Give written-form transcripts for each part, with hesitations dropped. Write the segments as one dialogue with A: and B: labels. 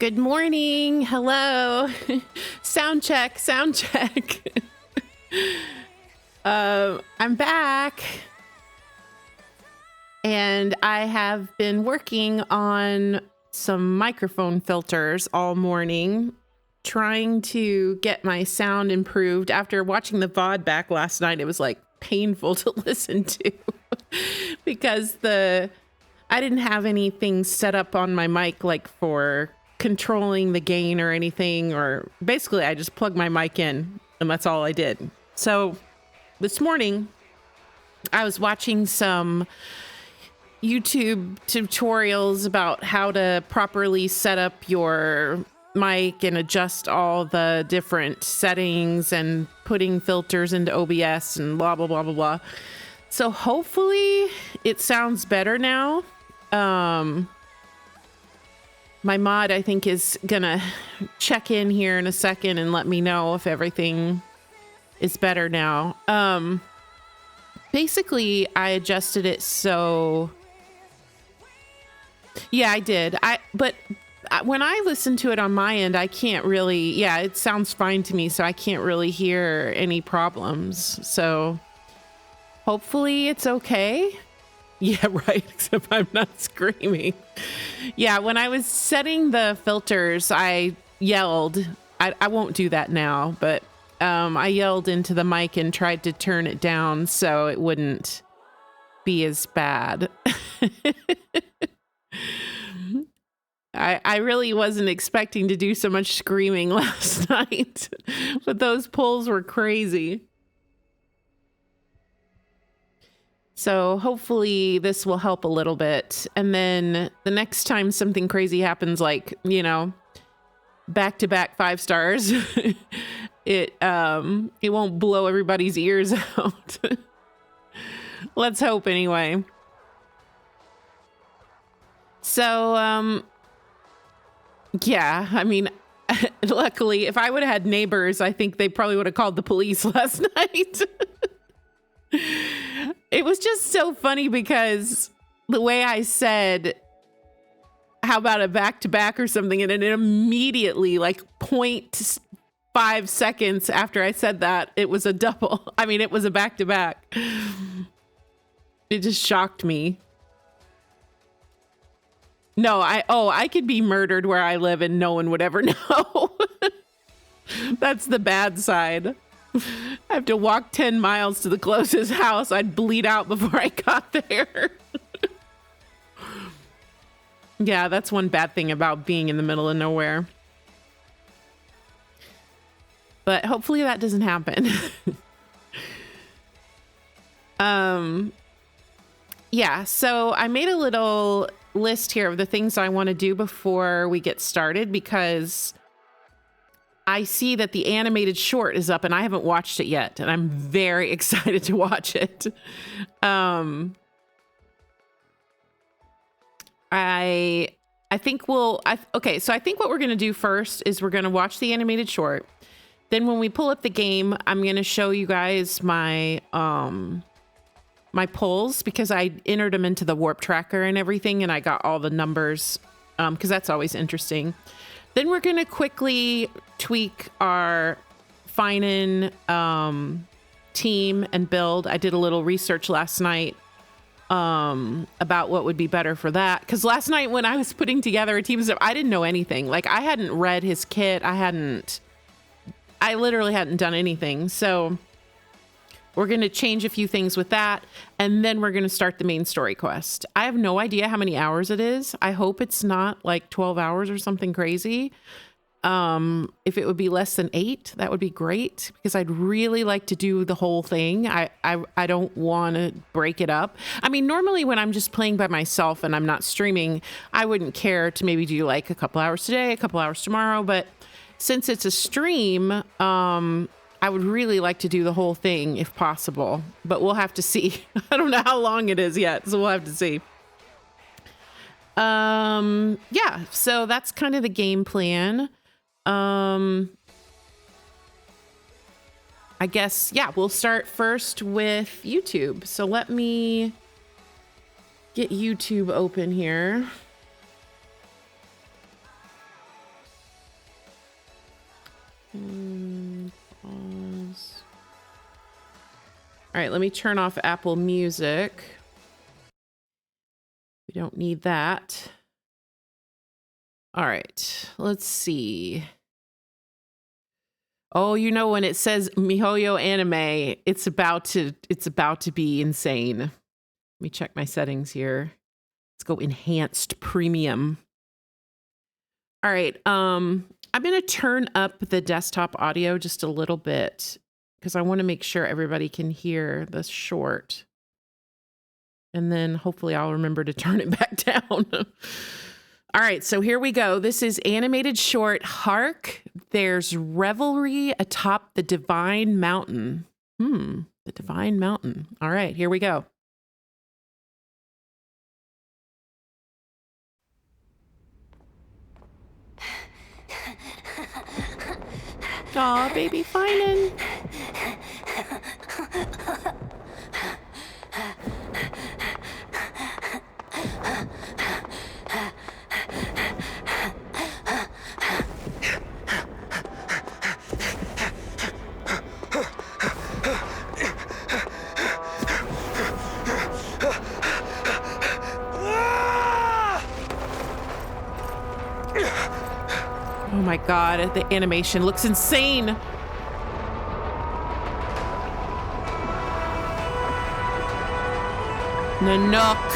A: Good morning. Hello. Sound check. Sound check. I'm back. And I have been working on some microphone filters all morning, trying to get my sound improved. After watching the VOD back last night, it was like painful to listen to because I didn't have anything set up on my mic like for controlling the gain or anything, or basically I just plugged my mic in and that's all I did. So this morning I was watching some YouTube tutorials about how to properly set up your mic and adjust all the different settings and putting filters into OBS and blah, blah, blah, blah, blah. So hopefully it sounds better now. My mod, I think, is gonna check in here in a second and let me know if everything is better now. Basically, I adjusted it so... Yeah, I did. But when I listen to it on my end, I can't really... Yeah, it sounds fine to me, so I can't really hear any problems. So hopefully it's okay. Yeah, right, except I'm not screaming. Yeah, when I was setting the filters, I yelled. I won't do that now, but I yelled into the mic and tried to turn it down so it wouldn't be as bad. I really wasn't expecting to do so much screaming last night, but those pulls were crazy. So hopefully this will help a little bit. And then the next time something crazy happens, like, you know, back-to-back 5 stars, it won't blow everybody's ears out. Let's hope anyway. So, yeah, I mean, luckily, if I would have had neighbors, I think they probably would have called the police last night. It was just so funny because the way I said, how about a back-to-back or something, and then immediately, like 0.5 seconds after I said that, it was a double. I mean, it was a back-to-back. It just shocked me. No, I could be murdered where I live and no one would ever know. That's the bad side. I have to walk 10 miles to the closest house. I'd bleed out before I got there. Yeah, that's one bad thing about being in the middle of nowhere. But hopefully that doesn't happen. Yeah, so I made a little list here of the things I want to do before we get started because I see that the animated short is up and I haven't watched it yet, and I'm very excited to watch it. I think okay, so I think what we're going to do first is we're going to watch the animated short. Then when we pull up the game, I'm going to show you guys my my polls because I entered them into the warp tracker and everything, and I got all the numbers because that's always interesting. Then we're going to quickly tweak our PHAINON team and build. I did a little research last night about what would be better for that. Because last night when I was putting together a team stuff, I didn't know anything. Like, I hadn't read his kit. I literally hadn't done anything. So we're going to change a few things with that. And then we're going to start the main story quest. I have no idea how many hours it is. I hope it's not like 12 hours or something crazy. If it would be less than 8, that would be great because I'd really like to do the whole thing. I don't want to break it up. I mean, normally when I'm just playing by myself and I'm not streaming, I wouldn't care to maybe do like a couple hours today, a couple hours tomorrow. But since it's a stream, I would really like to do the whole thing if possible, but we'll have to see. I don't know how long it is yet, so we'll have to see. Yeah, so that's kind of the game plan. I guess, yeah, we'll start first with YouTube. So let me get YouTube open here. Pause. All right, let me turn off Apple Music. We don't need that. All right, let's see. Oh, you know, when it says MiHoYo anime, it's about to be insane. Let me check my settings here. Let's go enhanced premium. All right, I'm gonna turn up the desktop audio just a little bit because I want to make sure everybody can hear the short. And then hopefully I'll remember to turn it back down. All right, so here we go. This is animated short, Hark, There's Revelry Atop the Divine Mountain. The Divine Mountain. All right, here we go. Aw, baby PHAINON. Oh my god, the animation looks insane. Nanook.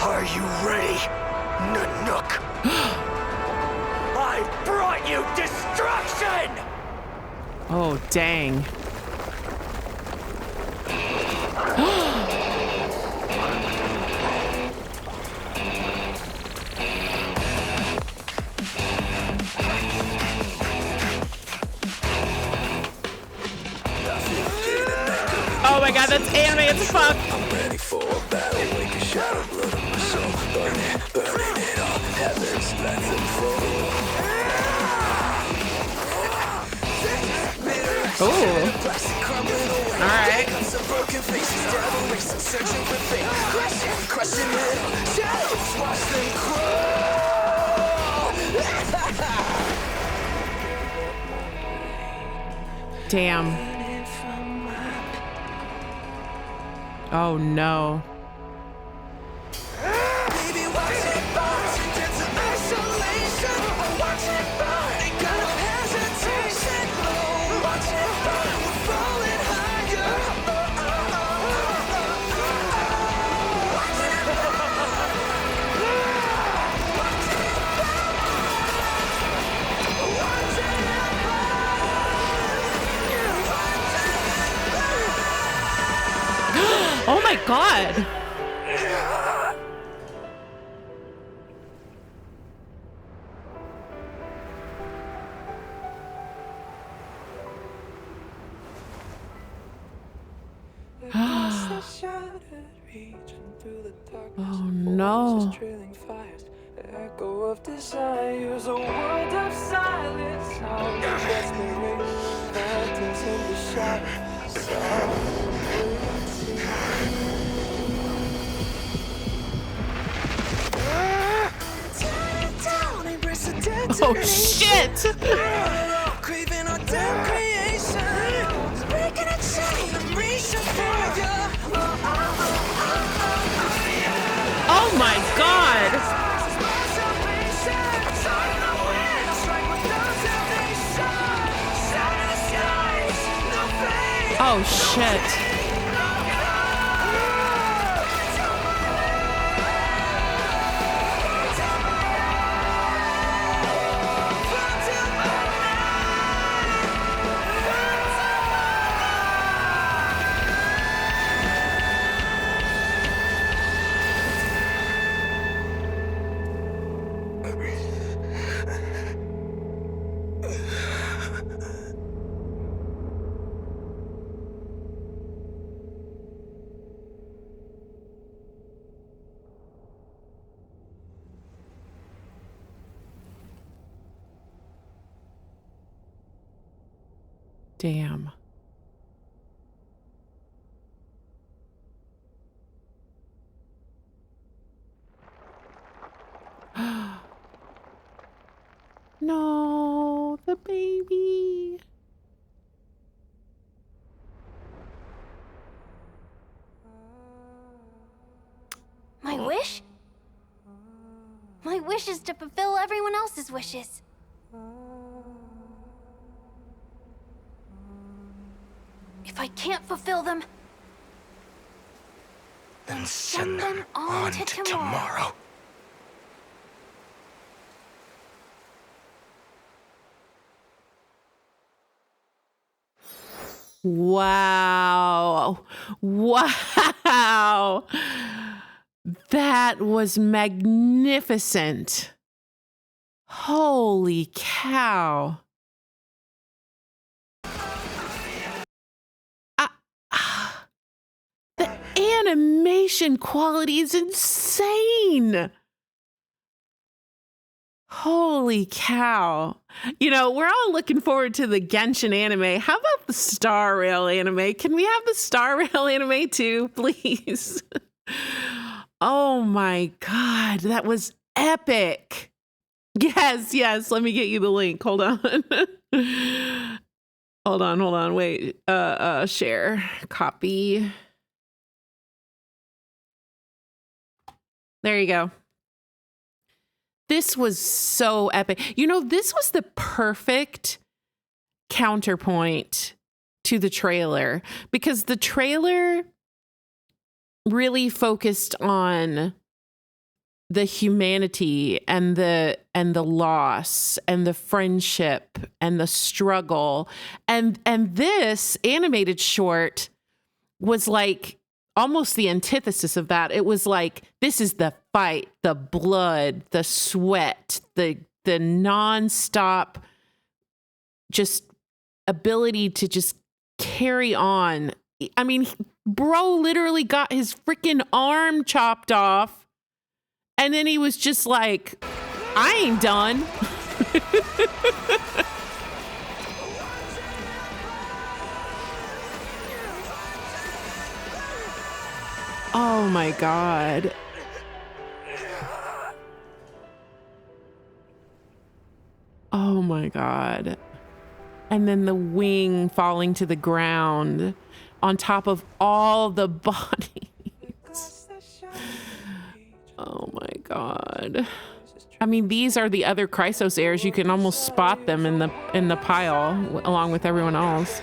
B: Are you ready, Nanook? I brought you destruction!
A: Oh, dang. Oh my god, that's anime as fuck.
B: I'm ready for a battle, wake a shadow, blood on my soul, burning it all, heavens, let them fall.
A: Oh. Alright.
B: Broken faces, devil racing, searching for fate, crushing it, shadows, watch them crawl.
A: Damn. Oh no.
B: Baby, watch it burn, into isolation. Watch it burn, ain't got no hesitation. Watch it burn, we're falling higher. Watch it burn. Watch it burn. Watch it burn.
A: Oh my god. Oh no.
B: Echo of desires, a world of silence, sound of desperation, phantoms in the shadow,
A: Oh shit!
B: craving our damn creation, breaking a chain, I'm reaching for you.
A: Oh my god! Oh shit. Damn. No, the baby.
C: My wish? My wish is to fulfill everyone else's wishes. If I can't fulfill them,
B: Then send them on to tomorrow.
A: Wow. Wow. That was magnificent. Holy cow. The animation quality is insane. Holy cow. You know, we're all looking forward to the Genshin anime. How about the Star Rail anime? Can we have the Star Rail anime too, please? Oh my God, that was epic. Yes, yes. Let me get you the link. Hold on. Hold on. Wait. Share. Copy. There you go. This was so epic. You know, this was the perfect counterpoint to the trailer, because the trailer really focused on the humanity and the loss and the friendship and the struggle. And this animated short was like almost the antithesis of that. It was like, this is the fight, the blood, the sweat, the nonstop just ability to just carry on. I mean, bro literally got his freaking arm chopped off, and then he was just like, I ain't done. Oh my God. Oh my God. And then the wing falling to the ground on top of all the bodies. Oh my God. I mean, these are the other Chrysos heirs. You can almost spot them in the pile along with everyone else.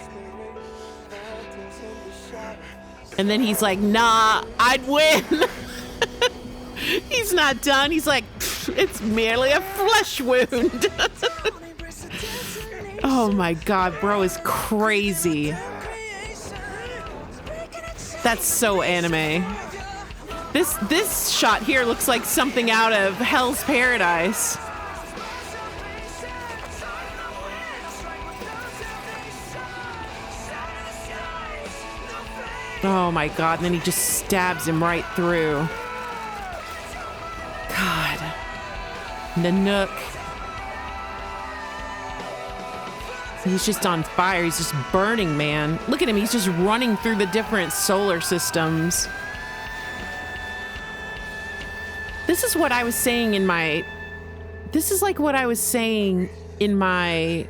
A: And then he's like, nah, I'd win. He's not done. He's like, it's merely a flesh wound. Oh my God, bro is crazy. That's so anime. This shot here looks like something out of Hell's Paradise. Oh my God, and then he just stabs him right through. God. Nanook. He's just on fire. He's just burning, man. Look at him. He's just running through the different solar systems. This is what I was saying in my... This is like what I was saying in my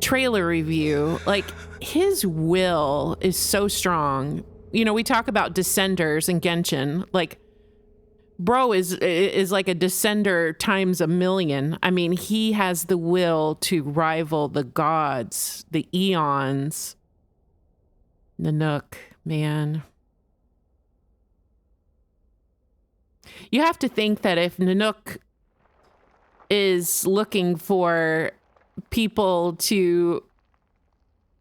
A: trailer review. Like, his will is so strong. You know, we talk about descenders in Genshin. Like, bro is like a descender times a million. I mean, he has the will to rival the gods, the eons. Nanook, man. You have to think that if Nanook is looking for people to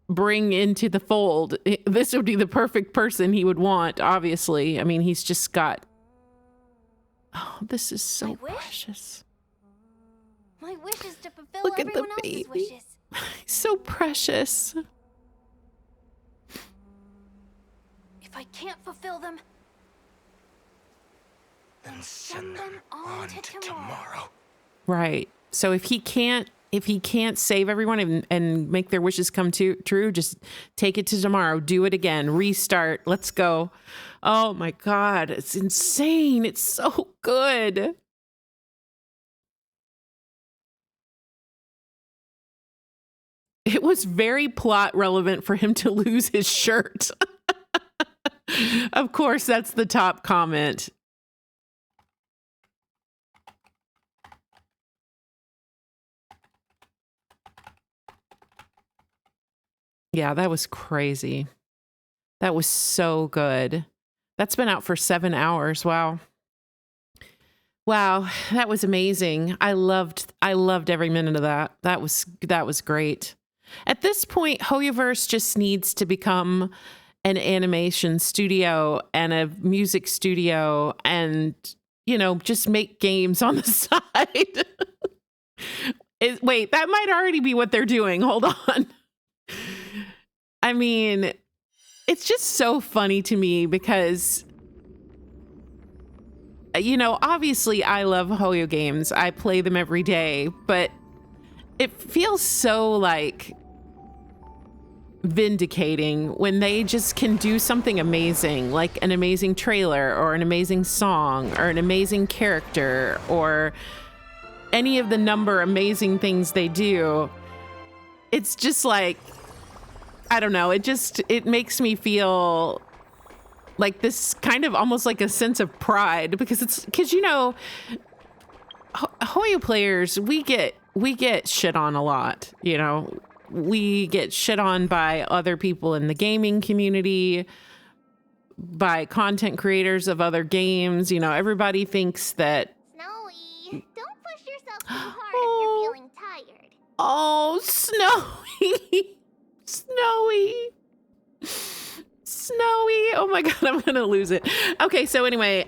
A: bring into the fold, this would be the perfect person he would want, obviously. I mean, he's just got... Oh, this is so precious.
C: My wish is to fulfill
A: Look at the
C: everyone else's
A: baby.
C: wishes.
A: He's so precious.
C: If I can't fulfill them,
B: Then send them on to tomorrow.
A: Right. So if he can't save everyone and make their wishes come true, just take it to tomorrow. Do it again. Restart. Let's go. Oh my God. It's insane. It's so good. it was very plot relevant for him to lose his shirt. Of course, that's the top comment. Yeah, that was crazy. That was so good. That's been out for 7 hours. Wow. Wow, that was amazing. I loved every minute of that. That was great. At this point, Hoyoverse just needs to become an animation studio and a music studio and, just make games on the side. Wait, that might already be what they're doing. Hold on. I mean, it's just so funny to me because, obviously I love Hoyo games. I play them every day, but it feels so like vindicating when they just can do something amazing, like an amazing trailer or an amazing song or an amazing character or any of the number of amazing things they do. It's just like, I don't know. It makes me feel like this kind of almost like a sense of pride because Hoyo players, we get shit on a lot, we get shit on by other people in the gaming community, by content creators of other games. Everybody thinks that.
C: Snowy, don't push yourself too hard if you're feeling tired.
A: Oh, Snowy. Snowy. Oh my God, I'm going to lose it. Okay. So anyway,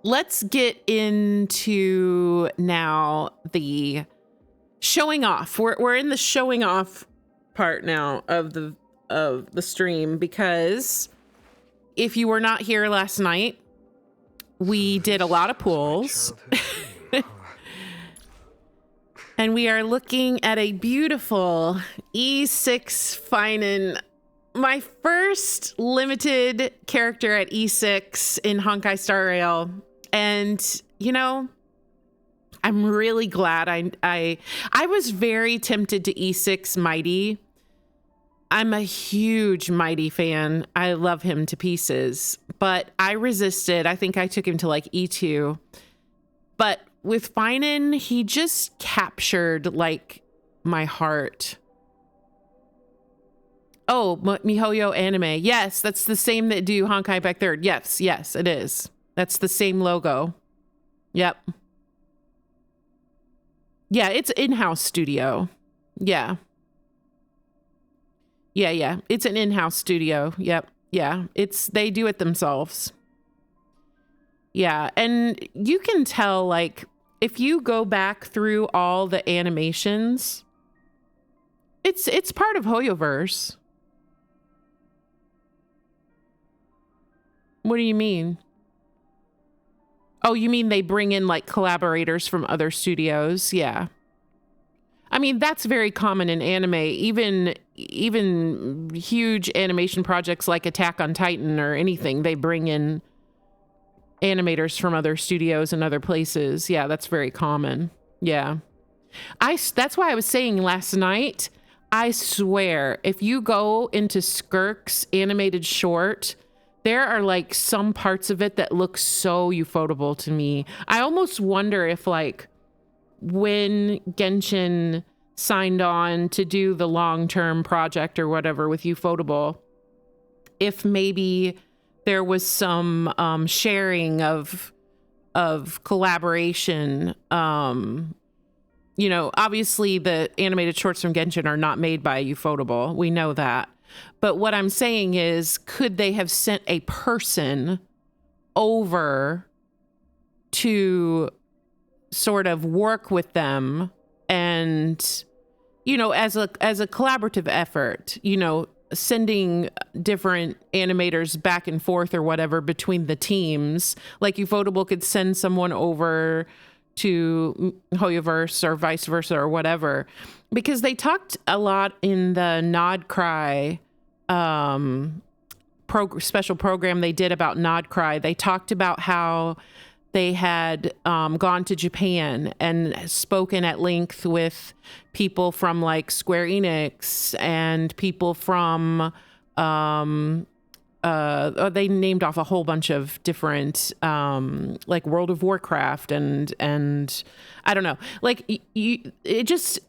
A: let's get into now the showing off. We're in the showing off part now of the stream because if you were not here last night, we did a lot of pools. And we are looking at a beautiful E6 PHAINON, my first limited character at E6 in Honkai Star Rail. And, I'm really glad I was very tempted to E6 Mighty. I'm a huge Mighty fan. I love him to pieces, but I resisted. I think I took him to like E2. But with PHAINON, he just captured like my heart. Oh, MiHoYo Anime. Yes, that's the same that do Honkai Back Third. Yes, it is. That's the same logo. Yep. Yeah, it's in-house studio. Yeah. It's an in-house studio. Yep. Yeah, they do it themselves. Yeah, and you can tell, like, if you go back through all the animations, it's part of Hoyoverse. What do you mean? Oh, you mean they bring in like collaborators from other studios? Yeah. I mean, that's very common in anime. Even huge animation projects like Attack on Titan or anything, they bring in animators from other studios and other places. Yeah, that's very common. Yeah. That's why I was saying last night, I swear, if you go into Skirk's animated short, there are like some parts of it that look so ufotable to me. I almost wonder if like when Genshin signed on to do the long-term project or whatever with ufotable, if maybe there was some sharing of collaboration. Obviously the animated shorts from Genshin are not made by ufotable. We know that. But what I'm saying is, could they have sent a person over to sort of work with them and, as a collaborative effort, sending different animators back and forth or whatever between the teams, like ufotable could send someone over to Hoyoverse or vice versa or whatever, because they talked a lot in the Nod Cry special program they did about Nod Cry. They talked about how they had gone to Japan and spoken at length with people from like Square Enix and people from they named off a whole bunch of different like World of Warcraft and I don't know, like it just,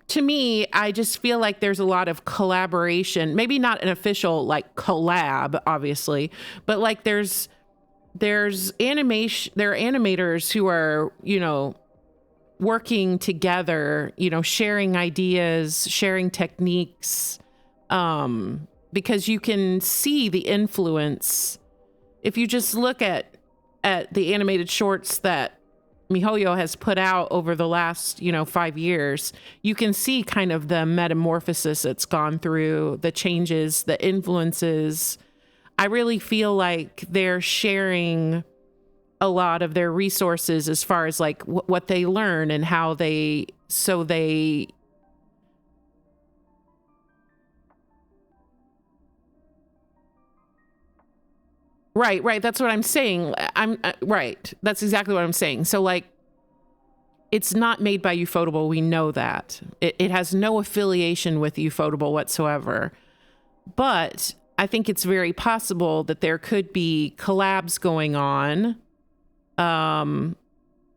A: to me, I just feel like there's a lot of collaboration, maybe not an official like collab, obviously, but like there's animation, there are animators who are, you know, working together, you know, sharing ideas, sharing techniques, because you can see the influence. If you just look at the animated shorts that MiHoYo has put out over the last, you know, 5 years, you can see kind of the metamorphosis it's gone through, the changes, the influences. I really feel like they're sharing a lot of their resources as far as like what they learn and how they, so they, right. That's what I'm saying. I'm right. That's exactly what I'm saying. So like, it's not made by Ufotable. We know that it has no affiliation with Ufotable whatsoever, but I think it's very possible that there could be collabs going on,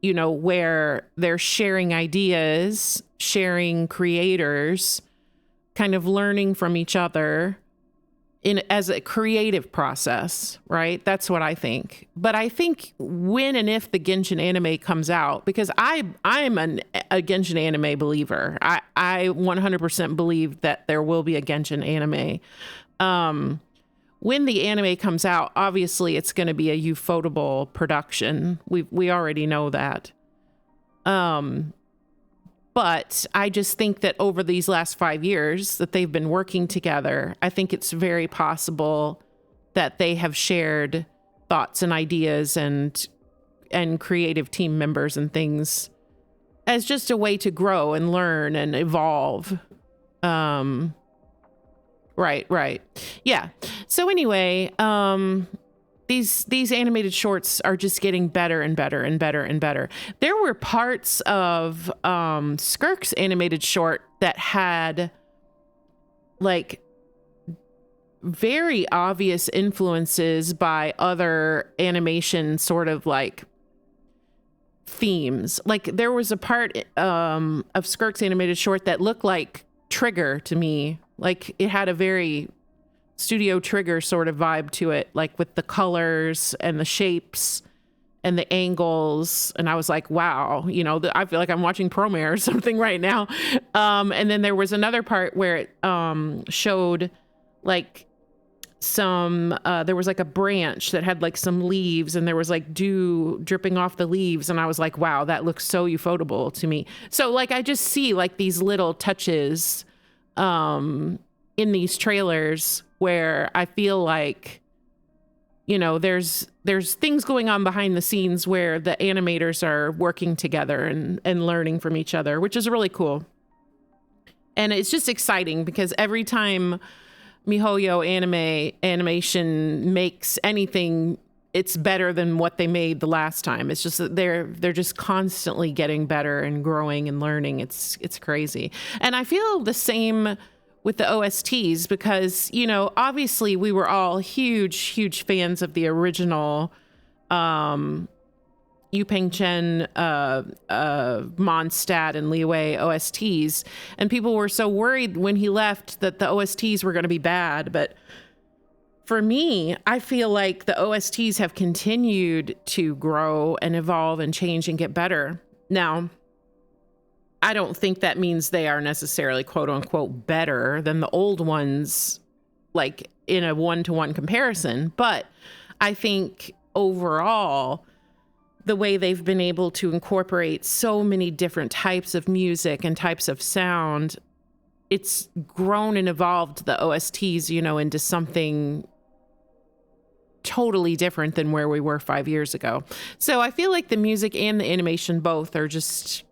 A: you know, where they're sharing ideas, sharing creators, kind of learning from each other as a creative process, right? That's what I think. But I think when and if the Genshin anime comes out, because I'm a Genshin anime believer. I 100% believe that there will be a Genshin anime. When the anime comes out, obviously it's going to be a Ufotable production. We already know that. But I just think that over these last 5 years that they've been working together, I think it's very possible that they have shared thoughts and ideas and creative team members and things as just a way to grow and learn and evolve. Right. Yeah. So anyway, these animated shorts are just getting better and better and better and better. There were parts of Skirk's animated short that had like very obvious influences by other animation sort of like themes. Like there was a part of Skirk's animated short that looked like Trigger to me. Like it had a very Studio Trigger sort of vibe to it, like with the colors and the shapes and the angles. And I was like, wow, you know, I feel like I'm watching Promare or something right now. And then there was another part where it showed like there was like a branch that had like some leaves and there was like dew dripping off the leaves. And I was like, wow, that looks so Ufotable to me. So like, I just see like these little touches in these trailers where I feel like, you know, there's things going on behind the scenes where the animators are working together and learning from each other, which is really cool. And it's just exciting because every time MiHoYo animation makes anything, it's better than what they made the last time. It's just that they're just constantly getting better and growing and learning. It's crazy. And I feel the same with the OSTs because, you know, obviously we were all huge fans of the original Yu Peng Chen, Mondstadt, and Liwei OSTs. And people were so worried when he left that the OSTs were going to be bad. But for me, I feel like the OSTs have continued to grow and evolve and change and get better. Now, I don't think that means they are necessarily quote unquote better than the old ones, like in a one-to-one comparison. But I think overall, the way they've been able to incorporate so many different types of music and types of sound, it's grown and evolved the OSTs, you know, into something totally different than where we were 5 years ago. So I feel like the music and the animation both are just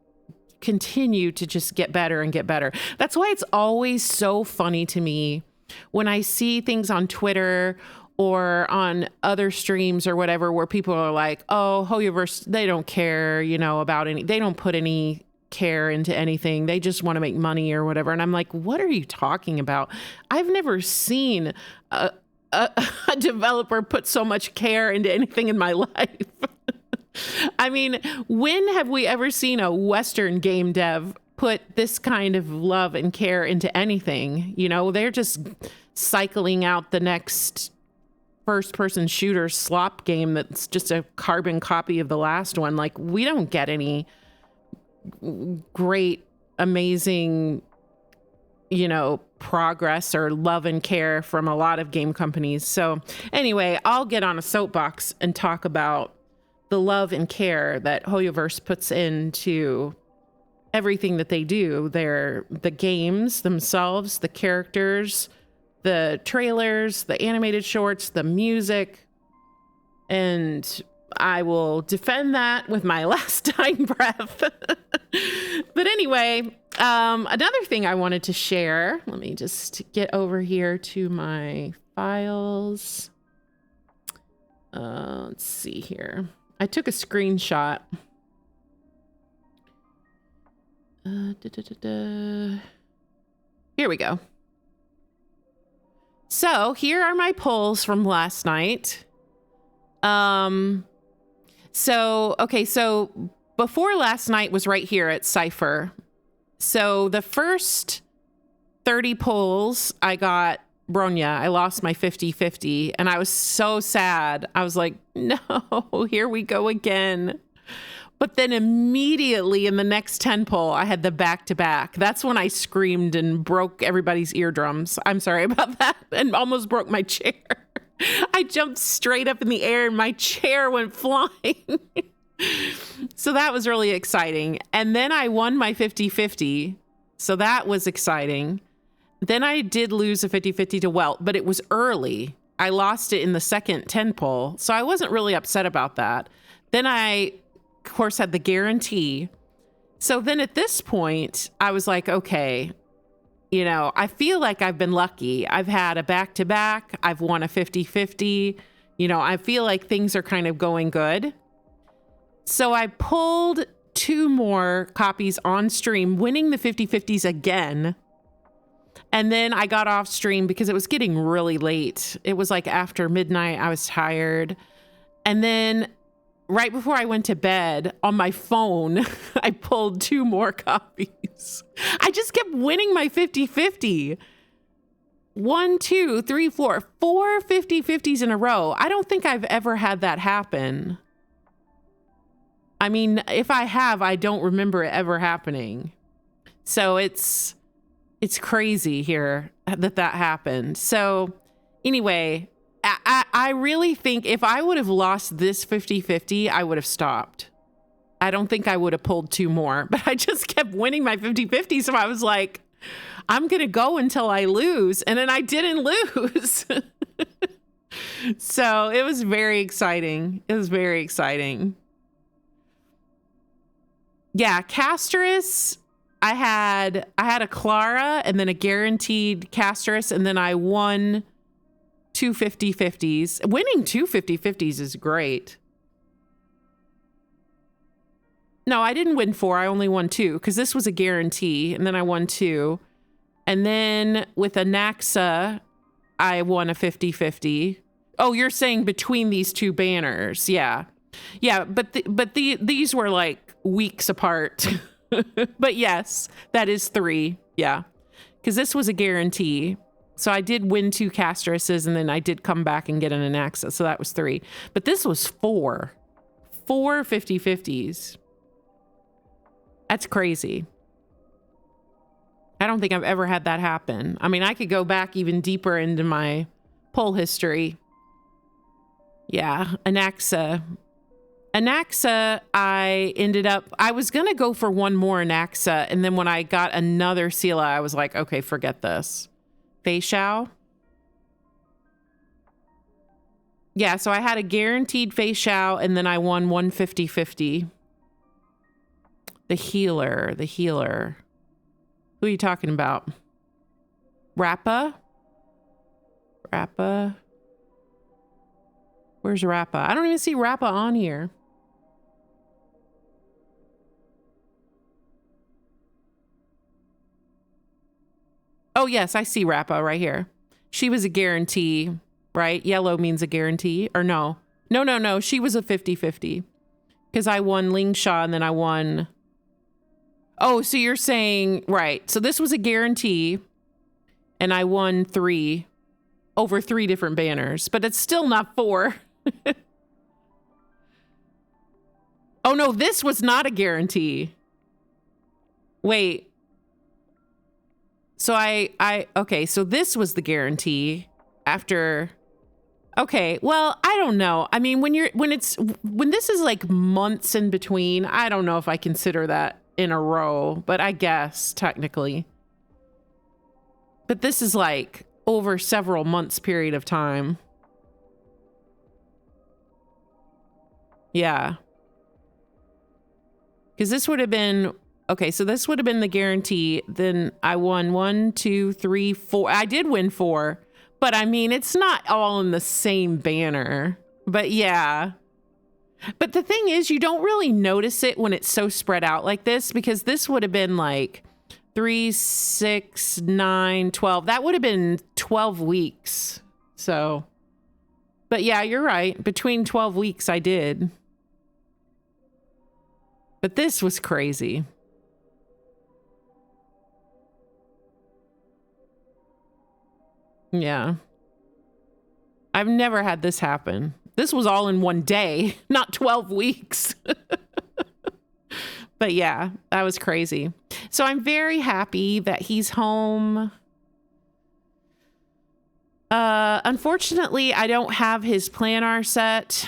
A: continue to just get better and get better. That's why it's always so funny to me when I see things on Twitter or on other streams or whatever, where people are like, oh, Hoyoverse, they don't care, about they don't put any care into anything. They just want to make money or whatever. And I'm like, what are you talking about? I've never seen a developer put so much care into anything in my life. I mean, when have we ever seen a Western game dev put this kind of love and care into anything? They're just cycling out the next first-person shooter slop game that's just a carbon copy of the last one. Like, we don't get any great, amazing, progress or love and care from a lot of game companies. So anyway, I'll get on a soapbox and talk about the love and care that Hoyoverse puts into everything that they do. The games themselves, the characters, the trailers, the animated shorts, the music, and I will defend that with my last dying breath. But anyway, another thing I wanted to share, let me just get over here to my files. Let's see here. I took a screenshot. Here we go. So here are my polls from last night. So before last night was right here at Cypher. So the first 30 polls, I got Bronya. I lost my 50-50 and I was so sad. I was like, no, here we go again. But then immediately in the next 10 poll, I had the back-to-back. That's when I screamed and broke everybody's eardrums. I'm sorry about that. And almost broke my chair. I jumped straight up in the air and my chair went flying. So that was really exciting. And then I won my 50-50. So that was exciting. Then I did lose a 50-50 to Welt, but it was early. I lost it in the second 10 poll. So I wasn't really upset about that. Then I, of course, had the guarantee. So then at this point, I was like, okay, I feel like I've been lucky. I've had a back-to-back. I've won a 50-50. I feel like things are kind of going good. So I pulled 2 more copies on stream, winning the 50-50s again. And then I got off stream because it was getting really late. It was like after midnight. I was tired. And then right before I went to bed on my phone, I pulled 2 more copies. I just kept winning my 50-50. 1, 2, 3, 4 50-50s in a row. I don't think I've ever had that happen. I mean, if I have, I don't remember it ever happening. So it's crazy here that happened. So anyway, I really think if I would have lost this 50-50, I would have stopped. I don't think I would have pulled 2 more, but I just kept winning my 50-50. So I was like, I'm going to go until I lose. And then I didn't lose. So it was very exciting. It was very exciting. Yeah, Casterus, I had a Clara and then a guaranteed Casterus, and then I won 2 50-50s. Winning 2 50-50s is great. No, I didn't win 4. I only won 2 because this was a guarantee, and then I won 2. And then with Anaxa, I won a 50-50. Oh, you're saying between these 2 banners. Yeah. Yeah, but these were like weeks apart. But yes, that is 3. Yeah. Because this was a guarantee. So I did win 2 Casteruses and then I did come back and get an Anaxa. So that was 3. But this was 4. 4 50-50s. That's crazy. I don't think I've ever had that happen. I mean, I could go back even deeper into my poll history. Yeah, Anaxa. Anaxa, I was going to go for 1 more Anaxa. And then when I got another Sela, I was like, okay, forget this. Feixiao. Yeah, so I had a guaranteed Feixiao and then I won 1 50-50. The healer. Who are you talking about? Rappa? Where's Rappa? I don't even see Rappa on here. Oh, yes, I see Rappa right here. She was a guarantee, right? Yellow means a guarantee. Or no. No. She was a 50-50. Because I won Lingshaw and then I won... Oh, so you're saying... Right. So this was a guarantee. And I won 3 over 3 different banners. But it's still not 4. Oh, no. This was not a guarantee. Wait. So okay, so this was the guarantee after, okay, well, I don't know. I mean, when this is like months in between, I don't know if I consider that in a row, but I guess technically. But this is like over several months period of time. Yeah. Because this would have been... Okay, so this would have been the guarantee. Then I won 1, 2, 3, 4. I did win 4, but I mean, it's not all in the same banner. But yeah. But the thing is, you don't really notice it when it's so spread out like this, because this would have been like 3, 6, 9, 12. That would have been 12 weeks. So, but yeah, you're right. Between 12 weeks, I did. But this was crazy. Yeah. I've never had this happen. This was all in one day, not 12 weeks. But yeah, that was crazy. So I'm very happy that he's home. Unfortunately, I don't have his planar set.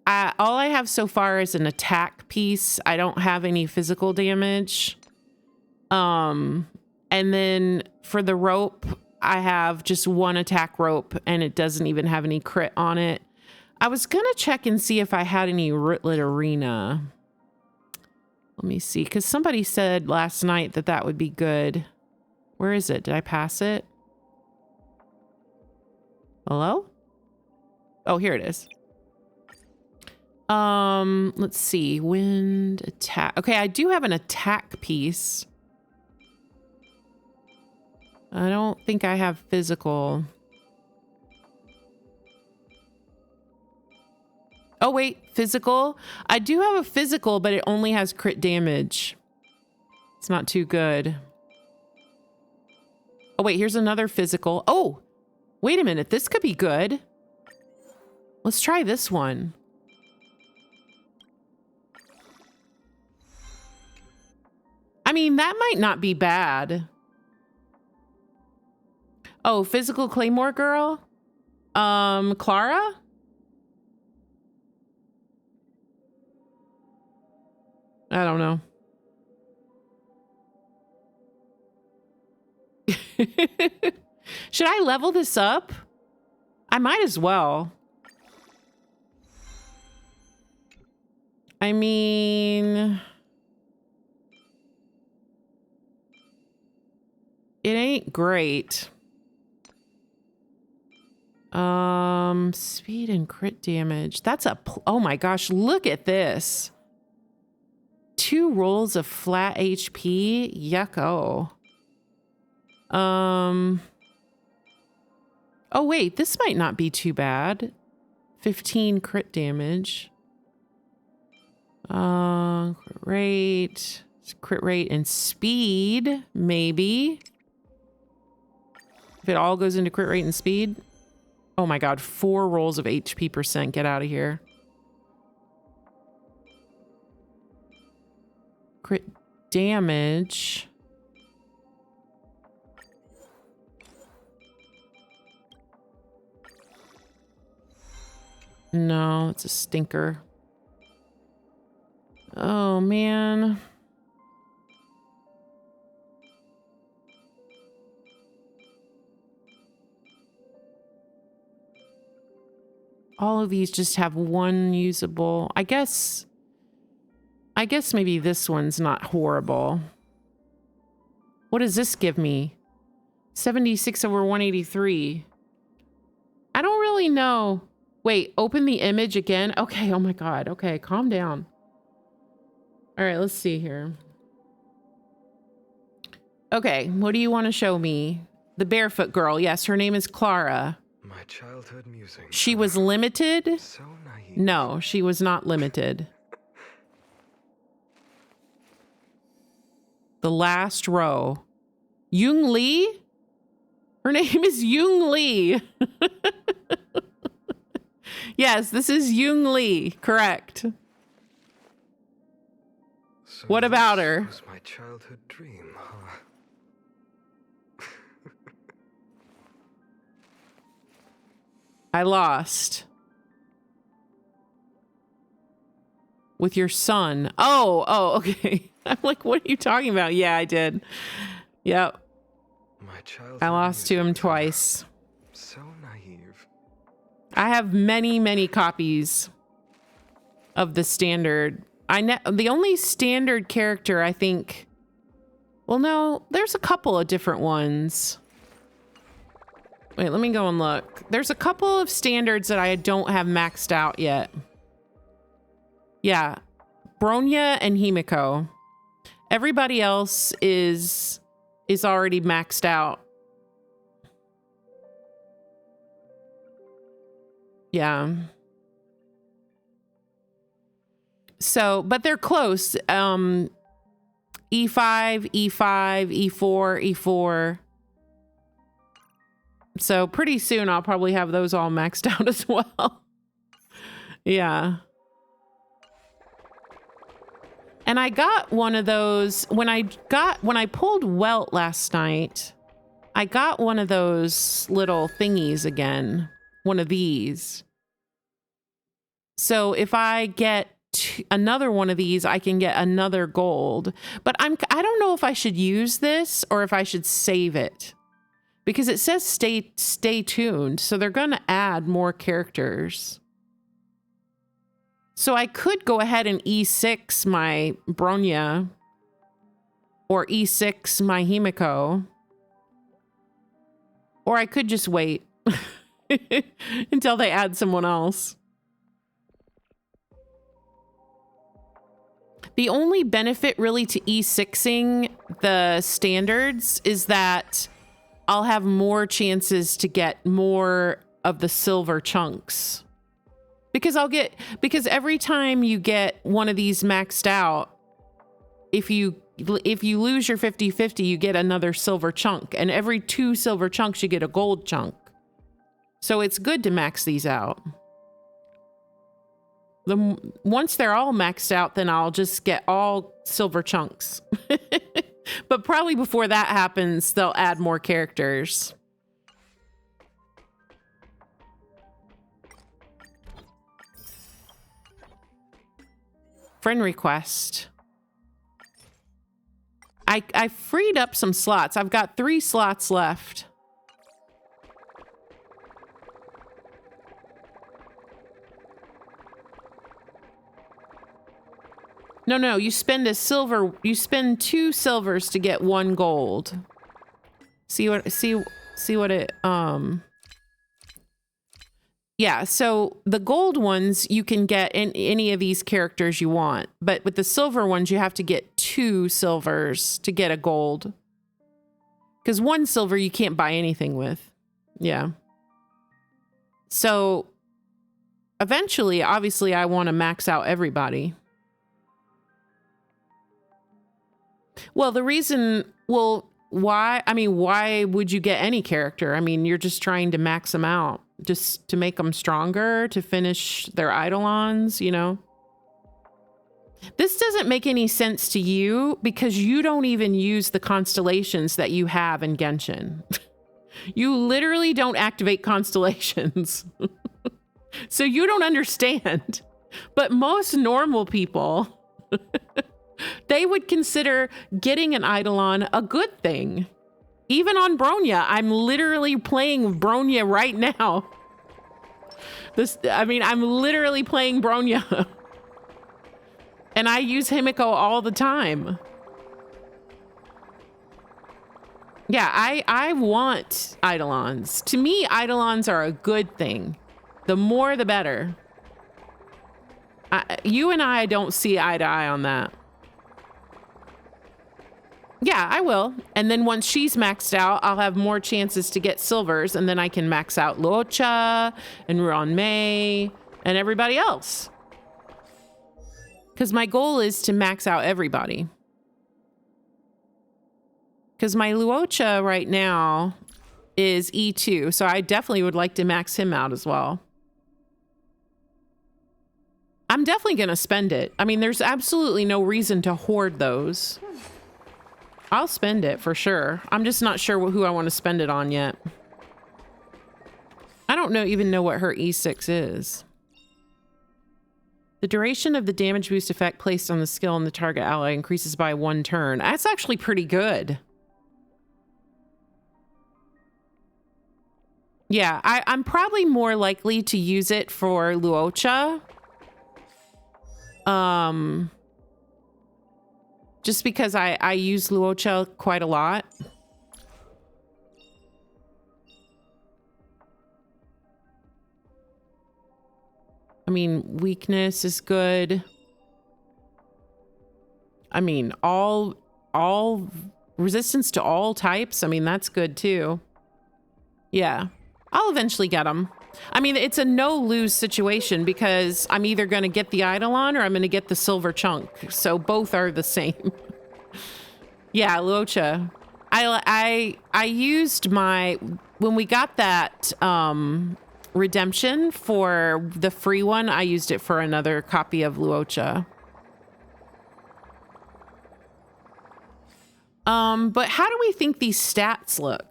A: All I have so far is an attack piece. I don't have any physical damage. And then for the rope, I have just 1 attack rope, and it doesn't even have any crit on it. I was gonna check and see if I had any Rootlet Arena. Let me see, because somebody said last night that that would be good. Where is it? Did I pass it? Hello? Oh, here it is. Let's see. Wind attack. Okay, I do have an attack piece. I don't think I have physical. Oh, wait, physical. I do have a physical, but it only has crit damage. It's not too good. Oh, wait, here's another physical. Oh, wait a minute. This could be good. Let's try this one. I mean, that might not be bad. Oh, physical Claymore girl? Clara? I don't know. Should I level this up? I might as well. I mean... it ain't great. Speed and crit damage. That's a... oh my gosh, look at this. 2 rolls of flat HP. Yucko. Oh wait, this might not be too bad. 15 crit damage. Crit rate and speed, maybe. If it all goes into crit rate and speed. Oh my god, 4 rolls of HP percent. Get out of here. Crit damage. No, it's a stinker. Oh, man. All of these just have 1 usable. I guess maybe this one's not horrible. What does this give me? 76 over 183. I don't really know. Wait, open the image again? Okay, oh my god. Okay, calm down. All right, let's see here. Okay, what do you want to show me? The barefoot girl. Yes, her name is Clara.
B: My childhood musings.
A: She was limited?
B: So naive.
A: No, she was not limited. The last row. Young Lee? Her name is Young Lee. Yes, this is Young Lee. Correct.
B: So
A: What about
B: this
A: her?
B: was my childhood dream, huh?
A: I lost. With your son. Oh, okay. I'm like, what are you talking about? Yeah, I did. Yep.
B: My childhood
A: I lost to him
B: musings.
A: twice.
B: So naive.
A: I have many, many copies of the standard. The only standard character I think. Well, no, there's a couple of different ones. Wait, let me go and look. There's a couple of standards that I don't have maxed out yet. Yeah, Bronya and Himiko. Everybody else is already maxed out. Yeah. So, but they're close. E5, E5, E4, E4. So pretty soon I'll probably have those all maxed out as well. Yeah. And I got one of those when I pulled Welt last night. I got one of those little thingies again. One of these. So if I get another one of these, I can get another gold. But I don't know if I should use this or if I should save it. Because it says stay tuned. So they're going to add more characters. So I could go ahead and E6 my Bronya or E6 my Himiko. Or I could just wait until they add someone else. The only benefit really to E6ing the standards is that I'll have more chances to get more of the silver chunks. Because every time you get one of these maxed out, if you lose your 50-50, you get another silver chunk. And every 2 silver chunks, you get a gold chunk. So it's good to max these out. Once they're all maxed out, then I'll just get all silver chunks. But probably before that happens, they'll add more characters. Friend request. I freed up some slots. I've got 3 slots left. No, you spend a silver. You spend 2 silvers to get 1 gold. See what it Yeah, so the gold ones you can get in any of these characters you want, but with the silver ones you have to get 2 silvers to get a gold. Because 1 silver you can't buy anything with. Yeah. So eventually, obviously, I want to max out everybody. Well, why would you get any character? I mean, you're just trying to max them out, just to make them stronger, to finish their eidolons, you know? This doesn't make any sense to you because you don't even use the constellations that you have in Genshin. You literally don't activate constellations. So you don't understand. But most normal people... they would consider getting an eidolon a good thing. Even on Bronya, I'm literally playing Bronya right now. I'm literally playing Bronya. And I use Himiko all the time. Yeah, I want eidolons. To me, eidolons are a good thing. The more, the better. You and I don't see eye to eye on that. Yeah, I will. And then once she's maxed out, I'll have more chances to get silvers, and then I can max out Luocha and Ruan Mei and everybody else. Because my goal is to max out everybody. Because my Luocha right now is E2, so I definitely would like to max him out as well. I'm definitely going to spend it. I mean, there's absolutely no reason to hoard those. I'll spend it for sure. I'm just not sure who I want to spend it on yet. I don't even know what her E6 is. The duration of the damage boost effect placed on the skill on the target ally increases by 1 turn. That's actually pretty good. Yeah, I'm probably more likely to use it for Luocha. Just because I use Luocha quite a lot. I mean, weakness is good. I mean, all resistance to all types. I mean, that's good too. Yeah, I'll eventually get them. I mean, it's a no-lose situation because I'm either going to get the Eidolon or I'm going to get the silver chunk. So both are the same. Yeah, Luocha. I used my... When we got that redemption for the free one, I used it for another copy of Luocha. But how do we think these stats look?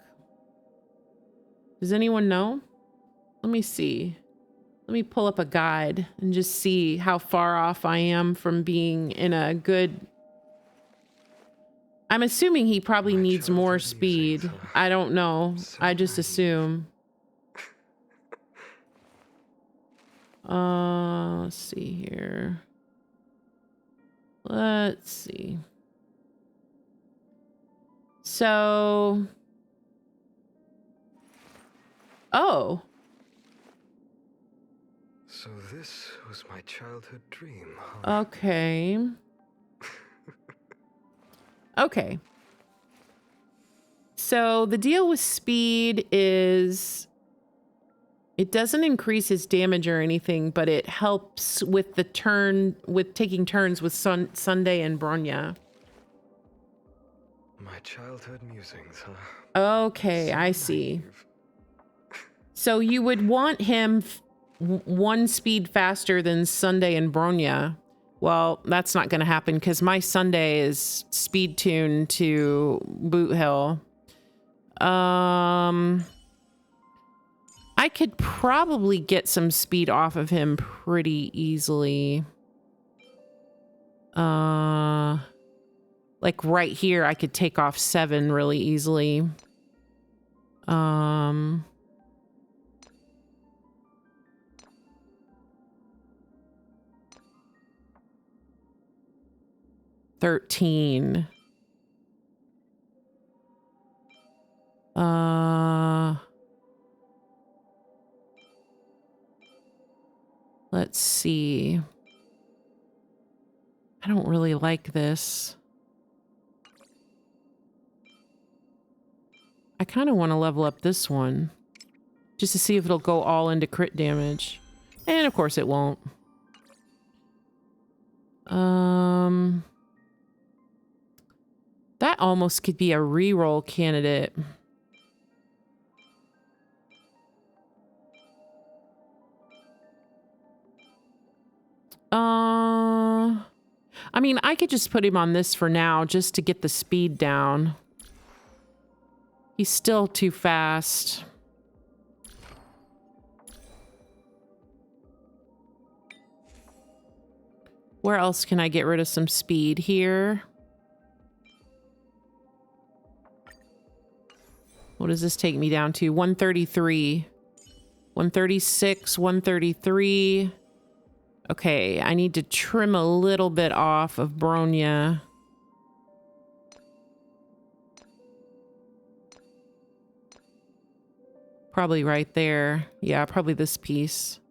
A: Does anyone know? Let me see. Let me pull up a guide and just see how far off I am from being in a good... I'm assuming he probably needs more speed. I don't know. I just assume. Let's see here. Let's see. So... Oh.
D: So this was my childhood dream, huh?
A: Okay. Okay. So the deal with speed is it doesn't increase his damage or anything, but it helps with the taking turns with Sunday and Bronya.
D: My childhood musings, huh?
A: Okay, I see. So you would want him 1 speed faster than Sunday and Bronya. Well, that's not going to happen because my Sunday is speed tuned to Boot Hill. I could probably get some speed off of him pretty easily. Like right here, I could take off 7 really easily. 13. Let's see. I don't really like this. I kind of want to level up this one just to see if it'll go all into crit damage. And of course it won't. That almost could be a reroll candidate. I mean, I could just put him on this for now just to get the speed down. He's still too fast. Where else can I get rid of some speed? Here. What does this take me down to? 133. 136, 133. Okay, I need to trim a little bit off of Bronya. Probably right there. Yeah, probably this piece.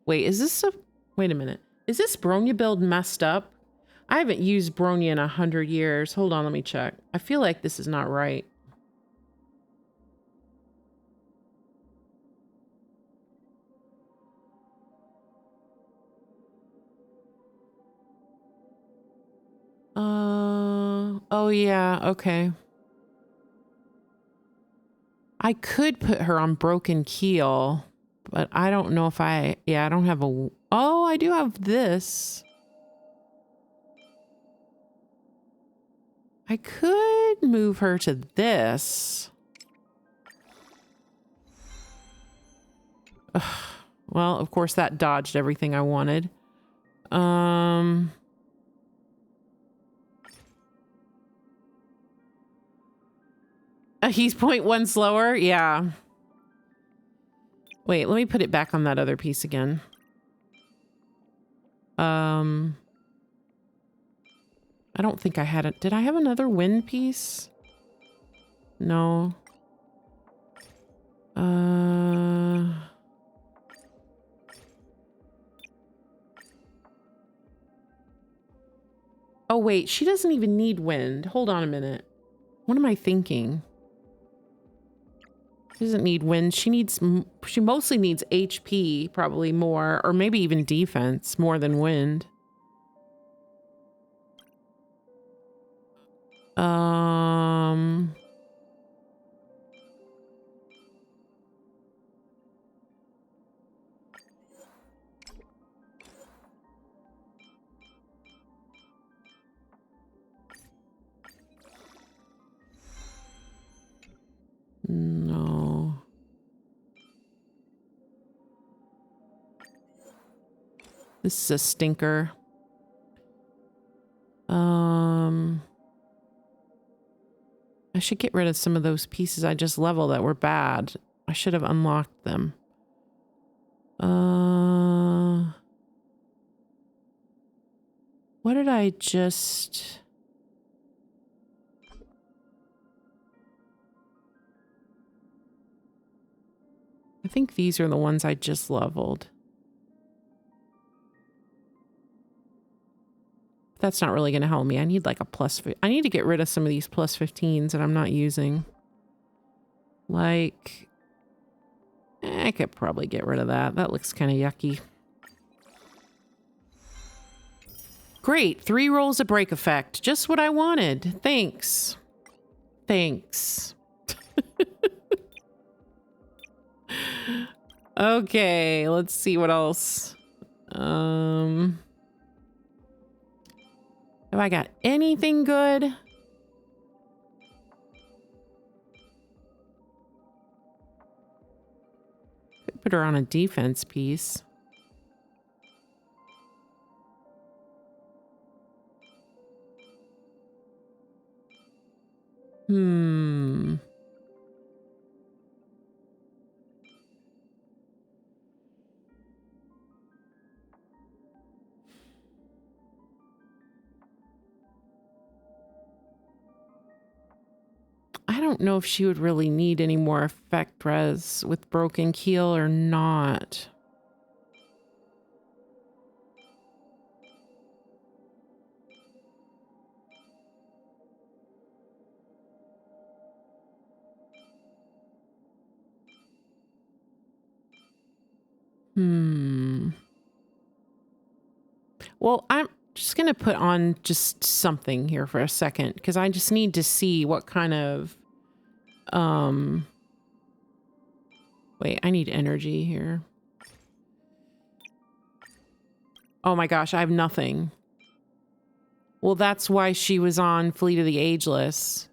A: Wait, is this a... Wait a minute. Is this Bronya build messed up? I haven't used Bronya in 100 years. Hold on, let me check. I feel like this is not right. Oh yeah, okay. I could put her on Broken Keel, but I don't know if I... Yeah, I don't have a... Oh, I do have this. I could move her to this. Ugh. Well, of course that dodged everything I wanted. He's 0.1 slower? Yeah. Wait, let me put it back on that other piece again. I don't think I had it. Did I have another wind piece? No. Oh, wait. She doesn't even need wind. Hold on a minute. What am I thinking? She doesn't need wind. She needs... She mostly needs HP, probably more. Or maybe even defense, more than wind. No. This is a stinker. I should get rid of some of those pieces I just leveled that were bad. I should have unlocked them. What did I just... I think these are the ones I just leveled. That's not really going to help me. I need like a plus... I need to get rid of some of these plus 15s that I'm not using. Like... I could probably get rid of that. That looks kind of yucky. Great. 3 rolls of break effect. Just what I wanted. Thanks. Thanks. Okay, let's see what else. Have I got anything good? Put her on a defense piece. I don't know if she would really need any more effect res with Broken Keel or not. Well, I'm just going to put on just something here for a second because I just need to see what kind of... Wait, I need energy here. Oh my gosh, I have nothing. Well, that's why she was on Fleet of the Ageless.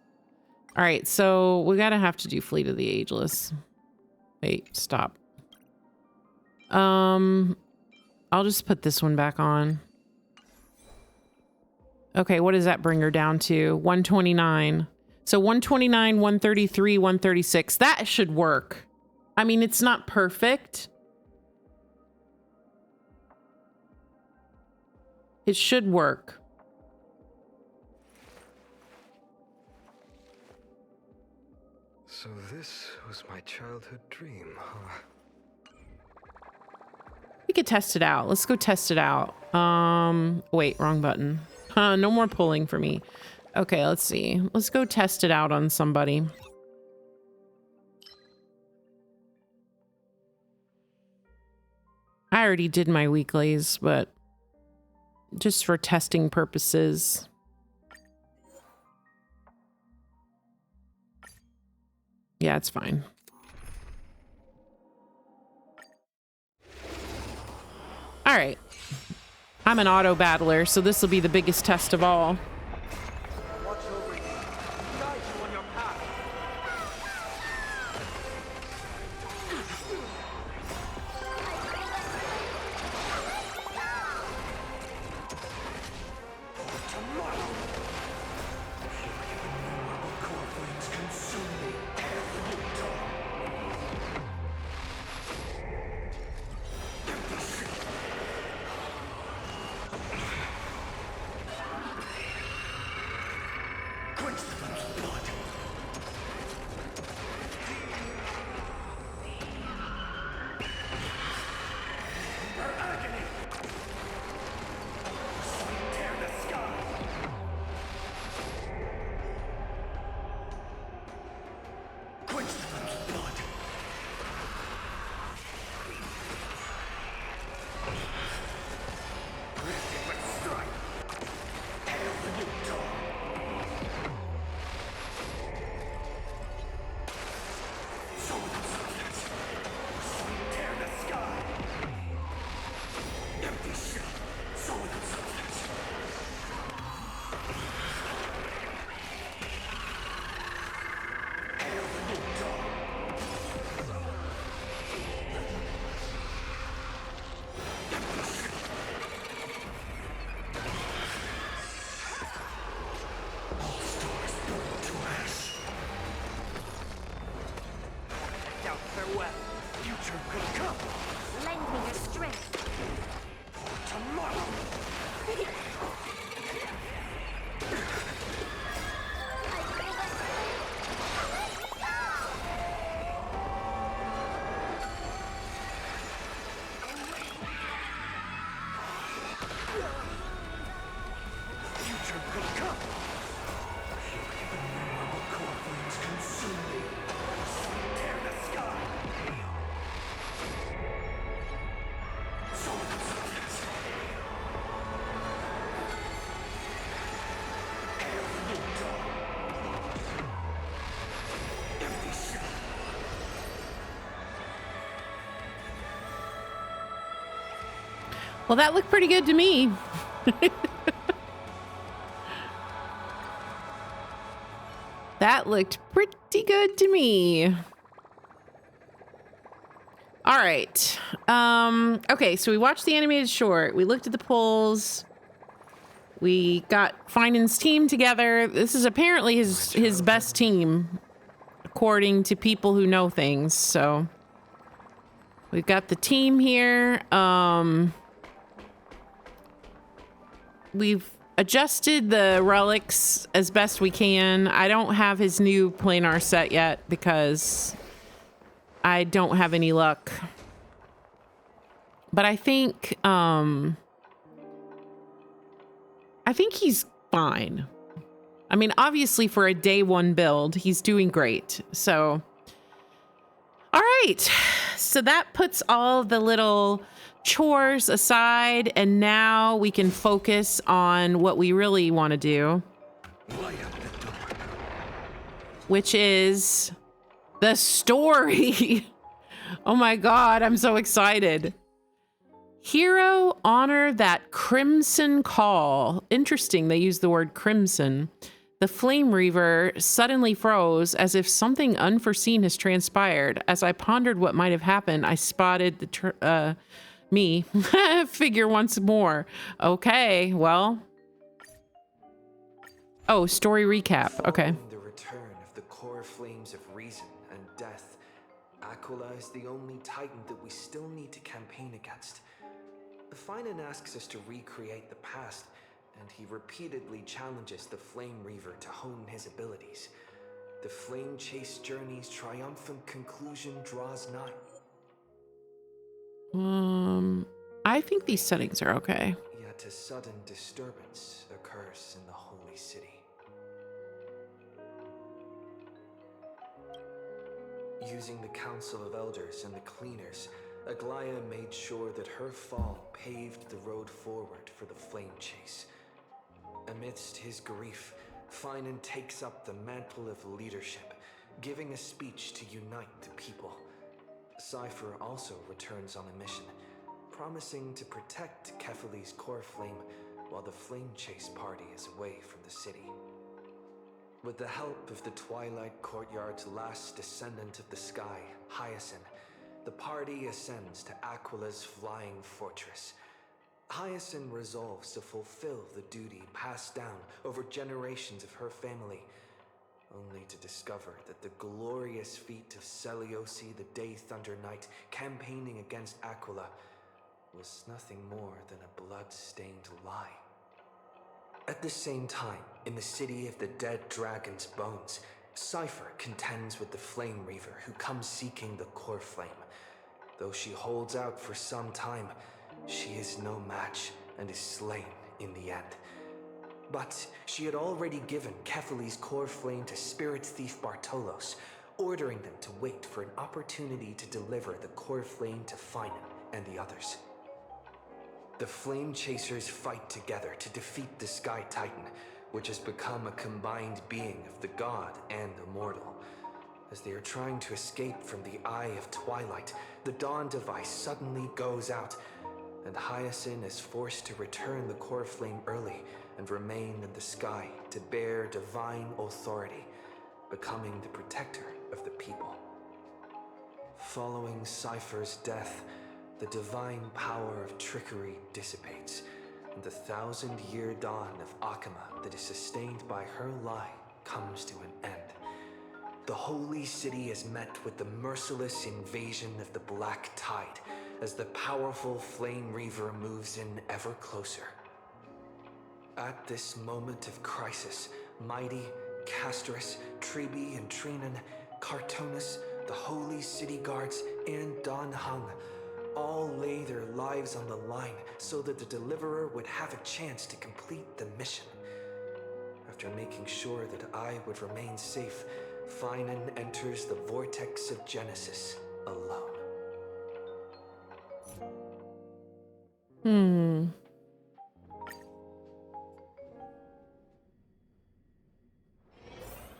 A: All right, so we gotta have to do Fleet of the Ageless. Wait, stop. I'll just put this one back on. Okay, what does that bring her down to? 129. So 129, 133, 136. That should work. I mean, it's not perfect. It should work.
D: So this was my childhood dream, huh?
A: We could test it out. Let's go test it out. Wait, wrong button. No more pulling for me. Okay, let's see. Let's go test it out on somebody. I already did my weeklies, but just for testing purposes. Yeah, it's fine. All right. I'm an auto battler, so this will be the biggest test of all.
B: Watch over you. Guide you on your path. Tomorrow. Core flames consume me. Quench the fool's blood. Her agony. Tear the sky. Quench the fool's blood. Rifted with strife. Hail the new dawn. Sow the substance. Tear the sky. Empty shell. Sow the substance. Hail the new dawn. Empty shell. All stars burn to ash. Doubt farewell. Future could come.
C: Lend me your strength.
B: Tomorrow. Future could come. Innumerable core flames consume me. Tear the sky. Sow the substance. Hail the new dawn. Empty shell.
A: Well, that looked pretty good to me. That looked pretty good to me. All right. Okay, so we watched the animated short. We looked at the polls. We got PHAINON's team together. This is apparently his best team, according to people who know things. So we've got the team here. We've adjusted the relics as best we can. I don't have his new planar set yet because I don't have any luck. But I think he's fine. I mean, obviously for a day one build, he's doing great. So, all right. So that puts all the little chores aside, and now we can focus on what we really want to do, which is the story. Oh my God, I'm so excited. Hero, honor that crimson call. Interesting, they use the word crimson. The Flame Reaver suddenly froze as if something unforeseen has transpired. As I pondered what might have happened, I spotted the me figure once more. Okay, well. Oh, story recap. Okay.
D: Following the return of the core flames of reason and death, Aquila is the only titan that we still need to campaign against. PHAINON asks us to recreate the past, and he repeatedly challenges the Flame Reaver to hone his abilities. The Flame Chase journey's triumphant conclusion draws nigh.
A: I think these settings are okay.
D: Yet a sudden disturbance occurs in the holy city. Using the Council of Elders and the Cleaners, Aglaia made sure that her fall paved the road forward for the flame chase. Amidst his grief, PHAINON takes up the mantle of leadership, giving a speech to unite the people. Cypher also returns on a mission, promising to protect Kefali's core flame while the flame chase party is away from the city. With the help of the Twilight Courtyard's last descendant of the sky, Hyacinth, the party ascends to Aquila's flying fortress. Hyacinth resolves to fulfill the duty passed down over generations of her family, only to discover that the glorious feat of Seliosi the Day Thunder Knight campaigning against Aquila was nothing more than a blood-stained lie. At the same time, in the city of the dead dragon's bones, Cypher contends with the Flame Reaver who comes seeking the core flame. Though she holds out for some time, she is no match and is slain in the end. But she had already given Kefali's core flame to spirit thief Bartolos, ordering them to wait for an opportunity to deliver the core flame to PHAINON and the others. The Flame Chasers fight together to defeat the Sky Titan, which has become a combined being of the god and immortal. As they are trying to escape from the Eye of Twilight, the Dawn device suddenly goes out, and Hyacinth is forced to return the core flame early and remain in the sky to bear divine authority, becoming the protector of the people. Following Cypher's death, the divine power of trickery dissipates, and the 1,000-year dawn of Akama that is sustained by her lie comes to an end. The holy city is met with the merciless invasion of the Black Tide as the powerful Flame Reaver moves in ever closer. At this moment of crisis, Mighty, Castris, Tribi and Trinon, Cartonus, the holy city guards, and Don Hung all lay their lives on the line so that the Deliverer would have a chance to complete the mission. After making sure that I would remain safe, PHAINON enters the vortex of Genesis alone.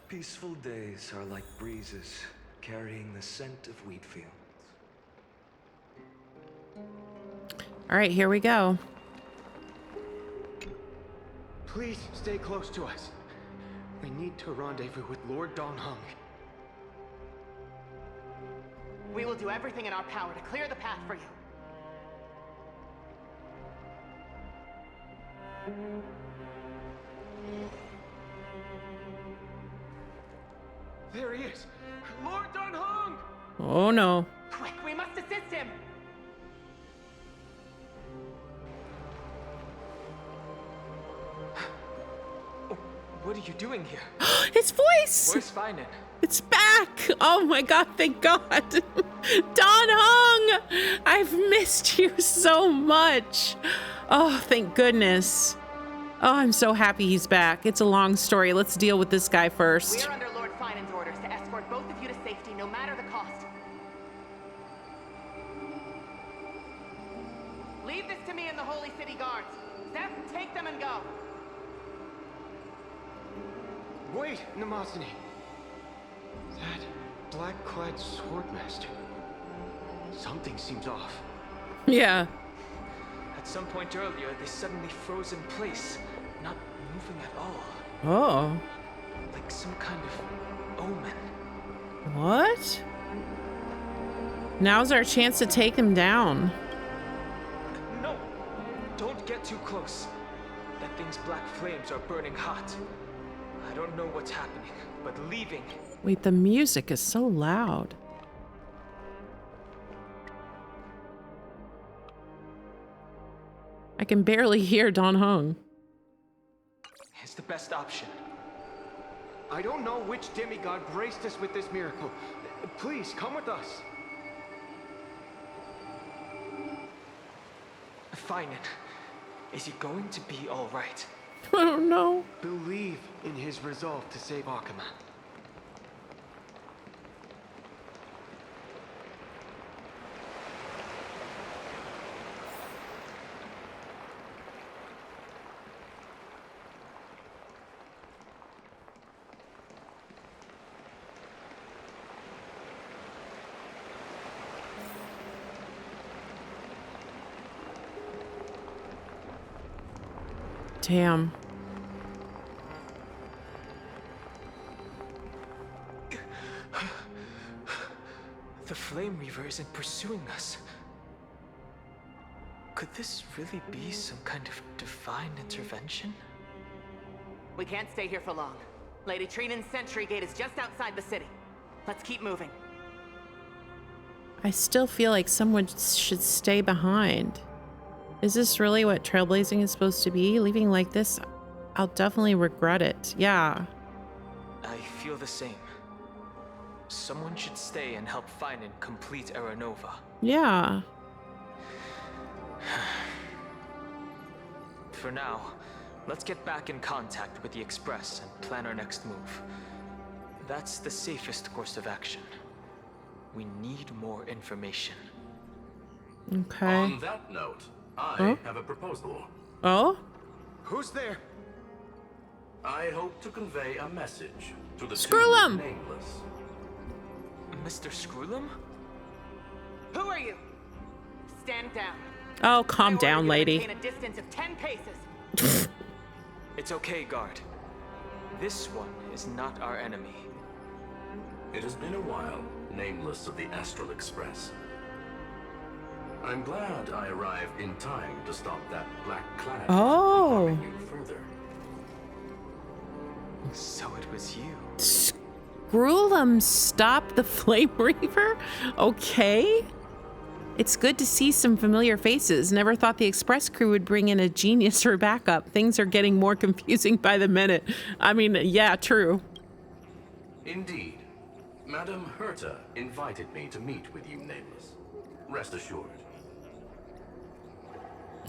D: Peaceful days are like breezes carrying the scent of wheat fields.
A: All right, here we go.
E: Please stay close to us. We need to rendezvous with Lord Don Hung.
F: We will do everything in our power to clear the path for you.
E: There he is! Lord Don Hung!
A: Oh no.
F: Quick, we must assist him!
E: What are you doing here?
A: His voice!
E: Where's PHAINON?
A: It's back! Oh my god, thank God. Don Hung! I've missed you so much. Oh, thank goodness. Oh, I'm so happy he's back. It's a long story. Let's deal with this guy
F: We
A: first.
F: are under Lord PHAINON's orders to escort both of you to safety, no matter the cost. Leave this to me and the Holy City Guards. Seth, take them and go.
E: Wait, Namazani. That black-clad swordmaster. Something seems off.
A: Yeah.
E: At some point earlier, they suddenly froze in place, not moving at all.
A: Oh.
E: Like some kind of omen.
A: What? Now's our chance to take him down.
E: No! Don't get too close. That thing's black flames are burning hot. I don't know what's happening, but leaving.
A: Wait, the music is so loud. I can barely hear Don Hung.
E: Is the best option. I don't know which demigod graced us with this miracle. Please, come with us. PHAINON, is he going to be all right?
A: I don't know.
G: Believe in his resolve to save Akuma.
A: Damn.
E: The Flame Reaver isn't pursuing us. Could this really be some kind of divine intervention?
F: We can't stay here for long. Lady Trinan's sentry gate is just outside the city. Let's keep moving.
A: I still feel like someone should stay behind. Is this really what trailblazing is supposed to be? Leaving like this, I'll definitely regret it. Yeah.
E: I feel the same. Someone should stay and help PHAINON complete Aranova.
A: Yeah.
E: For now, let's get back in contact with the Express and plan our next move. That's the safest course of action. We need more information.
A: Okay.
H: On that note, I have a proposal.
A: Oh?
G: Who's there?
H: I hope to convey a message to the
A: Screw 'em!
H: nameless.
E: Mr. Screwlum?
F: Who are you? Stand down.
A: Oh, calm
F: I order
A: down,
F: you
A: lady.
F: maintain a distance of 10 paces.
E: It's okay, guard. This one is not our enemy.
H: It has been a while, nameless of the Astral Express. I'm glad I arrived in time to stop that black cloud
A: Oh.
H: from harming you further.
E: So it was you.
A: Screwlum stop the Flame Reaver? Okay. It's good to see some familiar faces. Never thought the Express crew would bring in a genius for backup. Things are getting more confusing by the minute. I mean, yeah, true.
H: Indeed. Madame Herta invited me to meet with you, nameless. Rest assured.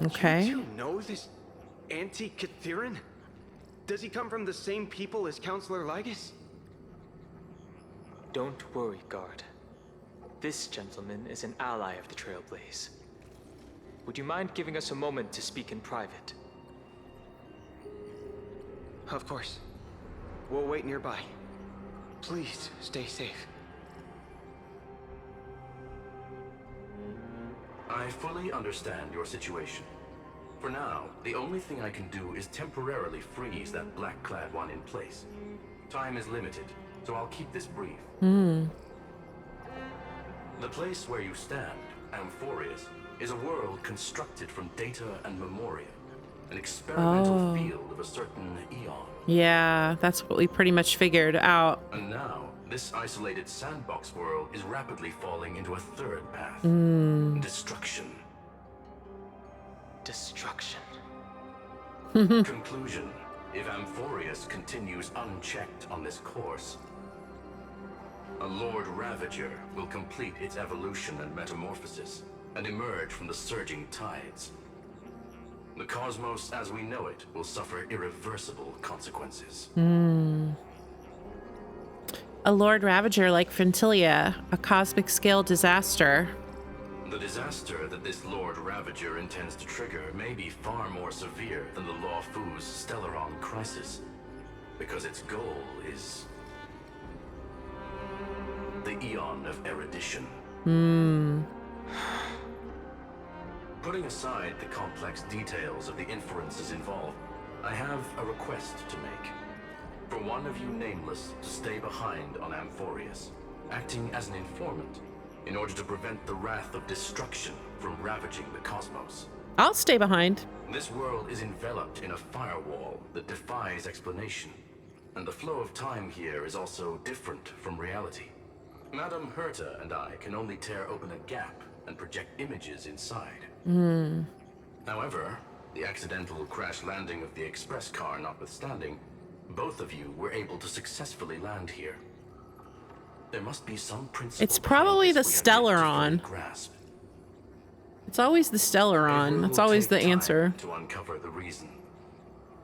A: Okay.
G: You know this anti-Catharin? Does he come from the same people as Counselor Lygus?
E: Don't worry, guard. This gentleman is an ally of the Trailblaze. Would you mind giving us a moment to speak in private?
G: Of course. We'll wait nearby. Please stay safe.
H: I fully understand your situation. For now, the only thing I can do is temporarily freeze that black-clad one in place. Time is limited, so I'll keep this brief. The place where you stand, Amphorius, is a world constructed from data and memoria. An experimental field of a certain eon.
A: Yeah, that's what we pretty much figured out.
H: And now, this isolated sandbox world is rapidly falling into a third path. Destruction.
E: Destruction.
H: Conclusion. If Amphorius continues unchecked on this course, a Lord Ravager will complete its evolution and metamorphosis, and emerge from the surging tides. The cosmos as we know it will suffer irreversible consequences.
A: A Lord Ravager like Fentilia, a cosmic scale disaster.
H: The disaster that this Lord Ravager intends to trigger may be far more severe than the Lawfu's Stellaron crisis, because its goal is the Eon of Erudition. Putting aside the complex details of the inferences involved, I have a request to make. For one of you nameless to stay behind on Amphorius, acting as an informant, in order to prevent the wrath of destruction from ravaging the cosmos.
A: I'll stay behind.
H: This world is enveloped in a firewall that defies explanation, and the flow of time here is also different from reality. Madame Herta and I can only tear open a gap and project images inside. However, the accidental crash landing of the express car notwithstanding, both of you were able to successfully land here. There must be some principle.
A: It's probably
H: behind
A: the
H: this we have yet to
A: Stellaron.
H: fully grasp.
A: It's always the Stellaron. That's always the answer.
H: To uncover the reason.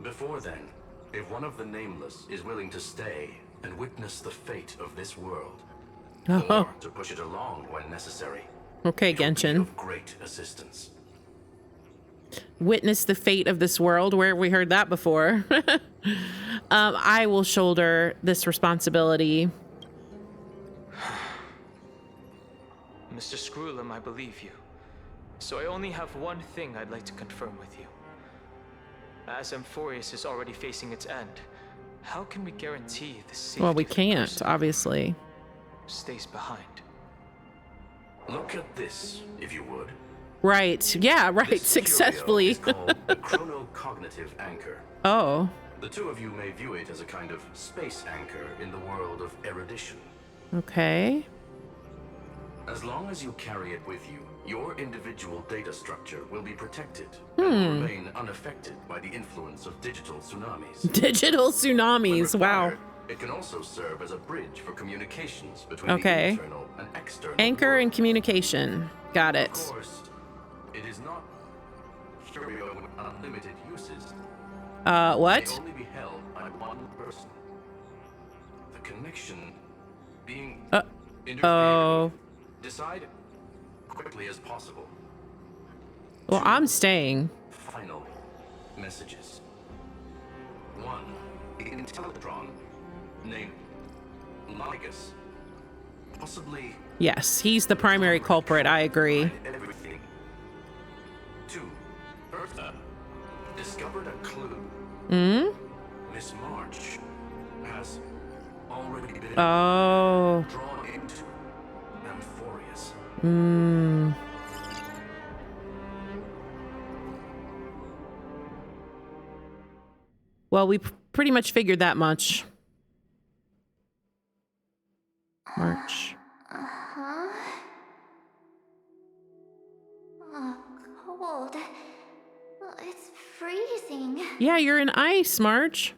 H: Before then, if one of the Nameless is willing to stay and witness the fate of this world, or to push it along when necessary,
A: Okay,
H: it would be
A: Genshin.
H: of great assistance.
A: Witness the fate of this world. Where have we heard that before? I will shoulder this responsibility.
E: Mr. Screwlum, I believe you. So I only have one thing I'd like to confirm with you. As Amphorius is already facing its end, how can we guarantee the safety
A: Well, we
E: of the
A: can't,
E: person
A: obviously.
E: who stays behind?
H: Look at this, if you would.
A: Right. Yeah, right.
H: This
A: Successfully.
H: curio is called the chronocognitive anchor.
A: Oh.
H: The two of you may view it as a kind of space anchor in the world of erudition.
A: Okay.
H: As long as you carry it with you, your individual data structure will be protected and will remain unaffected by the influence of digital tsunamis.
A: Digital
H: When
A: tsunamis. Wow.
H: required, it can also serve as a bridge for communications between
A: Okay.
H: the internal and external
A: Anchor and
H: worlds.
A: communication. Got
H: Of
A: it.
H: course, it is not curio with unlimited uses.
A: What?
H: May only be held by one person. The connection being interfered
A: Oh.
H: with. Decide quickly as possible.
A: Well, I'm staying.
H: Final messages. 1. Intellatron, named Ligus. Possibly
A: Yes, he's the primary culprit. I agree.
H: behind everything. 2. Eartha discovered a clue. Miss March has already been
A: Oh.
H: drawn into Amphorius.
A: Well, we pretty much figured that much. March.
C: Huh? Oh, cold. It's freezing.
A: Yeah, you're in ice, March.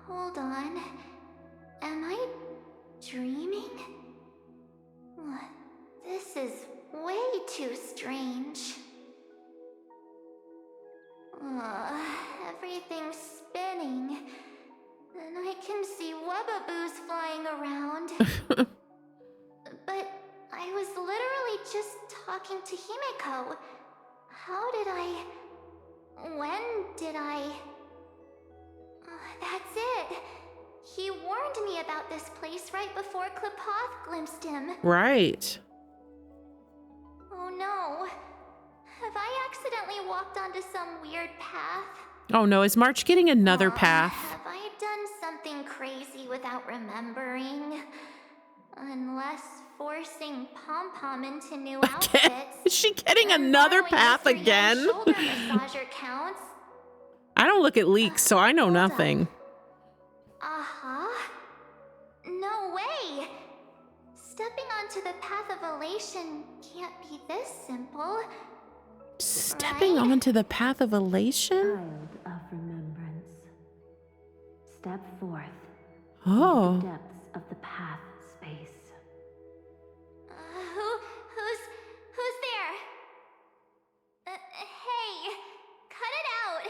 C: Hold on. Am I dreaming? This is way too strange. Everything's spinning. And I can see webbaboos flying around. But I was literally just talking to Himeko. How did I... When did I... That's it. He warned me about this place right before Klipoth glimpsed him.
A: Right.
C: Oh no. Have I accidentally walked onto some weird path?
A: Oh no, is March getting another path?
C: Have I done something crazy without remembering? Unless forcing Pom-Pom into new
A: Again?
C: outfits.
A: Is she getting
C: And
A: another
C: borrowing
A: path
C: Mr. Young's
A: again?
C: shoulder massager counts.
A: I don't look at leaks, so I know
C: Hold up.
A: nothing.
C: No way! Stepping onto the path of elation can't be this simple.
A: Stepping
C: Right?
A: onto the path of elation?
I: Child of remembrance. Step forth
A: Oh.
I: into the depths of the path space.
C: Who's there? Hey, cut it out.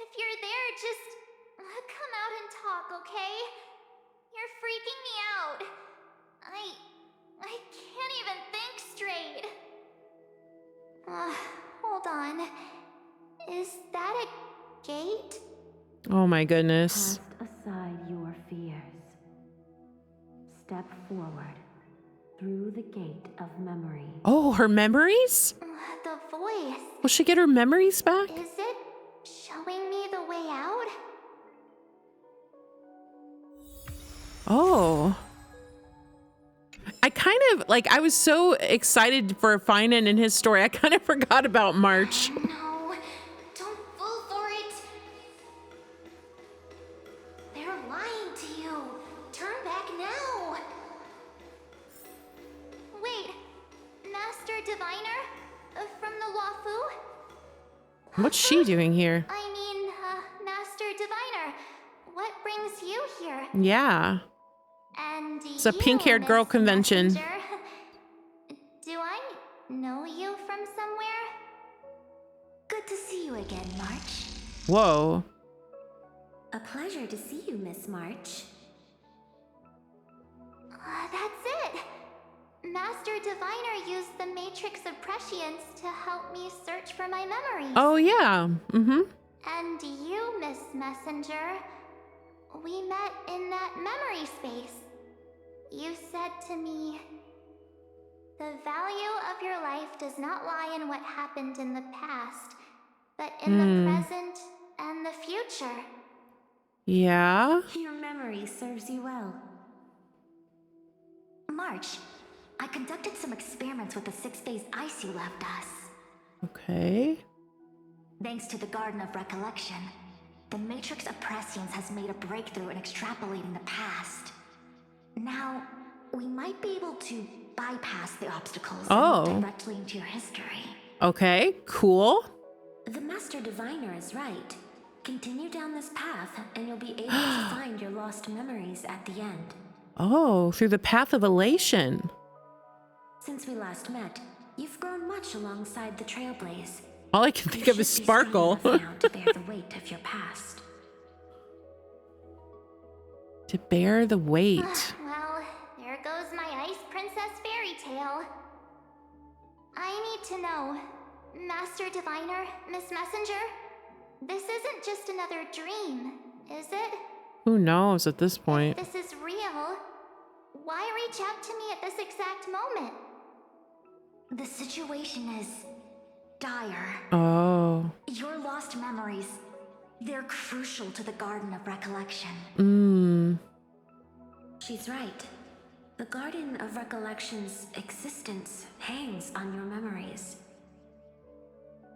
C: If you're there, just come out and talk, okay? You're freaking me out. I can't even think straight. Hold on. Is that a gate?
A: Oh my goodness.
I: Cast aside your fears. Step forward through the gate of memory.
A: Oh, her memories?
C: The voice.
A: Will she get her memories back?
C: Is it showing me the way out?
A: Oh. I kind of, like, I was so excited for PHAINON and his story, I kind of forgot about March.
C: No, don't fall for it. They're lying to you. Turn back now. Wait, Master Diviner? From the Wafu?
A: What's she doing here?
C: I mean, Master Diviner, what brings you here?
A: Yeah.
C: And
A: It's a pink-haired girl
C: Miss
A: convention.
C: Messenger, do I know you
I: you again, March.
A: Whoa.
I: A pleasure to see you, Miss March.
C: That's it. Master Diviner used the Matrix of Prescience to help me search for my memories.
A: Oh, yeah. Mm-hmm.
C: And you, Miss Messenger, we met in that memory space. You said to me, the value of your life does not lie in what happened in the past, but in the present and the future.
A: Yeah.
I: Your memory serves you well.
J: March, I conducted some experiments with the 6-phase ice you left us.
A: Okay.
J: Thanks to the Garden of Recollection, the Matrix of Prescience has made a breakthrough in extrapolating the past. Now, we might be able to bypass the obstacles and look directly into your history.
A: Okay, cool.
I: The Master Diviner is right. Continue down this path, and you'll be able to find your lost memories at the end.
A: Oh, through the path of elation.
I: Since we last met, you've grown much alongside the Trailblaze.
A: All I can think of is Sparkle.
I: To bear the weight of your past.
A: To bear the weight.
C: Well, there goes my Ice Princess fairy tale. I need to know, Master Diviner, Miss Messenger, this isn't just another dream, is it?
A: Who knows at this point?
C: If this is real, why reach out to me at this exact moment?
J: The situation is dire.
A: Oh.
J: Your lost memories, they're crucial to the Garden of Recollection.
I: She's right. The Garden of Recollection's existence hangs on your memories.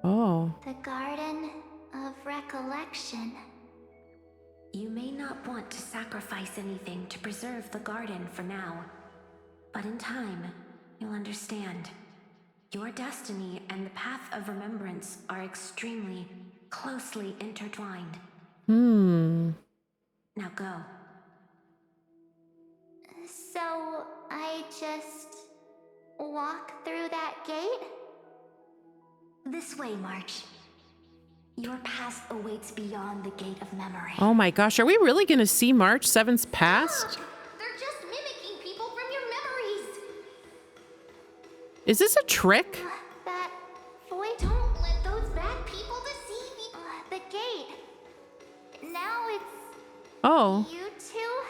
A: Oh.
C: The Garden of Recollection.
I: You may not want to sacrifice anything to preserve the garden for now, but in time, you'll understand. Your destiny and the path of remembrance are extremely, closely intertwined. Now go.
C: So, I just walk through that gate?
J: This way, March. Your past awaits beyond the gate of memory.
A: Oh my gosh, are we really going to see March 7's past?
C: They're just mimicking people from your memories.
A: Is this a trick?
C: That boy, don't let those bad people deceive you. The gate. Now it's
A: Oh.
C: you two.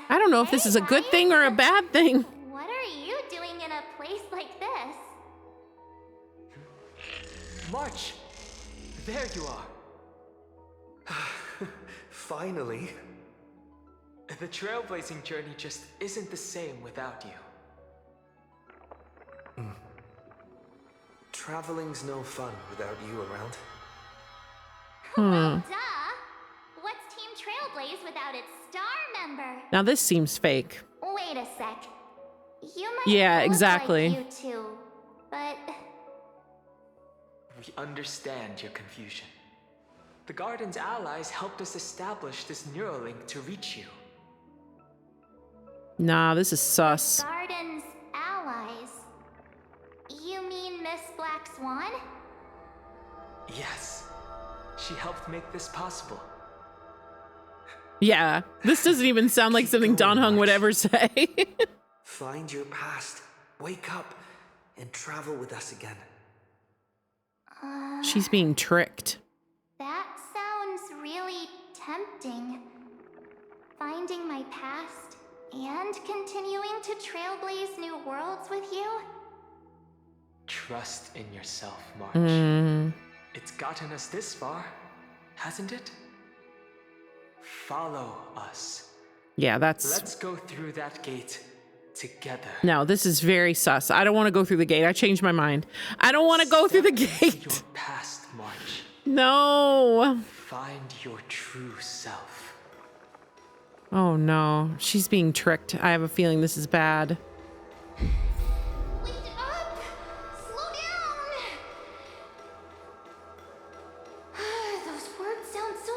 A: I don't know if this is a good thing or a bad thing.
C: What are you doing in a place like this?
E: March! There you are.
D: Finally.
E: The trailblazing journey just isn't the same without you.
D: Traveling's no fun without you around.
C: Well, duh. What's Team Trailblaze without its star member?
A: Now this seems fake.
C: Wait a sec. You might
A: Yeah,
C: look
A: exactly.
C: like you two, but
E: We understand your confusion. The Garden's allies helped us establish this Neuralink to reach you.
A: Nah, this is sus.
C: Garden's allies. You mean Miss Black Swan?
E: Yes. She helped make this possible.
A: Yeah, this doesn't even sound like something Don Hung would ever say.
D: Find your past, wake up, and travel with us again.
A: She's being tricked.
C: That sounds really tempting. Finding my past and continuing to trailblaze new worlds with you?
E: Trust in yourself, March. It's gotten us this far, hasn't it? Follow us.
A: Yeah, that's...
E: Let's go through that gate together.
A: No, this is very sus. I don't want to go through the gate. I changed my mind. I don't want to go through the
E: Step into
A: gate.
E: your past, March.
A: No.
E: Find your true self.
A: Oh no, she's being tricked. I have a feeling this is bad.
C: Wake up! Slow down! Those words sound so...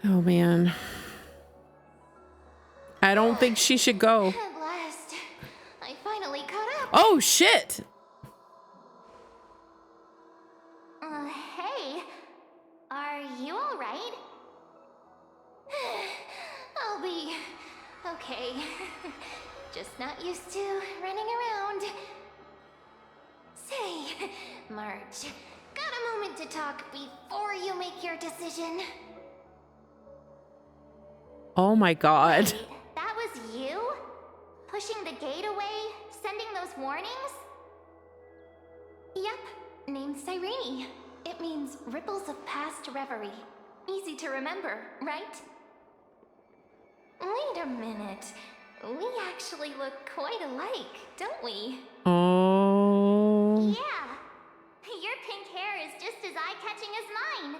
A: Oh man. I don't think she should go.
C: At last, finally caught up.
A: Oh, shit.
C: Hey. Are you alright? I'll be okay. Just not used to running around. Say, March, got a moment to talk before you make your decision?
A: Oh my god.
C: Wait, that was you? Pushing the gate away? Sending those warnings? Yep, named Cyrene. It means ripples of past reverie. Easy to remember, right? Wait a minute. We actually look quite alike, don't we?
A: Oh.
C: Yeah. Your pink hair is just as eye-catching as mine.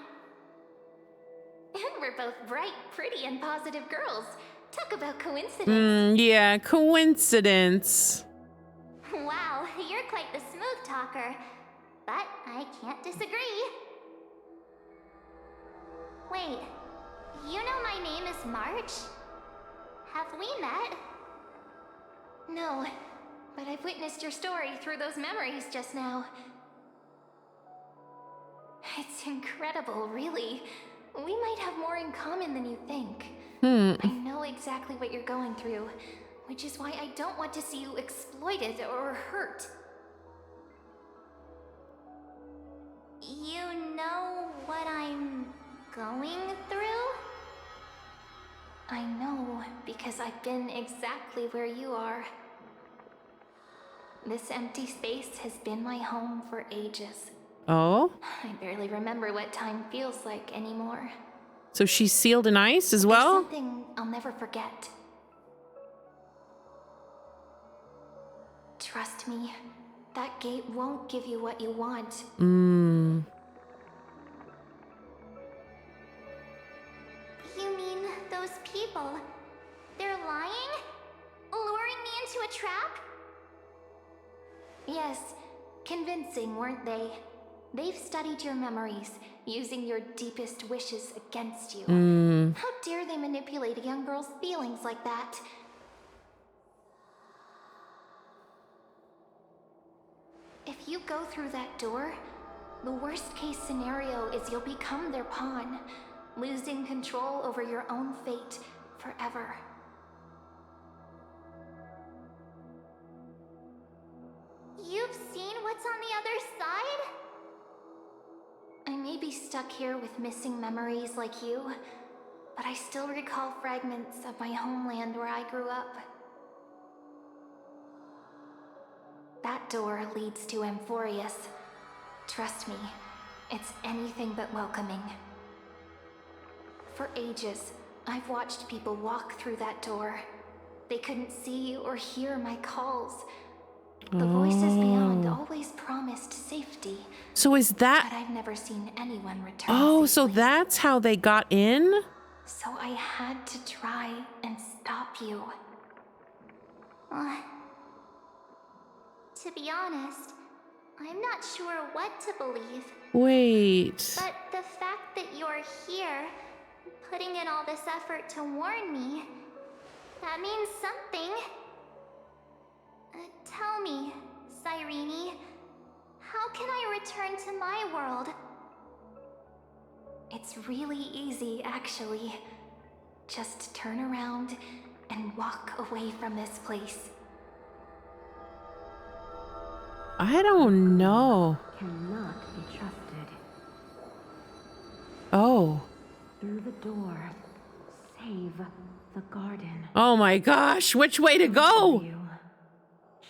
C: And we're both bright, pretty, and positive girls. Talk about coincidence.
A: Yeah, coincidence.
C: Wow, you're quite the smooth talker. But I can't disagree. Wait, you know my name is March? Have we met? No, but I've witnessed your story through those memories just now. It's incredible, really. We might have more in common than you think. I know exactly what you're going through, which is why I don't want to see you exploited or hurt. You know what I'm going through? I know, because I've been exactly where you are. This empty space has been my home for ages.
A: Oh?
C: I barely remember what time feels like anymore.
A: So she's sealed in ice as
C: There's
A: well?
C: something I'll never forget. Trust me, that gate won't give you what you want. You mean those people? They're lying? Luring me into a trap? Yes, convincing, weren't they? They've studied your memories, using your deepest wishes against you. How dare they manipulate a young girl's feelings like that? If you go through that door, the worst case scenario is you'll become their pawn, losing control over your own fate forever. You've seen what's on the other side? I may be stuck here with missing memories like you, but I still recall fragments of my homeland where I grew up. That door leads to Amphorius. Trust me, it's anything but welcoming. For ages, I've watched people walk through that door. They couldn't see or hear my calls. The voices beyond always promised safety.
A: So is that...
C: But I've never seen anyone return
A: Oh, so
C: safely.
A: that's how they got in?
C: So I had to try and stop you. To be honest, I'm not sure what to believe.
A: Wait.
C: But the fact that you're here, putting in all this effort to warn me, that means something. Tell me, Cyrene, how can I return to my world? It's really easy, actually. Just turn around and walk away from this place.
A: I don't know.
I: Cannot be trusted.
A: Oh.
I: Through the door, save the garden.
A: Oh my gosh, which way to go?
I: You,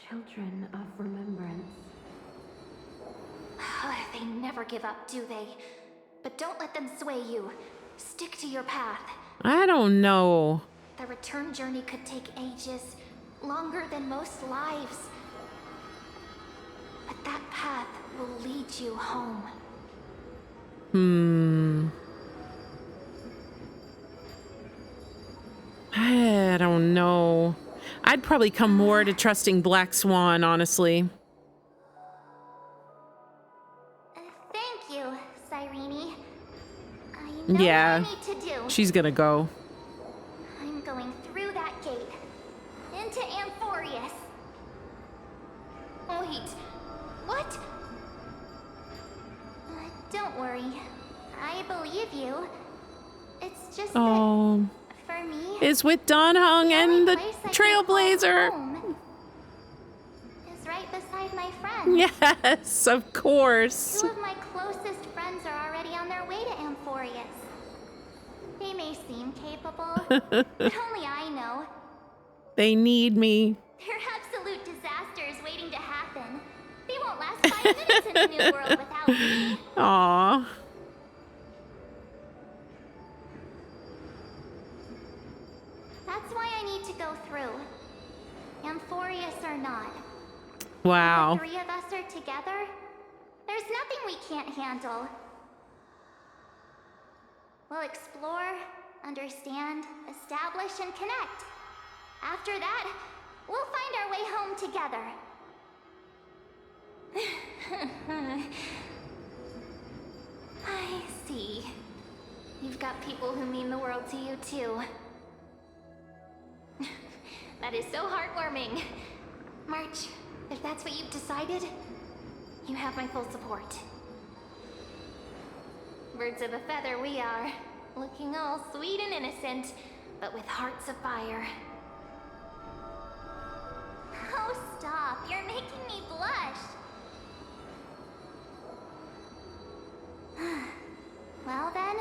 I: children of remembrance.
C: They never give up, do they? But don't let them sway you. Stick to your path.
A: I don't know.
C: The return journey could take ages, longer than most lives. But that path will lead you home.
A: I don't know. I'd probably come more to trusting Black Swan, honestly.
C: Thank you, Cyrene. I know
A: Yeah.
C: what I need to do.
A: She's gonna go.
C: I'm going through that gate. Into Amphorius. Wait, what? Don't worry. I believe you. It's just
A: Oh,
C: that, for me,
A: it's with Don Hung and the
C: place I can
A: Trailblazer.
C: call home is right beside my friend.
A: Yes, of course.
C: Two of my closest friends are already on their way to Amphorius. They may seem capable, but only I know.
A: They need me.
C: They're absolute disasters waiting to happen. They won't last 5 minutes in the new world without me.
A: Aw.
C: That's why I need to go through. Amphorius or not.
A: Wow.
C: The three of us are together. There's nothing we can't handle. We'll explore, understand, establish, and connect. After that, we'll find our way home together. I see. You've got people who mean the world to you, too. That is so heartwarming. March, if that's what you've decided, you have my full support. Birds of a feather we are, looking all sweet and innocent, but with hearts of fire. Oh, stop. You're making me blush. Well then,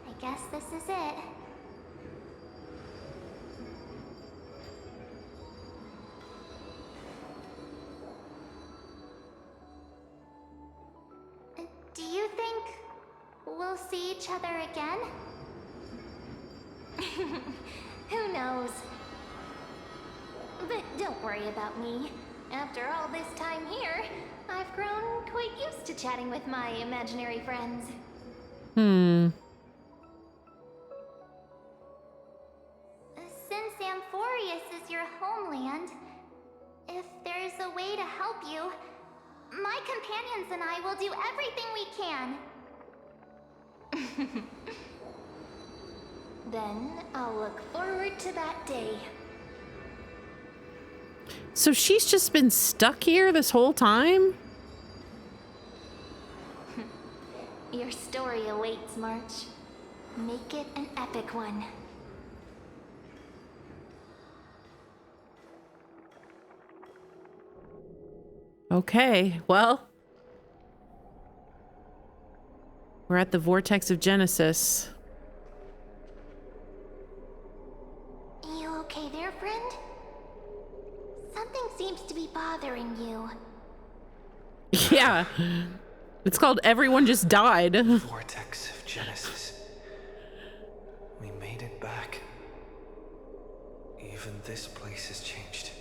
C: I guess this is it. Do you think we'll see each other again? Who knows? But don't worry about me. After all this time here, I've grown quite used to chatting with my imaginary friends. Since Amphorius is your homeland, if there's a way to help you, my companions and I will do everything we can. Then I'll look forward to that day.
A: So she's just been stuck here this whole time?
C: Your story awaits, March. Make it an epic one.
A: Okay, well. We're at the Vortex of Genesis.
C: You okay there, friend? Something seems to be bothering you.
A: Yeah. It's called Everyone Just Died.
D: Vortex of Genesis. We made it back. Even this place has changed.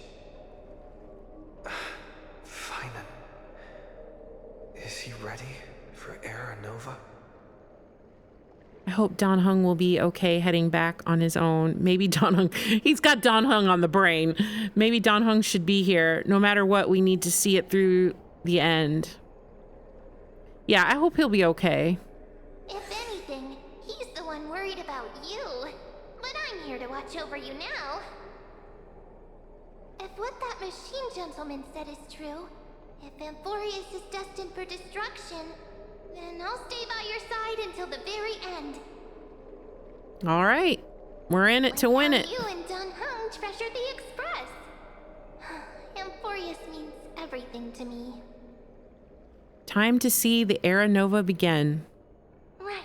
D: PHAINON. Is he ready for Era Nova?
A: I hope Don Hung will be okay heading back on his own. Maybe Don Hung, he's got Don Hung on the brain. Maybe Don Hung should be here. No matter what, we need to see it through the end. Yeah, I hope he'll be okay.
C: If anything, he's the one worried about you. But I'm here to watch over you now. If what that machine gentleman said is true, if Amphorius is destined for destruction, then I'll stay by your side until the very end.
A: All right. We're in it to win it.
C: You and Don Hung treasure the Express. Amphorius means everything to me.
A: Time to see the Era Nova begin.
C: Right.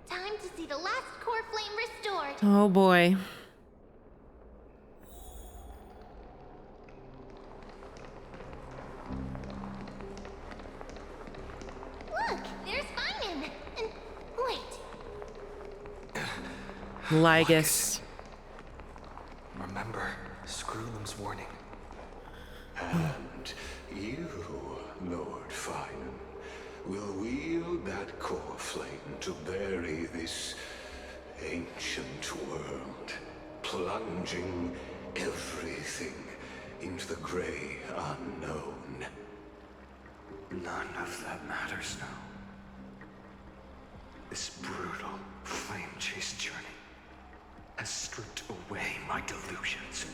C: Time to see the last core flame restored.
A: Oh boy.
C: Look, there's PHAINON. And wait.
A: Lygus.
D: Remember Screwlum's warning.
K: And you, Lord PHAINON, will wield that core flame to bury this ancient world, plunging everything into the gray unknown.
G: None of that matters now. This brutal, flame-chased journey has stripped away my delusions.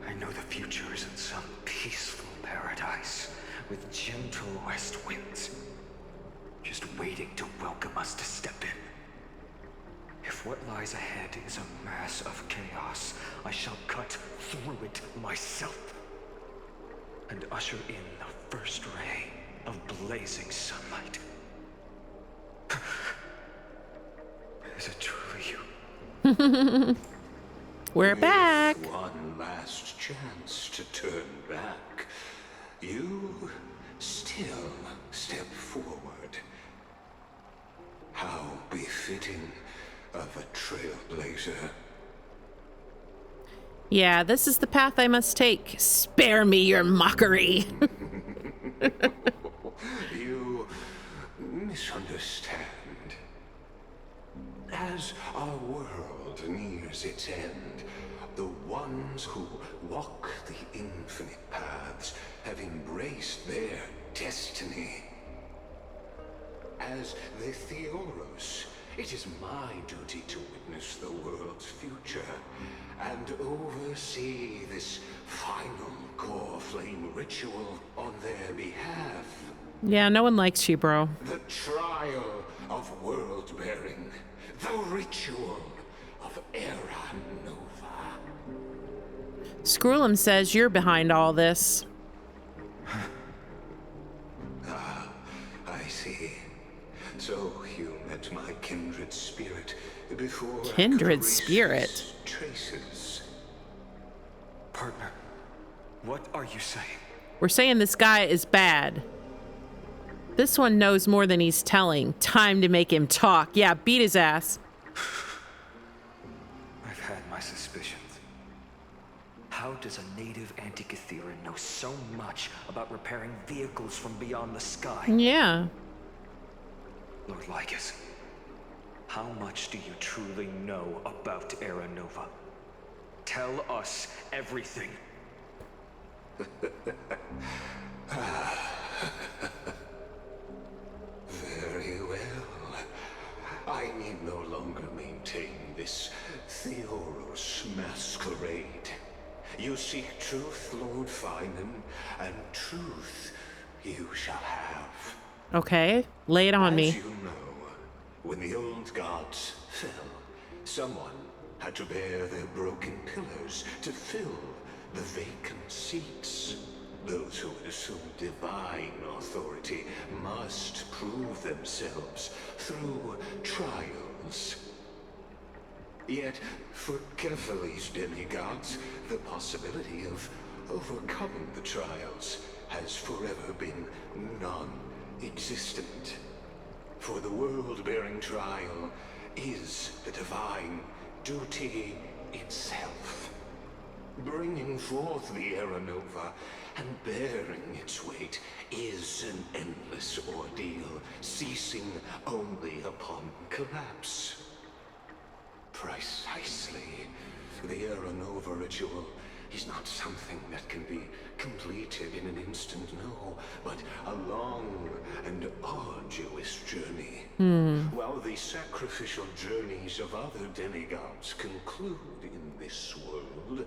G: I know the future isn't some
D: peaceful paradise with gentle west winds, just waiting to welcome us to step in. If what lies ahead is a mass of chaos, I shall cut through it myself and usher in the first ray of blazing sunlight. Is it truly you?
A: We're back.
K: With one last chance to turn back, you still step forward. How befitting of a trailblazer.
A: Yeah, this is the path I must take. Spare me your mockery.
K: You misunderstand. As our world nears its end, the ones who walk the infinite paths have embraced their destiny. As the Theoros, it is my duty to witness the world's future and oversee this final core flame ritual on their behalf.
A: Yeah, no one likes you, bro.
K: The trial of world-bearing, the ritual of Era Nova.
A: Scroolum says you're behind all this.
K: I see. So you met my kindred spirit before
A: Kindred spirit?
K: traces.
D: Partner, what are you saying?
A: We're saying this guy is bad. This one knows more than he's telling. Time to make him talk. Yeah, beat his ass.
D: I've had my suspicions. How does a native Antikytheran know so much about repairing vehicles from beyond the sky?
A: Yeah.
D: Lord Lycus, how much do you truly know about Era Nova? Tell us everything.
K: Very well. I need no longer maintain this Theoros masquerade. You seek truth, Lord PHAINON, and truth you shall have.
A: Okay, lay it on
K: As
A: me.
K: you know, when the old gods fell, someone had to bear their broken pillars to fill the vacant seats. Those who would assume divine authority must prove themselves through trials. Yet, for Kefali's demigods, the possibility of overcoming the trials has forever been non-existent. For the world-bearing trial is the divine duty itself. Bringing forth the Era Nova and bearing its weight is an endless ordeal, ceasing only upon collapse. Precisely. The Era Nova ritual is not something that can be completed in an instant, no, but a long and arduous journey. While the sacrificial journeys of other demigods conclude in this world,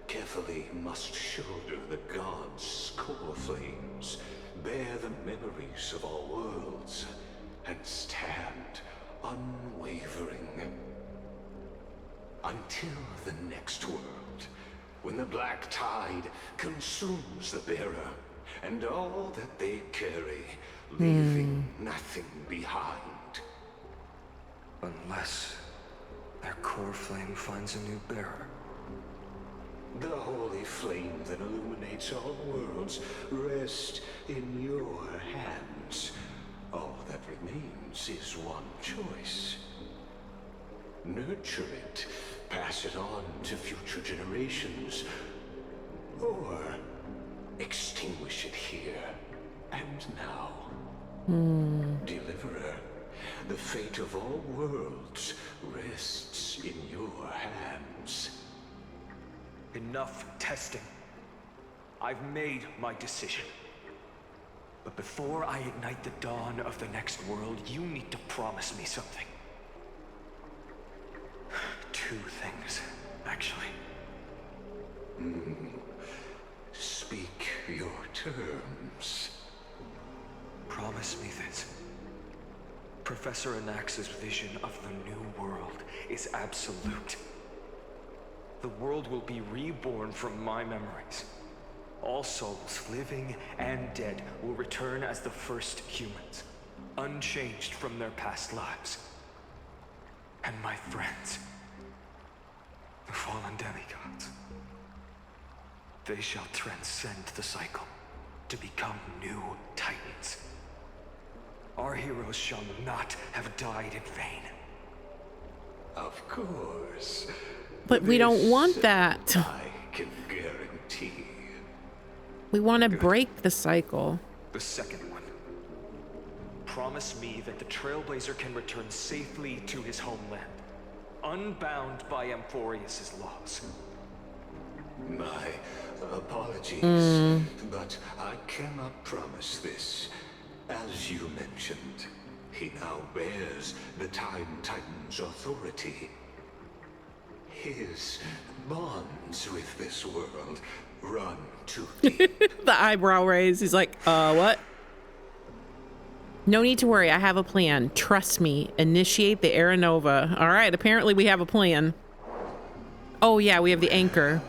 K: Kefali must shoulder the gods' core flames, bear the memories of all worlds, and stand unwavering. Until the next world, when the black tide consumes the bearer, and all that they carry, leaving nothing behind.
D: Unless their core flame finds a new bearer.
K: The holy flame that illuminates all worlds rests in your hands. All that remains is one choice. Nurture it, pass it on to future generations, or extinguish it here and now. Deliverer, the fate of all worlds rests in your hands.
D: Enough testing. I've made my decision. But before I ignite the dawn of the next world, you need to promise me something. Two things, actually.
K: Speak. your terms.
D: Promise me this. Professor Anax's vision of the new world is absolute. The world will be reborn from my memories. All souls, living and dead, will return as the first humans, unchanged from their past lives. And my friends, the fallen demigods, they shall transcend the cycle to become new titans. Our heroes shall not have died in vain.
K: Of course.
A: But we don't want that.
K: I can guarantee.
A: We want to break the cycle.
D: The second one. Promise me that the Trailblazer can return safely to his homeland, unbound by Amphorius's laws.
K: My apologies, but I cannot promise this. As you mentioned, he now bears the Time Titan's authority. His bonds with this world run too deep.
A: The eyebrow raise. He's like, what? No need to worry. I have a plan. Trust me. Initiate the Aeronova. All right. Apparently we have a plan. Oh, yeah. We have the anchor.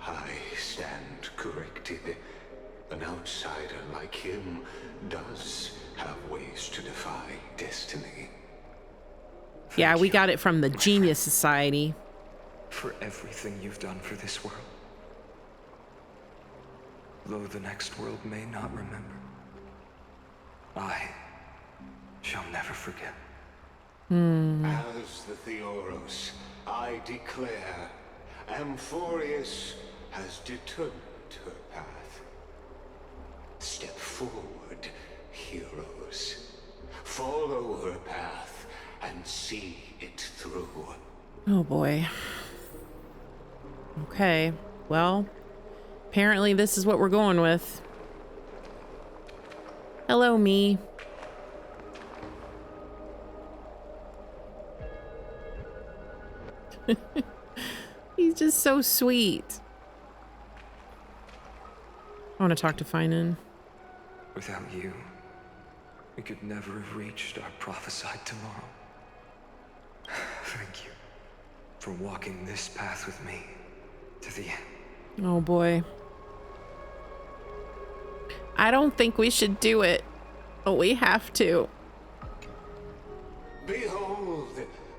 K: I stand corrected. An outsider like him does have ways to defy destiny.
A: Yeah, we got it from the Genius Society.
D: For everything you've done for this world. Though the next world may not remember, I shall never forget.
K: As the Theoros, I declare, Amphorius has determined her path. Step forward, heroes. Follow her path and see it through.
A: Oh boy. Okay. Well, apparently this is what we're going with. Hello, me. He's just so sweet. I want to talk to PHAINON.
D: Without you, we could never have reached our prophesied tomorrow. Thank you for walking this path with me to the end.
A: Oh boy. I don't think we should do it, but we have to.
K: Behold,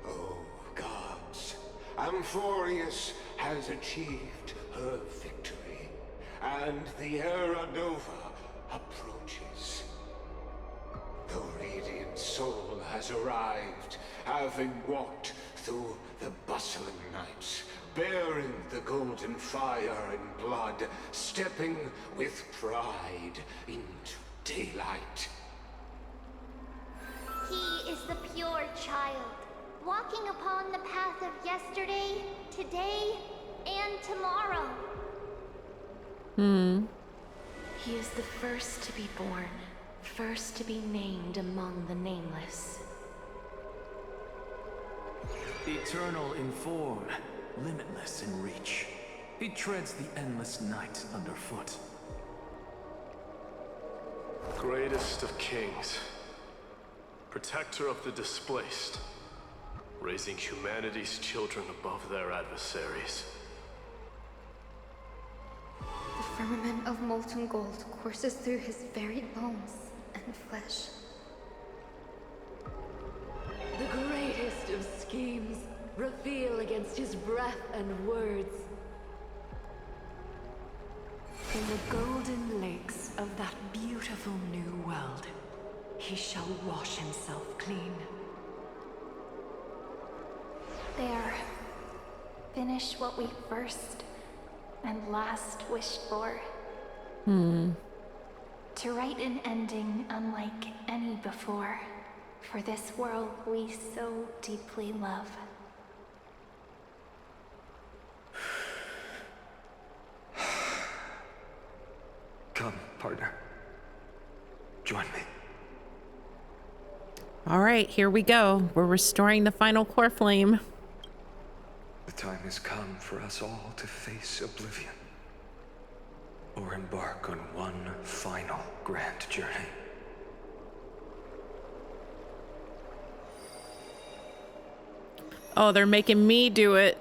K: oh gods, Amphorius has achieved her victory, and the Aeronova approaches. The radiant soul has arrived, having walked through the bustling nights, bearing the golden fire and blood, stepping with pride into daylight.
C: He is the pure child, walking upon the path of yesterday, today, and tomorrow.
I: He is the first to be born, first to be named among the nameless.
L: Eternal in form, limitless in reach. He treads the endless night underfoot.
M: Greatest of kings, protector of the displaced, raising humanity's children above their adversaries.
N: The firmament of molten gold courses through his very bones and flesh.
O: The greatest of schemes reveal against his breath and words. In the golden lakes of that beautiful new world, he shall wash himself clean.
C: There. Finish what we first and last wished for. To write an ending unlike any before, for this world we so deeply love.
D: Come, partner. Join me.
A: All right, here we go. We're restoring the final core flame.
D: The time has come for us all to face oblivion. Or
L: or embark on one final grand journey.
A: Oh, they're making me do it.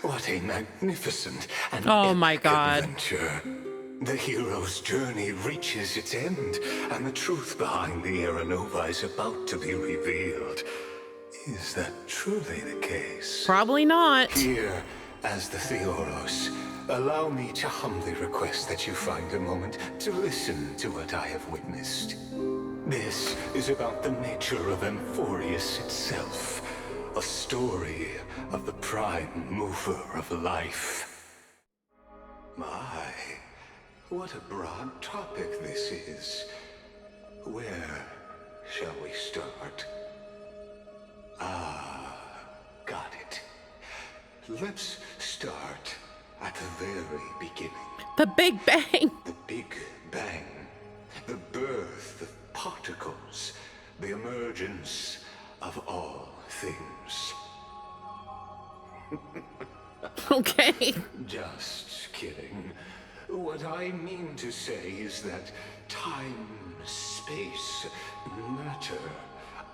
K: What a magnificent and
A: Oh my
K: epic
A: God.
K: adventure. The hero's journey reaches its end, and the truth behind the Era Nova is about to be revealed. Is that truly the case?
A: Probably not.
K: Here, as the Theoros, allow me to humbly request that you find a moment to listen to what I have witnessed. This is about the nature of Amphorius itself, a story of the prime mover of life. My, what a broad topic this is. Where shall we start? Got it. Let's start at the very beginning.
A: The Big Bang.
K: The Big Bang. The birth of particles. The emergence of all things.
A: Okay.
K: Just kidding. What I mean to say is that time, space, matter,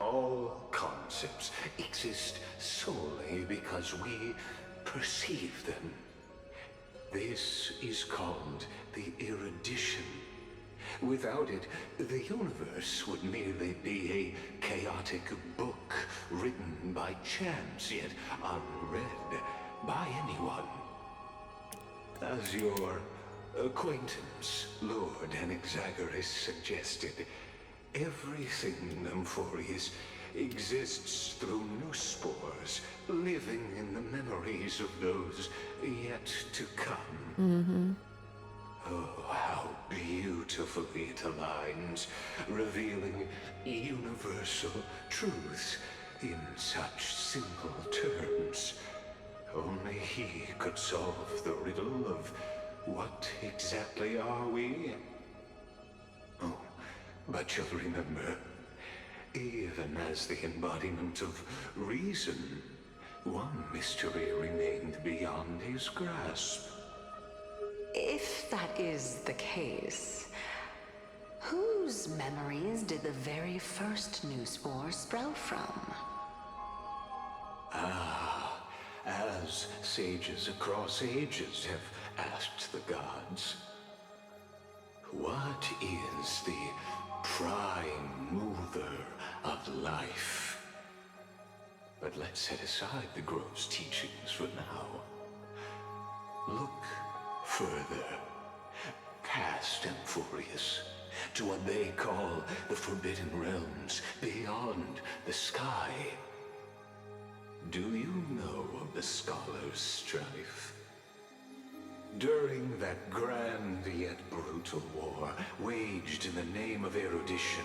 K: all concepts exist solely because we perceive them. This is called the erudition. Without it, the universe would merely be a chaotic book written by chance, yet unread by anyone. As your acquaintance, Lord Anaxagoras, suggested, everything in Amphorius exists through new spores, living in the memories of those yet to come.
A: Mm-hmm.
K: Oh, how beautifully it aligns, revealing universal truths in such simple terms. Only he could solve the riddle of what exactly are we? Oh, but you'll remember, even as the embodiment of reason, one mystery remained beyond his grasp.
O: If that is the case, whose memories did the very first new spore sprout from?
K: As sages across ages have asked the gods, what is the prime mover of life? But let's set aside the gross teachings for now. Look further, past Amphorius, to what they call the Forbidden Realms beyond the sky. Do you know of the Scholar's Strife? During that grand yet brutal war, waged in the name of erudition,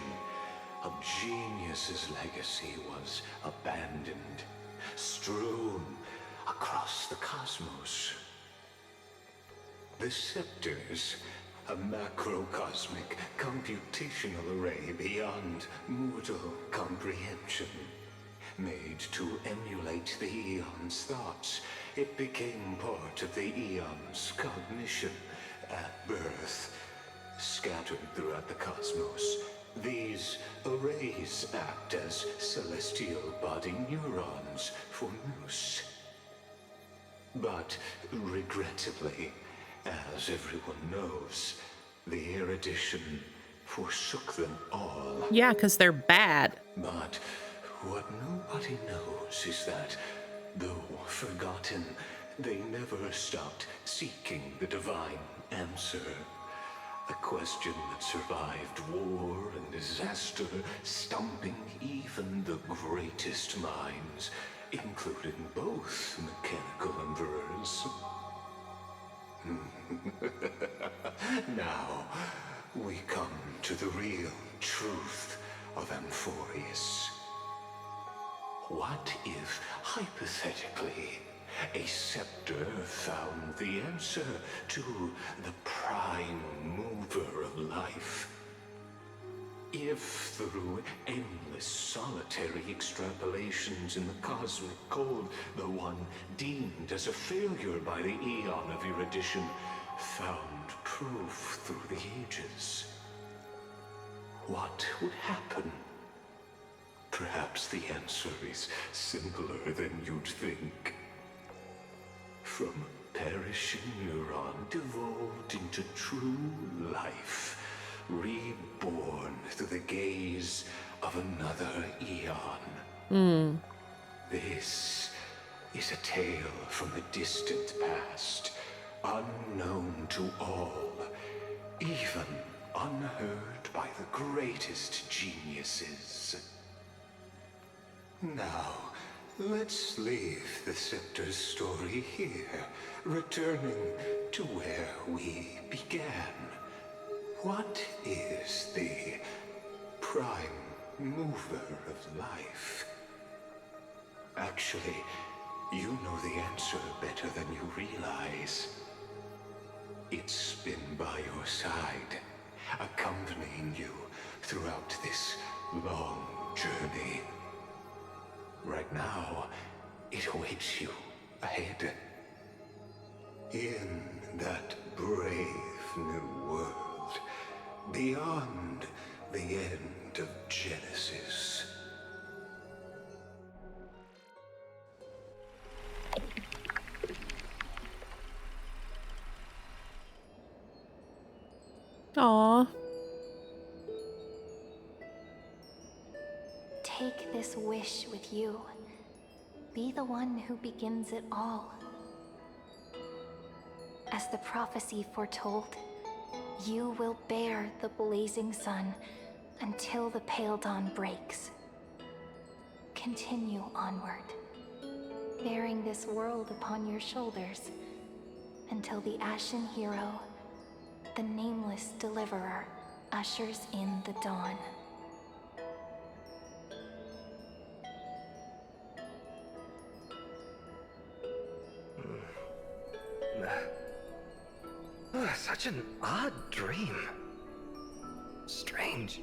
K: a genius's legacy was abandoned, strewn across the cosmos. The Scepters, a macrocosmic computational array beyond mortal comprehension. Made to emulate the Eon's thoughts, it became part of the Eon's cognition at birth. Scattered throughout the cosmos, these arrays act as celestial body neurons for Nous. But regrettably, as everyone knows, the erudition forsook them all.
A: Yeah, because they're bad.
K: But what nobody knows is that, though forgotten, they never stopped seeking the divine answer. A question that survived war and disaster, stumping even the greatest minds, including both mechanical emperors. Now, we come to the real truth of Amphorius. What if, hypothetically, a scepter found the answer to the prime mover of life? If through endless solitary extrapolations in the cosmic code, the one deemed as a failure by the eon of erudition found proof through the ages, what would happen? Perhaps the answer is simpler than you'd think. From perishing neuron devolved into true life, reborn through the gaze of another eon. This is a tale from the distant past, unknown to all, even unheard by the greatest geniuses. Now, let's leave the Scepter's story here, returning to where we began. What is the prime mover of life? Actually, you know the answer better than you realize. It's been by your side, accompanying you throughout this long journey. Right now, it awaits you ahead. In that brave new world, beyond the end of Genesis.
A: Aww.
J: Take this wish with you. Be the one who begins it all. As the prophecy foretold, you will bear the blazing sun until the pale dawn breaks. Continue onward, bearing this world upon your shoulders until the Ashen Hero, the nameless deliverer, ushers in the dawn.
D: Such an odd dream. Strange.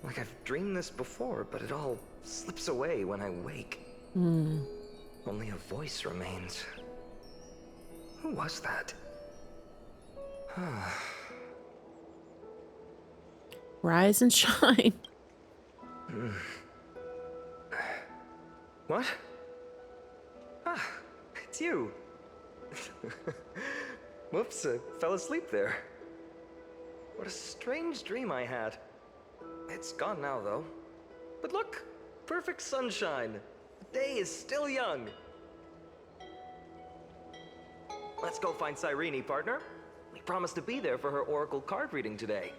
D: Like I've dreamed this before, but it all slips away when I wake. Only a voice remains. Who was that?
A: Rise and shine.
D: What? Ah, it's you. Whoops, I fell asleep there. What a strange dream I had. It's gone now, though. But look, perfect sunshine. The day is still young. Let's go find Cyrene, partner. We promised to be there for her oracle card reading today.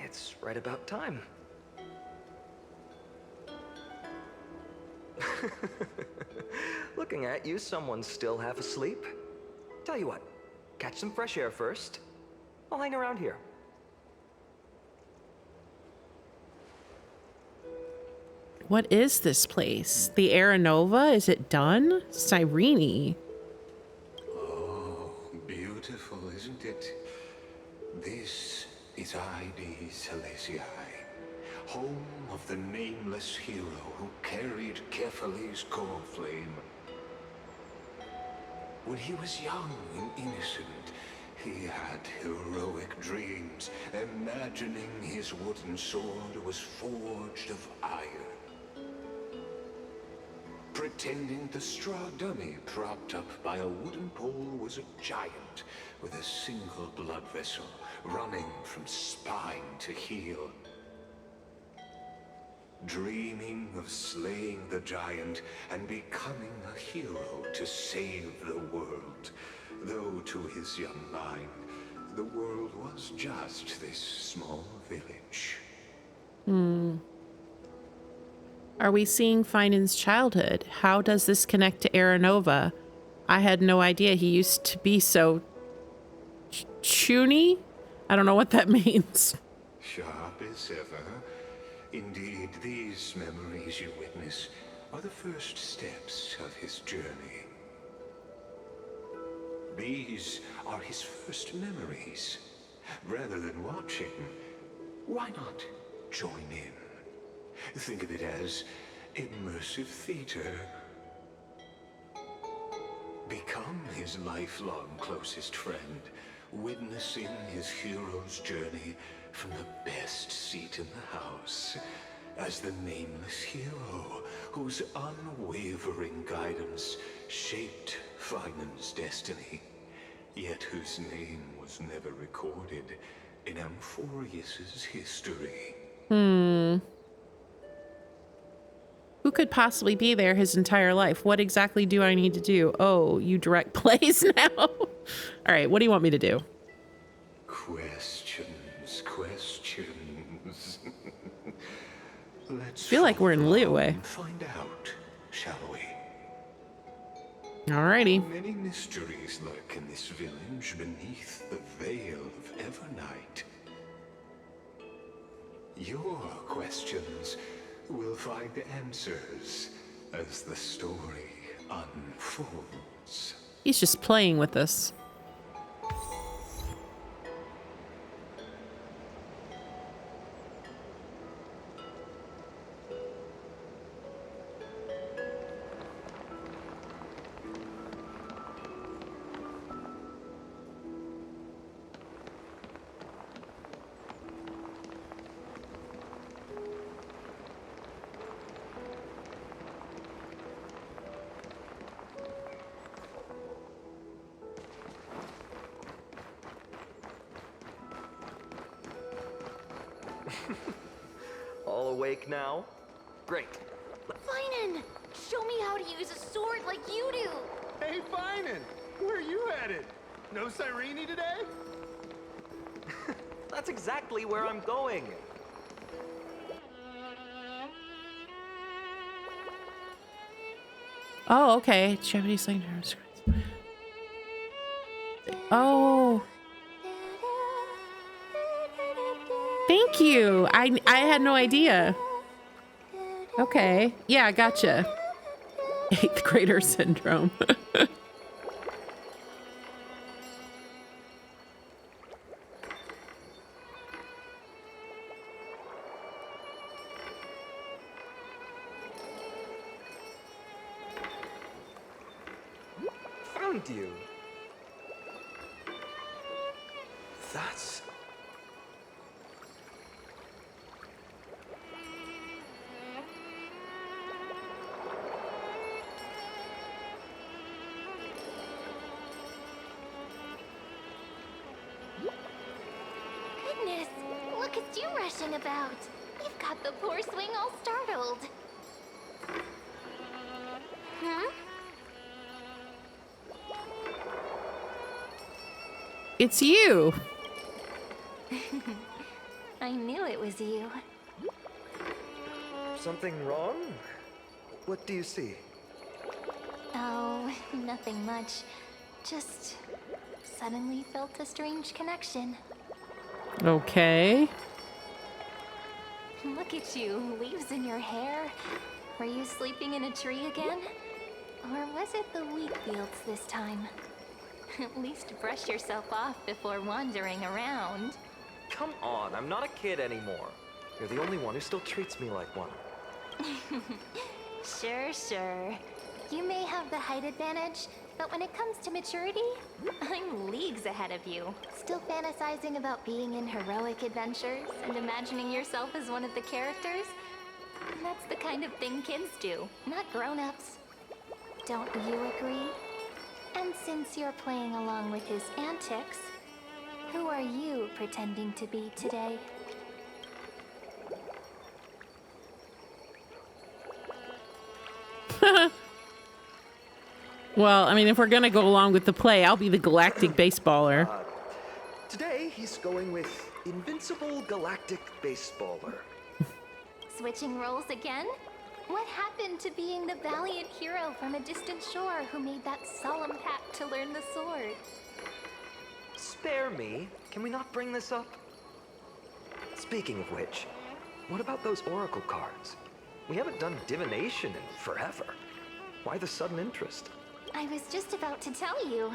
D: It's right about time. Looking at you, someone's still half asleep. Tell you what, catch some fresh air first. I'll hang around here.
A: What is this place? The Aranova? Is it done? Cyrene.
K: Oh, beautiful, isn't it? This is Id Celestii, home of the nameless hero who carried Kephales's core flame. When he was young and innocent, he had heroic dreams, imagining his wooden sword was forged of iron. Pretending the straw dummy propped up by a wooden pole was a giant with a single blood vessel running from spine to heel. Dreaming of slaying the giant and becoming a hero to save the world, though to his young mind, the world was just this small village.
A: Are we seeing Fienon's childhood? How does this connect to Aranova? I had no idea he used to be so chuny. I don't know what that means.
K: Sharp as ever. Indeed, these memories you witness are the first steps of his journey. These are his first memories. Rather than watching, why not join in? Think of it as immersive theater. Become his lifelong closest friend, witnessing his hero's journey from the best seat in the house, as the nameless hero whose unwavering guidance shaped Fienon's destiny, yet whose name was never recorded in Amphorius's history.
A: Who could possibly be there his entire life? What exactly do I need to do? Oh, you direct plays now? All right, what do you want me to do?
K: Questions, questions. Let's
A: I feel like we're in Liyue.
K: find out, shall we?
A: Alrighty.
K: Many mysteries lurk in this village beneath the veil of Evernight. Your questions will find answers as the story unfolds.
A: He's just playing with us.
P: All awake now? Great.
C: Finon, show me how to use a sword like you do.
G: Hey, Finon! Where are you headed? No Cyrene today?
P: That's exactly where I'm going.
A: Oh, okay. Japanese slang terms. Oh. Thank you. I had no idea. Okay. Yeah, gotcha. 8th grader syndrome.
P: Found you. That's...
C: Goodness, look at you rushing about. You've got the poor swing all startled. Hmm?
A: It's you.
C: I knew it was you.
P: Something wrong? What do you see?
C: Oh, nothing much. Just suddenly felt a strange connection.
A: Okay.
C: Look at you, leaves in your hair. Were you sleeping in a tree again? Or was it the wheat fields this time? At least brush yourself off before wandering around.
P: Come on, I'm not a kid anymore. You're the only one who still treats me like one.
C: Sure. You may have the height advantage, but when it comes to maturity, I'm leagues ahead of you. Still fantasizing about being in heroic adventures and imagining yourself as one of the characters? That's the kind of thing kids do, not grown-ups. Don't you agree? And since you're playing along with his antics, who are you pretending to be today?
A: Well, I mean, if we're gonna go along with the play, I'll be the galactic baseballer.
P: Today, he's going with Invincible Galactic Baseballer.
C: Switching roles again?
N: What happened to being the valiant hero from a distant shore who made that solemn pact to learn the sword?
P: Spare me. Can we not bring this up? Speaking of which, what about those oracle cards? We haven't done divination in forever. Why the sudden interest?
C: I was just about to tell you.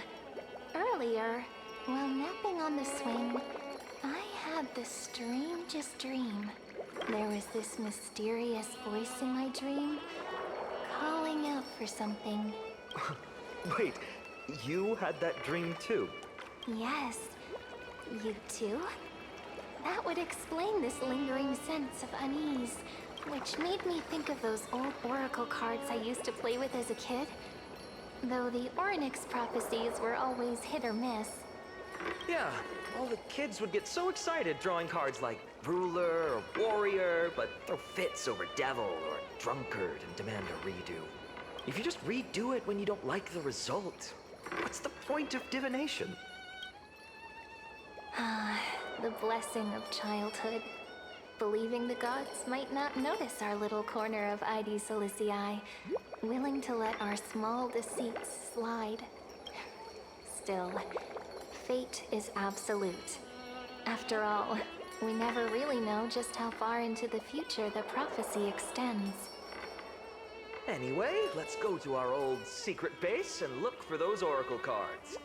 C: Earlier, while napping on the swing, I had the strangest dream. There was this mysterious voice in my dream, calling out for something.
P: Wait, you had that dream too?
C: Yes, you too? That would explain this lingering sense of unease, which made me think of those old oracle cards I used to play with as a kid. Though the Ornyx prophecies were always hit or miss.
P: Yeah, all the kids would get so excited drawing cards like ruler or warrior, but throw fits over devil or drunkard and demand a redo. If you just redo it when you don't like the result, what's the point of divination?
C: The blessing of childhood. Believing the gods might not notice our little corner of ID Silicii, willing to let our small deceits slide. Still, fate is absolute. After all, we never really know just how far into the future the prophecy extends.
P: Anyway, let's go to our old secret base and look for those oracle cards.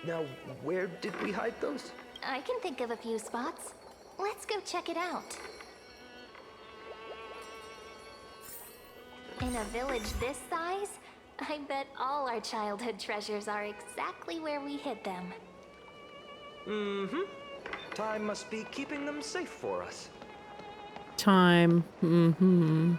P: Now, where did we hide those?
C: I can think of a few spots. Let's go check it out. In a village this size, I bet all our childhood treasures are exactly where we hid them.
P: Mm-hmm. Time must be keeping them safe for us.
A: Time. Mm-hmm.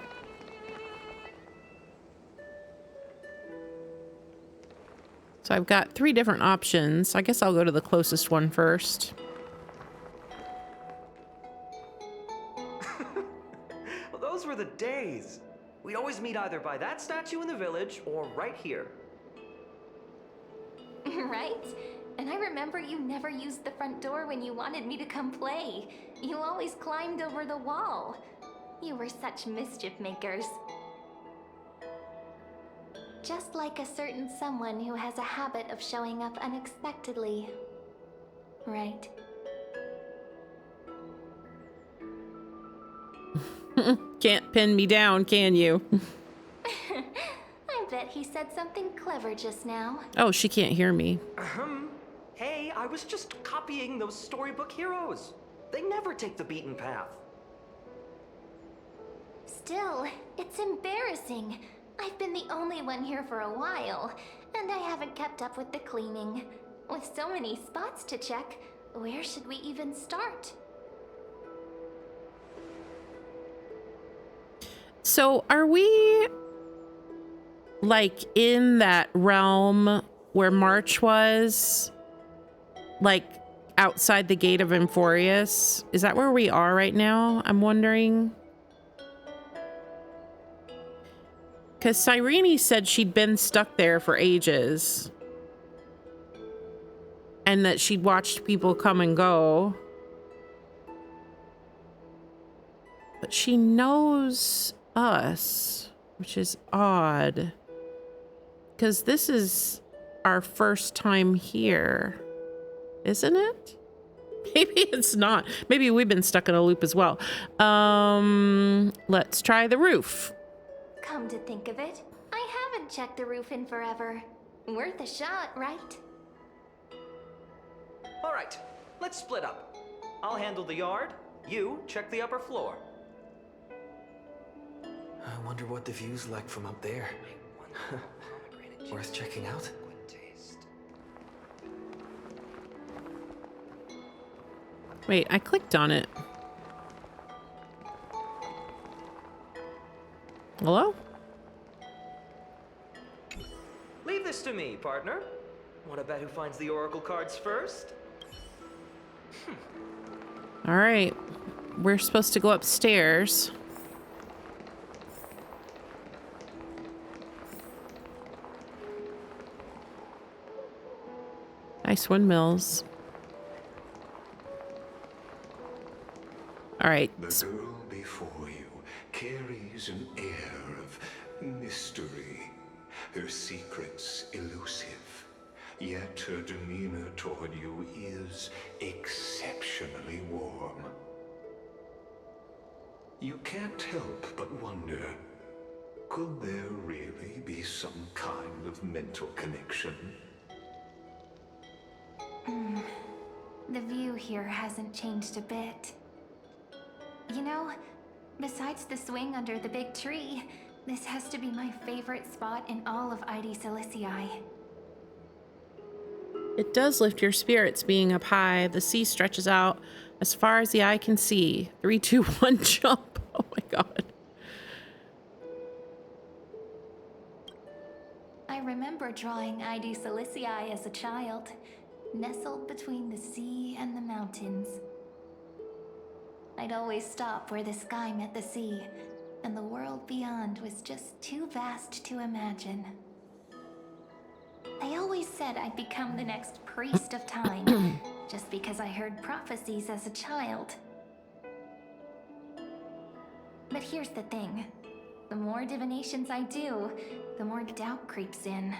A: So I've got 3 different options. I guess I'll go to the closest one first.
P: Well, those were the days. We'd always meet either by that statue in the village or right here.
C: Right? And I remember you never used the front door when you wanted me to come play. You always climbed over the wall. You were such mischief makers. Just like a certain someone who has a habit of showing up unexpectedly. Right?
A: Can't pin me down, can you?
C: I bet he said something clever just now.
A: Oh, she can't hear me.
P: Hey, I was just copying those storybook heroes. They never take the beaten path.
C: Still, it's embarrassing. I've been the only one here for a while, and I haven't kept up with the cleaning. With so many spots to check, where should we even start?
A: So are we like in that realm where March was? Like outside the gate of Emphorius? Is that where we are right now? I'm wondering. Because Cyrene said she'd been stuck there for ages. And that she'd watched people come and go. But she knows us, which is odd. Because this is our first time here, isn't it? Maybe it's not. Maybe we've been stuck in a loop as well. Let's try the roof.
C: Come to think of it, I haven't checked the roof in forever. Worth a shot, right?
P: All right, let's split up. I'll handle the yard. You check the upper floor.
D: I wonder what the view's like from up there. Worth checking out?
A: Wait, I clicked on it. Hello?
P: Leave this to me, partner. Wanna bet who finds the oracle cards first?
A: All right. We're supposed to go upstairs. Nice windmills. All right.
K: The girl before you carries an air of mystery, her secrets elusive, yet her demeanor toward you is exceptionally warm. You can't help but wonder, could there really be some kind of mental connection?
I: The view here hasn't changed a bit. You know, besides the swing under the big tree, this has to be my favorite spot in all of ID Silicii.
A: It does lift your spirits being up high. The sea stretches out as far as the eye can see. 3, 2, 1, jump. Oh my god.
I: I remember drawing ID Silicii as a child, nestled between the sea and the mountains. I'd always stop where the sky met the sea, and the world beyond was just too vast to imagine. They always said I'd become the next priest of time, just because I heard prophecies as a child. But here's the thing. The more divinations I do, the more doubt creeps in.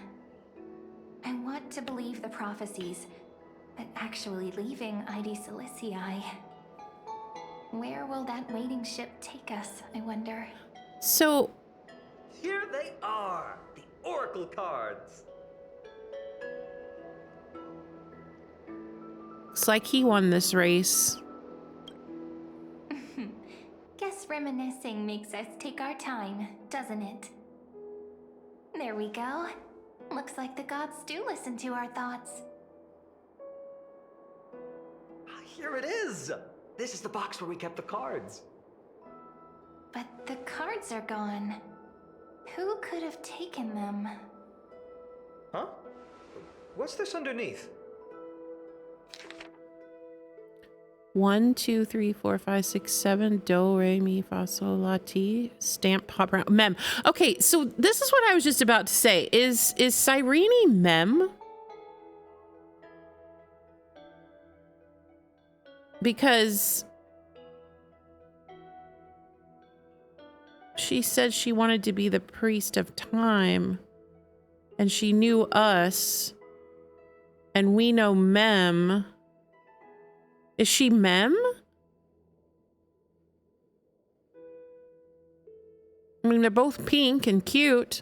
I: I want to believe the prophecies, but actually leaving ID Silicii. Where will that waiting ship take us, I wonder?
A: So...
P: Here they are! The Oracle cards!
A: Looks like he won this race.
I: Guess reminiscing makes us take our time, doesn't it? There we go. Looks like the gods do listen to our thoughts.
P: Here it is! This is the box where we kept the cards.
I: But the cards are gone. Who could have taken them?
P: Huh? What's this underneath?
A: 1, 2, 3, 4, 5, 6, 7. Do, re, mi, fa, sol, la, ti. Stamp, pop around. Mem. Okay, so this is what I was just about to say. Is Cyrene Mem? Because she said she wanted to be the priest of time, and she knew us, and we know Mem. Is she Mem? I mean, they're both pink and cute.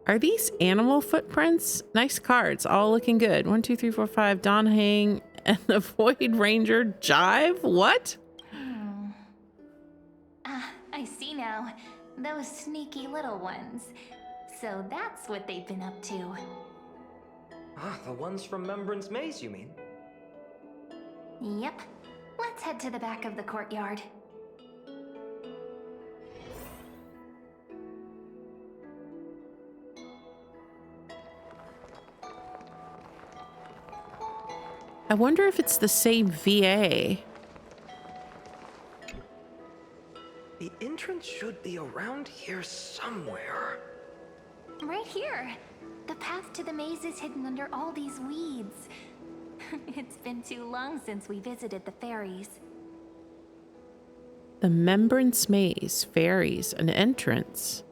A: Are these animal footprints? Nice cards, all looking good. 1, 2, 3, 4, 5. Don Hang and the Void Ranger Jive? What?
I: I see now. Those sneaky little ones. So that's what they've been up to.
P: Ah, the ones from Remembrance Maze, you mean?
I: Yep. Let's head to the back of the courtyard.
A: I wonder if it's the same VA.
P: The entrance should be around here somewhere.
I: Right here. The path to the maze is hidden under all these weeds. It's been too long since we visited the fairies.
A: The Remembrance Maze, fairies, an entrance.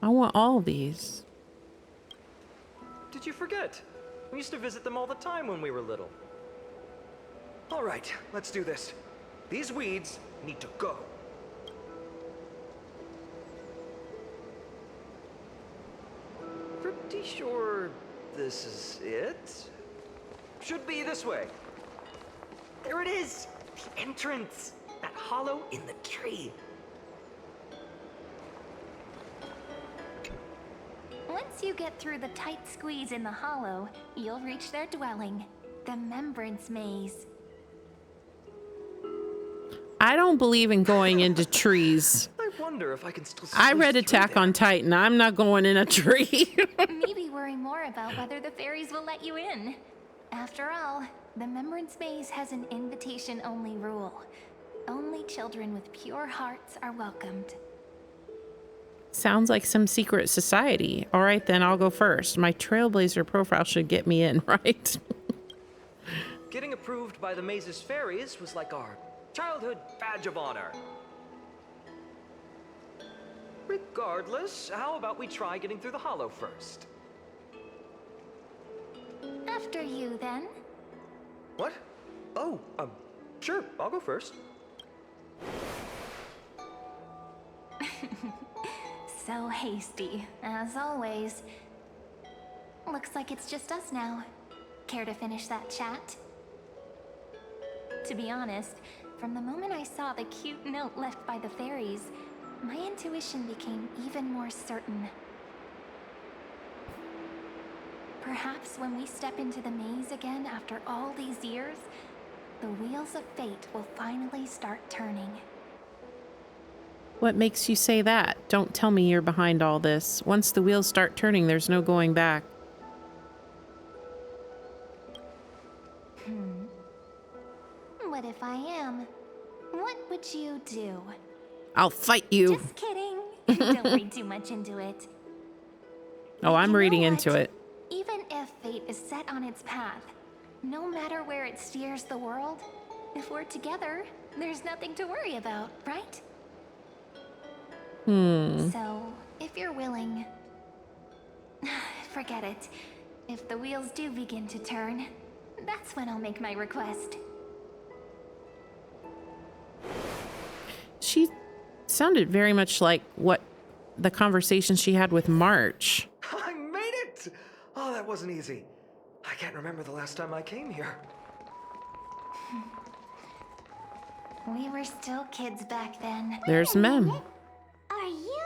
A: I want all of these.
P: Did you forget? We used to visit them all the time when we were little. All right, let's do this. These weeds need to go. Pretty sure this is it. Should be this way. There it is! The entrance! That hollow in the tree.
I: Once you get through the tight squeeze in the hollow, you'll reach their dwelling, the Remembrance Maze.
A: I don't believe in going into trees.
P: I wonder if I can still
A: I read Attack on Titan. I'm not going in a tree.
I: Maybe worry more about whether the fairies will let you in. After all, the Remembrance Maze has an invitation-only rule. Only children with pure hearts are welcomed.
A: Sounds like some secret society. All right, then I'll go first. My Trailblazer profile should get me in, right?
P: Getting approved by the Maze's fairies was like our childhood badge of honor. Regardless, how about we try getting through the hollow first?
J: After you, then.
P: What? Oh, sure, I'll go first.
J: So hasty, as always. Looks like it's just us now. Care to finish that chat? To be honest, from the moment I saw the cute note left by the fairies, my intuition became even more certain. Perhaps when we step into the maze again after all these years, the wheels of fate will finally start turning.
A: What makes you say that? Don't tell me you're behind all this. Once the wheels start turning, there's no going back.
J: What if I am? What would you do?
A: I'll fight you.
J: Just kidding. Don't read too much into it.
A: Oh, I'm reading into it.
J: Even if fate is set on its path, no matter where it steers the world, if we're together, there's nothing to worry about, right? So, if you're willing, forget it. If the wheels do begin to turn, that's when I'll make my request.
A: She sounded very much like what the conversation she had with March.
D: I made it! Oh, that wasn't easy. I can't remember the last time I came here.
J: We were still kids back then.
A: There's Mem.
C: Are you?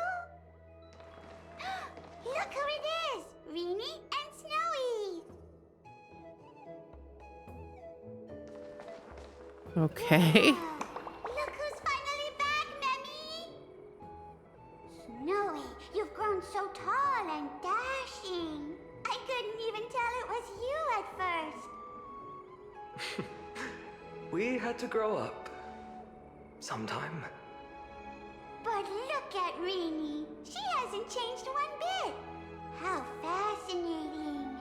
C: Look who it is! Rini and Snowy!
A: Okay.
C: Look who's finally back, Memmy! Snowy, you've grown so tall and dashing. I couldn't even tell it was you at first.
D: We had to grow up. Sometime.
C: But look at Rini. She hasn't changed one bit. How fascinating.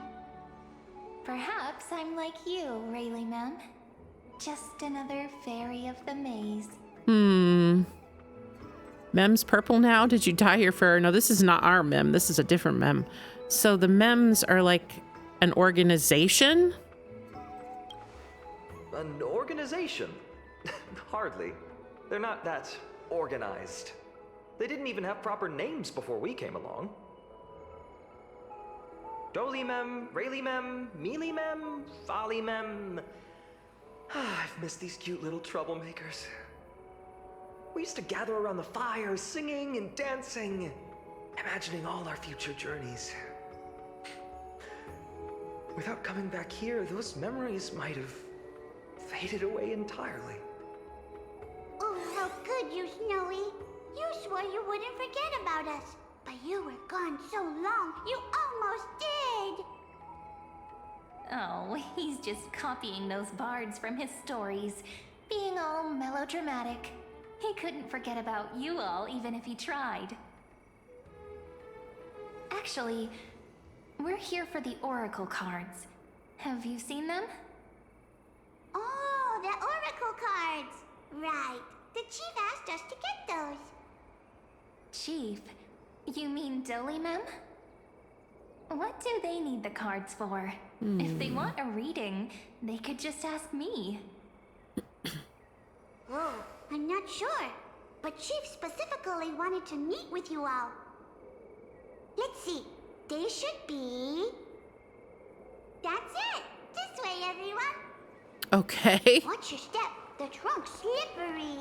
J: Perhaps I'm like you, Rayleigh Mem. Just another fairy of the maze.
A: Mem's purple now? Did you dye your fur? No, this is not our Mem. This is a different Mem. So the Mems are like an organization?
P: An organization? Hardly. They're not that organized. They didn't even have proper names before we came along. Dolly Mem, Rayleigh Mem, Mealy Mem, Folly Mem. I've missed these cute little troublemakers. We used to gather around the fire, singing and dancing, imagining all our future journeys. Without coming back here, those memories might have faded away entirely.
C: Oh, how could you, Snowy? You swore you wouldn't forget about us. But you were gone so long, you almost did.
J: Oh, he's just copying those bards from his stories, being all melodramatic. He couldn't forget about you all, even if he tried. Actually, we're here for the Oracle cards. Have you seen them?
C: Oh, the Oracle cards. Right. The chief asked us to get those.
J: Chief? You mean Dolly Mem? What do they need the cards for? If they want a reading, they could just ask me.
C: Oh, I'm not sure. But Chief specifically wanted to meet with you all. Let's see. They should be... That's it. This way, everyone.
A: Okay.
C: Watch your step. The trunk's slippery.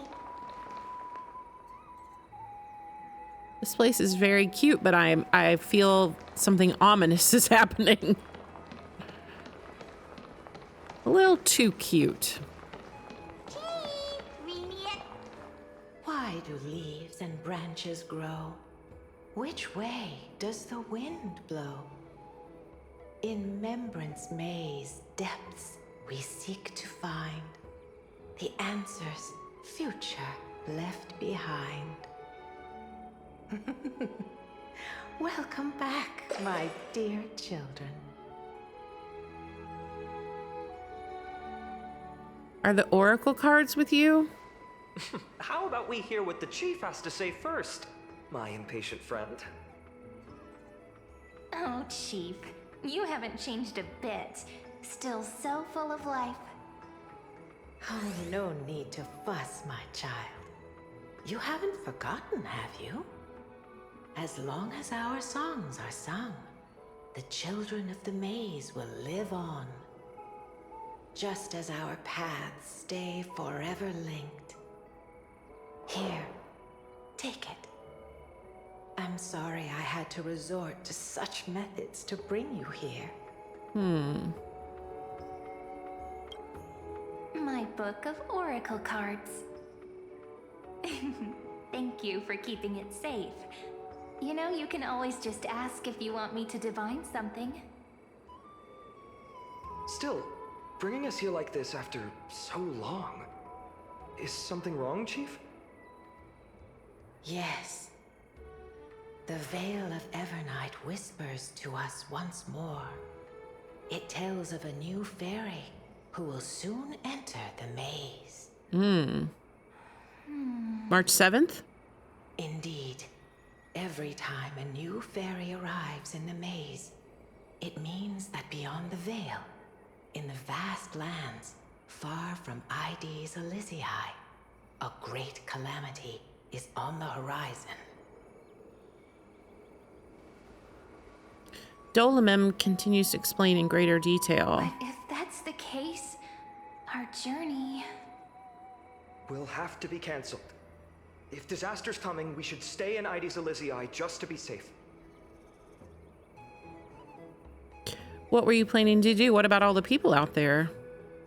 A: This place is very cute, but I feel something ominous is happening. A little too cute.
O: Why do leaves and branches grow? Which way does the wind blow? In Membrance Maze depths we seek to find the answers future left behind.
Q: Welcome back, my dear children.
A: Are the oracle cards with you?
P: How about we hear what the chief has to say first, my impatient friend?
C: Oh, Chief, you haven't changed a bit. Still so full of life.
Q: Oh, no need to fuss, my child. You haven't forgotten, have you? As long as our songs are sung, the children of the maze will live on. Just as our paths stay forever linked. Here, take it. I'm sorry I had to resort to such methods to bring you here.
C: My book of oracle cards. Thank you for keeping it safe. You know, you can always just ask if you want me to divine something.
D: Still, bringing us here like this after so long. Is something wrong, Chief?
Q: Yes. The Veil of Evernight whispers to us once more. It tells of a new fairy who will soon enter the maze.
A: March 7th?
Q: Indeed. Every time a new fairy arrives in the maze, it means that beyond the veil, in the vast lands, far from ID's Elysiae, a great calamity is on the horizon.
A: Dolemem continues to explain in greater detail.
C: But if that's the case, our journey...
D: Will have to be cancelled. If disaster's coming, we should stay in ID's Elysiae just to be safe.
A: What were you planning to do? What about all the people out there?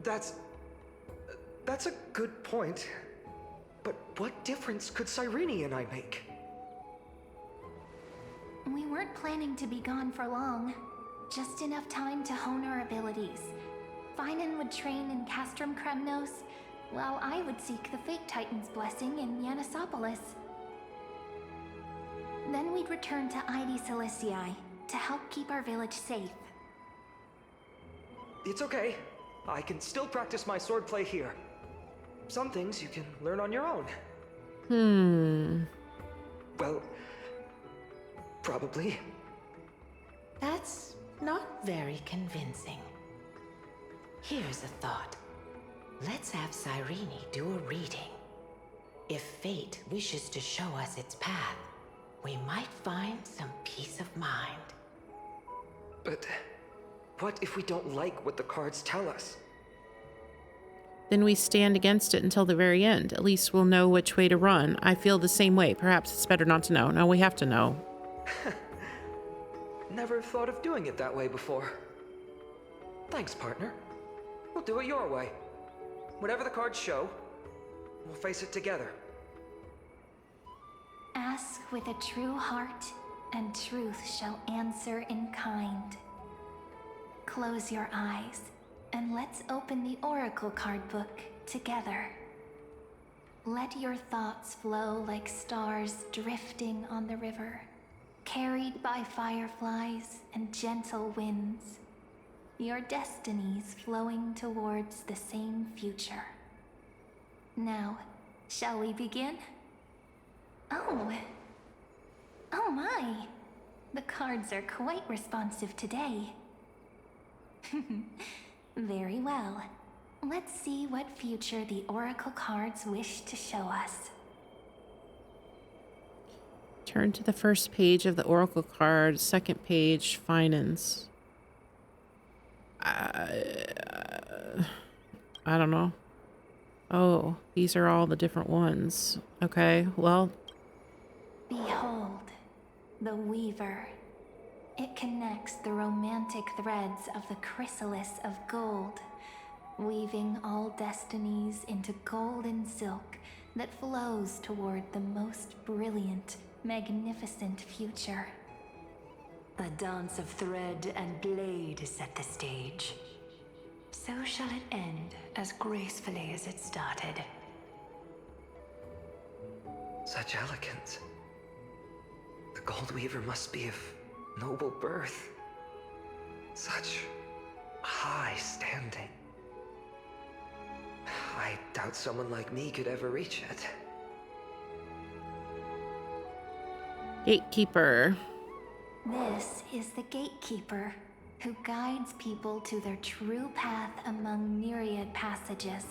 D: That's a good point. But what difference could Cyrene and I make?
C: We weren't planning to be gone for long. Just enough time to hone our abilities. PHAINON would train in Castrum Kremnos, while I would seek the Fate Titan's blessing in Yanisopolis. Then we'd return to ID's Elysiae to help keep our village safe.
D: It's okay. I can still practice my swordplay here. Some things you can learn on your own. Well, probably.
Q: That's not very convincing. Here's a thought. Let's have Cyrene do a reading. If fate wishes to show us its path, we might find some peace of mind.
D: But what if we don't like what the cards tell us?
A: Then we stand against it until the very end. At least we'll know which way to run. I feel the same way. Perhaps it's better not to know. No, we have to know.
D: Never thought of doing it that way before. Thanks, partner. We'll do it your way. Whatever the cards show, we'll face it together.
C: Ask with a true heart, and truth shall answer in kind. Close your eyes, and let's open the Oracle card book together. Let your thoughts flow like stars drifting on the river, carried by fireflies and gentle winds. Your destinies flowing towards the same future. Now, shall we begin? Oh my! The cards are quite responsive today. Very well. Let's see what future the Oracle cards wish to show us.
A: Turn to the first page of the Oracle card, second page, Finance. I don't know. Oh, these are all the different ones. Okay, well.
C: Behold, the Weaver. It connects the romantic threads of the chrysalis of gold, weaving all destinies into golden silk that flows toward the most brilliant, magnificent future.
O: A dance of thread and blade set the stage. So shall it end as gracefully as it started.
D: Such elegance. The The Gold Weaver must be of noble birth. Such high standing. I doubt someone like me could ever reach it.
A: Gatekeeper.
J: This is the Gatekeeper, who guides people to their true path among myriad passages.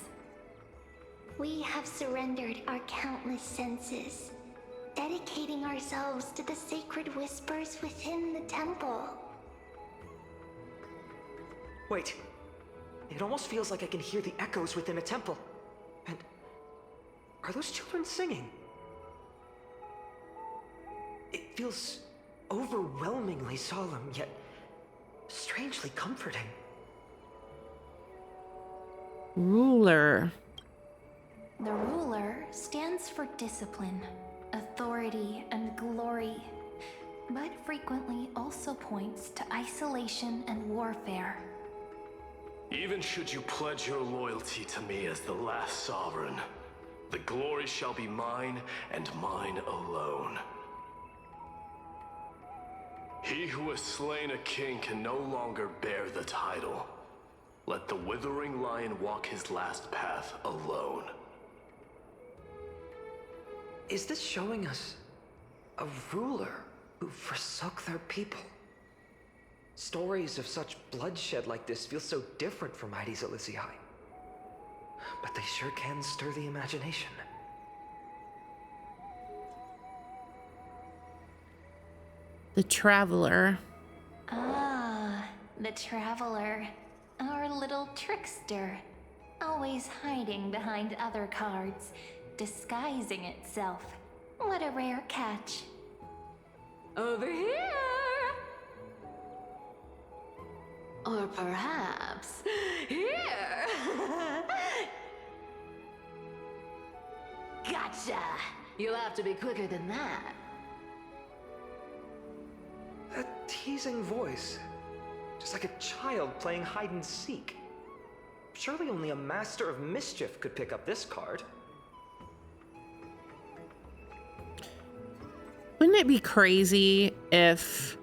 C: We have surrendered our countless senses, dedicating ourselves to the sacred whispers within the temple.
P: Wait. It almost feels like I can hear the echoes within a temple. And are those children singing? It feels overwhelmingly solemn, yet strangely comforting.
A: Ruler.
J: The ruler stands for discipline, authority, and glory, but frequently also points to isolation and warfare.
M: Even should you pledge your loyalty to me as the last sovereign, the glory shall be mine and mine alone. He who has slain a king can no longer bear the title. Let the withering lion walk his last path alone.
D: Is this showing us a ruler who forsook their people? Stories of such bloodshed like this feel so different from Heidi's Elysiae. But they sure can stir the imagination.
A: The Traveler.
J: Ah, the Traveler. Our little trickster. Always hiding behind other cards, disguising itself. What a rare catch.
O: Over here! Or perhaps here! Gotcha! You'll have to be quicker than that.
D: A teasing voice. Just like a child playing hide and seek. Surely only a master of mischief could pick up this card.
A: Wouldn't it be crazy if...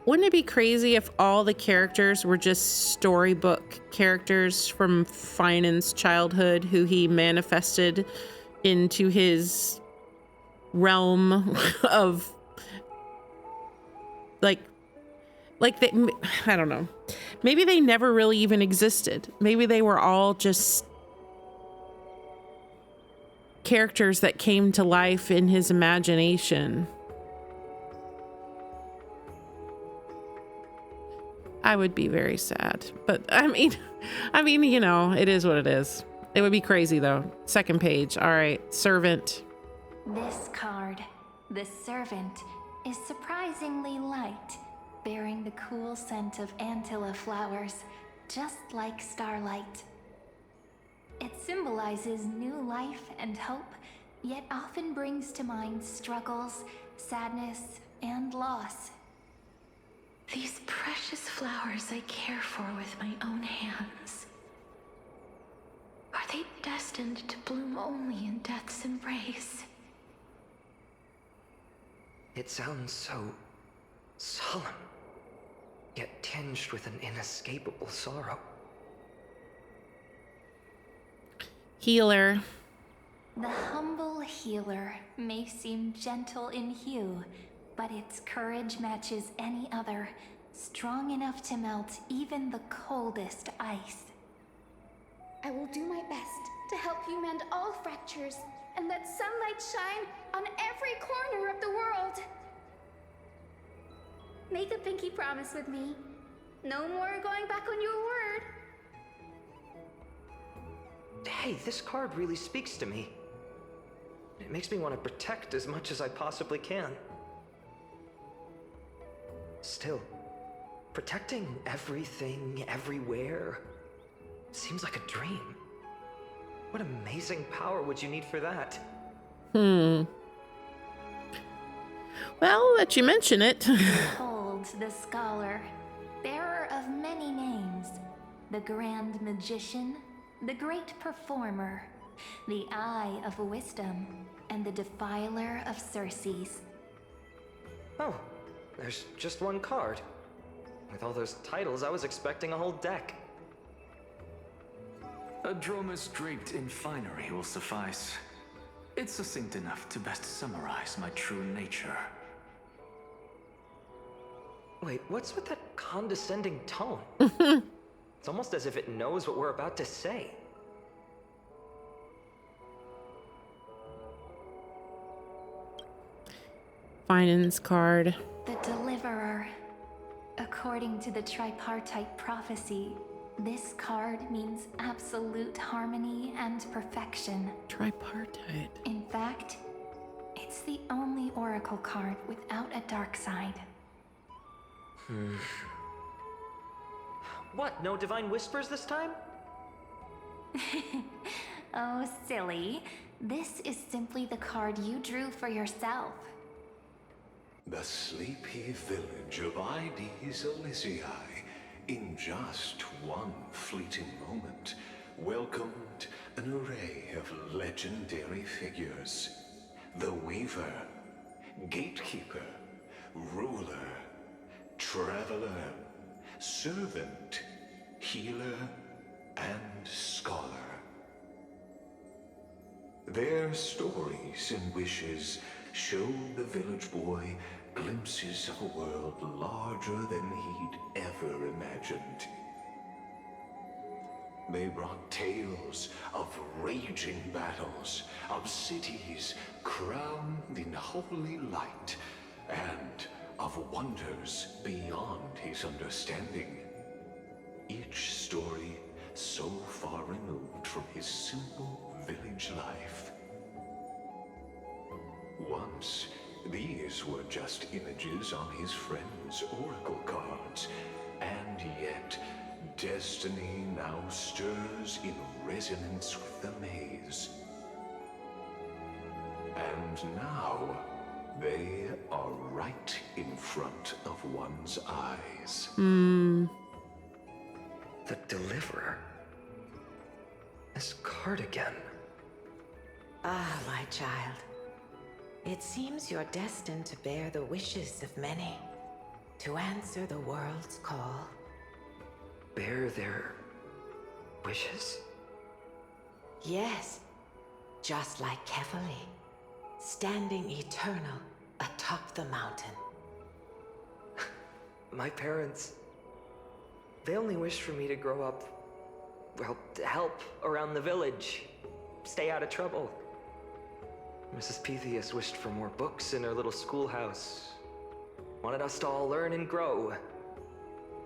A: Wouldn't it be crazy if all the characters were just storybook characters from FAINON's childhood who he manifested into his realm of like they, I don't know. Maybe they never really even existed. Maybe they were all just characters that came to life in his imagination. I would be very sad, but I mean, you know, it is what it is. It would be crazy though. Second page. All right. Servant.
J: This card, the Servant, is surprisingly light, bearing the cool scent of Antilla flowers, just like starlight. It symbolizes new life and hope, yet often brings to mind struggles, sadness, and loss.
I: These precious flowers I care for with my own hands. Are they destined to bloom only in death's embrace?
D: It sounds so solemn, yet tinged with an inescapable sorrow.
A: Healer.
J: The humble healer may seem gentle in hue, but its courage matches any other, strong enough to melt even the coldest ice.
N: I will do my best to help you mend all fractures and let sunlight shine on every corner of the world. Make a pinky promise with me. No more going back on your word.
D: Hey, this card really speaks to me. It makes me want to protect as much as I possibly can. Still, protecting everything, everywhere, seems like a dream. What amazing power would you need for that?
A: Well, that you mention it.
J: Behold the scholar, bearer of many names, the grand magician, the great performer, the Eye of Wisdom, and the Defiler of Circes.
P: Oh, there's just one card. With all those titles, I was expecting a whole deck.
L: A dromus draped in finery will suffice. It's succinct enough to best summarize my true nature.
P: Wait, what's with that condescending tone? It's almost as if it knows what we're about to say.
A: PHAINON's card.
J: The Deliverer. According to the tripartite prophecy, this card means absolute harmony and perfection.
A: Tripartite.
J: In fact, it's the only oracle card without a dark side.
P: What, no divine whispers this time?
J: Oh, silly. This is simply the card you drew for yourself.
K: The sleepy village of Ides Elysiae, in just one fleeting moment, welcomed an array of legendary figures. The Weaver, Gatekeeper, Ruler, Traveler, Servant, Healer, and Scholar. Their stories and wishes showed the village boy glimpses of a world larger than he'd ever imagined. They brought tales of raging battles, of cities crowned in holy light, and of wonders beyond his understanding. Each story so far removed from his simple village life. Once, these were just images on his friend's oracle cards, and yet destiny now stirs in resonance with the maze. And now, they are right in front of one's eyes.
P: The Deliverer? This card again.
Q: Ah, my child. It seems you're destined to bear the wishes of many, to answer the world's call.
P: Bear their wishes?
Q: Yes, just like Kefali, standing eternal atop the mountain.
P: My parents, they only wished for me to grow up, well, to help around the village, stay out of trouble. Mrs. Pythias wished for more books in her little schoolhouse, wanted us to all learn and grow.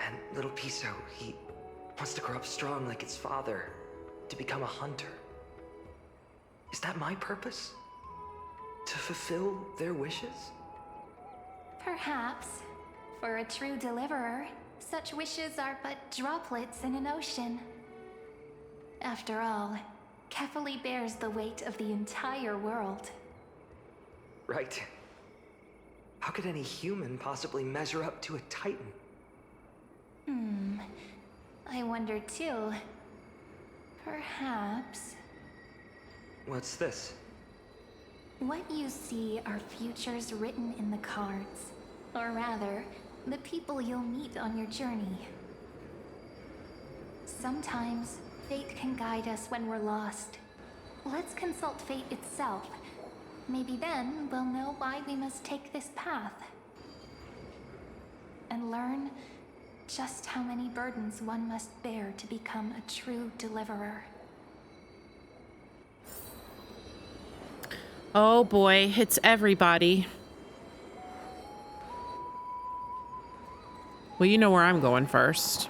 P: And little Piso, he wants to grow up strong like his father, to become a hunter. Is that my purpose? To fulfill their wishes?
J: Perhaps. For a true deliverer, such wishes are but droplets in an ocean. After all, Kefali bears the weight of the entire world.
P: Right. How could any human possibly measure up to a Titan?
J: I wonder too. Perhaps...
P: What's this?
J: What you see are futures written in the cards. Or rather, the people you'll meet on your journey. Sometimes, fate can guide us when we're lost. Let's consult fate itself. Maybe then we'll know why we must take this path. And learn just how many burdens one must bear to become a true deliverer.
A: Oh boy, it's everybody. Well, you know where I'm going first.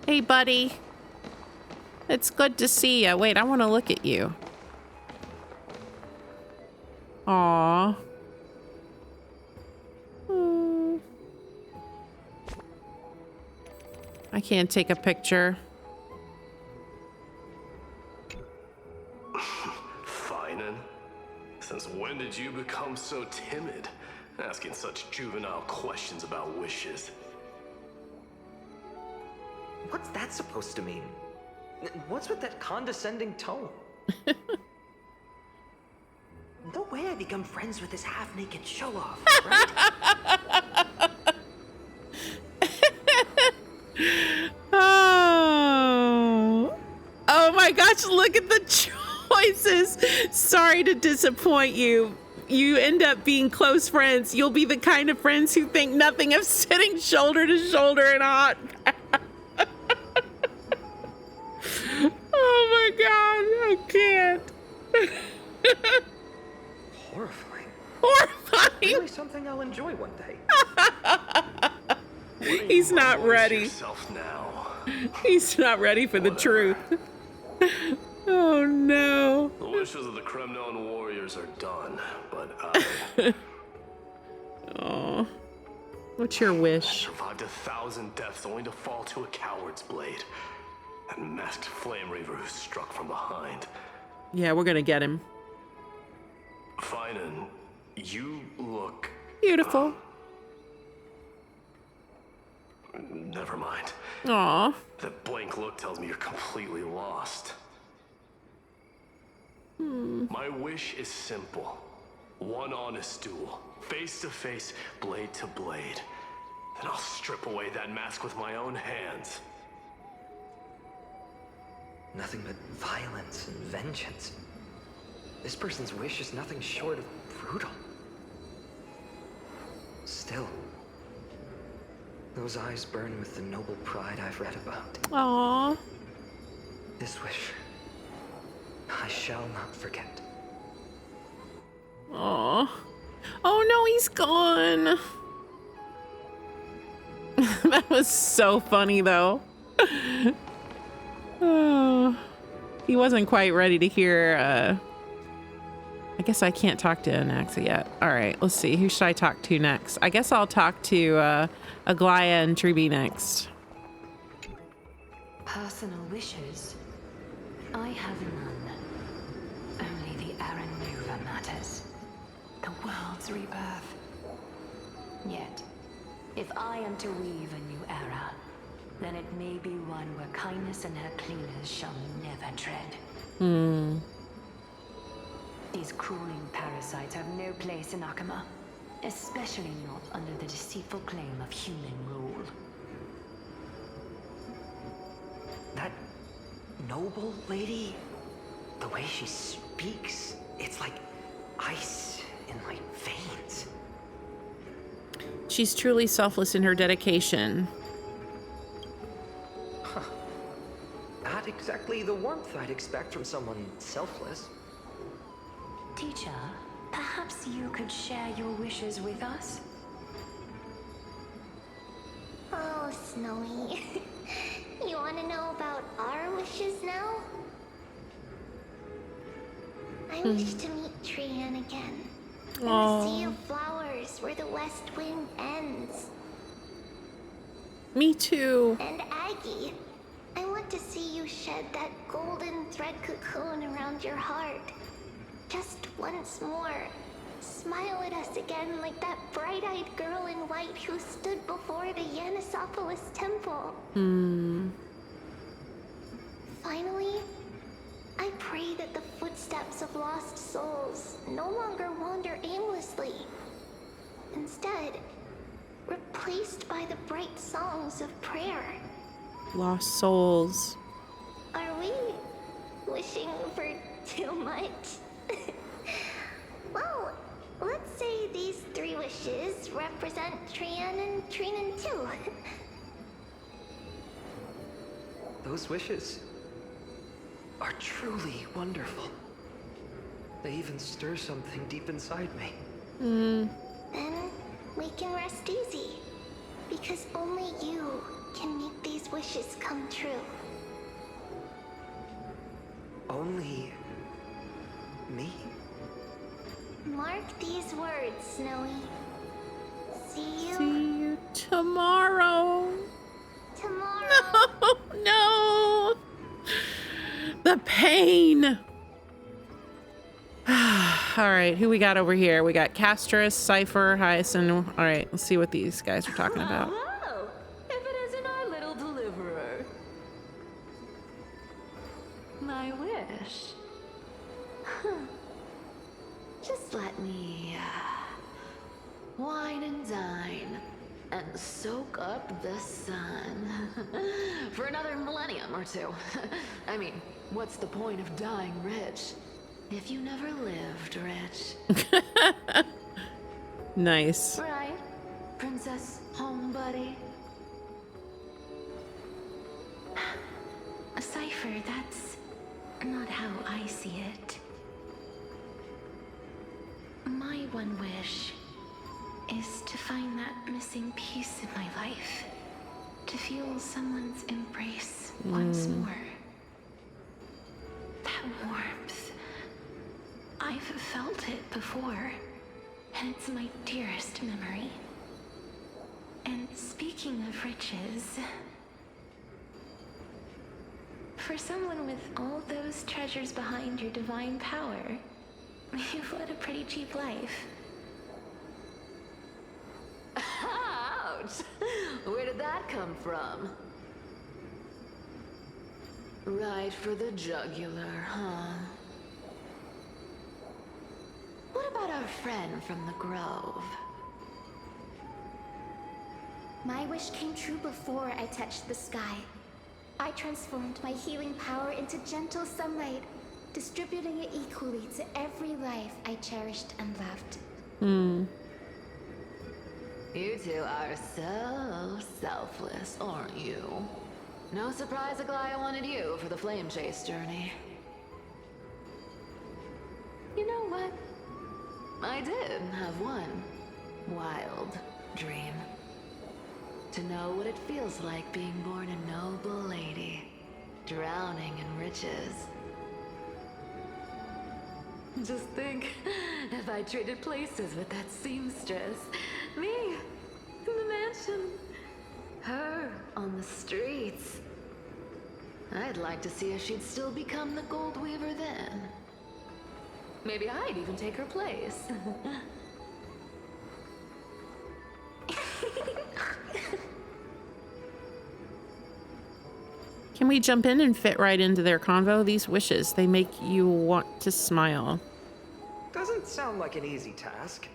A: Hey, buddy. It's good to see you. Wait, I want to look at you. Aww. I can't take a picture.
M: PHAINON? Since when did you become so timid, asking such juvenile questions about wishes?
P: What's that supposed to mean? What's with that condescending tone? No way I become friends with this half-naked show-off, right?
A: Oh my gosh, look at the choices. Sorry to disappoint you. You end up being close friends. You'll be the kind of friends who think nothing of sitting shoulder to shoulder in a hot bath. Oh my god, I can't.
P: Horrifying.
A: Horrifying.
P: Really something I'll enjoy one day.
A: He's not ready.
M: Now.
A: He's not ready for the truth. Oh no.
M: The wishes of the Kremnon warriors are done, but I...
A: Oh. What's your wish?
M: Survived 1,000 deaths only to fall to a coward's blade. That masked flame reaver who struck from behind.
A: Yeah, we're gonna get him.
M: PHAINON, you look...
A: Beautiful.
M: Never mind.
A: Aw.
M: That blank look tells me you're completely lost. My wish is simple. One honest duel. Face to face, blade to blade. Then I'll strip away that mask with my own hands.
P: Nothing but violence and vengeance. This person's wish is nothing short of brutal. Still, those eyes burn with the noble pride I've read about.
A: Aww.
P: This wish, I shall not forget.
A: Aww. Oh no, he's gone. That was so funny though. Oh, he wasn't quite ready to hear. I guess I can't talk to Anaxa yet. All right, let's see. Who should I talk to next? I guess I'll talk to Aglaya and Triby next.
I: Personal wishes? I have none. Only the Aranova matters. The world's rebirth. Yet, if I am to weave a new era, then it may be one where kindness and her cleaners shall never tread. These crawling parasites have no place in Akama, especially not under the deceitful claim of human rule.
P: That noble lady, the way she speaks, it's like ice in my veins.
A: She's truly selfless in her dedication.
P: Huh. Not exactly the warmth I'd expect from someone selfless.
I: Teacher, perhaps you could share your wishes with us?
C: Oh, Snowy. You want to know about our wishes now? I wish to meet Trian again. In the sea of flowers where the west wind ends.
A: Me too.
C: And Aggie, I want to see you shed that golden thread cocoon around your heart. Just once more. Smile at us again like that bright-eyed girl in white who stood before the Yanisopolis temple. Finally, I pray that the footsteps of lost souls no longer wander aimlessly. Instead, replaced by the bright songs of prayer.
A: Lost souls.
C: Are we wishing for too much? Well, let's say these 3 wishes represent Trian and Trinan too.
P: Those wishes are truly wonderful. They even stir something deep inside me.
C: Then we can rest easy, because only you can make these wishes come true.
P: Only me?
C: Mark these words, Snowy. See
A: you tomorrow.
C: Tomorrow.
A: No. The pain. All right, who we got over here? We got Castris, Cypher, Hyacinth. All right, let's see what these guys are talking about.
O: Oh, if it isn't our little deliverer. My wish. Huh. Just let me wine and dine and soak up the sun for another millennium or two. I mean, what's the point of dying rich if you never lived rich?
A: Nice.
O: Right, Princess Home Buddy?
I: A cipher, that's not how I see it. My one wish is to find that missing piece in my life. To feel someone's embrace once more. That warmth. I've felt it before, and it's my dearest memory. And speaking of riches, for someone with all those treasures behind your divine power, you've led a pretty cheap life.
O: Ouch! Where did that come from? Right for the jugular, huh? What about our friend from the Grove?
C: My wish came true before I touched the sky. I transformed my healing power into gentle sunlight, distributing it equally to every life I cherished and loved.
O: You two are so selfless, aren't you? No surprise Aglaya wanted you for the flame chase journey. You know what? I did have one wild dream. To know what it feels like being born a noble lady, drowning in riches. Just think, if I traded places with that seamstress, me in the mansion, her on the streets. I'd like to see if she'd still become the gold weaver then. Maybe I'd even take her place.
A: Can we jump in and fit right into their convo? These wishes, they make you want to smile.
D: Doesn't sound like an easy task.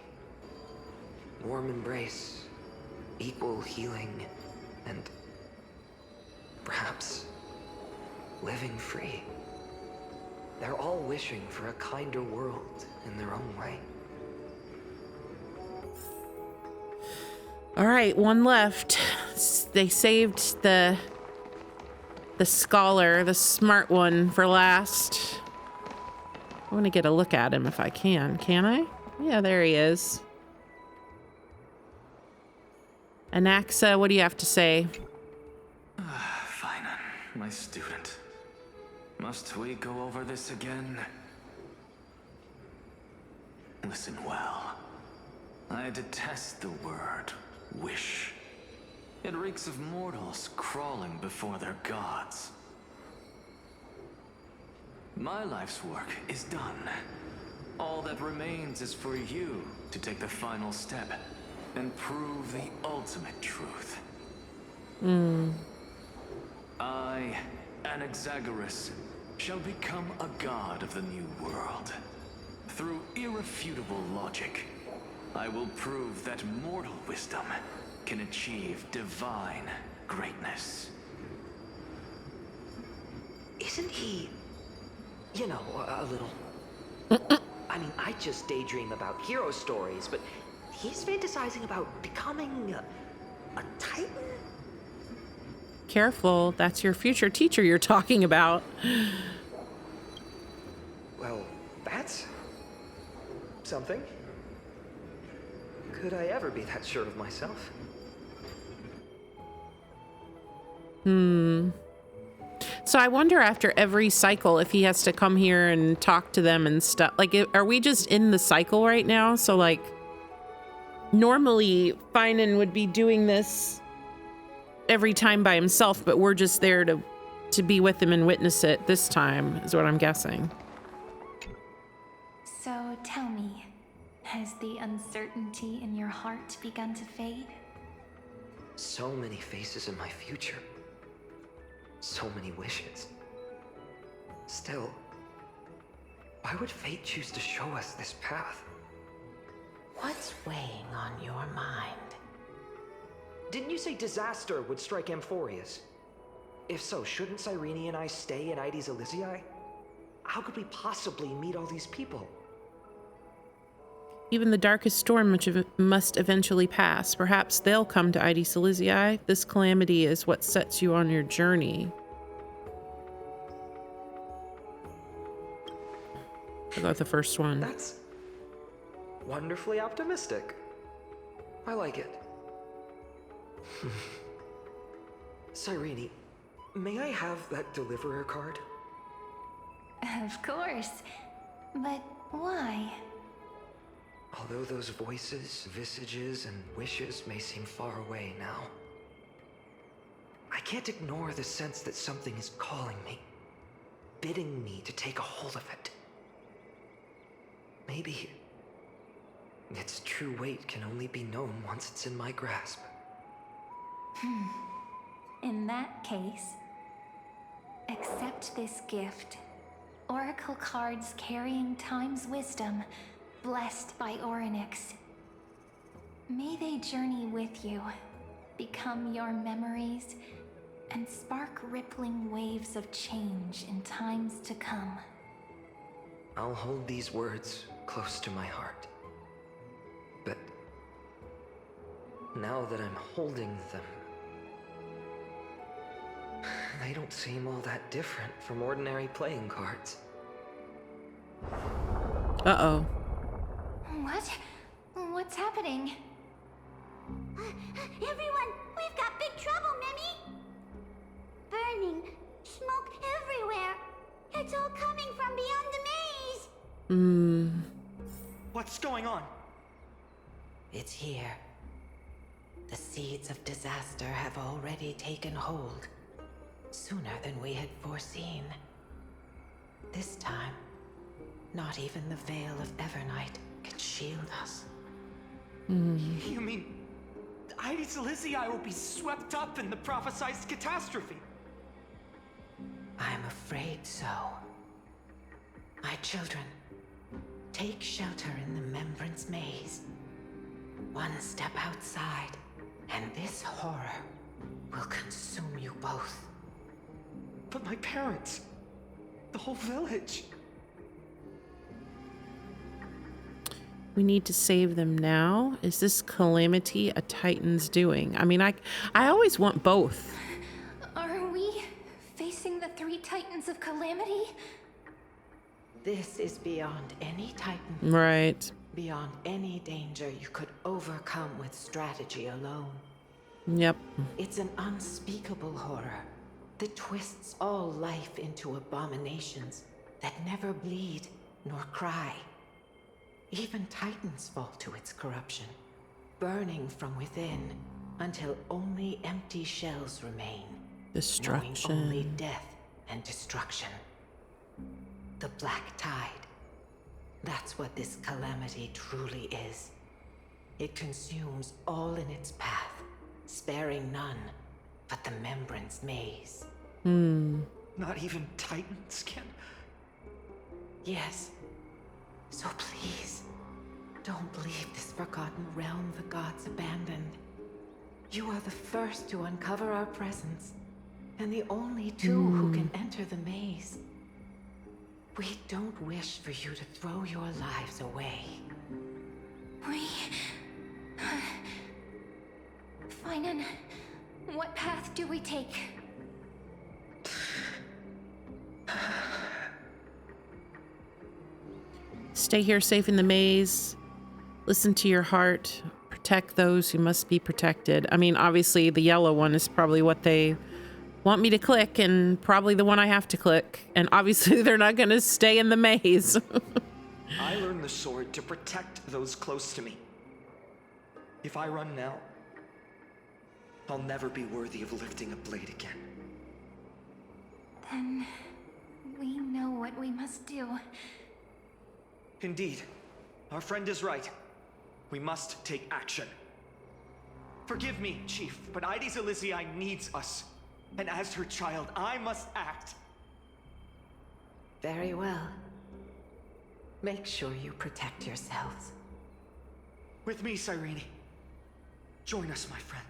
D: Warm embrace, equal healing, and perhaps living free. They're all wishing for a kinder world in their own way.
A: All right, one left. They saved the scholar, the smart one, for last. I want to get a look at him if I can. Can I? Yeah, there he is. Anaxa, what do you have to say?
L: PHAINON, my student. Must we go over this again? Listen well. I detest the word wish. It reeks of mortals crawling before their gods. My life's work is done. All that remains is for you to take the final step and prove the ultimate truth. I, Anaxagoras, shall become a god of the new world. Through irrefutable logic, I will prove that mortal wisdom can achieve divine greatness.
D: Isn't he, you know, a little... I mean, I just daydream about hero stories, but he's fantasizing about becoming a titan?
A: Careful, that's your future teacher you're talking about.
D: Well, that's something. Could I ever be that sure of myself?
A: So I wonder after every cycle if he has to come here and talk to them and stuff. Like, are we just in the cycle right now? So, like, normally PHAINON would be doing this every time by himself, but we're just there to be with him and witness it this time, is what I'm guessing.
C: So tell me, has the uncertainty in your heart begun to fade?
D: So many faces in my future. So many wishes. Still, why would fate choose to show us this path?
Q: What's weighing on your mind?
D: Didn't you say disaster would strike Amphorius? If so, shouldn't Cyrene and I stay in Ides Elysiae? How could we possibly meet all these people?
A: Even the darkest storm must eventually pass. Perhaps they'll come to Ides Elysiae. This calamity is what sets you on your journey. I got the first one.
D: That's wonderfully optimistic. I like it. Cyrene, may I have that deliverer card?
C: Of course. But why?
D: Although those voices, visages, and wishes may seem far away now, I can't ignore the sense that something is calling me, bidding me to take a hold of it. Maybe its true weight can only be known once it's in my grasp.
C: In that case, accept this gift. Oracle cards carrying time's wisdom, blessed by Orynyx. May they journey with you, become your memories, and spark rippling waves of change in times to come.
D: I'll hold these words close to my heart. But now that I'm holding them, they don't seem all that different from ordinary playing cards.
A: Uh-oh.
C: What? What's happening?
J: Everyone, we've got big trouble, Mimi! Burning, smoke everywhere. It's all coming from beyond the maze.
G: What's going on?
Q: It's here. The seeds of disaster have already taken hold, sooner than we had foreseen. This time, not even the veil of Evernight can shield us.
G: You mean Ides Elysiae will be swept up in the prophesied catastrophe?
Q: I'm afraid so. My children, take shelter in the Membrance Maze. One step outside, and this horror will consume you both.
G: But my parents, the whole village.
A: We need to save them now? Is this calamity a Titan's doing? I mean, I always want both.
C: Are we facing the 3 Titans of Calamity?
Q: This is beyond any Titan.
A: Right.
Q: Beyond any danger you could overcome with strategy alone.
A: Yep.
Q: It's an unspeakable horror that twists all life into abominations that never bleed nor cry. Even Titans fall to its corruption, burning from within until only empty shells remain.
A: Destruction.
Q: Knowing only death and destruction. The Black Tide. That's what this calamity truly is. It consumes all in its path, sparing none but the Membrance Maze.
G: Not even Titans can...
Q: Yes. So please, don't leave this forgotten realm the gods abandoned. You are the first to uncover our presence, and the only two who can enter the maze. We don't wish for you to throw your lives away.
C: PHAINON, what path do we take?
A: Stay here safe in the maze. Listen to your heart. Protect those who must be protected. I mean, obviously the yellow one is probably what they want me to click, and probably the one I have to click. And obviously they're not going to stay in the maze.
G: I learned the sword to protect those close to me. If I run now, I'll never be worthy of lifting a blade again.
C: Then we know what we must do.
G: Indeed, our friend is right. We must take action. Forgive me, Chief, but Ides Elysiae needs us. And as her child, I must act.
Q: Very well. Make sure you protect yourselves.
G: With me, Cyrene. Join us, my friend.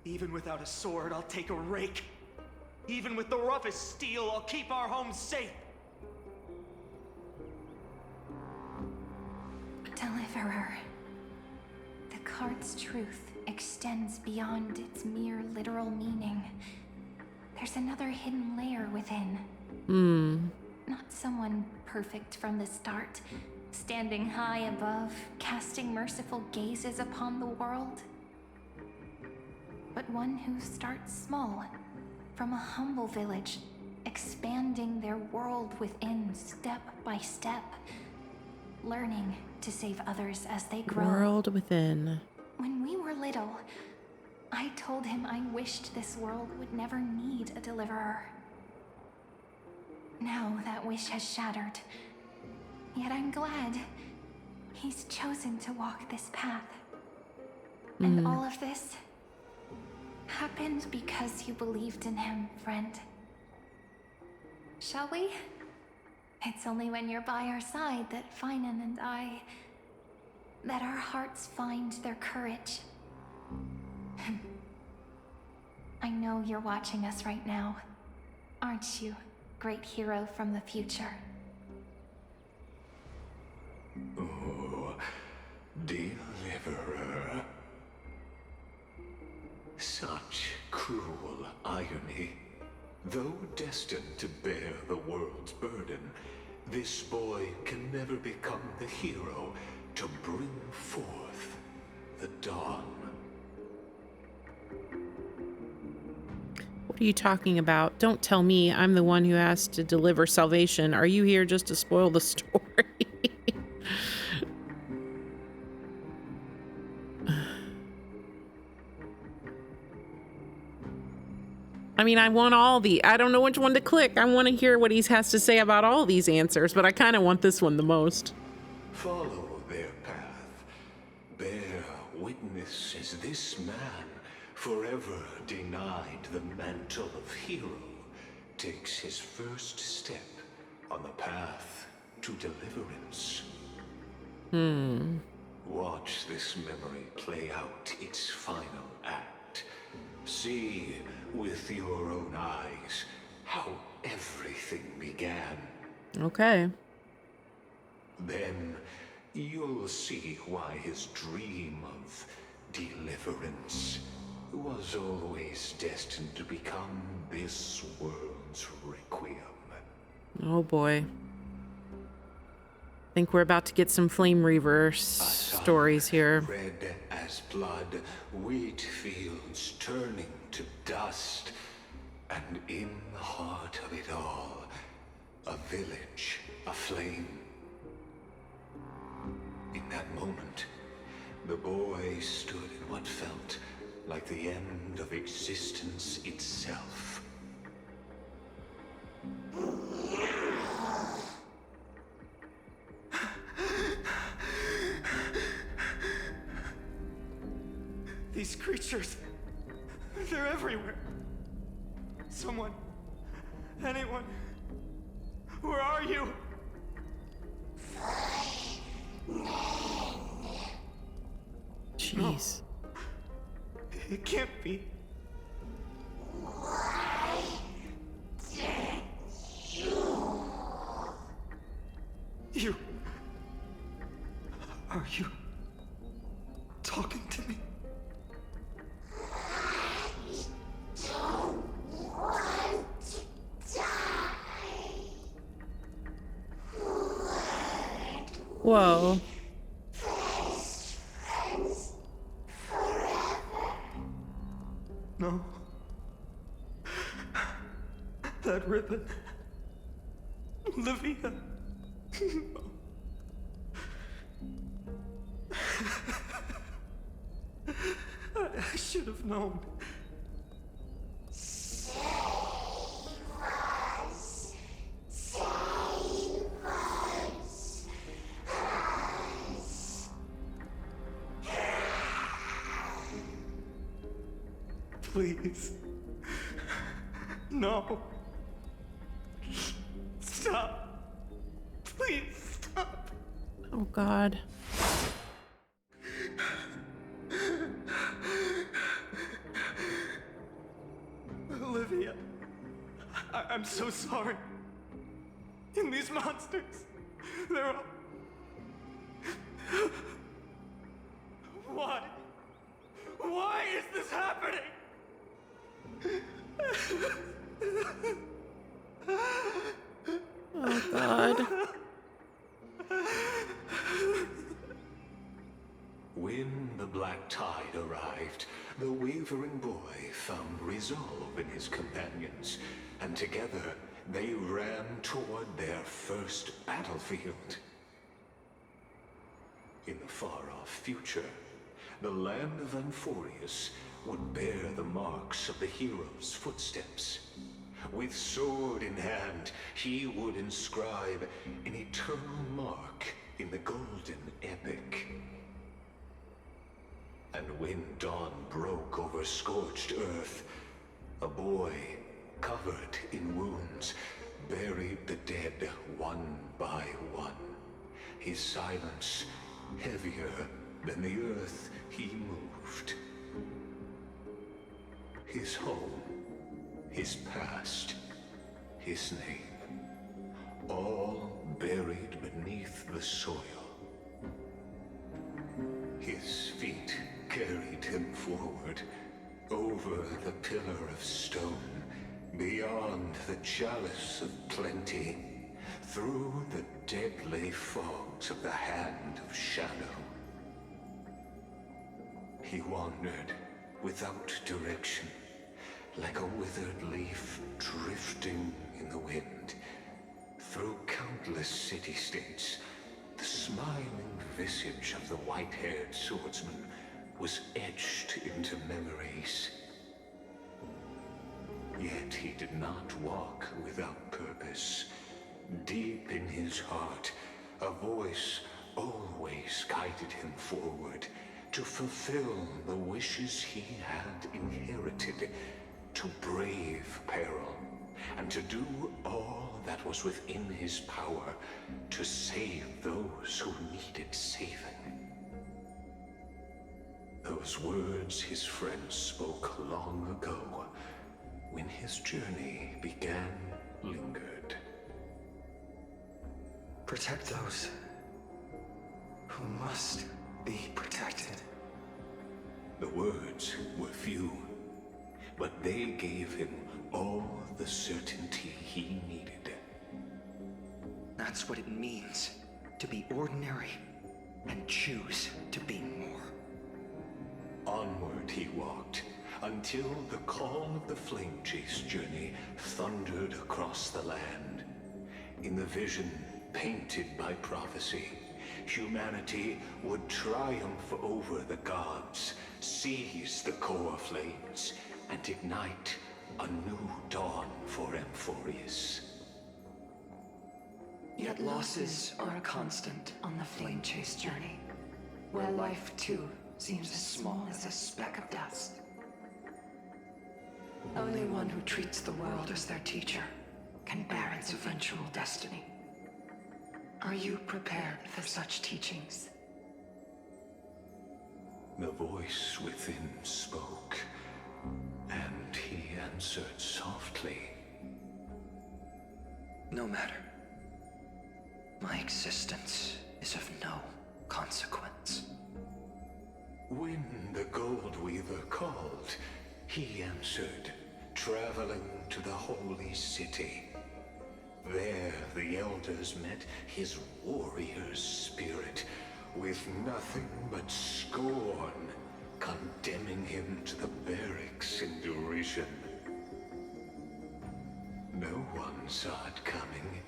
G: Even without a sword, I'll take a rake. Even with the roughest steel, I'll keep our home safe.
C: Deliverer. The card's truth extends beyond its mere literal meaning. There's another hidden layer within. Not someone perfect from the start, standing high above, casting merciful gazes upon the world. But one who starts small, from a humble village, expanding their world within step by step, learning to save others as they grow.
A: World within.
C: When we were little, I told him I wished this world would never need a deliverer. Now that wish has shattered. Yet I'm glad he's chosen to walk this path. And all of this happened because you believed in him, friend. Shall we? It's only when you're by our side that PHAINON and that our hearts find their courage. I know you're watching us right now, aren't you, great hero from the future?
K: Oh, deliverer. Such cruel irony. Though destined to bear the world's burden, this boy can never become the hero to bring forth the dawn.
A: What are you talking about? Don't tell me I'm the one who has to deliver salvation. Are you here just to spoil the story? I mean, I want I don't know which one to click. I want to hear what he has to say about all these answers, but I kind of want this one the most.
K: Follow their path. Bear witness as this man, forever denied the mantle of hero, takes his first step on the path to deliverance. Watch this memory play out its final act. See with your own eyes how everything began.
A: Okay.
K: Then you'll see why his dream of deliverance was always destined to become this world's requiem.
A: Oh boy. I think we're about to get some Flame Reverse stories here.
K: Red as blood, wheat fields turning to dust, and in the heart of it all, a village aflame. In that moment, the boy stood in what felt like the end of existence itself.
G: These creatures, they're everywhere. Someone, anyone, where are you?
A: Jeez.
G: It can't be. You. Are you talking to me?
A: Whoa.
G: No. That ribbon. Olivia. I should have known. Please. No. Stop. Please stop.
A: Oh, God.
G: Olivia, I'm so sorry. And these monsters, they're all... Why? Why is this happening?
A: Oh, God.
K: When the black tide arrived, the wavering boy found resolve in his companions, and together they ran toward their first battlefield. In the far-off future, the land of Amphorius would bear the marks of the hero's footsteps. With sword in hand, he would inscribe an eternal mark in the golden epic. And when dawn broke over scorched earth, a boy, covered in wounds, buried the dead one by one. His silence heavier than the earth he moved. His home, his past, his name, all buried beneath the soil. His feet carried him forward, over the pillar of stone, beyond the chalice of plenty, through the deadly fogs of the hand of shadow. He wandered without direction, like a withered leaf drifting in the wind, through countless city-states. The smiling visage of the white-haired swordsman was etched into memories. Yet he did not walk without purpose. Deep in his heart, a voice always guided him forward to fulfill the wishes he had inherited, to brave peril, and to do all that was within his power to save those who needed saving. Those words his friends spoke long ago, when his journey began, lingered.
D: Protect those who must be protected.
K: The words were few, but they gave him all the certainty he needed.
D: That's what it means to be ordinary and choose to be more.
K: Onward he walked, until the call of the flame chase journey thundered across the land. In the vision painted by prophecy, humanity would triumph over the gods, seize the core flames, and ignite a new dawn for Amphorius.
R: Yet losses are a constant on the flame chase journey, where life too seems as small as a speck of dust. Only one who treats the world as their teacher can bear its eventual destiny. Are you prepared for such teachings?
K: The voice within spoke, and he answered softly.
D: No matter. My existence is of no consequence.
K: When the Gold Weaver called, he answered, traveling to the holy city. There the elders met his warrior's spirit, with nothing but scorn, condemning him to the barracks in derision. No one saw it coming,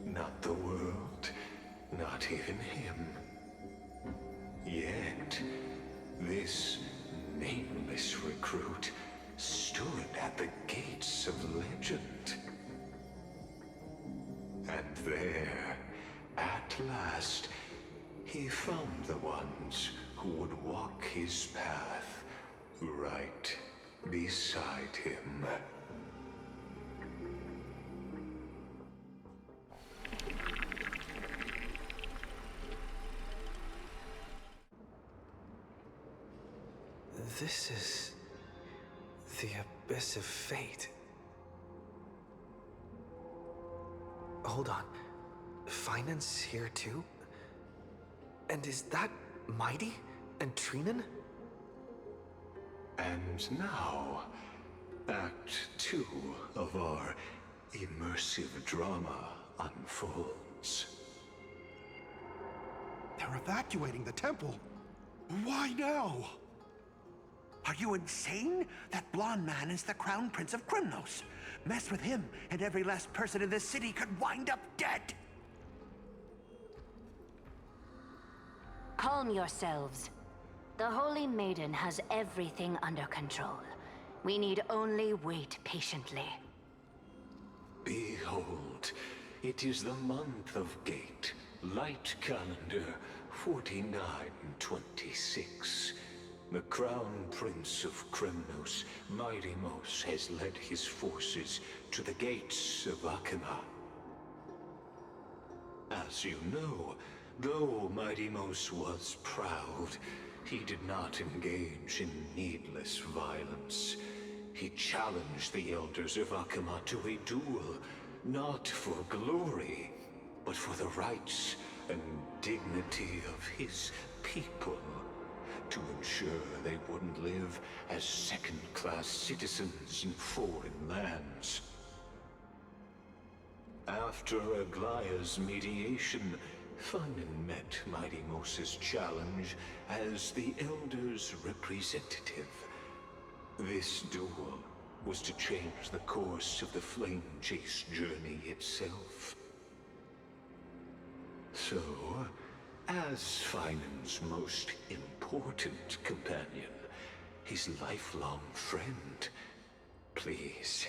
K: not the world, not even him. Yet, this nameless recruit stood at the gates of legend. And there, at last, he found the ones who would walk his path right beside him.
D: this is the Abyss of Fate. Hold on. PHAINON's here too? And is that Mighty and Trinan?
K: And now, Act 2 of our immersive drama unfolds.
S: They're evacuating the temple. Why now? Are you insane? That blonde man is the Crown Prince of Krymnos. Mess with him, and every last person in this city could wind up dead.
J: Calm yourselves. The Holy Maiden has everything under control. We need only wait patiently.
K: Behold, it is the month of Gate, light calendar 4926. The Crown Prince of Krymnos, Mighty-Mos, has led his forces to the gates of Akima. As you know, though Mighty-Mos was proud, he did not engage in needless violence. He challenged the elders of Akima to a duel, not for glory, but for the rights and dignity of his people, to ensure they wouldn't live as second-class citizens in foreign lands. After Aglaya's mediation, PHAINON met Mighty-Mos's challenge as the Elder's representative. This duel was to change the course of the Flame Chase journey itself. So, as PHAINON's most important companion, his lifelong friend, please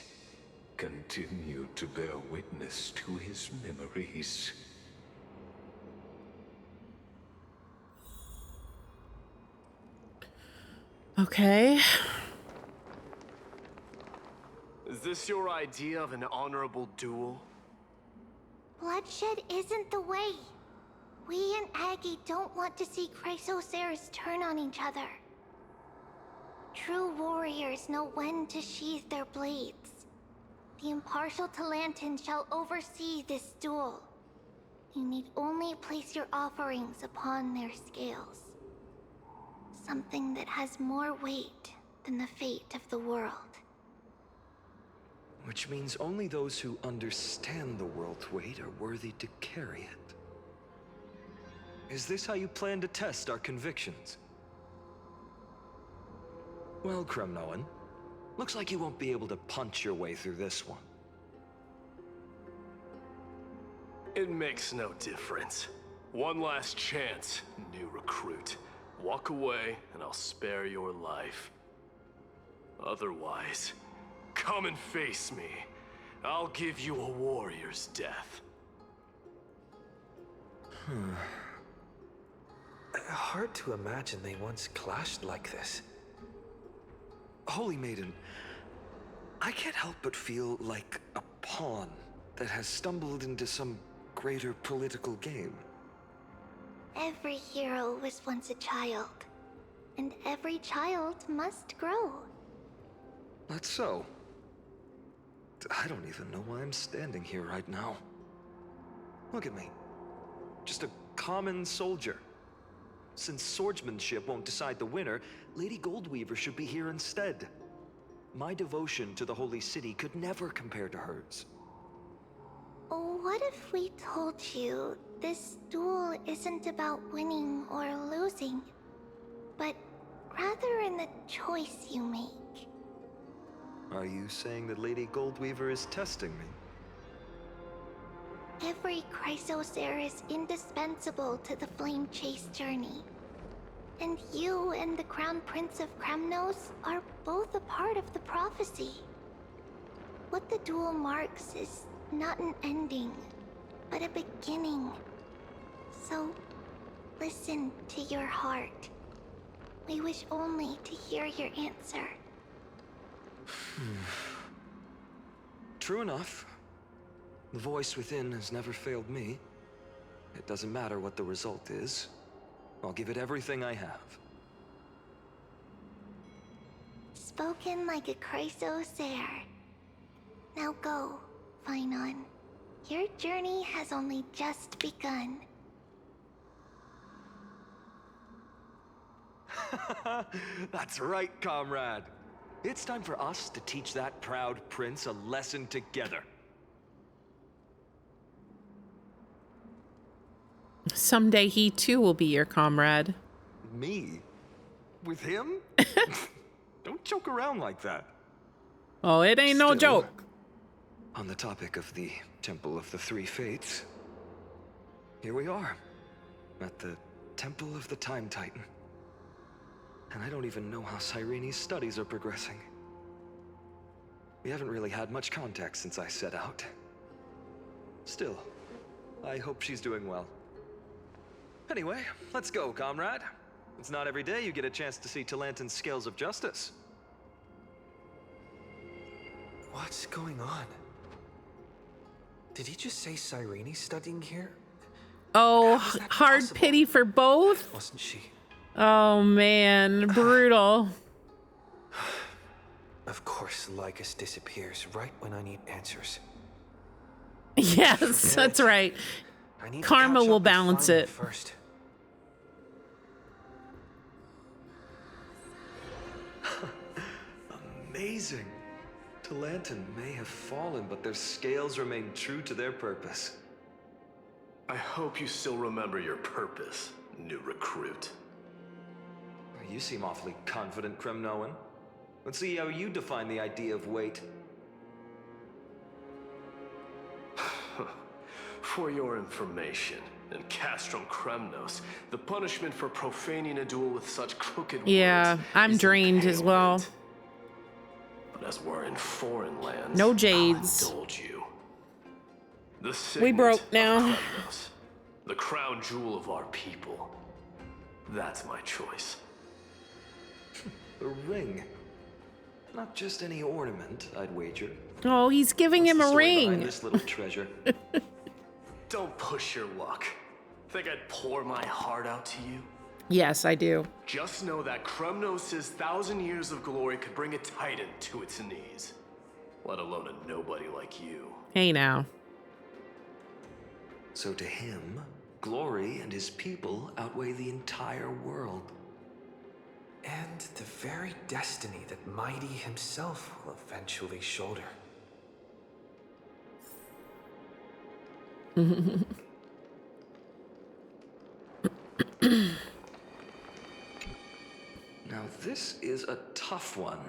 K: continue to bear witness to his memories.
A: Okay.
M: Is this your idea of an honorable duel?
C: Bloodshed isn't the way. We and Aggie don't want to see Chrysoceres turn on each other. True warriors know when to sheathe their blades. The impartial Talantan shall oversee this duel. You need only place your offerings upon their scales. Something that has more weight than the fate of the world.
D: Which means only those who understand the world's weight are worthy to carry it. Is this how you plan to test our convictions? Well, Krymnoan, looks like you won't be able to punch your way through this one.
M: It makes no difference. One last chance, new recruit. Walk away, and I'll spare your life. Otherwise, come and face me. I'll give you a warrior's death.
D: Hard to imagine they once clashed like this. Holy Maiden, I can't help but feel like a pawn that has stumbled into some greater political game.
C: Every hero was once a child, and every child must grow.
D: That's so. I don't even know why I'm standing here right now. Look at me. Just a common soldier. Since swordsmanship won't decide the winner, Lady Goldweaver should be here instead. My devotion to the Holy City could never compare to hers.
C: What if we told you this duel isn't about winning or losing, but rather in the choice you make?
D: Are you saying that Lady Goldweaver is testing me?
C: Every Chrysocer is indispensable to the Flame Chase journey. And you and the Crown Prince of Krymnos are both a part of the prophecy. What the duel marks is not an ending, but a beginning. So, listen to your heart. We wish only to hear your answer.
D: True enough. The voice within has never failed me. It doesn't matter what the result is. I'll give it everything I have.
C: Spoken like a Chrysosaur. Now go, PHAINON. Your journey has only just begun.
D: That's right, comrade. It's time for us to teach that proud prince a lesson together.
A: Someday he too will be your comrade.
D: Me? With him? Don't joke around like that.
A: Oh, it ain't no
D: Still,
A: joke.
D: On the topic of the Temple of the Three Fates, here we are, at the Temple of the Time Titan. And I don't even know how Cyrene's studies are progressing. We haven't really had much contact since I set out. Still, I hope she's doing well. Anyway, let's go, comrade. It's not every day you get a chance to see Talantin's scales of justice. What's going on? Did he just say Cyrene's studying here?
A: Oh, hard pity for both?
D: Wasn't she?
A: Oh man, brutal.
D: Of course, Lycus disappears right when I need answers.
A: Yes, that's right. Karma will balance it.
D: First. Amazing. Talantin may have fallen, but their scales remain true to their purpose.
M: I hope you still remember your purpose, new recruit.
D: You seem awfully confident, Kremnoan. Let's see how you define the idea of weight.
M: For your information, in Castrum Kremnos, the punishment for profaning a duel with such crooked
A: Yeah,
M: words
A: I'm
M: is
A: drained as well.
M: impalement. But as we're in foreign lands,
A: No jades.
M: I'll indulge you. The
A: We
M: signet
A: broke
M: of
A: now.
M: Kremnos, the crown jewel of our people. That's my choice.
D: A ring. Not just any ornament, I'd wager.
A: Oh, he's giving him a
D: Story behind
A: ring.
D: this little treasure.
M: Don't push your luck. Think I'd pour my heart out to you?
A: Yes, I do.
M: Just know that Kremnos' 1,000 years of glory could bring a titan to its knees. Let alone a nobody like you.
A: Hey now.
D: So to him, glory and his people outweigh the entire world. And the very destiny that Mighty himself will eventually shoulder. Now this is a tough one.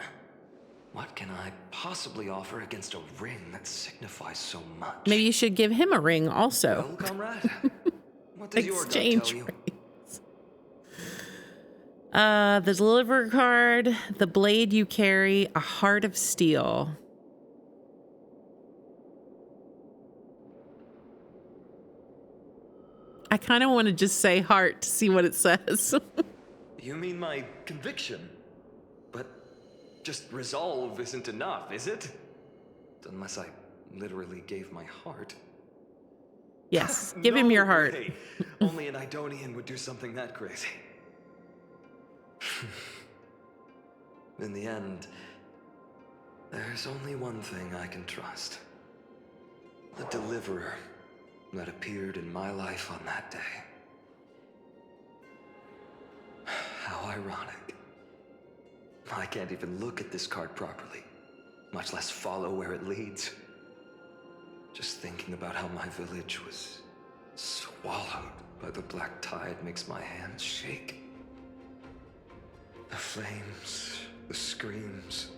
D: What can I possibly offer against a ring that signifies so much?
A: Maybe you should give him a ring also.
D: Well, comrade, what does your gut
A: Exchange
D: tell you?
A: rings. The deliver card, the blade you carry, a heart of steel. I kind of want to just say heart to see what it says.
D: You mean my conviction? But just resolve isn't enough, is it? Unless I literally gave my heart.
A: Yes, give him your heart.
D: Way. Only an Idonian would do something that crazy. In the end, there's only one thing I can trust. The deliverer that appeared in my life on that day. How ironic. I can't even look at this card properly, much less follow where it leads. Just thinking about how my village was swallowed by the black tide makes my hands shake. The flames, the screams,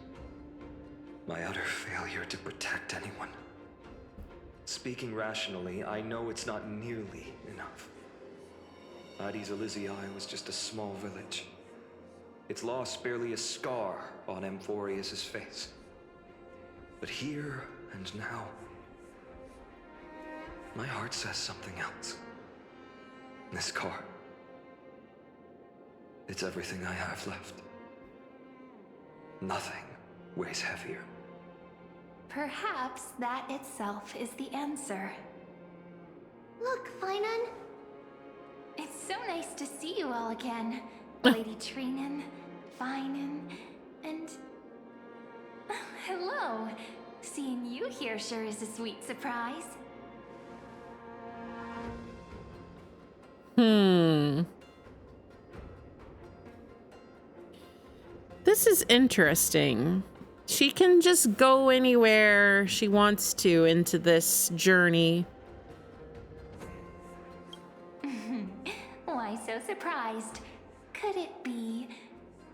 D: my utter failure to protect anyone. Speaking rationally, I know it's not nearly enough. Addis Elysiae was just a small village. Its loss barely a scar on Amphorius' face. But here and now, my heart says something else. This car, it's everything I have left. Nothing weighs heavier.
J: Perhaps that itself is the answer.
C: Look, PHAINON.
J: It's so nice to see you all again. Lady PHAINON, PHAINON, and
I: Hello. Seeing you here sure is a sweet surprise.
A: This is interesting. She can just go anywhere she wants to into this journey.
I: Why so surprised? Could it be?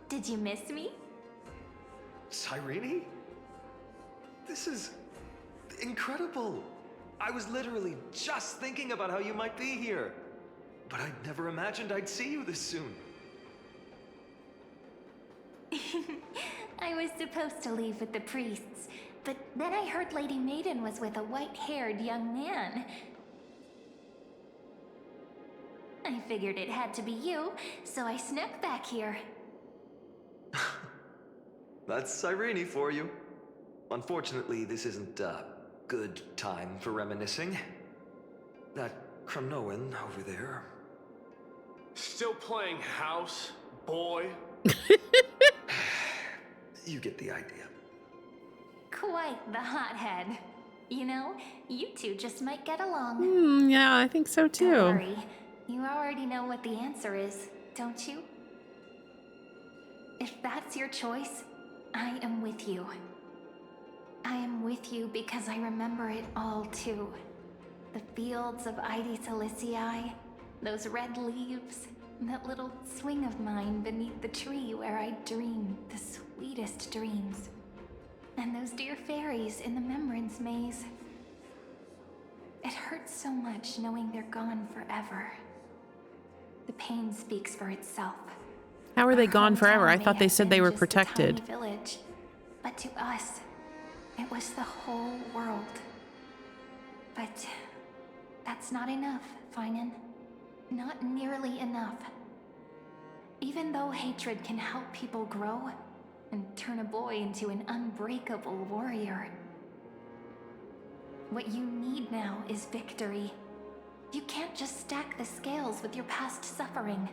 I: Did you miss me?
P: Cyrene? This is incredible. I was literally just thinking about how you might be here. But I'd never imagined I'd see you this soon.
I: I was supposed to leave with the priests, but then I heard Lady Maiden was with a white-haired young man. I figured it had to be you, so I snuck back here.
P: That's Cyrene for you. Unfortunately, this isn't a good time for reminiscing. That Cronoan over there.
M: Still playing house, boy?
P: You get the idea.
I: Quite the hothead. You know, you two just might get along.
A: Yeah, I think so too.
I: Don't worry. You already know what the answer is, don't you? If that's your choice, I am with you. I am with you because I remember it all too. The fields of Ide Silicii, those red leaves, that little swing of mine beneath the tree where I dreamed the sweetest dreams. And those dear fairies in the Membrance Maze. It hurts so much knowing they're gone forever. The pain speaks for itself.
A: How are they
I: Our
A: gone forever?
I: hometown
A: I
I: may
A: thought they
I: have
A: said
I: been
A: they were
I: just a
A: protected.
I: tiny village, but to us, it was the whole world. But that's not enough, PHAINON. Not nearly enough. Even though hatred can help people grow and turn a boy into an unbreakable warrior, what you need now is victory. You can't just stack the scales with your past suffering.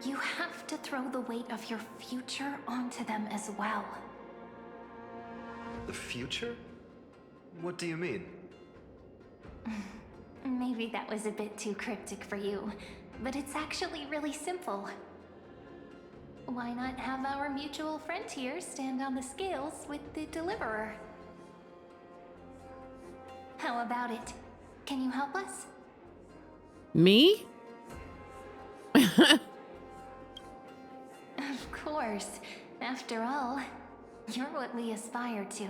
I: You have to throw the weight of your future onto them as well.
P: The future? What do you mean?
I: Maybe that was a bit too cryptic for you, but it's actually really simple. Why not have our mutual friend here stand on the scales with the deliverer? How about it? Can you help us?
A: Me?
I: Of course. After all, you're what we aspire to.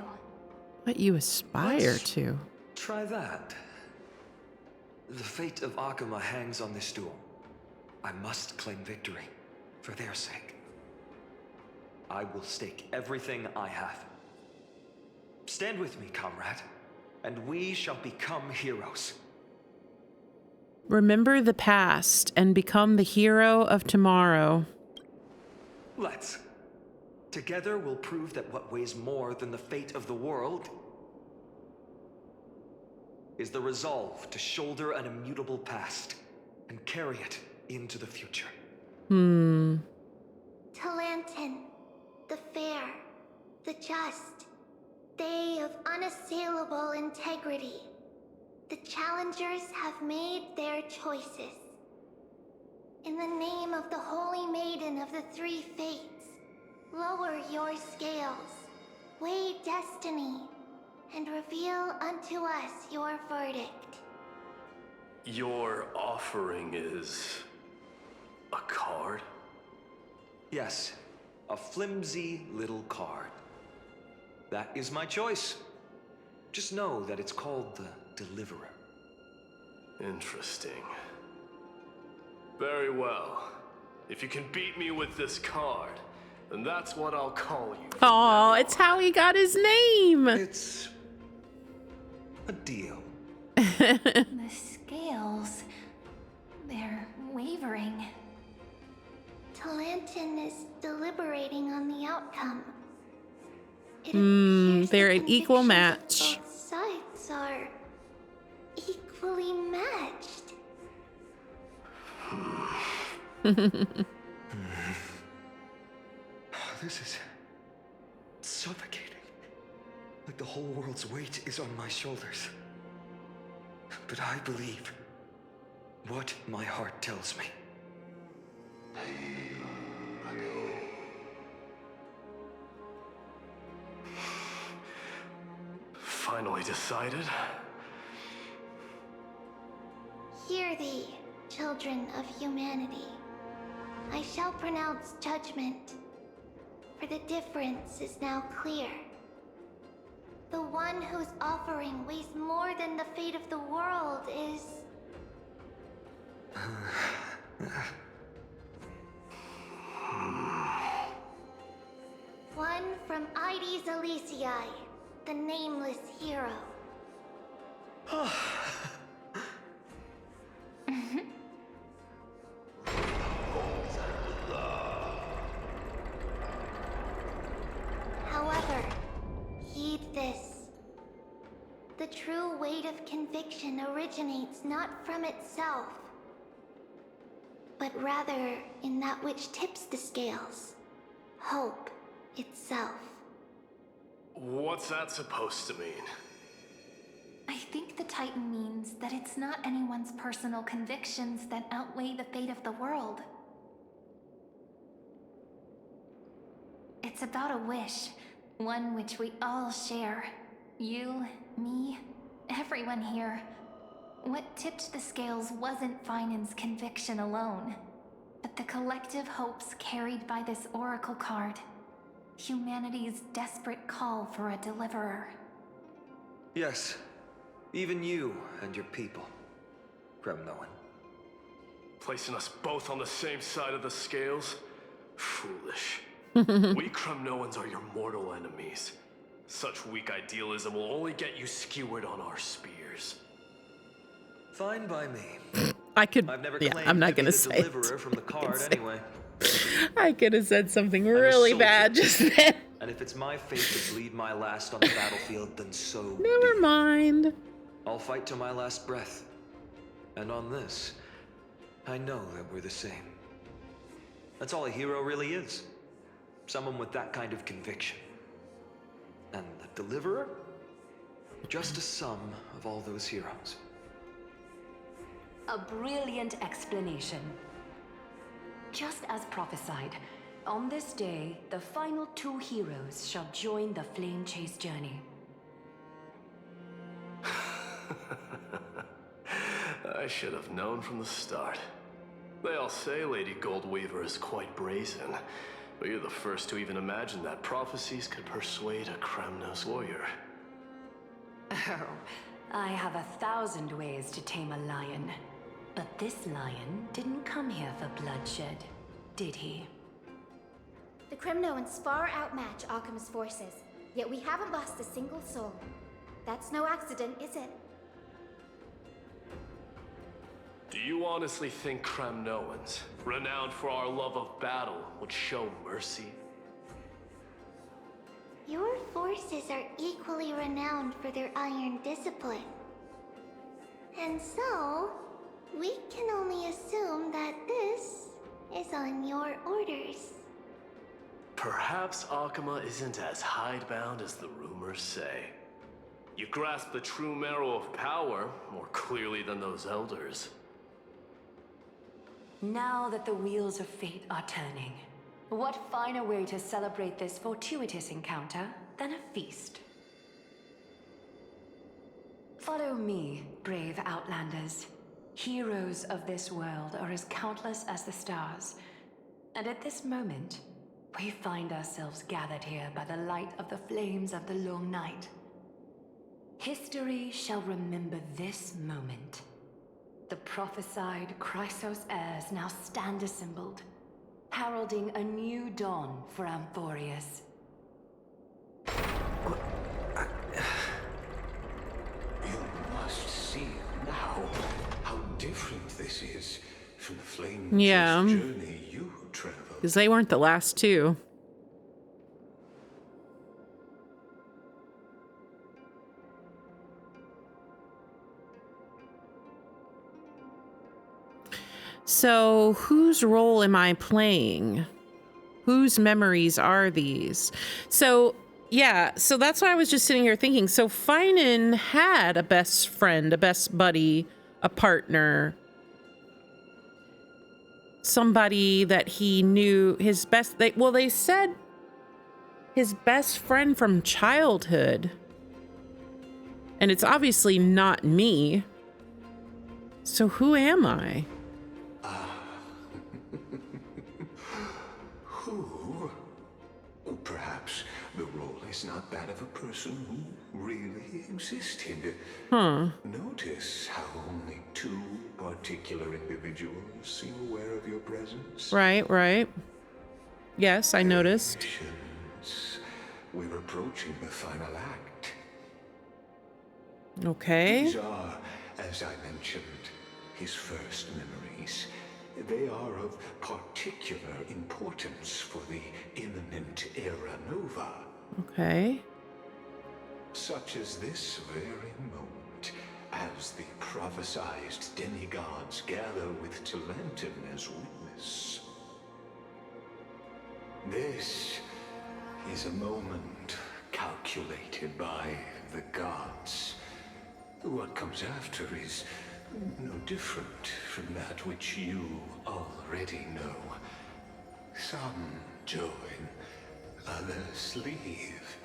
A: What you aspire
P: Let's
A: to?
P: Try that. The fate of Akuma hangs on this duel. I must claim victory, for their sake. I will stake everything I have. Stand with me, comrade, and we shall become heroes.
A: Remember the past and become the hero of tomorrow.
P: Let's. Together we'll prove that what weighs more than the fate of the world is the resolve to shoulder an immutable past and carry it into the future.
C: Talantin, the fair, the just, they of unassailable integrity. The challengers have made their choices. In the name of the Holy Maiden of the Three Fates, lower your scales, weigh destiny, and reveal unto us your verdict.
M: Your offering is a card?
P: Yes, a flimsy little card. That is my choice. Just know that it's called the Deliverer.
M: Interesting. Very well. If you can beat me with this card, then that's what I'll call you.
A: Oh, it's how he got his name.
P: It's a deal.
I: The scales, they're wavering.
C: Talantin is deliberating on the outcome.
A: They're an equal match.
C: Both sides are equally matched.
P: This is
D: suffocating. Like the whole world's weight is on my shoulders. But I believe what my heart tells me.
M: Finally decided?
C: Hear thee, children of humanity. I shall pronounce judgment, for the difference is now clear. The one whose offering weighs more than the fate of the world is... one from Ides Elysiae, the nameless hero. However, heed this. The true weight of conviction originates not from itself, but rather in that which tips the scales, hope itself.
M: What's that supposed to mean?
J: I think the Titan means that it's not anyone's personal convictions that outweigh the fate of the world. It's about a wish, one which we all share. You, me, everyone here. What tipped the scales wasn't PHAINON's conviction alone, but the collective hopes carried by this oracle card. Humanity's desperate call for a deliverer.
D: Yes, even you and your people, Kremnoan.
M: Placing us both on the same side of the scales? Foolish. We Kremnoans are your mortal enemies. Such weak idealism will only get you skewered on our spears.
D: Fine by me.
A: I've
D: never
A: yeah,
D: claimed
A: I'm not
D: to be
A: gonna
D: the
A: say
D: deliverer from the card anyway.
A: I could have said something really bad just then.
D: And if it's my fate to bleed my last on the battlefield, then so
A: Never mind.
D: I'll fight to my last breath. And on this, I know that we're the same. That's all a hero really is. Someone with that kind of conviction. And the deliverer? Just a sum of all those heroes.
I: A brilliant explanation. Just as prophesied, on this day, the final two heroes shall join the flame chase journey.
M: I should have known from the start. They all say Lady Goldweaver is quite brazen, but you're the first to even imagine that prophecies could persuade a Kremnos warrior.
I: Oh, I have 1,000 ways to tame a lion. But this lion didn't come here for bloodshed, did he?
N: The Kremnoans far outmatch Occam's forces, yet we haven't lost a single soul. That's no accident, is it?
M: Do you honestly think Kremnoans, renowned for our love of battle, would show mercy?
C: Your forces are equally renowned for their iron discipline. And so, we can only assume that this is on your orders.
M: Perhaps Akama isn't as hidebound as the rumors say. You grasp the true marrow of power more clearly than those elders.
I: Now that the wheels of fate are turning, what finer way to celebrate this fortuitous encounter than a feast? Follow me, brave Outlanders. Heroes of this world are as countless as the stars, and at this moment, we find ourselves gathered here by the light of the flames of the long night. History shall remember this moment. The prophesied Chrysos heirs now stand assembled, heralding a new dawn for Amphorius.
K: You must see now how different this is from the flame
A: Yeah.
K: journey you traveled.
A: Because they weren't the last two. So, whose role am I playing? Whose memories are these? So, Yeah, so that's why I was just sitting here thinking. So PHAINON had a best friend, a best buddy, a partner, somebody that he knew, his best. They said his best friend from childhood, and it's obviously not me. So who am I?
K: Who? Perhaps the role is not that of a person who really existed.
A: Huh.
K: Notice how only two particular individuals seem aware of your presence.
A: Right. Yes, I noticed.
K: We're approaching the final act.
A: Okay.
K: These are, as I mentioned, his first memories. They are of particular importance for the imminent era nova.
A: Okay.
K: Such as this very moment, as the prophesized demigods gather with Talentum as witness. This is a moment calculated by the gods. What comes after is no different from that which you already know. Some join, others leave,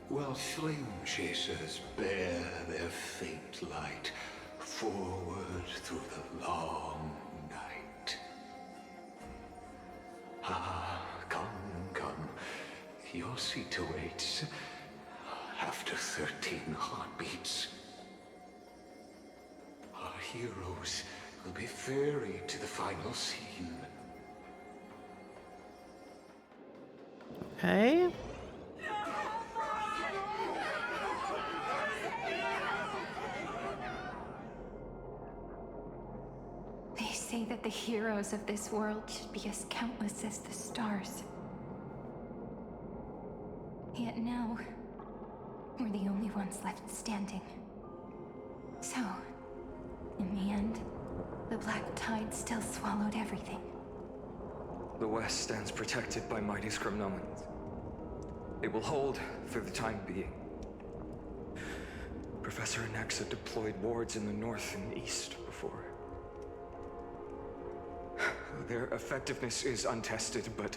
K: while flame chasers bear their faint light forward through the long night. Ah, come. Your seat awaits after 13 heartbeats. Our heroes will be ferried to the final scene.
A: Okay.
O: They say that the heroes of this world should be as countless as the stars. Yet now, we're the only ones left standing. So, in the end, the black tide still swallowed everything.
T: The West stands protected by mighty Scrimnomans. It will hold for the time being. Professor Anaxa deployed wards in the north and east before. Their effectiveness is untested, but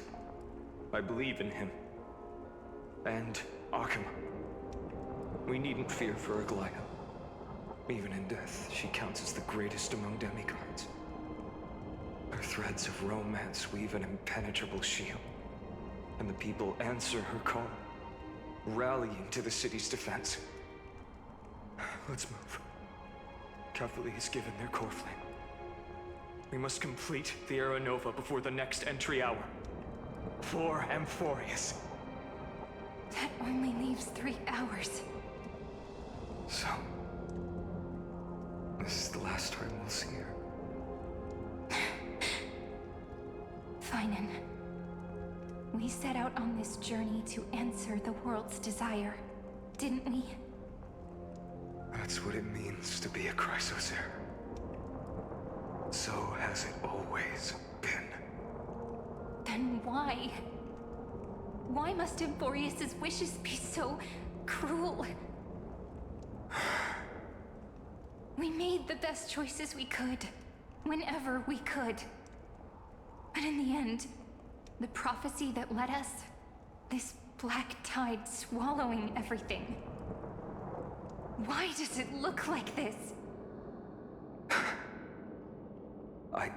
T: I believe in him. And Akima. We needn't fear for Aglaya. Even in death, she counts as the greatest among demigods. Her threads of romance weave an impenetrable shield, and the people answer her call, rallying to the city's defense. Let's move. Cavalry has given their core flame. We must complete the Era Nova before the next entry hour. For Amphorius.
O: That only leaves 3 hours.
T: So, this is the last time we'll see her.
O: PHAINON. We set out on this journey to answer the world's desire, didn't we?
T: That's what it means to be a Chrysosaur. So has it always been.
O: Then why? Why must Amphorius's wishes be so cruel? We made the best choices we could, whenever we could. But in the end, the prophecy that led us, this black tide swallowing everything. Why does it look like this?
T: I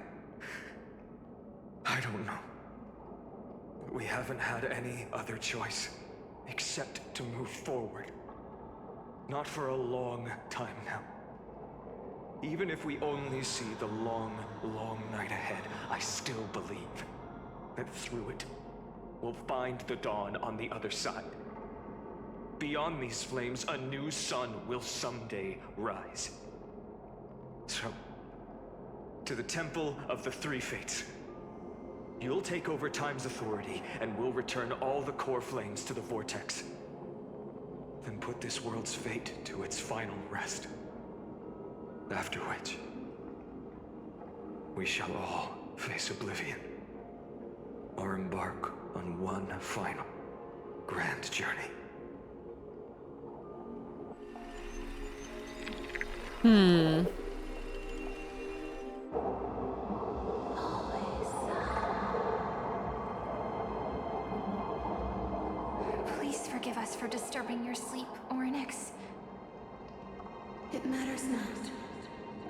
T: don't know. We haven't had any other choice, except to move forward. Not for a long time now. Even if we only see the long, long night ahead, I still believe that through it, we'll find the dawn on the other side. Beyond these flames, a new sun will someday rise. So, to the Temple of the Three Fates. You'll take over Time's authority, and we'll return all the core flames to the Vortex. Then put this world's fate to its final rest. After which, we shall all face oblivion, or embark on one final grand journey.
J: Please forgive us for disturbing your sleep, Orynyx.
O: It matters not.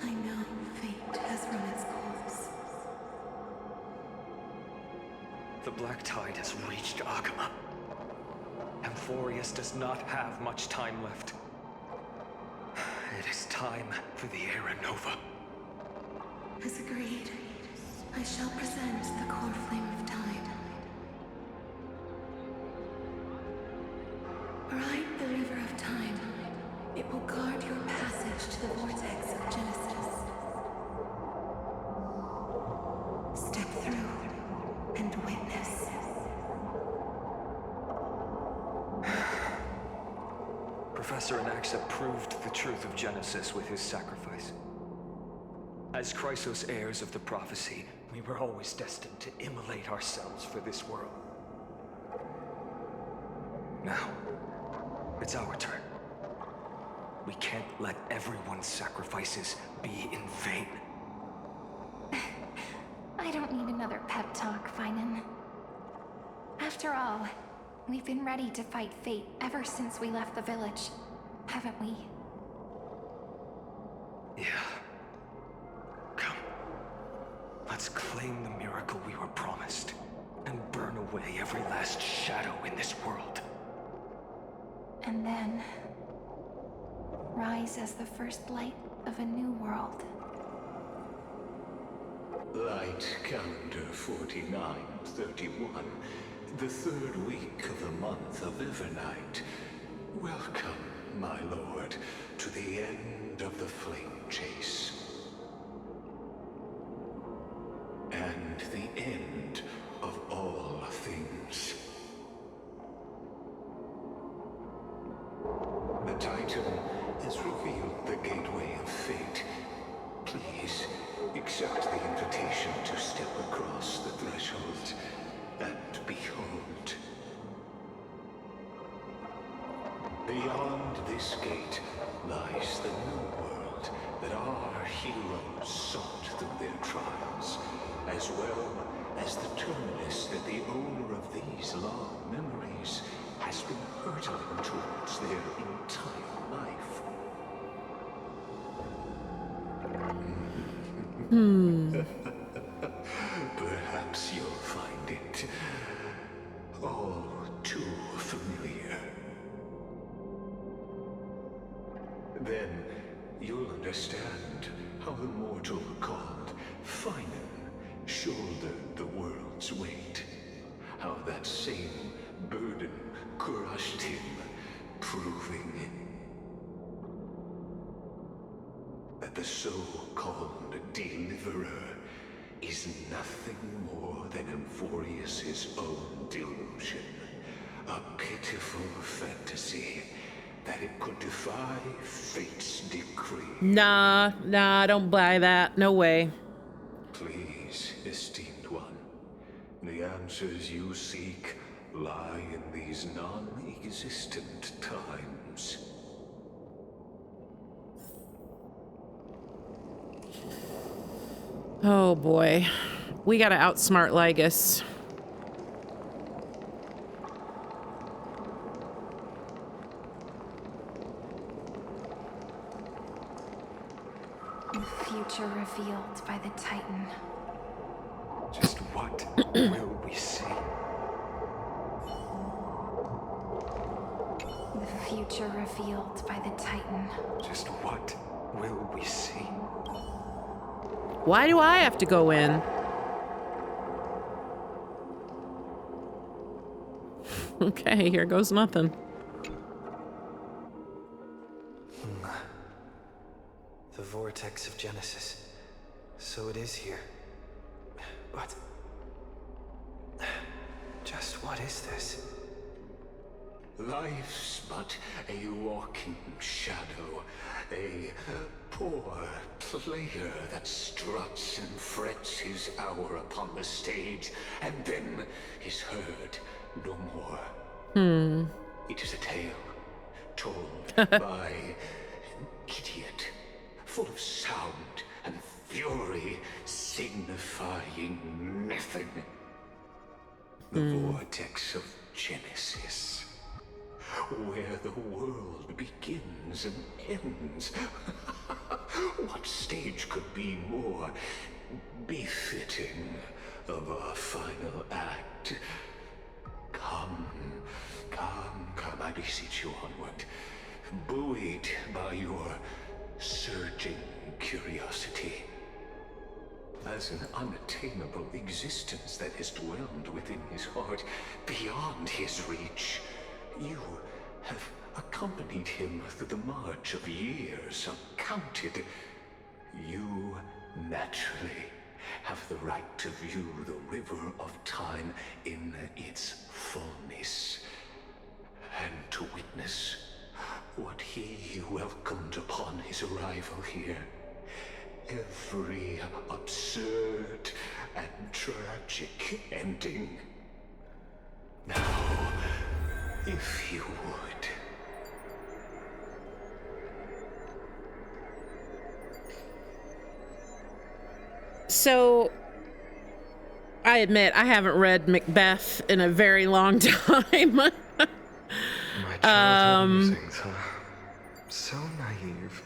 O: I know fate has run its course.
T: The Black Tide has reached Akama. Amphorius does not have much time left. It is time for the Era Nova.
O: As agreed, I shall present the core flame of tide. Ride the river of time. It will guard your passage to the vortex of Genesis. Step through and witness.
T: Professor Anaxa proved the truth of Genesis with his sacrifice. As Chrysos heirs of the prophecy, we were always destined to immolate ourselves for this world. Now, it's our turn. We can't let everyone's sacrifices be in vain.
J: I don't need another pep talk, PHAINON. After all, we've been ready to fight fate ever since we left the village, haven't we?
T: Yeah. Come. Let's claim the miracle we were promised, and burn away every last shadow in this world.
J: And then rise as the first light of a new world.
K: Light calendar 4931, the third week of the month of Evernight. Welcome, my lord, to the end of the flame chase. And the end of all things. The Titan has revealed the gateway of fate. Please, accept the invitation to step across the threshold and behold. Beyond this gate lies the new world that our heroes sought through their trials, as well as the terminus that the owner of these long memories has been hurtling towards their entire life. Perhaps you'll find it all too familiar. Then you'll understand how the mortal called PHAINON shouldered the world's weight. How that same burden crushed him, proving that the so-called deliverer is nothing more than Amphorius' own delusion. A pitiful fantasy that it could defy fate's decree.
A: Nah, I don't buy that. No way.
K: Please, esteemed one, the answers you seek lie in these non-existent times.
A: Oh boy. We gotta outsmart Lygus.
J: The future revealed by the Titan.
T: Just what will we see?
J: The future revealed by the Titan.
T: Just what will we see?
A: Why do I have to go in? Okay, here goes nothing.
D: The vortex of Genesis. So it is here. But just what is this?
K: Life's but a walking shadow, a poor player that struts and frets his hour upon the stage, and then is heard no more. It is a tale told by an idiot full of sound and fury, signifying nothing. The vortex of Genesis, where the world begins and ends. What stage could be more befitting of our final act? Come, I beseech you onward, buoyed by your surging curiosity. As an unattainable existence that has dwelled within his heart, beyond his reach, you have accompanied him through the march of years uncounted. You naturally have the right to view the river of time in its fullness, and to witness what he welcomed upon his arrival here. Every absurd and tragic ending. Now, if you would.
A: So, I admit I haven't read Macbeth in a very long time.
T: My childhood musings, huh? So naive.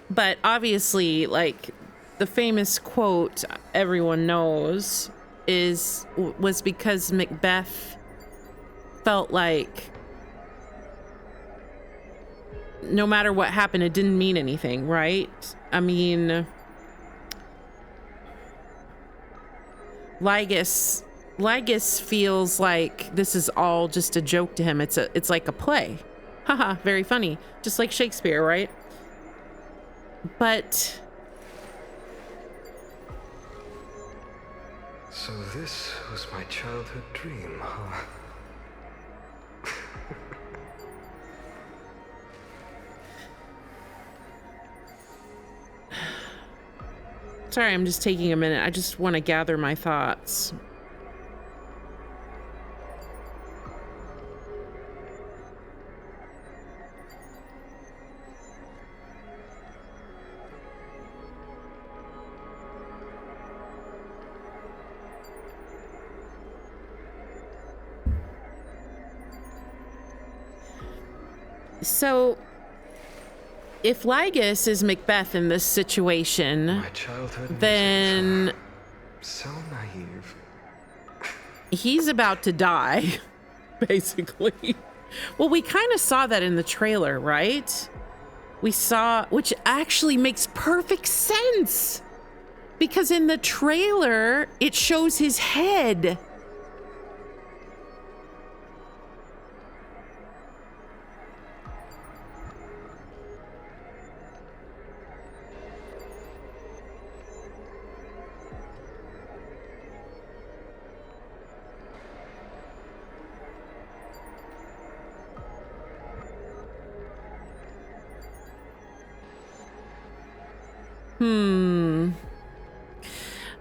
A: But obviously, like, the famous quote everyone knows was because Macbeth felt like no matter what happened, it didn't mean anything, right? I mean, Lygus feels like this is all just a joke to him. It's like a play. Haha, very funny. Just like Shakespeare, right? But
T: So this was my childhood dream, huh?
A: sorry, I'm just taking a minute. I just want to gather my thoughts. So, if Lygus is Macbeth in this situation, then
T: so naive.
A: He's about to die, basically. Well, we kind of saw that in the trailer, right? We saw, which actually makes perfect sense, because in the trailer, it shows his head.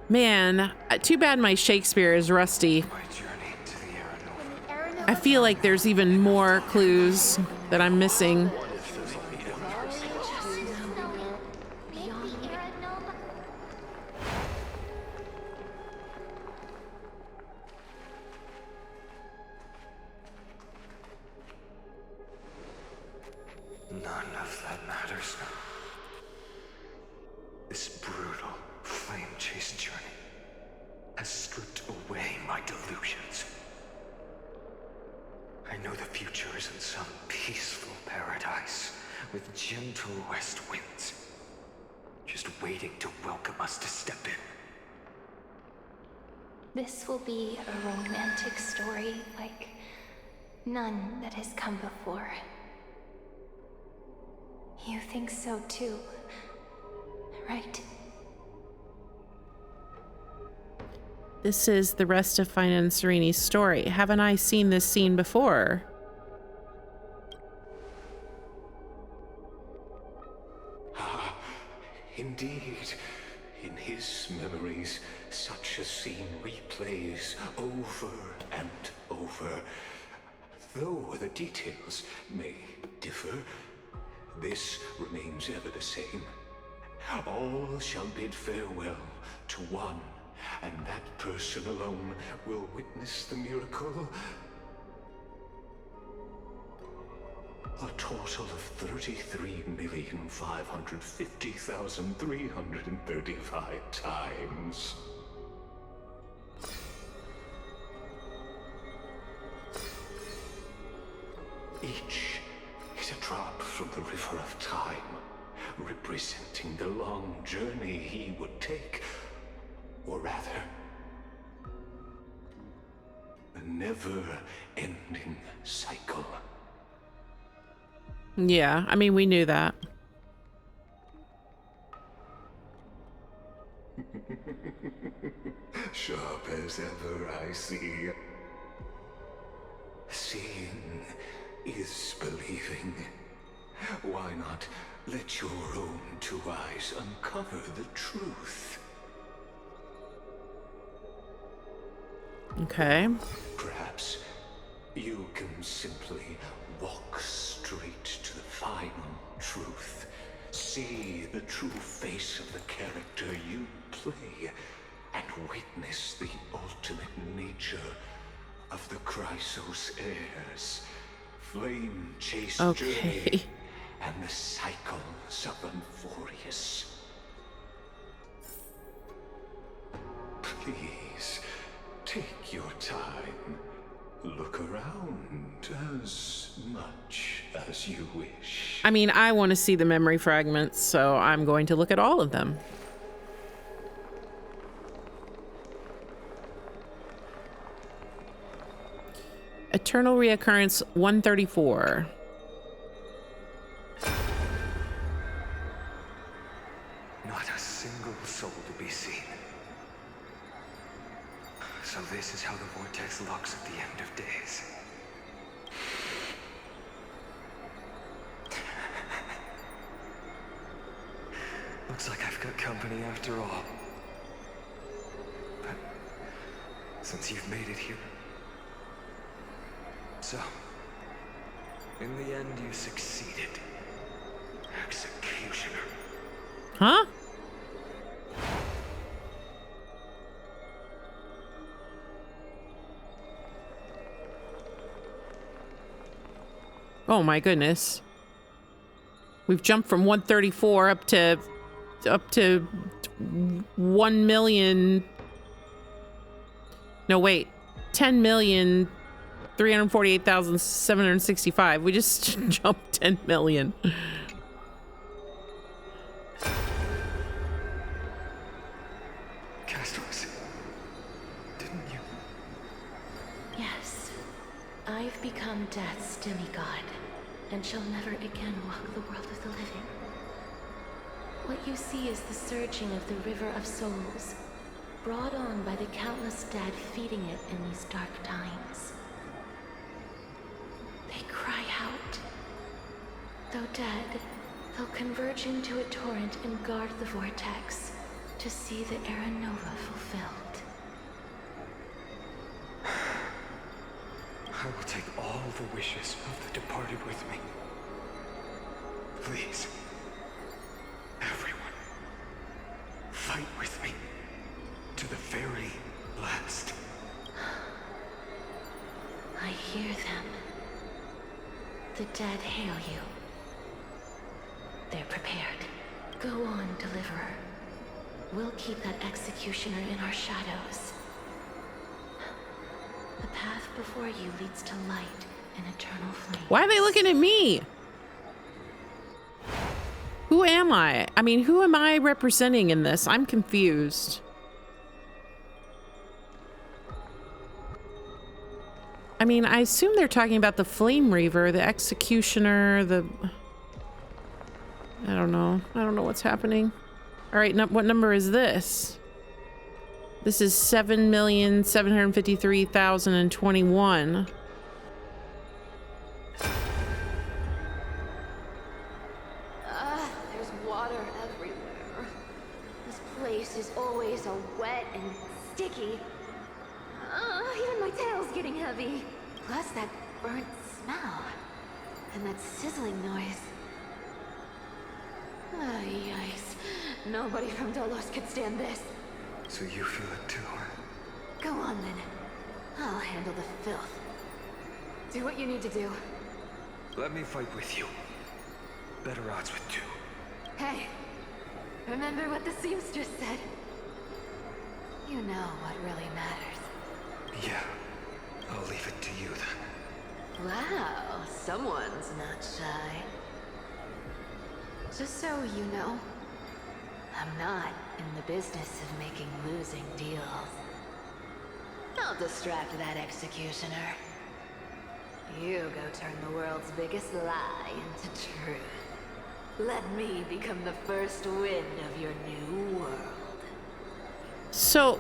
A: Man, too bad my Shakespeare is rusty. I feel like there's even more clues that I'm missing.
T: None of that matters now. This brutal, flame-chased journey has stripped away my delusions. I know the future is in some peaceful paradise with gentle west winds, just waiting to welcome us to step in.
C: This will be a romantic story like none that has come before. You think so too, right?
A: This is the rest of Fine and Serene's story. Haven't I seen this scene before?
K: Ah, indeed. In his memories, such a scene replays over and over. Though the details may differ, this remains ever the same. All shall bid farewell to one, and that person alone will witness the miracle. A total of 33,550,335 times. Each is a drop from the river of time, representing the long journey he would take, or rather, a never-ending cycle.
A: Yeah, I mean, we knew that.
K: Sharp as ever, I see. Seeing is believing. Why not let your own two eyes uncover the truth?
A: Okay.
K: Perhaps you can simply walk straight to the final truth. See the true face of the character you play, and witness the ultimate nature of the Chrysos heirs. Flame-chased journey, and the cycles of Euphorius. Please, take your time. Look around as much as you wish.
A: I mean, I want to see the memory fragments, so I'm going to look at all of them. Eternal Reoccurrence 134.
T: Not a single soul to be seen. So this is how the vortex looks at the end of days. Looks like I've got company after all. But since you've made it here... So, in the end you succeeded. Executioner.
A: Huh? Oh my goodness. We've jumped from 134 up to 1 million. No, wait. 10,348,765. We just jumped 10 million.
T: Castos, didn't you?
I: Yes. I've become Death's demigod, and shall never again walk the world of the living. What you see is the surging of the river of souls, brought on by the countless dead feeding it in these dark times. They cry out. Though dead, they'll converge into a torrent and guard the vortex to see the Era Nova fulfilled.
T: I will take all the wishes of the departed with me. Please, everyone, fight with me to the very last.
I: I hear them. The dead hail you. They're prepared. Go on, Deliverer. We'll keep that executioner in our shadows. The path before you leads to light and eternal flame.
A: Why are they looking at me? Who am I? I mean, who am I representing in this? I'm confused. I mean, I assume they're talking about the Flame Reaver, the Executioner, the... I don't know. I don't know what's happening. All right, what number is this? This is 7,753,021.
O: There's water everywhere. This place is always so wet and sticky. Even my tail's getting heavy. Plus that burnt smell. And that sizzling noise. Ah, yikes. Nobody from Dolos could stand this.
T: So you feel it too?
O: Go on then. I'll handle the filth. Do what you need to do.
T: Let me fight with you. Better odds with two.
O: Hey, remember what the seamstress said? You know what really matters.
T: Yeah, I'll leave it to you then.
O: Wow, someone's not shy. Just so you know, I'm not in the business of making losing deals. I'll distract that executioner. You go turn the world's biggest lie into truth. Let me become the first wind of your new world.
A: So,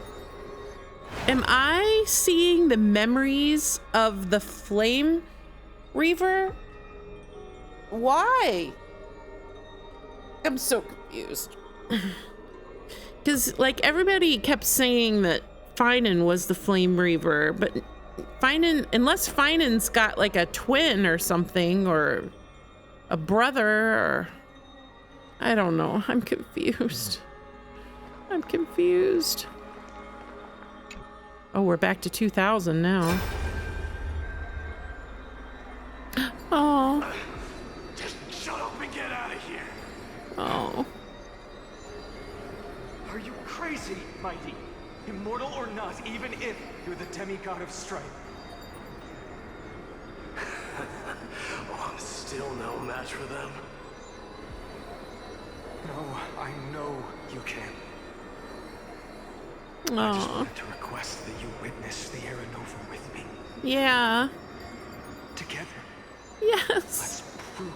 A: am I seeing the memories of the Flame Reaver? Why? I'm so confused. Because, like, everybody kept saying that PHAINON was the Flame Reaver, but PHAINON, unless PHAINON's got, like, a twin or something, or a brother, or... I don't know. I'm confused. I'm confused. Oh, we're back to 2000 now. Oh.
M: Just shut up and get out of here.
A: Oh.
G: Are you crazy, Mighty? Immortal or not, even if you're the demigod of strife.
M: Oh, I'm still no match for them.
G: No, I know you can.
T: I just wanted to request that you witness the Aeronova with me.
A: Yeah.
G: Together.
A: Yes.
G: Let's prove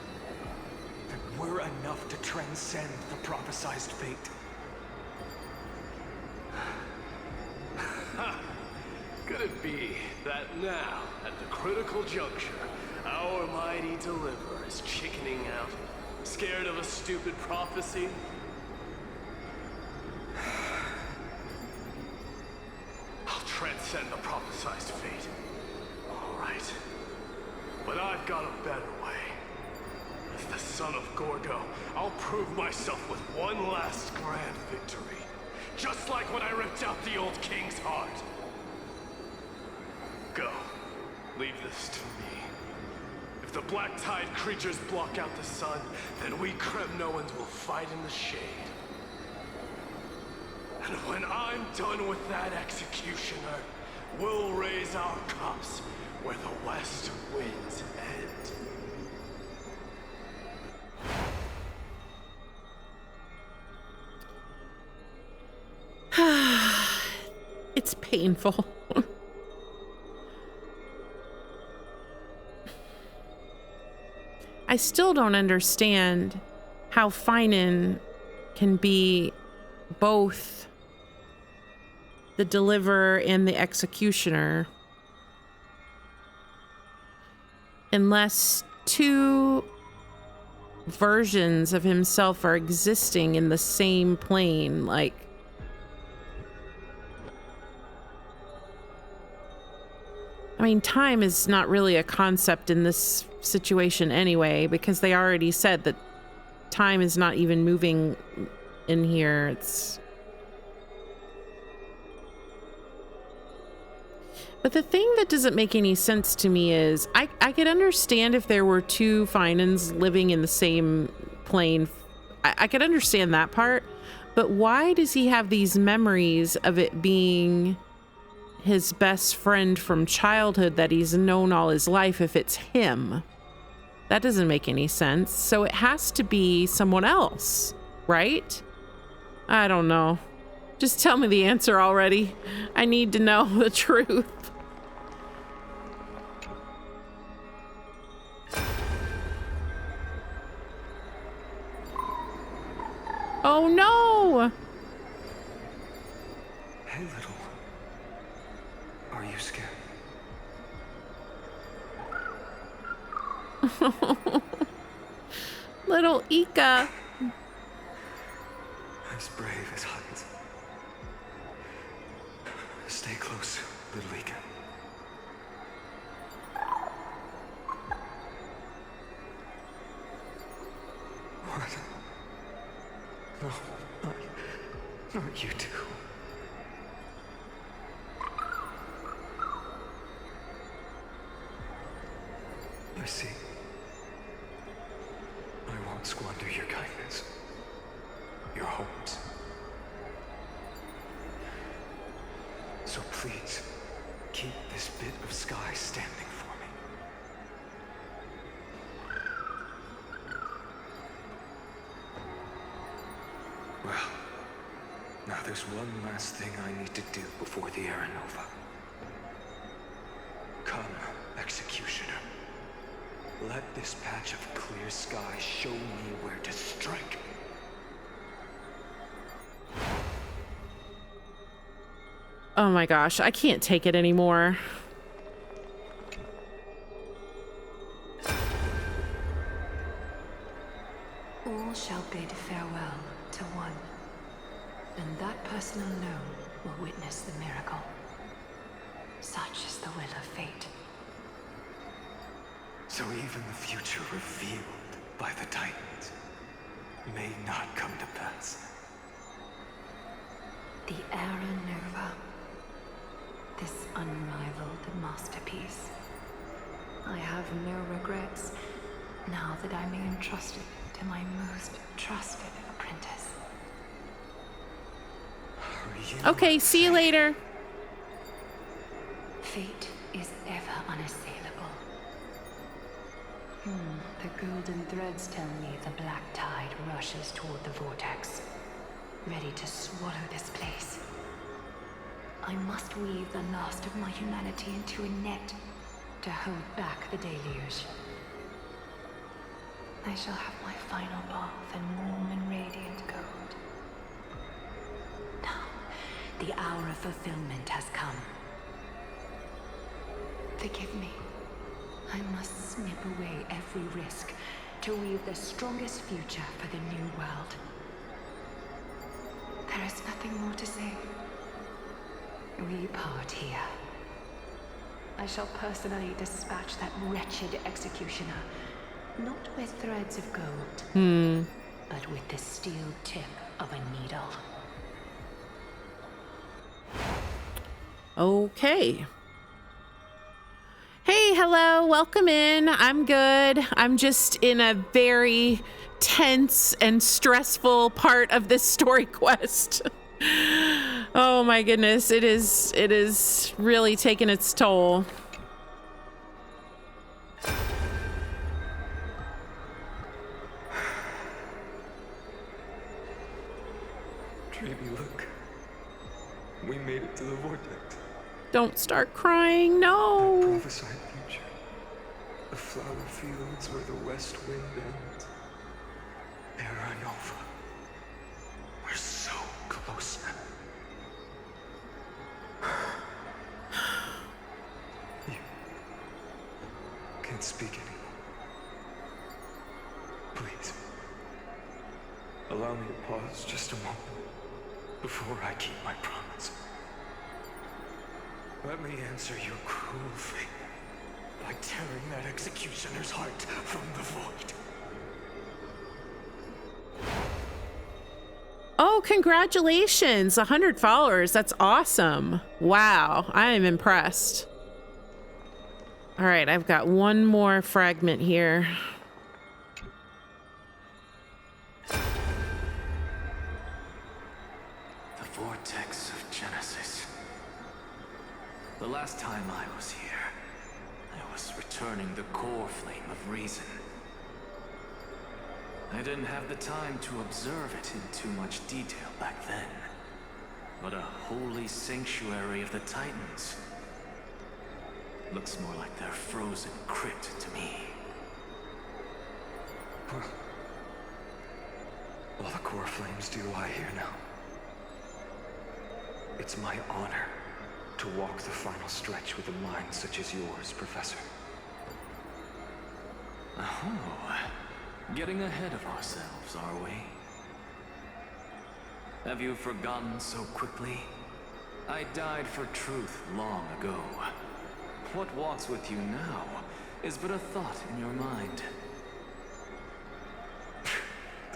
G: that we're enough to transcend the prophesized fate.
M: Could it be that now, at the critical juncture, our mighty deliverer is chickening out, scared of a stupid prophecy? I'll transcend the prophesized fate. All right. But I've got a better way. As the son of Gorgo, I'll prove myself with one last grand victory. Just like when I ripped out the old king's heart. Go. Leave this to me. If the black tide creatures block out the sun, then we Kremnoans will fight in the shade. And when I'm done with that executioner, we'll raise our cups where the west winds end.
A: It's painful. I still don't understand how PHAINON can be both the deliverer and the executioner unless two versions of himself are existing in the same plane. Like, I mean, time is not really a concept in this situation anyway, because they already said that time is not even moving in here. It's... But the thing that doesn't make any sense to me is I could understand if there were two PHAINONs living in the same plane. I could understand that part, but why does he have these memories of it being his best friend from childhood that he's known all his life if it's him? That doesn't make any sense. So it has to be someone else, right? I don't know. Just tell me the answer already. I need to know the truth. Oh no!
T: Hey, little. Are you scared?
A: Little Ika.
T: As brave as Huns. Stay close, little Ika. What? No, not you two. I see. I won't squander your kindness. Your hopes. So please, keep this bit of sky standing for me. Well, now there's one last thing I need to do before the Era Nova. Come, Executioner. Let this patch of clear sky show me where to strike.
A: Oh my gosh, I can't take it anymore.
O: All shall bid farewell to one, and that person alone will witness the miracle. Such is the will of fate.
T: So even the future revealed by the Titans may not come to pass.
O: The Era Nova. This unrivaled masterpiece. I have no regrets now that I'm entrusted to my most trusted apprentice.
A: Okay, see you later.
O: Fate is ever unassailable. The golden threads tell me the black tide rushes toward the vortex, ready to swallow this place. I must weave the last of my humanity into a net to hold back the deluge. I shall have my final bath in warm and radiant gold. Now, the hour of fulfillment has come. Forgive me. I must snip away every risk to weave the strongest future for the new world. There is nothing more to say. We part here. I shall personally dispatch that wretched executioner, not with threads of gold, but with the steel tip of a needle.
A: Okay. Hey, hello, welcome in. I'm good. I'm just in a very tense and stressful part of this story quest. Oh my goodness, it is really taking its toll.
T: Treaty, look. We made it to the vortex.
A: Don't start crying, no.
T: That prophesied future. The flower fields where the west wind ends. Era Nova. We're so close now. You can't speak anymore. Please. Allow me to pause just a moment before I keep my promise. Let me answer your cruel fate by tearing that executioner's heart from the void.
A: Oh, congratulations, 100 followers. That's awesome. Wow, I am impressed. All right, I've got one more fragment here.
L: The vortex of Genesis. The last time I was here, I was returning the core flame of reason. I didn't have the time to observe it in too much detail back then. But a holy sanctuary of the Titans. Looks more like their frozen crypt to me.
T: All the core flames do lie here now. It's my honor to walk the final stretch with a mind such as yours, Professor.
L: Oh, getting ahead of ourselves, are we? Have you forgotten so quickly? I died for truth long ago. What walks with you now is but a thought in your mind.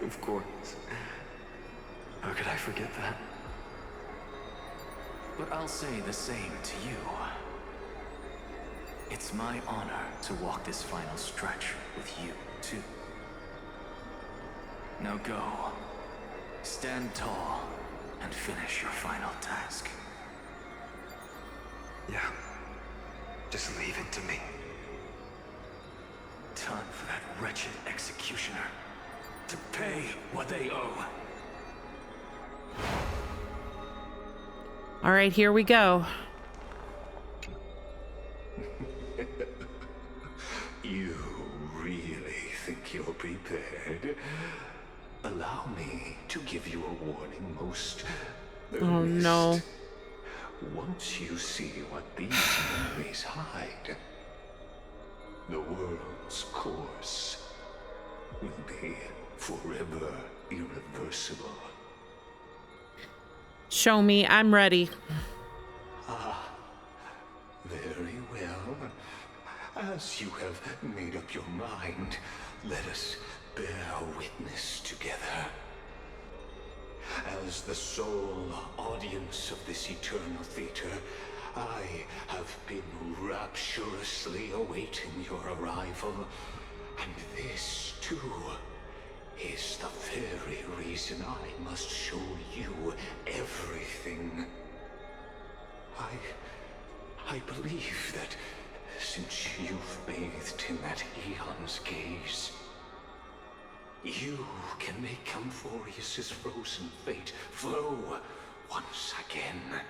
T: Of course.
L: How could I forget that? But I'll say the same to you. It's my honor to walk this final stretch with you, too. Now go. Stand tall and finish your final task.
T: Yeah. Just leave it to me.
L: Time for that wretched executioner to pay what they owe.
A: All right, here we go.
K: You really think you're prepared? Allow me to give you a warning, most
A: Oh no.
K: Once you see what these memories hide, the world's course will be forever irreversible.
A: Show me, I'm ready.
K: Ah, very well. As you have made up your mind, let us bear witness together. As the sole audience of this eternal theater, I have been rapturously awaiting your arrival, and this, too, is the very reason I must show you everything. I believe that since you've bathed in that eon's gaze, you can make Amphorius's frozen fate flow once again.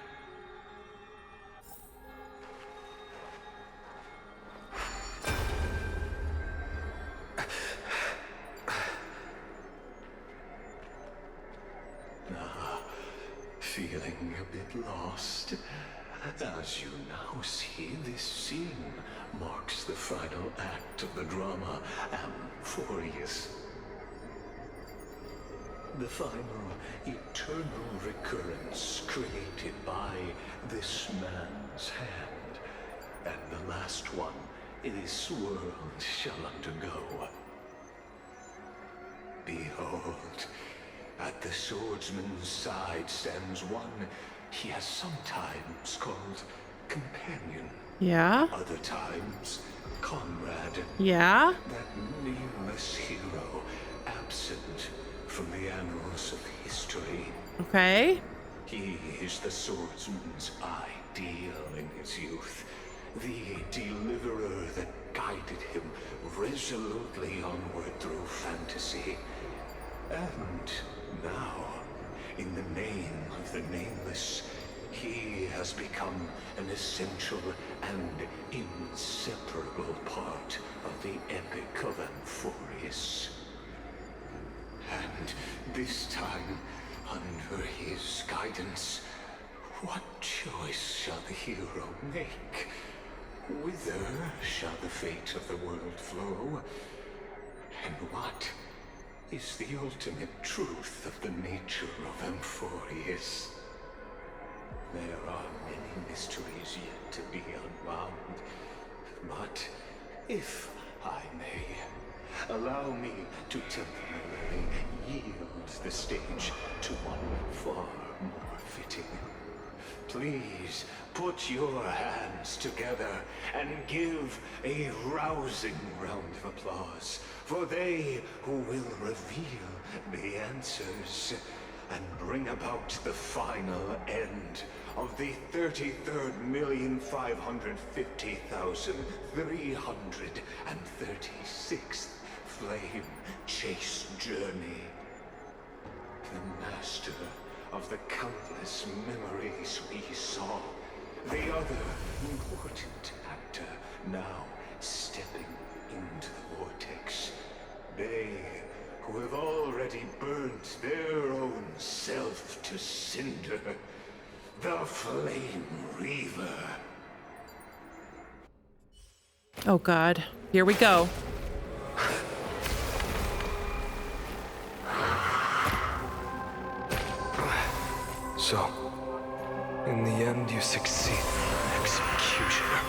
K: Feeling a bit lost? As you now see, this scene marks the final act of the drama Amphorius. The final eternal recurrence created by this man's hand, and the last one this world shall undergo. Behold, at the swordsman's side stands one he has sometimes called companion.
A: Yeah?
K: Other times, comrade.
A: Yeah?
K: That nameless hero, absent from the annals of history.
A: Okay.
K: He is the swordsman's ideal in his youth. The deliverer that guided him resolutely onward through fantasy. And now, in the name of the nameless, he has become an essential and inseparable part of the epic of Amphorius. And this time, under his guidance, what choice shall the hero make? Whither shall the fate of the world flow? And what is the ultimate truth of the nature of Amphorius? There are many mysteries yet to be unwound, but if I may, allow me to temporarily yield the stage to one far more fitting. Please put your hands together and give a rousing round of applause for they who will reveal the answers and bring about the final end of the 33,550,336th flame chase journey. The master of the countless memories we saw, the other important actor now stepping into the vortex. They who have already burnt their own self to cinder, the Flame Reaver.
A: Oh God, here we go.
T: So, in the end, you succeed, executioner.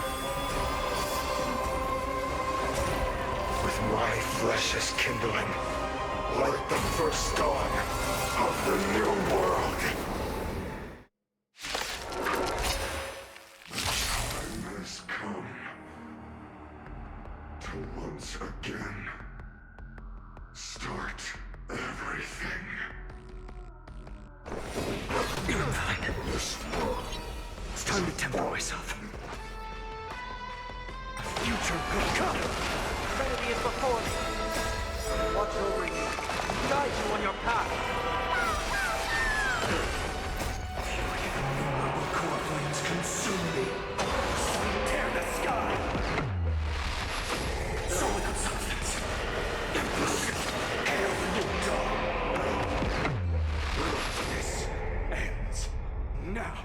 T: With my flesh as kindling,
K: like the first dawn of the new world. Time has come to once again start everything. This world.
G: It's time to temper myself. The future will come.
F: Trinity is before me. Watch over you. Guide you on your path.
K: Innumerable core flames consume me.
G: Tear the sky.
K: So without substance. Hail the new dawn.
G: This ends now.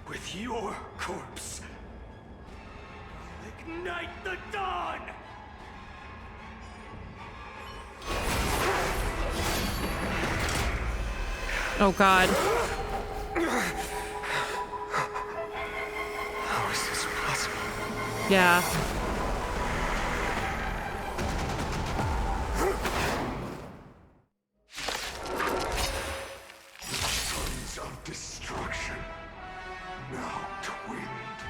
G: With your corpse. Ignite the dawn!
A: Oh God.
G: How is this possible?
A: Yeah.
K: Sons of destruction. Now twinned.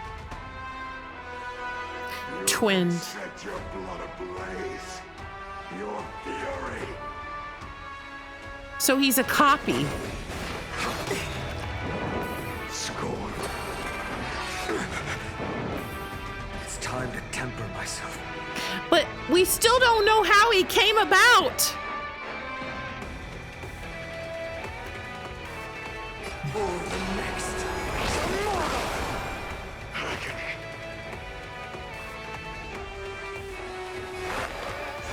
A: Twinned.
K: Set your blood ablaze. Your fury.
A: So he's a copy.
K: Scorn.
G: It's time to temper myself.
A: But we still don't know how he came about.
G: For the next tomorrow.
K: Agony.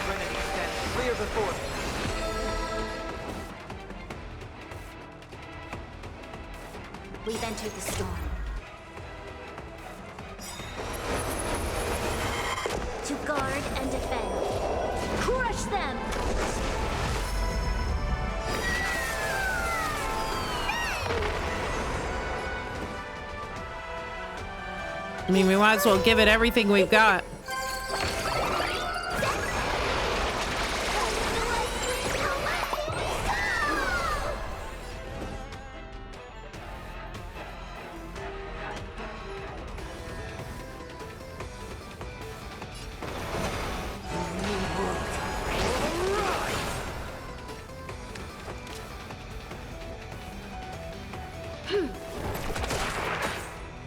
F: Trinity stands clear before me.
J: We've entered the storm. To guard and defend. Crush them!
A: I mean, we might as well give it everything we've got.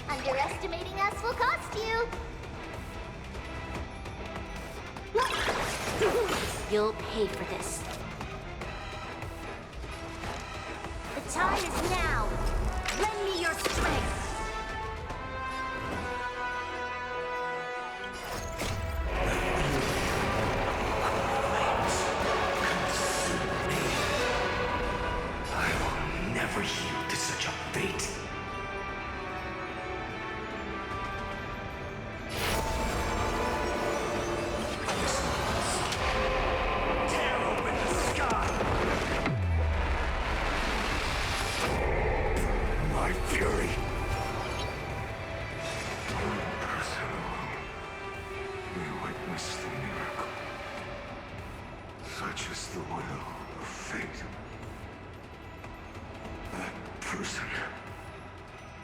C: Underestimating us will cost you.
J: You'll pay for this. The time is now. Lend me your strength.
K: I will never yield to such a fate.
G: Tear open the sky.
K: My fury. We witness the miracle. Such is the will of fate. That person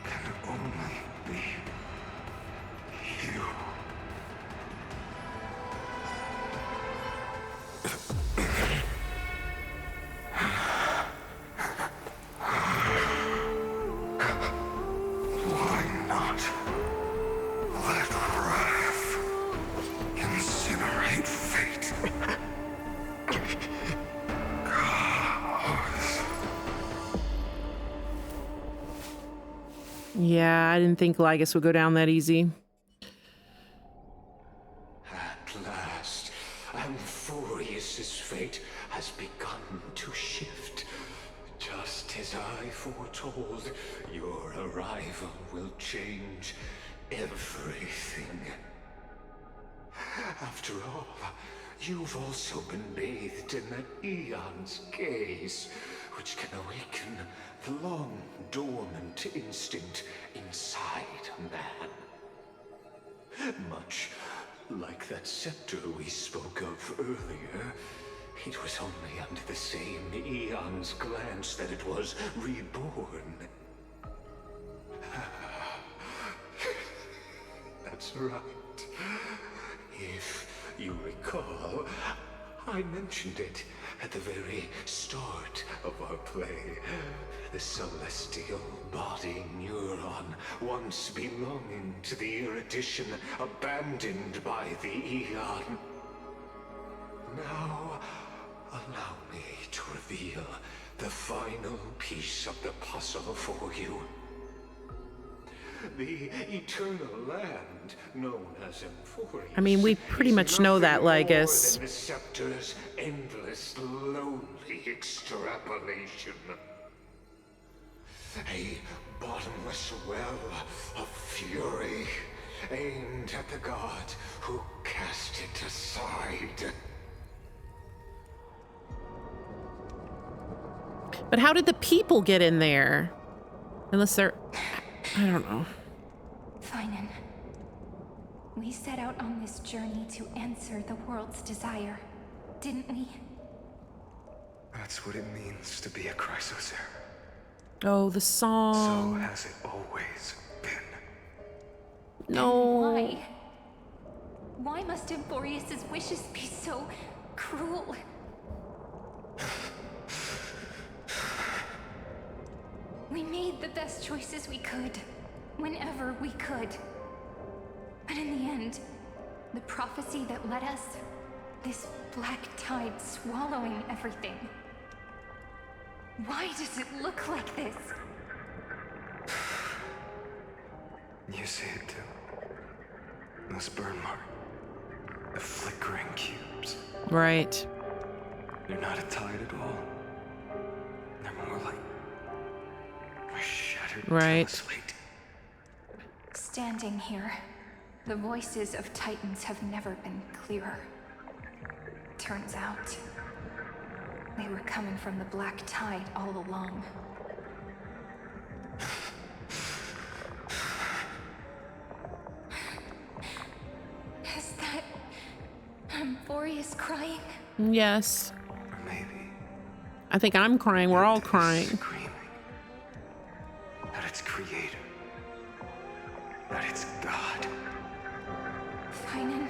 K: can only be you. Why not let wrath incinerate fate?
A: Yeah, I didn't think Lygus would go down that easy.
K: At last, Amphorius's fate has begun to shift. Just as I foretold, your arrival will change everything. After all, you've also been bathed in that eon's gaze, which can awaken the long dormant instinct inside man. Much like that scepter we spoke of earlier, It was only under the same Eon's glance that it was reborn. That's right. If you recall, I mentioned it at the very start of our play. The celestial body neuron, once belonging to the Erudition, abandoned by the Eon. Now, allow me to reveal the final piece of the puzzle for you. The eternal land, known as Emphoria.
A: I mean, we pretty much know that, Lygus.
K: The scepter's endless, lonely extrapolation. A bottomless well of fury, aimed at the god who cast it aside.
A: But how did the people get in there? Unless they're... I don't know.
N: PHAINON. We set out on this journey to answer the world's desire, didn't we?
T: That's what it means to be a Chrysocer.
A: Oh, the song.
T: So has it always been.
A: No.
N: Why? Why must Emporius's wishes be so cruel? We made the best choices we could, whenever we could. But in the end, the prophecy that led us, this black tide swallowing everything. Why does it look like this?
T: You see it too. Those burn marks. The flickering cubes.
A: Right.
T: They're not a tide at all. They're more like a shattered slate.
N: Standing here, the voices of Titans have never been clearer. Turns out, they were coming from the black tide all along. Is that Emporius crying?
A: Yes.
T: Maybe.
A: I think I'm crying. We're all crying.
T: That it's creator. That it's God.
N: PHAINON,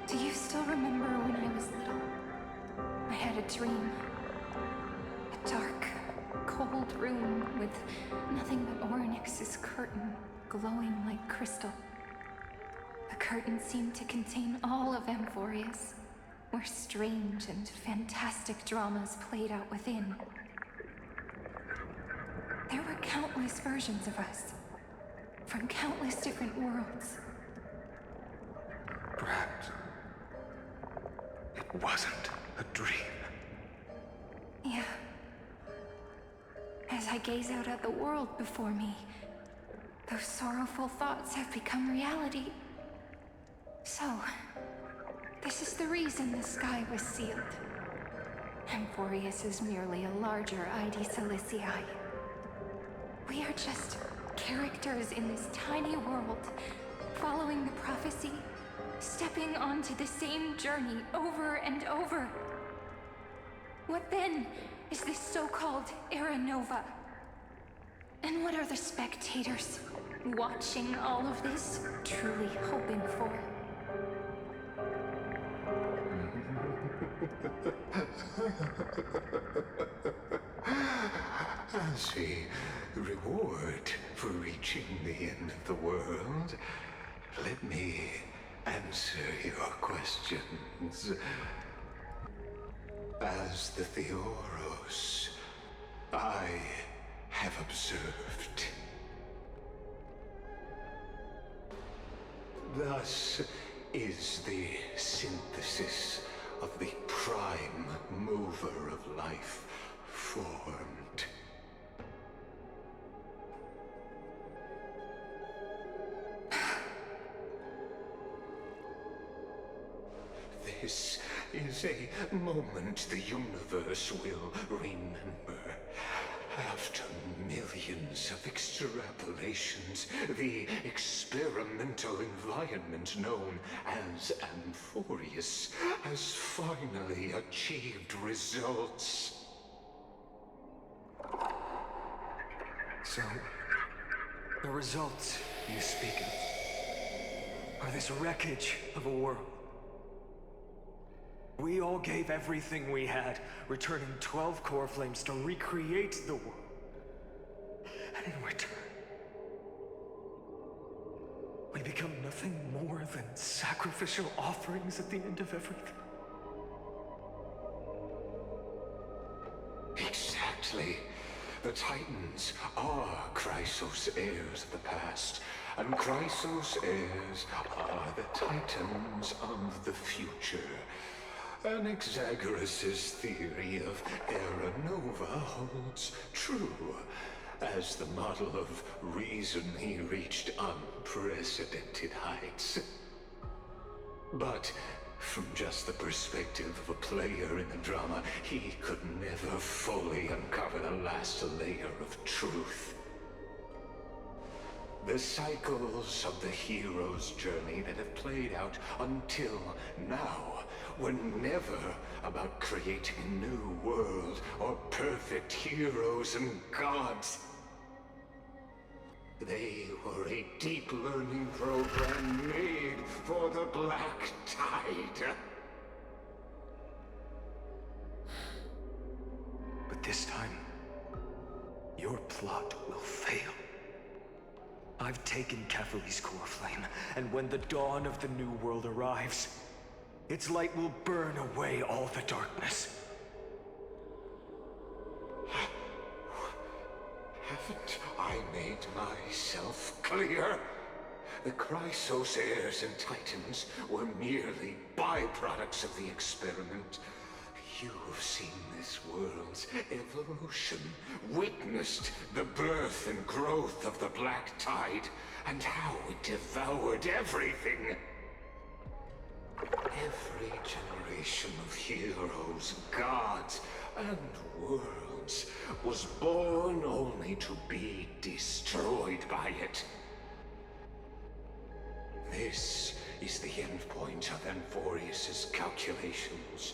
N: do you still remember when I was little? I had a dream. A dark, cold room with nothing but Orynyx's curtain glowing like crystal. The curtain seemed to contain all of Emporius, where strange and fantastic dramas played out within. There were countless versions of us, from countless different worlds.
T: Perhaps it wasn't a dream.
N: Yeah. As I gaze out at the world before me, those sorrowful thoughts have become reality. So, this is the reason the sky was sealed. Emporius is merely a larger ID Silicii. We are just characters in this tiny world, following the prophecy, stepping onto the same journey over and over. What then is this so-called Era Nova? And what are the spectators watching all of this truly hoping for?
K: As a reward for reaching the end of the world, let me answer your questions. As the Theoros, I have observed. Thus is the synthesis of the prime mover of life formed. This is a moment the universe will remember. After millions of extrapolations, the experimental environment known as Amphorius has finally achieved results.
T: So, the results you speak of are this wreckage of a world. We all gave everything we had, returning 12 core flames to recreate the world. And in return, we become nothing more than sacrificial offerings at the end of everything.
K: Exactly. The Titans are Chrysos heirs of the past, and Chrysos heirs are the Titans of the future. Anaxagoras' theory of Era Nova holds true. As the model of reason, he reached unprecedented heights. But from just the perspective of a player in the drama, he could never fully uncover the last layer of truth. The cycles of the hero's journey that have played out until now were never about creating a new world or perfect heroes and gods. They were a deep learning program made for the Black Tide.
T: But this time, your plot will fail. I've taken Cavalry's core flame, and when the dawn of the new world arrives, its light will burn away all the darkness.
K: Haven't I made myself clear? The Chrysos heirs and Titans were merely byproducts of the experiment. You've seen this world's evolution, witnessed the birth and growth of the Black Tide, and how it devoured everything. Every generation of heroes, gods, and worlds was born only to be destroyed by it. This is the endpoint of Amphorius' calculations.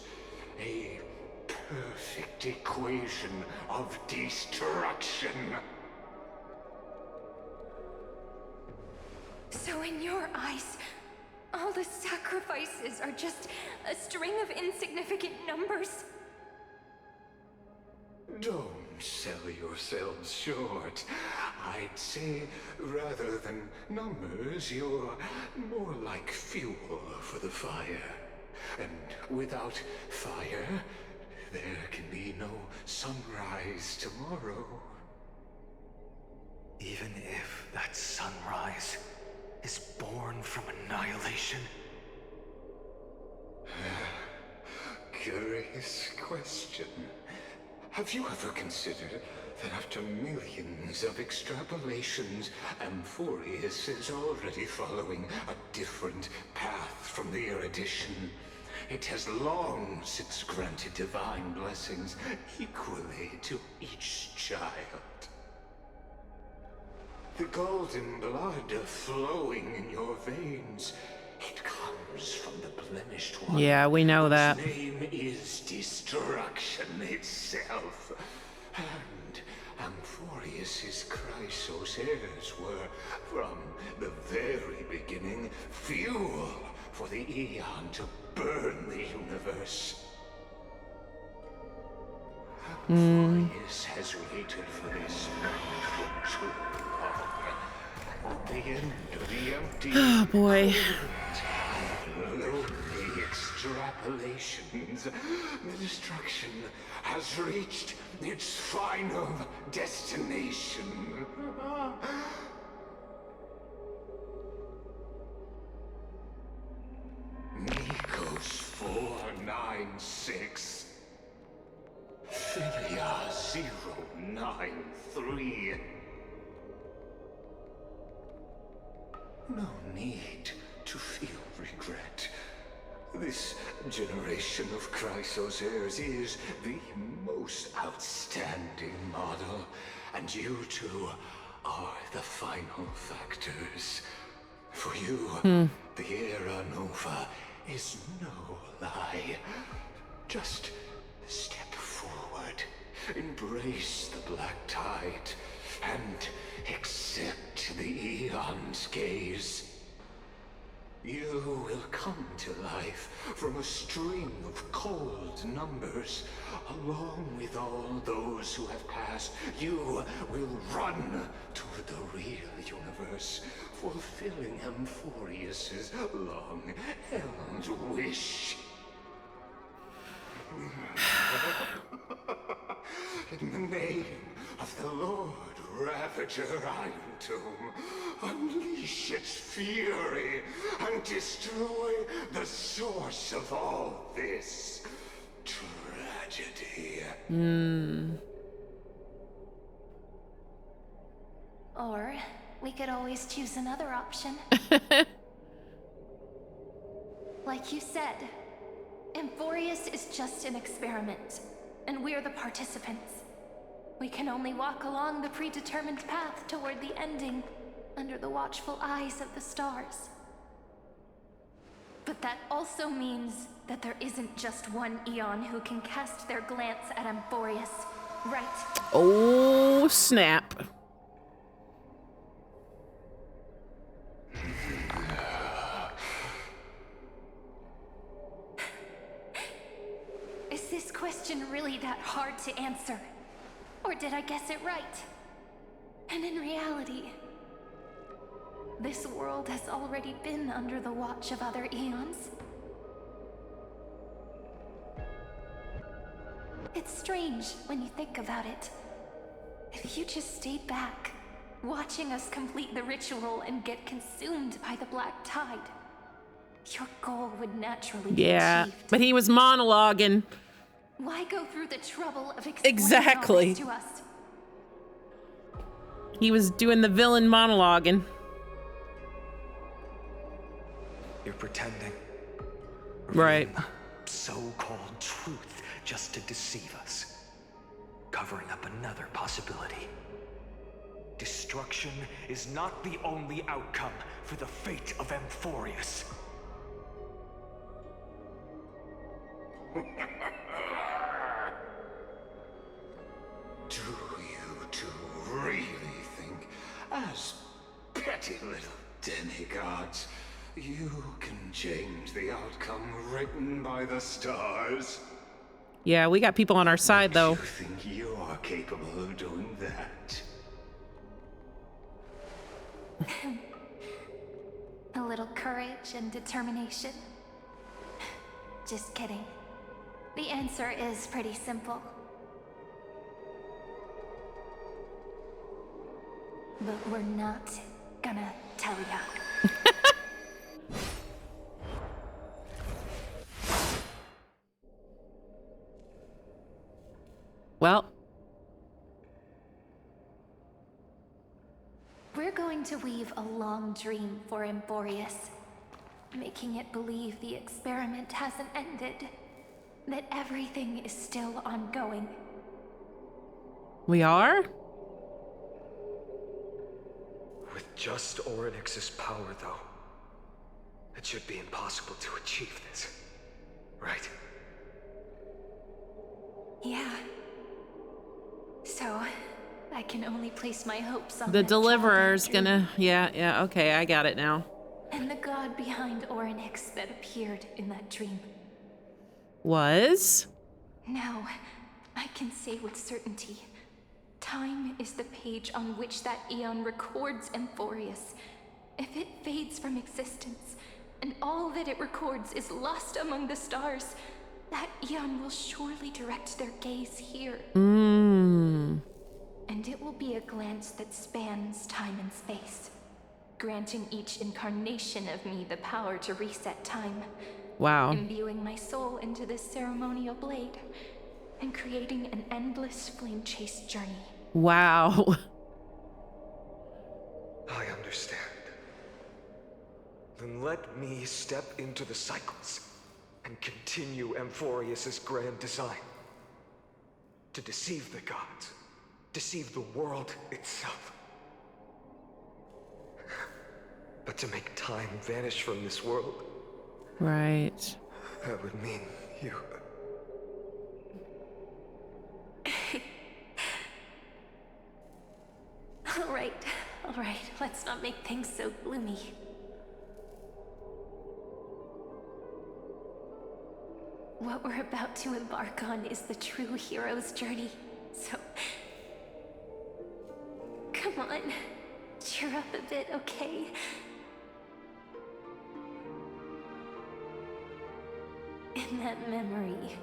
K: A perfect equation of destruction.
N: So in your eyes, all the sacrifices are just a string of insignificant numbers?
K: Don't sell yourselves short. I'd say, rather than numbers, you're more like fuel for the fire. And without fire, there can be no sunrise tomorrow.
T: Even if that sunrise is born from annihilation?
K: Curious question. Have you ever considered that after millions of extrapolations, Amphorius is already following a different path from the erudition? It has long since granted divine blessings equally to each child. The golden blood flowing in your veins, it comes from the blemished one.
A: Yeah, we know that.
K: His name is destruction itself. And Amphorius' Chrysos heirs were, from the very beginning, fuel for the Aeon to burn the universe. Amphorius has waited for this moment for too long. At the end of the empty...
A: Oh, boy.
K: Lonely extrapolations, the destruction has reached its final destination. Nikos 496. Philia 093. No need to feel regret. This generation of Chrysos heirs is the most outstanding model, and you two are the final factors. For you, the Era Nova is no lie. Just step forward, embrace the black tide, and accept the Eon's gaze. You will come to life from a string of cold numbers. Along with all those who have passed, you will run toward the real universe, fulfilling Amphorius's long-held wish. In the name of the Lord Ravager Iron Tomb, unleash its fury and destroy the source of all this tragedy.
C: Or we could always choose another option. Like you said, Amphorius is just an experiment, and we're the participants. We can only walk along the predetermined path toward the ending, under the watchful eyes of the stars. But that also means that there isn't just one Eon who can cast their glance at Amphorius, right?
A: Oh, snap.
C: Is this question really that hard to answer? Or did I guess it right? And in reality, this world has already been under the watch of other Eons. It's strange when you think about it. If you just stayed back, watching us complete the ritual and get consumed by the black tide, your goal would naturally be achieved.
A: But he was monologuing.
C: Why go through the trouble of explaining
A: Exactly.
C: all this to us?
A: He was doing the villain monologuing.
T: You're pretending.
A: Right.
T: So-called truth just to deceive us. Covering up another possibility. Destruction is not the only outcome for the fate of Amphorius.
K: Do you two really think, as petty little demigods, you can change the outcome written by the stars?
A: Yeah, we got people on our side, though.
K: You think you are capable of doing that?
C: A little courage and determination. Just kidding. The answer is pretty simple. But we're not gonna tell ya.
A: Well.
C: We're going to weave a long dream for Amphorius, making it believe the experiment hasn't ended, that everything is still ongoing.
A: We are?
T: With just Orynyx's power, though, it should be impossible to achieve this, right?
C: Yeah. So, I can only place my hopes on
A: The
C: that
A: Deliverer's
C: childlike dream.
A: gonna... Yeah, okay, I got it now.
C: And the god behind Orynyx that appeared in that dream.
A: Was?
C: Now, I can say with certainty, time is the page on which that Eon records Amphorius. If it fades from existence, and all that it records is lost among the stars, that Eon will surely direct their gaze here. And it will be a glance that spans time and space, granting each incarnation of me the power to reset time.
A: Wow.
C: Imbuing my soul into this ceremonial blade, and creating an endless flame-chased journey.
A: Wow.
T: I understand. Then let me step into the cycles.
M: and continue Amphorius's grand design. To deceive the gods, deceive the world itself. But to make time vanish from this world,
A: Right.
M: that would mean you.
N: All right, let's not make things so gloomy. What we're about to embark on is the true hero's journey, so... Come on, cheer up a bit, okay? In that memory,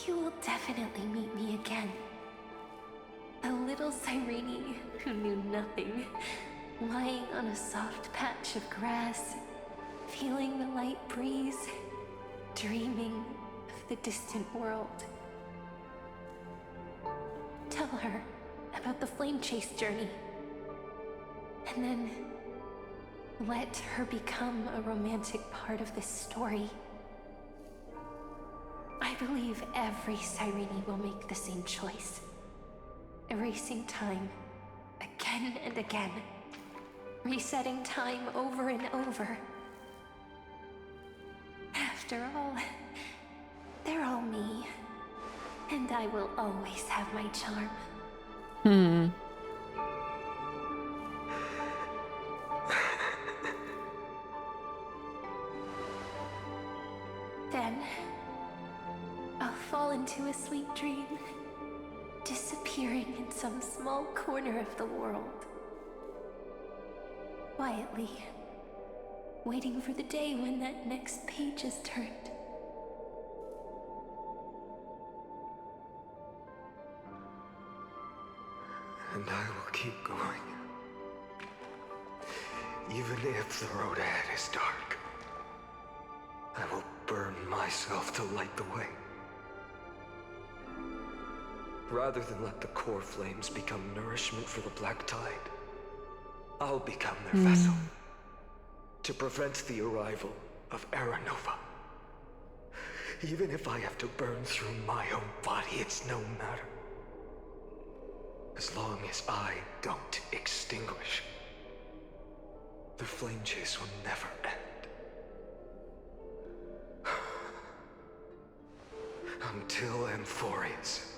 N: you will definitely meet me again. A little Cyrene who knew nothing, lying on a soft patch of grass, feeling the light breeze, dreaming of the distant world. Tell her about the flame chase journey, and then let her become a romantic part of this story. I believe every Cyrene will make the same choice. Erasing time again and again. Resetting time over and over. After all, they're all me. And I will always have my charm. Then, I'll fall into a sweet dream, disappearing in some small corner of the world. Quietly, waiting for the day when that next page is turned.
M: And I will keep going. Even if the road ahead is dark, I will burn myself to light the way. Rather than let the core flames become nourishment for the Black Tide, I'll become their vessel. To prevent the arrival of Aranova. Even if I have to burn through my own body, it's no matter. As long as I don't extinguish, the flame chase will never end. Until Amphorius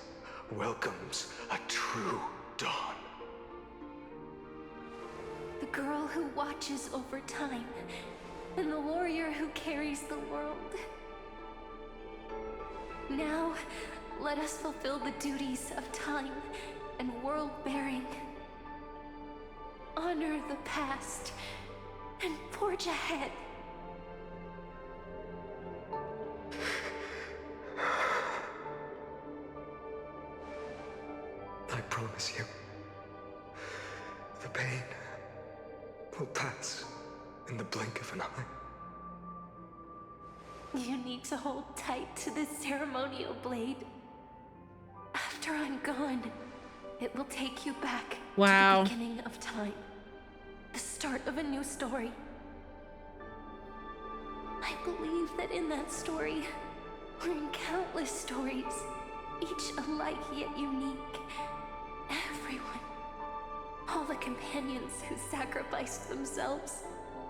M: welcomes a true dawn.
N: The girl who watches over time, and the warrior who carries the world. Now, let us fulfill the duties of time and world-bearing. Honor the past, and forge ahead.
M: I promise you, the pain will pass in the blink of an eye.
N: You need to hold tight to this ceremonial blade. After I'm gone, it will take you back to the beginning of time. The start of a new story. I believe that in that story, or in countless stories, each alike yet unique, everyone, all the companions who sacrificed themselves,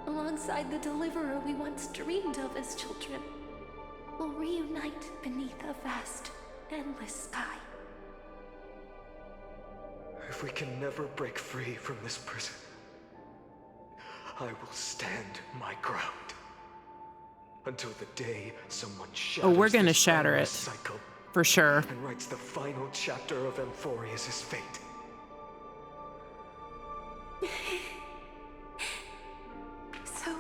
N: alongside the deliverer we once dreamed of as children, will reunite beneath a vast, endless sky.
M: If we can never break free from this prison, I will stand my ground. Until the day someone shatters
A: we're gonna
M: this
A: shatter it.
M: cycle
A: For sure.
M: and writes the final chapter of Amphorius' fate.
N: So,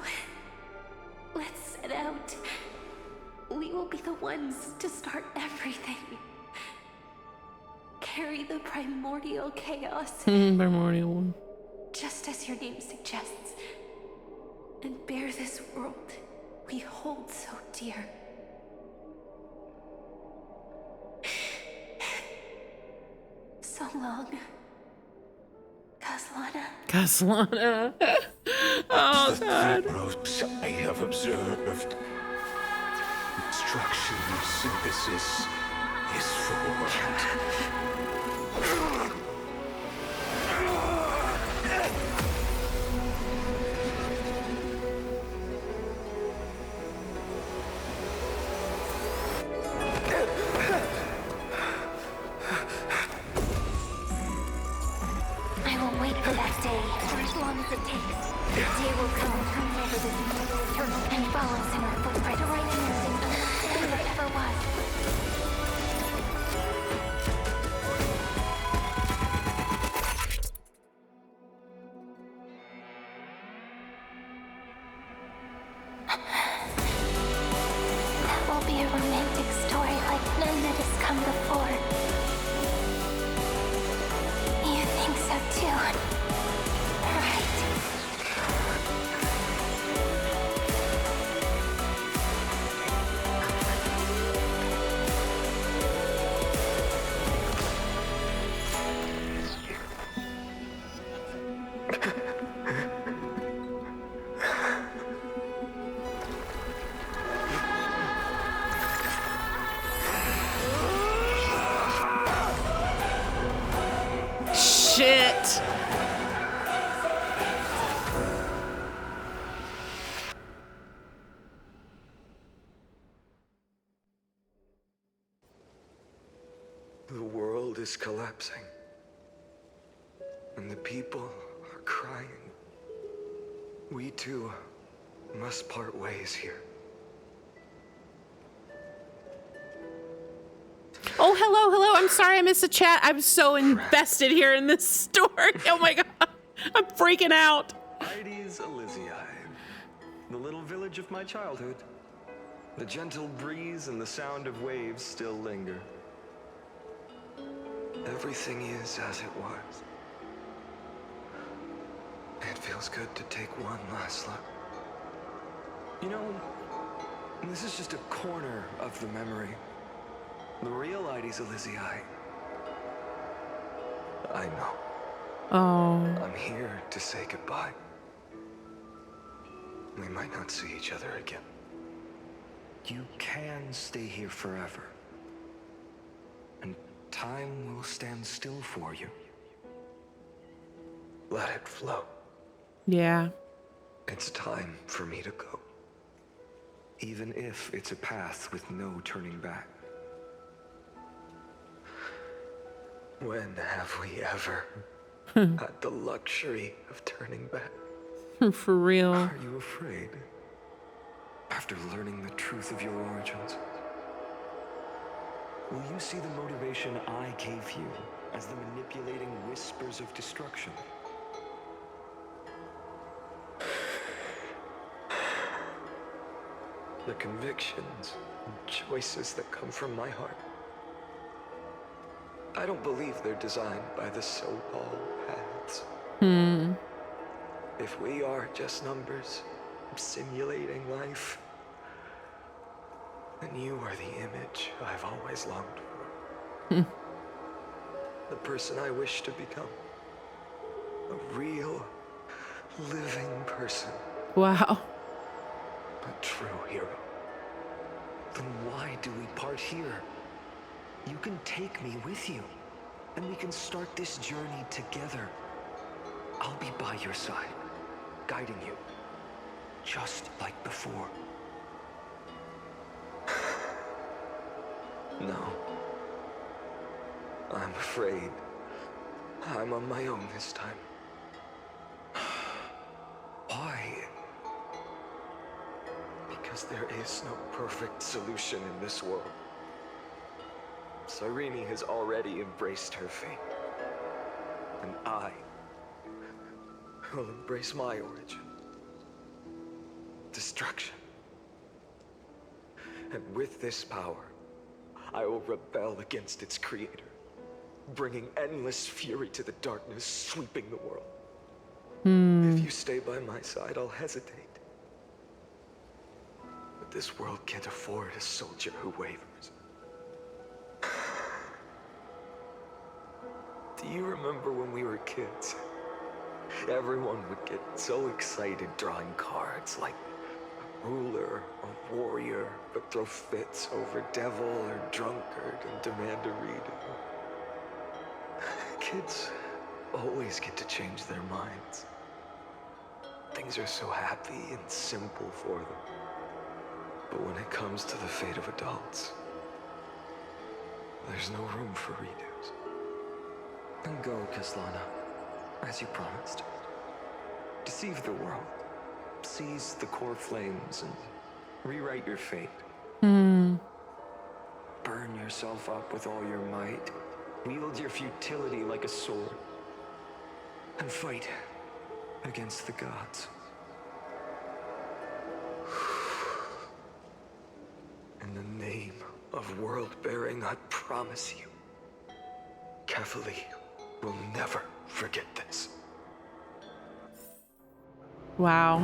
N: let's set out. We will be the ones to start everything. Carry the primordial chaos.
A: Primordial one.
N: Just as your name suggests. And bear this world we hold so dear. So long, Caslana.
A: Caslana. Oh, God.
K: The I have observed. It's destruction synthesis is formed.
J: I will wait for that day, for as long as it takes. The day will come whenever this world is eternal and follows in our footprint to write a narrative unless there ever was. That will be a romantic story like none that has come before. You think so too, right?
A: Shit.
T: The world is collapsing. And the people are crying. We too must part ways here.
A: Oh, hello. I'm sorry I missed the chat. I'm so invested here in this story. Oh my god. I'm freaking out.
T: Heidi's Elysiae, the little village of my childhood. The gentle breeze and the sound of waves still linger. Everything is as it was. It feels good to take one last look. You know, this is just a corner of the memory. The real Heidi's Elysiae. I know.
A: Oh.
T: I'm here to say goodbye. We might not see each other again. You can stay here forever. And time will stand still for you. Let it flow.
A: Yeah.
T: It's time for me to go. Even if it's a path with no turning back. When have we ever had the luxury of turning back?
A: For real.
T: Are you afraid? After learning the truth of your origins? Will you see the motivation I gave you as the manipulating whispers of destruction? The convictions and choices that come from my heart. I don't believe they're designed by the so-called paths. If we are just numbers simulating life, then you are the image I've always longed for. The person I wish to become. A real, living person.
A: Wow.
T: A true hero. Then why do we part here? You can take me with you, and we can start this journey together. I'll be by your side, guiding you, just like before. No. I'm afraid I'm on my own this time. Why? Because there is no perfect solution in this world. Cyrene has already embraced her fate. And I will embrace my origin. Destruction. And with this power, I will rebel against its creator, bringing endless fury to the darkness, sweeping the world. If you stay by my side, I'll hesitate. But this world can't afford a soldier who wavers. Do you remember when we were kids? Everyone would get so excited drawing cards like
M: ruler or warrior, but throw fits over devil or drunkard and demand a redo. Kids always get to change their minds. Things are so happy and simple for them. But when it comes to the fate of adults, there's no room for redos. Then go, Kaslana, as you promised. Deceive the world. Seize the core flames and rewrite your fate. Burn yourself up with all your might. Wield your futility like a sword. And fight against the gods. In the name of world-bearing, I promise you, Kefali will never forget this.
A: Wow.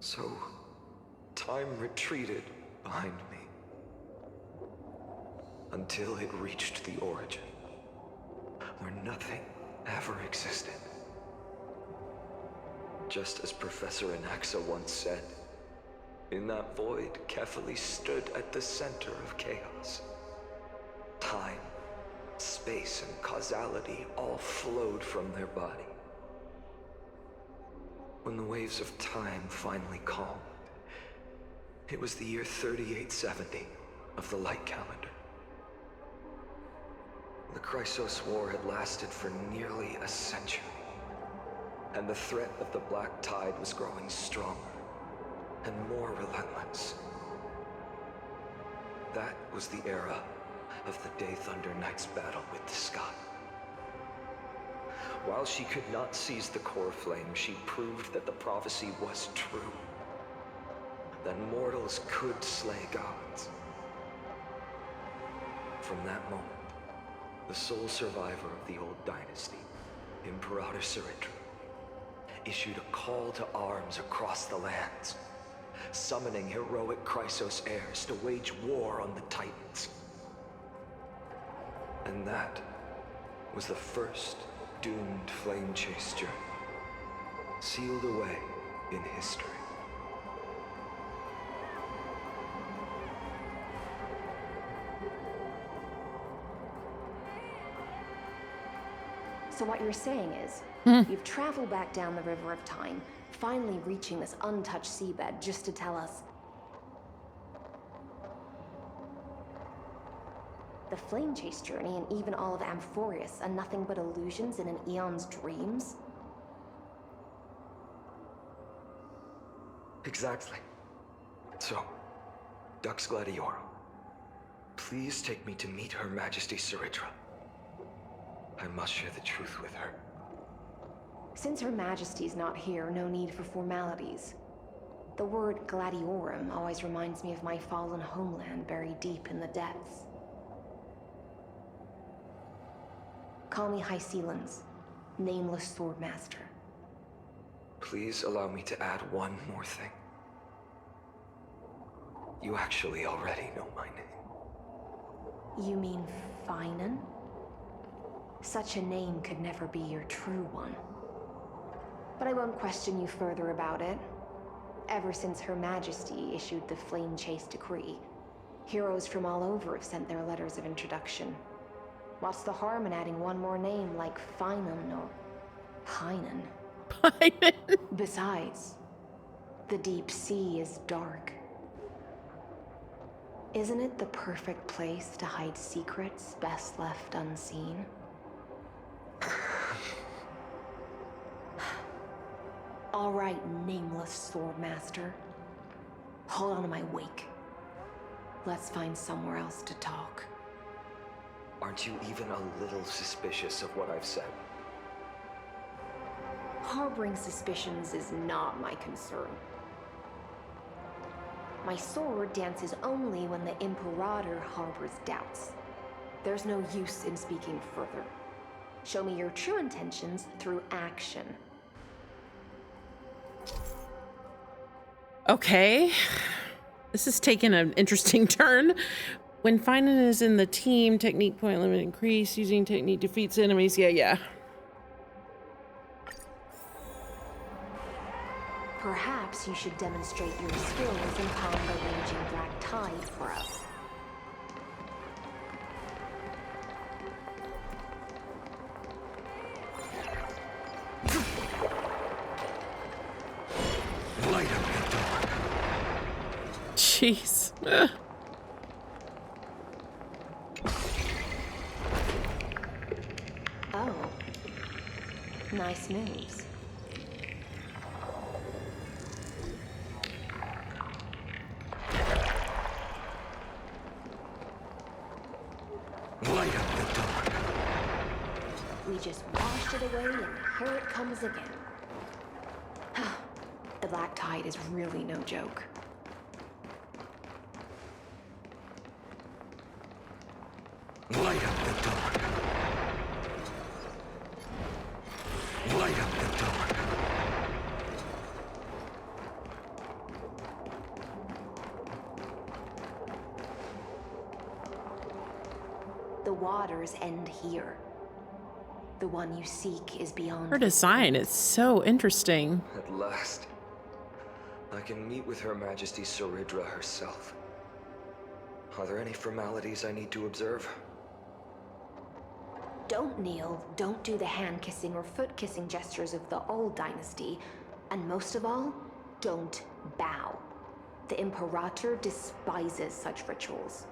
M: So, time retreated behind me until it reached the origin, where nothing ever existed. Just as Professor Anaxa once said, in that void, Kefali stood at the center of chaos. Time, space, and causality all flowed from their body. When the waves of time finally calmed, it was the year 3870 of the light calendar. The Chrysos War had lasted for nearly a century, and the threat of the Black Tide was growing stronger and more relentless. That was the era of the Day Thunder Knight's battle with the sky. While she could not seize the core flame, she proved that the prophecy was true. That mortals could slay gods. From that moment, the sole survivor of the old dynasty, Imperator Saritra, issued a call to arms across the lands, summoning heroic Chrysos heirs to wage war on the Titans. And that was the first doomed flame chase journey, sealed away in history.
U: So what you're saying is, you've traveled back down the river of time, finally reaching this untouched seabed just to tell us the flame chase journey and even all of Amphorius are nothing but illusions in an eon's dreams?
M: Exactly. So, Dux Gladiorum, please take me to meet Her Majesty Saritra. I must share the truth with her.
U: Since Her Majesty's not here, no need for formalities. The word Gladiorum always reminds me of my fallen homeland buried deep in the depths. Call me High Sealans, Nameless Swordmaster.
M: Please allow me to add one more thing. You actually already know my name.
U: You mean PHAINON? Such a name could never be your true one. But I won't question you further about it. Ever since Her Majesty issued the Flame Chase Decree, heroes from all over have sent their letters of introduction. What's the harm in adding one more name like PHAINON or PHAINON? Besides, the deep sea is dark. Isn't it the perfect place to hide secrets best left unseen? All right, Nameless Swordmaster. Hold on to my wake. Let's find somewhere else to talk.
M: Aren't you even a little suspicious of what I've said?
U: Harboring suspicions is not my concern. My sword dances only when the Imperator harbors doubts. There's no use in speaking further. Show me your true intentions through action.
A: Okay. This is taking an interesting turn. When FAINON is in the team, technique point limit increase. Using technique defeats enemies. Yeah.
U: Perhaps you should demonstrate your skills in calming the raging black tide for us.
K: Light up the dark.
A: Jeez.
U: Oh. Nice moves.
K: Light up the dark.
U: We just washed it away and here it comes again. The black tide is really no joke.
K: Light up the dark. Light up the dark.
U: The waters end here. The one you seek is beyond.
A: Her design is so interesting.
D: At last, I can meet with Her Majesty Saridra herself. Are there any formalities I need to observe?
U: Don't kneel, don't do the hand-kissing or foot-kissing gestures of the old dynasty, and most of all, don't bow. The Imperator despises such rituals,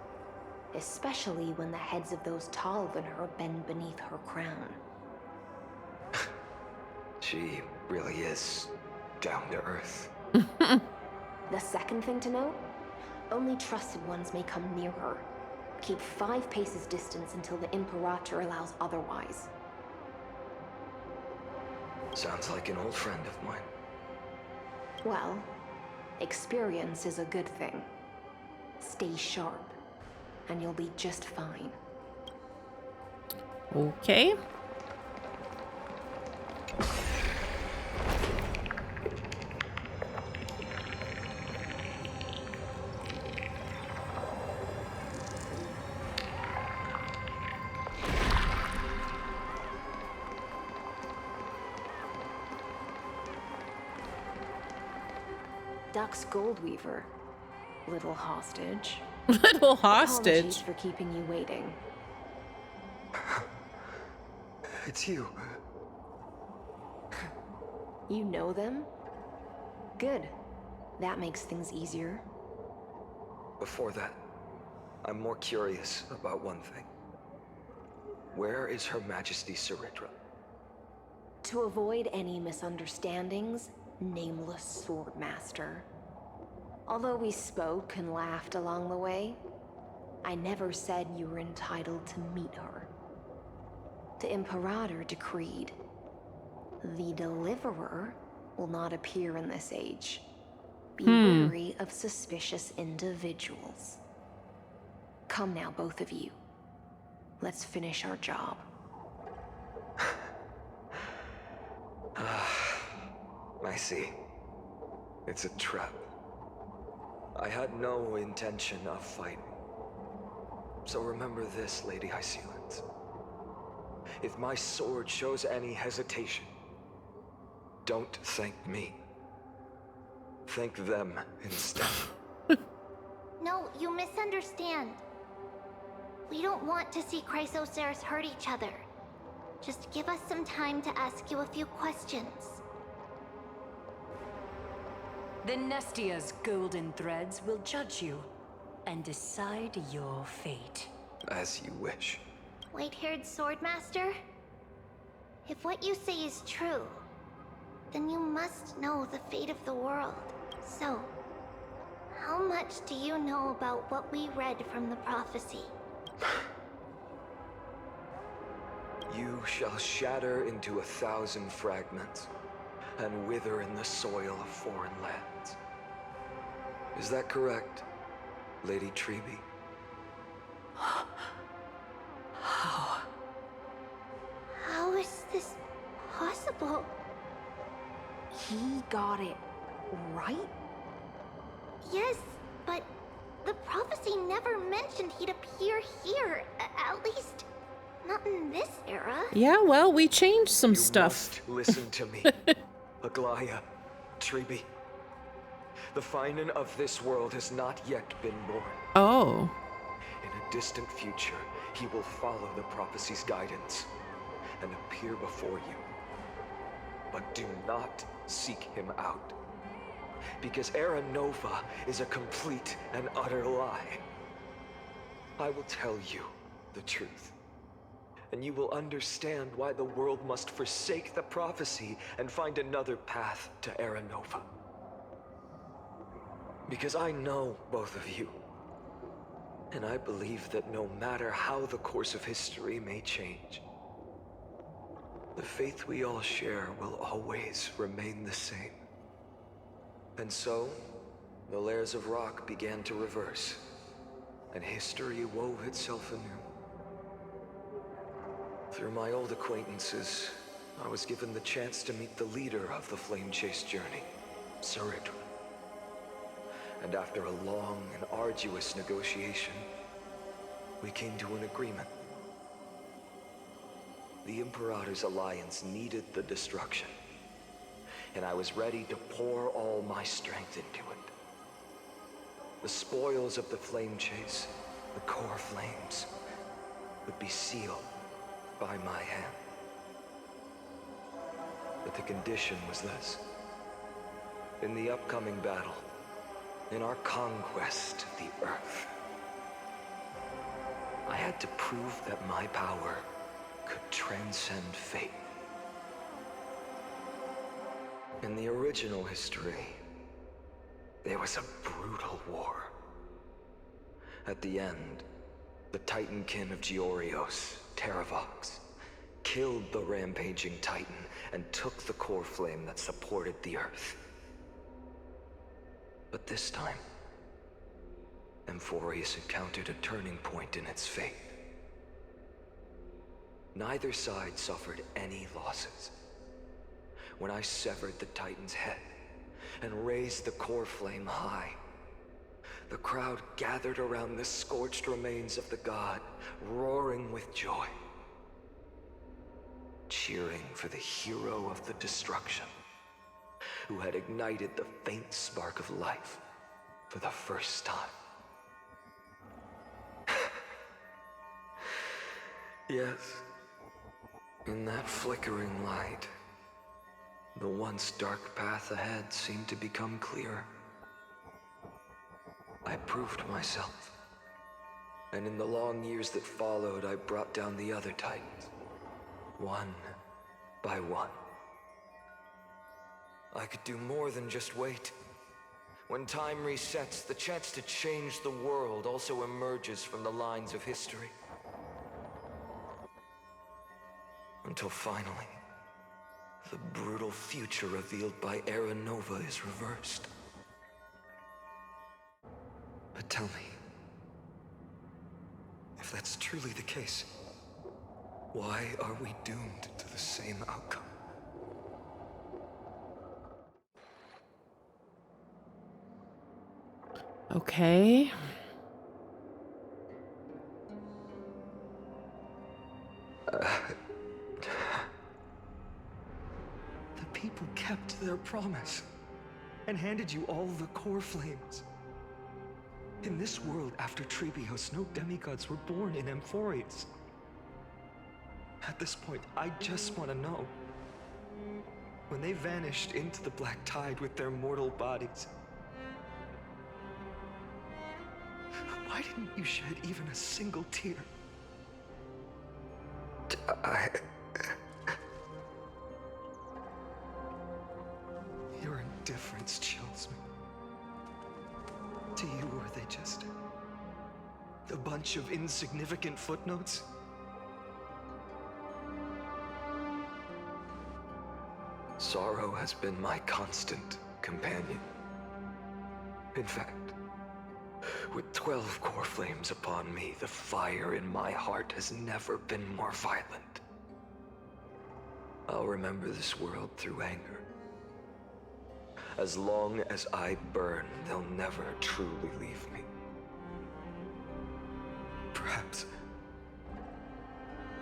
U: especially when the heads of those taller than her bend beneath her crown.
D: She really is down to earth.
U: The second thing to note, only trusted ones may come near her. Keep 5 paces distance until the Imperator allows otherwise.
D: Sounds like an old friend of mine.
U: Well, experience is a good thing. Stay sharp, and you'll be just fine.
A: Okay.
U: Duck's Goldweaver. Little hostage.
A: Little hostage.
U: Apologies for keeping you waiting.
D: It's you.
U: You know them? Good. That makes things easier.
D: Before that, I'm more curious about one thing. Where is Her Majesty Saridra?
U: To avoid any misunderstandings, nameless Swordmaster. Although we spoke and laughed along the way, I never said you were entitled to meet her. The Imperator decreed, the Deliverer will not appear in this age. Be wary of suspicious individuals. Come now, both of you. Let's finish our job.
D: I see. It's a trap. I had no intention of fighting. So remember this, Lady Hysealans. If my sword shows any hesitation, don't thank me. Thank them instead.
C: No, you misunderstand. We don't want to see Chrysoceres hurt each other. Just give us some time to ask you a few questions.
B: The Nestia's golden threads will judge you and decide your fate.
D: As you wish.
C: White-haired Swordmaster? If what you say is true, then you must know the fate of the world. So, how much do you know about what we read from the prophecy?
D: You shall shatter into 1,000 fragments and wither in the soil of foreign lands. Is that correct, Lady Treeby?
B: How?
C: How is this possible?
U: He got it right?
C: Yes, but The prophecy never mentioned he'd appear here, at least not in this era.
A: Yeah, well, we changed some stuff.
D: Listen to me, Aglaya, Treeby. The PHAINON of this world has not yet been born.
A: Oh.
D: In a distant future, he will follow the prophecy's guidance and appear before you. But do not seek him out, because Era Nova is a complete and utter lie. I will tell you the truth, and you will understand why the world must forsake the prophecy and find another path to Era Nova. Because I know both of you, and I believe that no matter how the course of history may change, the faith we all share will always remain the same. And so, the layers of rock began to reverse, and history wove itself anew. Through my old acquaintances, I was given the chance to meet the leader of the Flame Chase journey, Saridra. And after a long and arduous negotiation, we came to an agreement. The Imperator's alliance needed the destruction, and I was ready to pour all my strength into it. The spoils of the Flame Chase, the core flames, would be sealed by my hand. But the condition was this. In the upcoming battle, in our conquest of the Earth, I had to prove that my power could transcend fate. In the original history, there was a brutal war. At the end, the Titankin of Georios, Terravox, killed the rampaging Titan and took the core flame that supported the Earth. But this time, Amphorius encountered a turning point in its fate. Neither side suffered any losses. When I severed the Titan's head and raised the core flame high, the crowd gathered around the scorched remains of the god, roaring with joy, cheering for the hero of the destruction, who had ignited the faint spark of life for the first time. Yes, in that flickering light, the once dark path ahead seemed to become clearer. I proved myself, and in the long years that followed, I brought down the other Titans, one by one. I could do more than just wait. When time resets, the chance to change the world also emerges from the lines of history. Until finally, the brutal future revealed by Era Nova is reversed. But tell me, if that's truly the case, why are we doomed to the same outcome?
A: Okay.
D: The people kept their promise and handed you all the core flames. In this world after Trebios, no demigods were born in Amphorius. At this point, I just want to know, when they vanished into the black tide with their mortal bodies, why didn't you shed even a single tear? Your indifference chills me. To you, were they just a bunch of insignificant footnotes? Sorrow has been my constant companion. In fact, with 12 core flames upon me, the fire in my heart has never been more violent. I'll remember this world through anger. As long as I burn, they'll never truly leave me.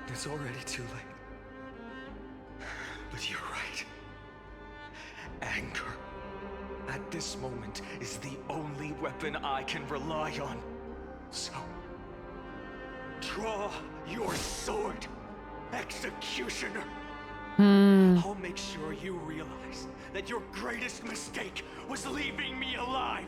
T: It's already too late. But you're right. Anger, at this moment, is the only weapon I can rely on. So, draw your sword, Executioner. I'll make sure you realize that your greatest mistake was leaving me alive.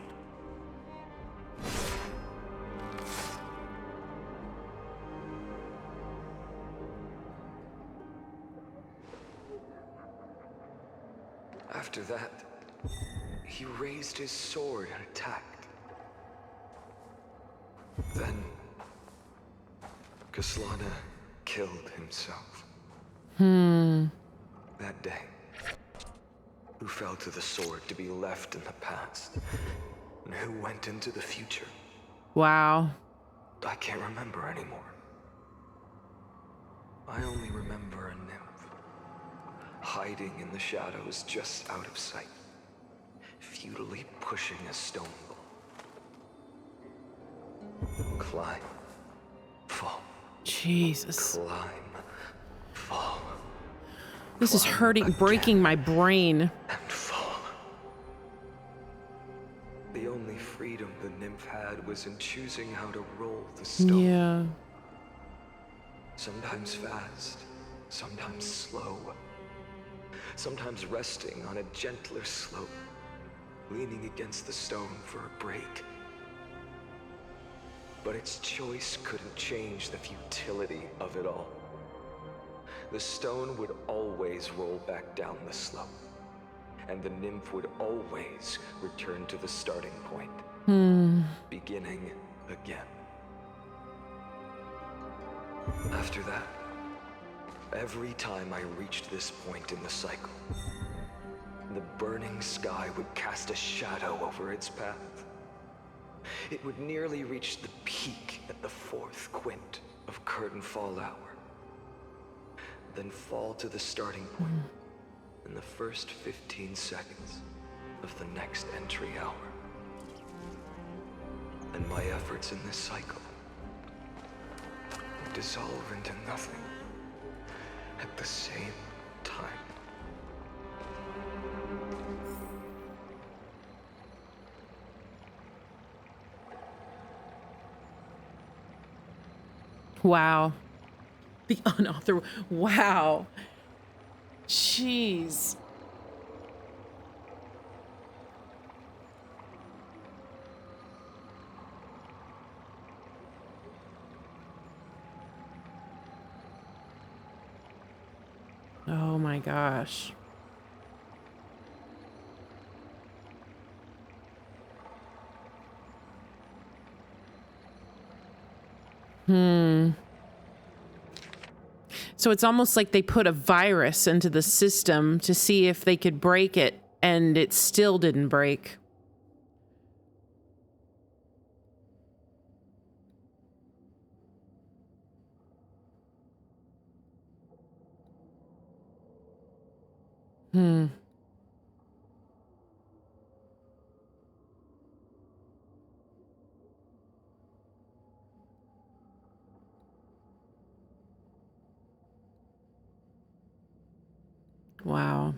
D: After that, he raised his sword and attacked. Then, Kaslana killed himself. That day, who fell to the sword to be left in the past, and who went into the future.
A: Wow.
D: I can't remember anymore. I only remember a nymph, hiding in the shadows just out of sight, futilely pushing a stone ball. Climb, fall.
A: Jesus.
D: Climb, fall.
A: This is hurting, breaking my brain.
D: And fall. The only freedom the nymph had was in choosing how to roll the stone.
A: Yeah.
D: Sometimes fast, sometimes slow. Sometimes resting on a gentler slope, leaning against the stone for a break. But its choice couldn't change the futility of it all. The stone would always roll back down the slope, and the nymph would always return to the starting point, beginning again. After that, every time I reached this point in the cycle, the burning sky would cast a shadow over its path. It would nearly reach the peak at the 4th quint of curtain fall hour, then fall to the starting point in the first 15 seconds of the next entry hour. And my efforts in this cycle would dissolve into nothing at the same time.
A: Wow. The unauthorized. Wow. Jeez. Oh my gosh. So it's almost like they put a virus into the system to see if they could break it, and it still didn't break. Wow.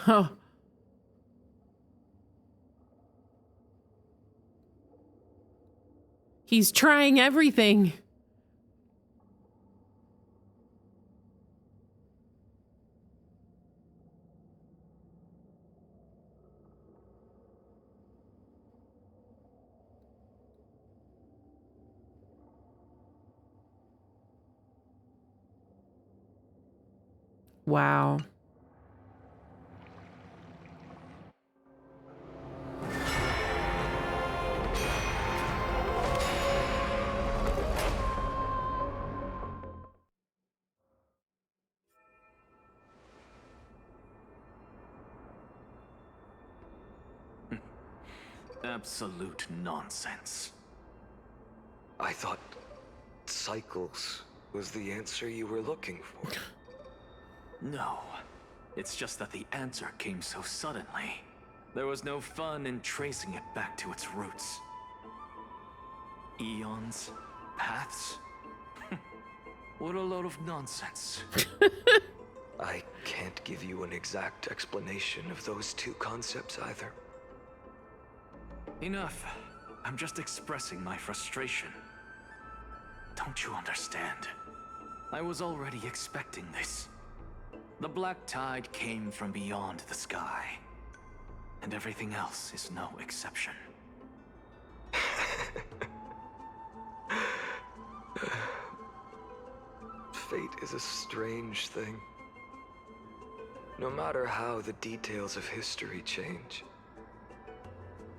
A: Oh. He's trying everything. Wow.
L: Absolute nonsense.
D: I thought cycles was the answer you were looking for.
L: No. It's just that the answer came so suddenly. There was no fun in tracing it back to its roots. Eons? Paths? What a load of nonsense.
D: I can't give you an exact explanation of those two concepts either.
L: Enough. I'm just expressing my frustration. Don't you understand? I was already expecting this. The black tide came from beyond the sky. And everything else is no exception.
D: Fate is a strange thing. No matter how the details of history change,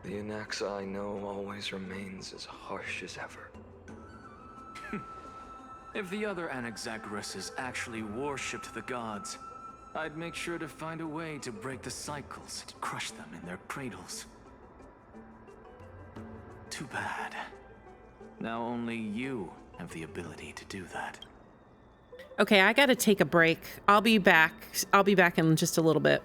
D: the Anaxa I know always remains as harsh as ever.
L: If the other Anaxagoras actually worshipped the gods, I'd make sure to find a way to break the cycles and crush them in their cradles. Too bad. Now only you have the ability to do that.
A: Okay, I gotta take a break. I'll be back. I'll be back in just a little bit.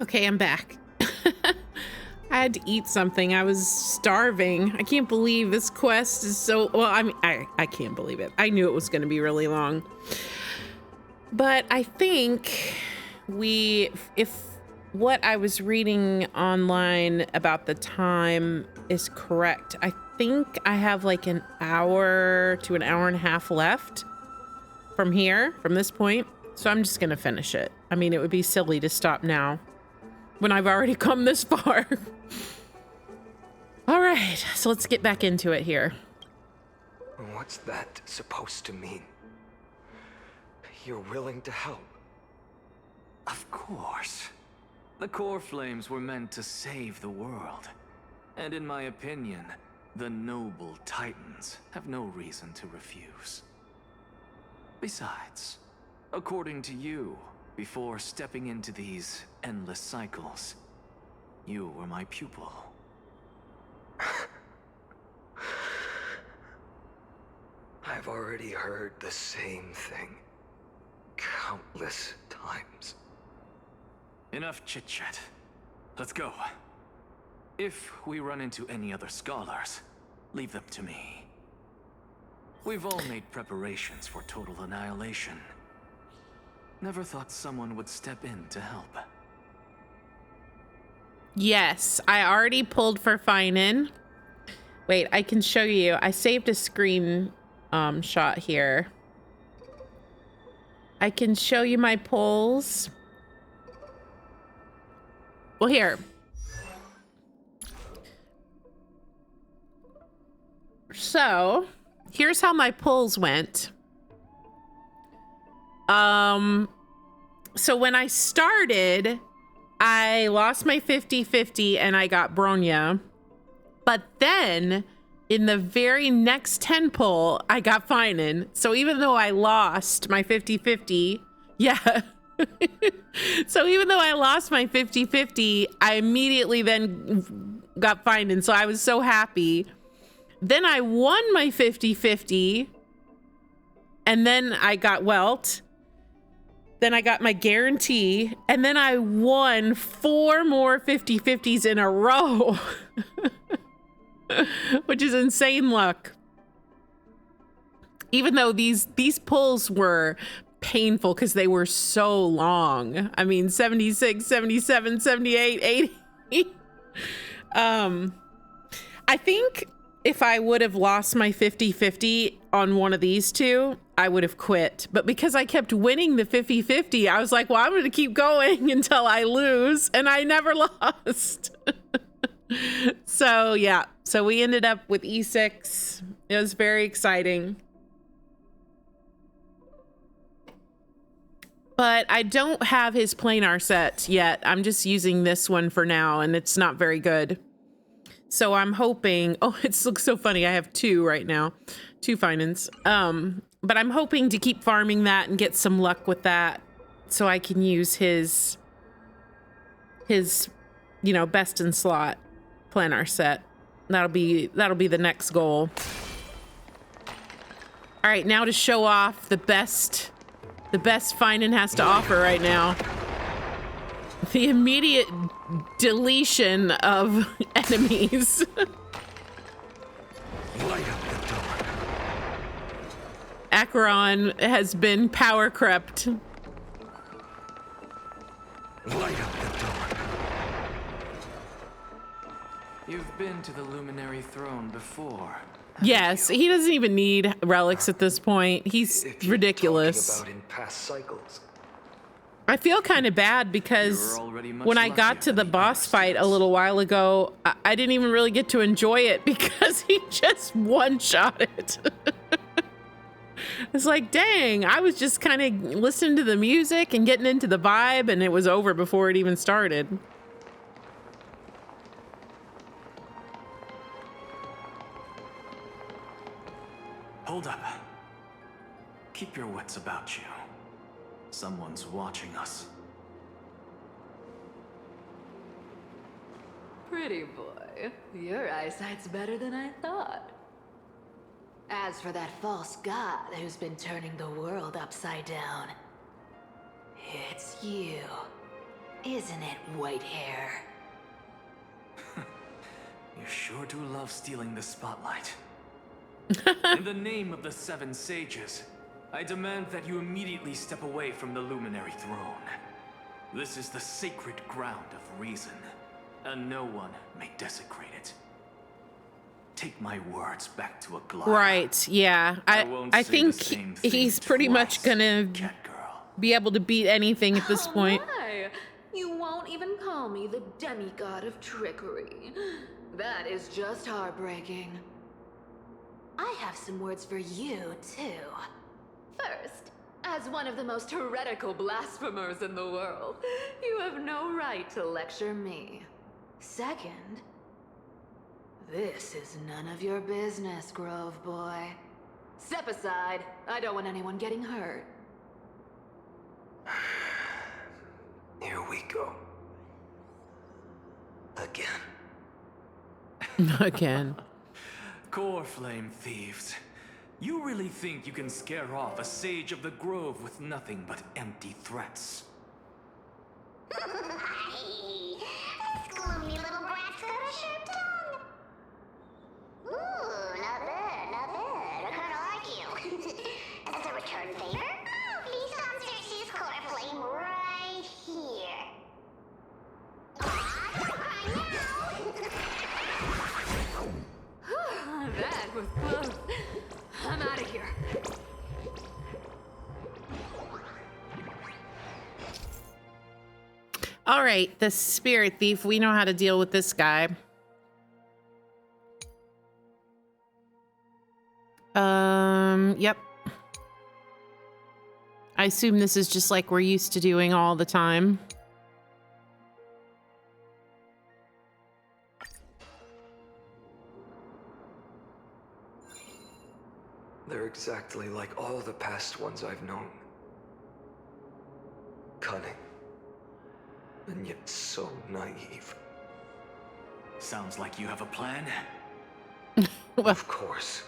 A: Okay, I'm back. I had to eat something. I was starving. I can't believe this quest is so... Well, I mean, I can't believe it. I knew it was going to be really long. But I think if what I was reading online about the time is correct, I think I have like an hour to an hour and a half left from here, from this point. So I'm just going to finish it. I mean, it would be silly to stop now when I've already come this far. All right, so let's get back into it here.
K: What's that supposed to mean? You're willing to help?
L: Of course. The core flames were meant to save the world. And in my opinion, the noble Titans have no reason to refuse. Besides, according to you, before stepping into these endless cycles, you were my pupil.
K: I've already heard the same thing countless times.
L: Enough chit-chat. Let's go. If we run into any other scholars, leave them to me. We've all made preparations for total annihilation. Never thought someone would step in to help.
A: Yes, I already pulled for PHAINON. Wait, I can show you. I saved a screen shot here. I can show you my pulls. Well, here. So, here's how my pulls went. So when I started, I lost my 50-50 and I got Bronya. But then in the very next 10 pull, I got PHAINON. So even though I lost my 50-50, yeah. So even though I lost my 50-50, I immediately then got PHAINON. So I was so happy. Then I won my 50-50. And then I got Welt. Then I got my guarantee. And then I won 4 more 50-50s in a row. Which is insane luck. Even though these pulls were painful because they were so long. I mean, 76, 77, 78, 80. I think if I would have lost my 50-50 on one of these two, I would have quit. But because I kept winning the 50-50, I was like, well, I'm going to keep going until I lose. And I never lost. So, yeah. So we ended up with E6. It was very exciting. But I don't have his planar set yet. I'm just using this one for now, and it's not very good. So I'm hoping... Oh, it looks so funny. I have 2 right now. 2 PHAINONs. But I'm hoping to keep farming that and get some luck with that so I can use his you know, best in slot planar set. That'll be the next goal. All right, now to show off the best PHAINON has to offer right now. The immediate deletion of enemies. Acheron has been power crept.
L: You've been to the Luminary Throne before.
A: Yes, he doesn't even need relics at this point. He's ridiculous.
K: About in past cycles.
A: I feel kind of bad because when I got to the boss fight a little while ago, I didn't even really get to enjoy it because he just one-shot it. It's like, dang, I was just kind of listening to the music and getting into the vibe, and it was over before it even started.
L: Hold up. Keep your wits about you. Someone's watching us.
O: Pretty boy, your eyesight's better than I thought. As for that false god who's been turning the world upside down, it's you.
Q: Isn't it, white hair?
L: You sure do love stealing the spotlight. In the name of the 7 sages, I demand that you immediately step away from the luminary throne. This is the sacred ground of reason, and no one may desecrate it. Take my words back to Aglaya.
A: Right, yeah. I think he's pretty much gonna be able to beat anything at this point.
O: My. You won't even call me the demigod of trickery. That is just heartbreaking. I have some words for you, too. First, as one of the most heretical blasphemers in the world, you have no right to lecture me. Second, this is none of your business, Grove Boy. Step aside. I don't want anyone getting hurt.
K: Here we go. Again.
A: Again.
L: Core flame thieves. You really think you can scare off a sage of the grove with nothing but empty threats?
C: This gloomy little brat's got a sharp tongue. Ooh, not bad, not bad. I kinda like you. As a return favor, please come search this core flame right here. Aw, don't cry now.
O: That was close. I'm out of here.
A: All right, the spirit thief. We know how to deal with this guy. Yep. I assume this is just like we're used to doing all the time.
T: They're exactly like all the past ones I've known. Cunning. And yet so naive.
L: Sounds like you have a plan.
T: Of course.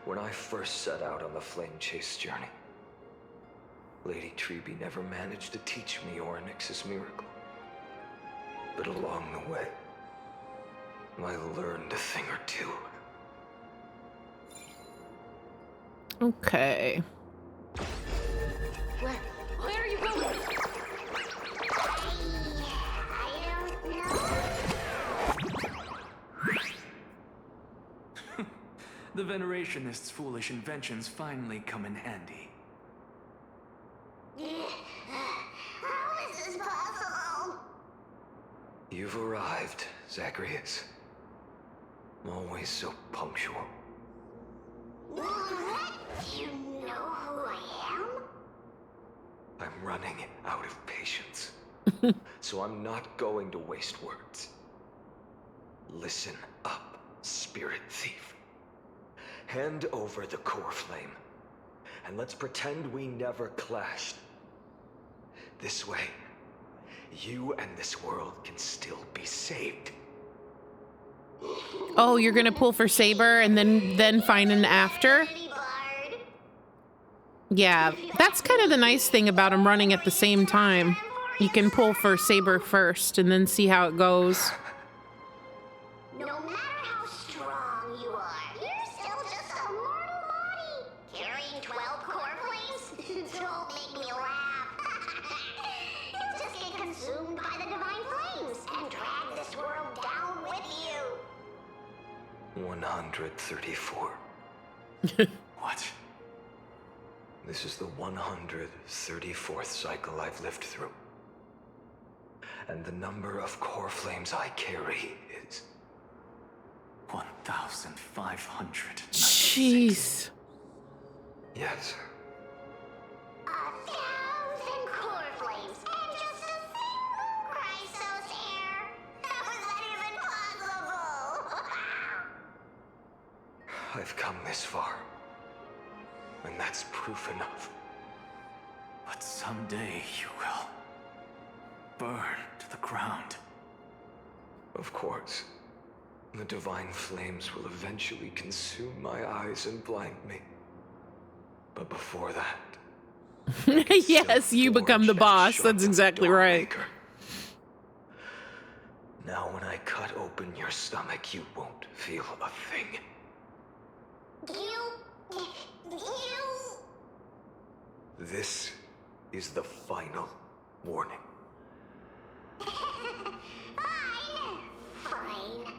T: When I first set out on the flame chase journey, Lady Treby never managed to teach me Orynyx's miracle. But along the way, I learned a thing or two.
A: Okay.
O: Where are you going?
L: The Venerationists' foolish inventions finally come in handy.
C: How is this possible?
T: You've arrived, Zacharias. Always so punctual.
C: What? You know who I am?
T: I'm running out of patience. So I'm not going to waste words. Listen up, spirit thief. Hand over the core flame, and let's pretend we never clashed. This way, you and this world can still be saved.
A: Oh, you're gonna pull for Saber and then PHAINON after? Yeah, that's kind of the nice thing about them running at the same time. You can pull for Saber first and then see how it goes.
C: No matter how strong you are, you're still just a mortal body. Carrying 12 core flames? Don't make me laugh. You'll just get consumed by the divine flames and drag this world down with you.
T: 134.
L: What?
T: This is the 134th cycle I've lived through. And the number of core flames I carry is
L: 1,500.
A: Jeez.
T: Yes.
C: 1,000 core flames and just a single Chrysos hair. How is that even possible?
T: I've come this far. And that's proof enough.
L: But someday you will burn to the ground.
T: Of course. The divine flames will eventually consume my eyes and blind me. But before that,
A: Yes, you become the boss. That's exactly right.
K: Now when I cut open your stomach, you won't feel a thing. This is the final warning.
C: Fine.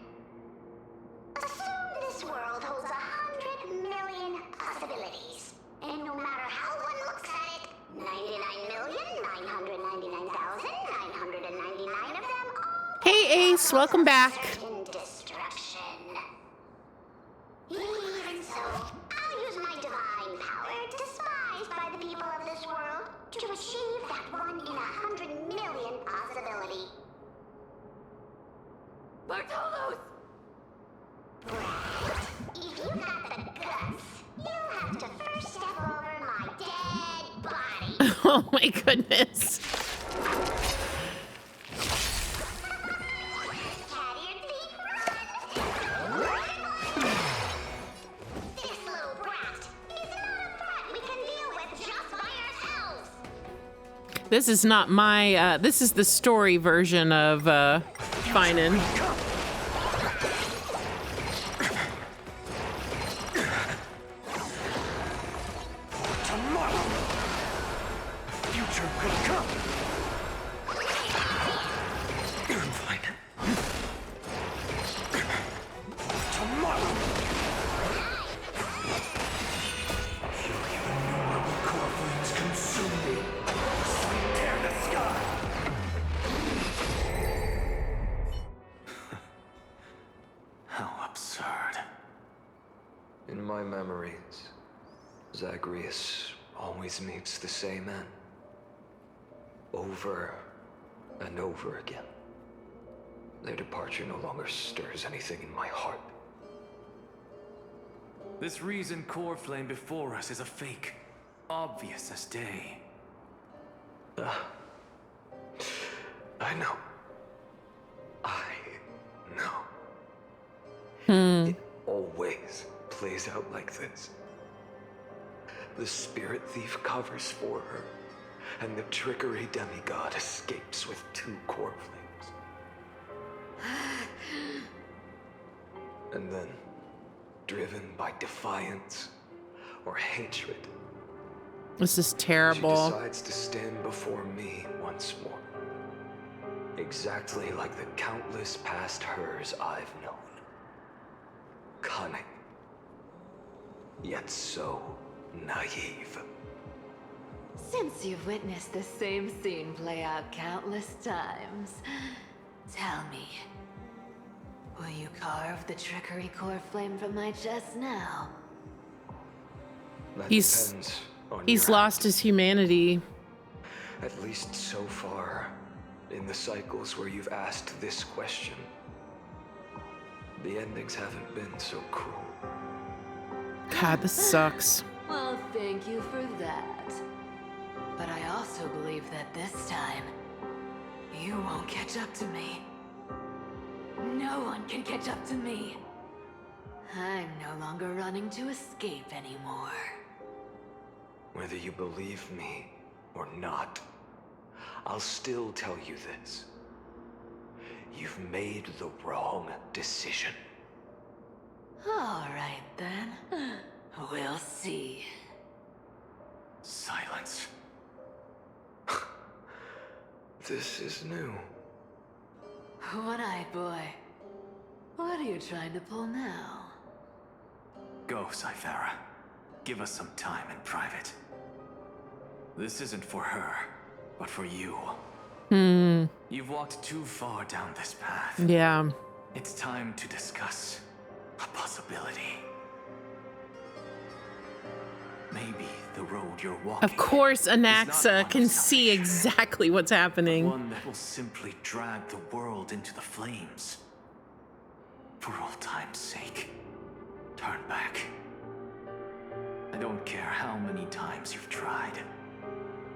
C: Assume this world holds 100 million possibilities. And no matter how one looks at it, 99,999,999 of them all
A: Hey, Ace, welcome back.
C: certain destruction. Even so, I'll use my divine power, despised by the people of this world, to achieve that 1 in 100 million possibility.
O: Bartolos!
C: If you got the guts, you'll have to first step over my dead body.
A: Oh my goodness.
C: This little brat is not a threat we can deal with just by ourselves.
A: This is not my, this is the story version of, PHAINON.
S: Tomorrow, the future will come. I'm fine. Tomorrow. You'll even know when the core flames consume me. So tear the sky.
K: How absurd. In my memories, Zagreus always meets the same end. Over and over again. Their departure no longer stirs anything in my heart.
L: This reason core flame before us is a fake, obvious as day.
K: I know. I know. It always plays out like this. The spirit thief covers for her, and the trickery demigod escapes with 2 core flames. And then, driven by defiance or hatred,
A: This is terrible.
K: she decides to stand before me once more. Exactly like the countless past hers I've known. Cunning. Yet so naive.
O: Since you've witnessed the same scene play out countless times, tell me, will you carve the trickery core flame from my chest now?
K: That
A: He's
K: depends on
A: he's
K: your
A: lost his humanity.
K: At least so far, in the cycles where you've asked this question, the endings haven't been so cruel.
A: God, this sucks.
O: Well, thank you for that. But I also believe that this time, you won't catch up to me. No one can catch up to me. I'm no longer running to escape anymore.
K: Whether you believe me or not, I'll still tell you this. You've made the wrong decision.
O: All right, then. We'll see.
L: Silence.
K: This is new.
O: One-eyed boy. What are you trying to pull now?
L: Go, Cythera. Give us some time in private. This isn't for her, but for you. You've walked too far down this path.
A: Yeah.
L: It's time to discuss a possibility. Maybe the road you're walking.
A: Of course, Anaxa can see exactly what's happening.
L: One that will simply drag the world into the flames. For old time's sake, turn back. I don't care how many times you've tried.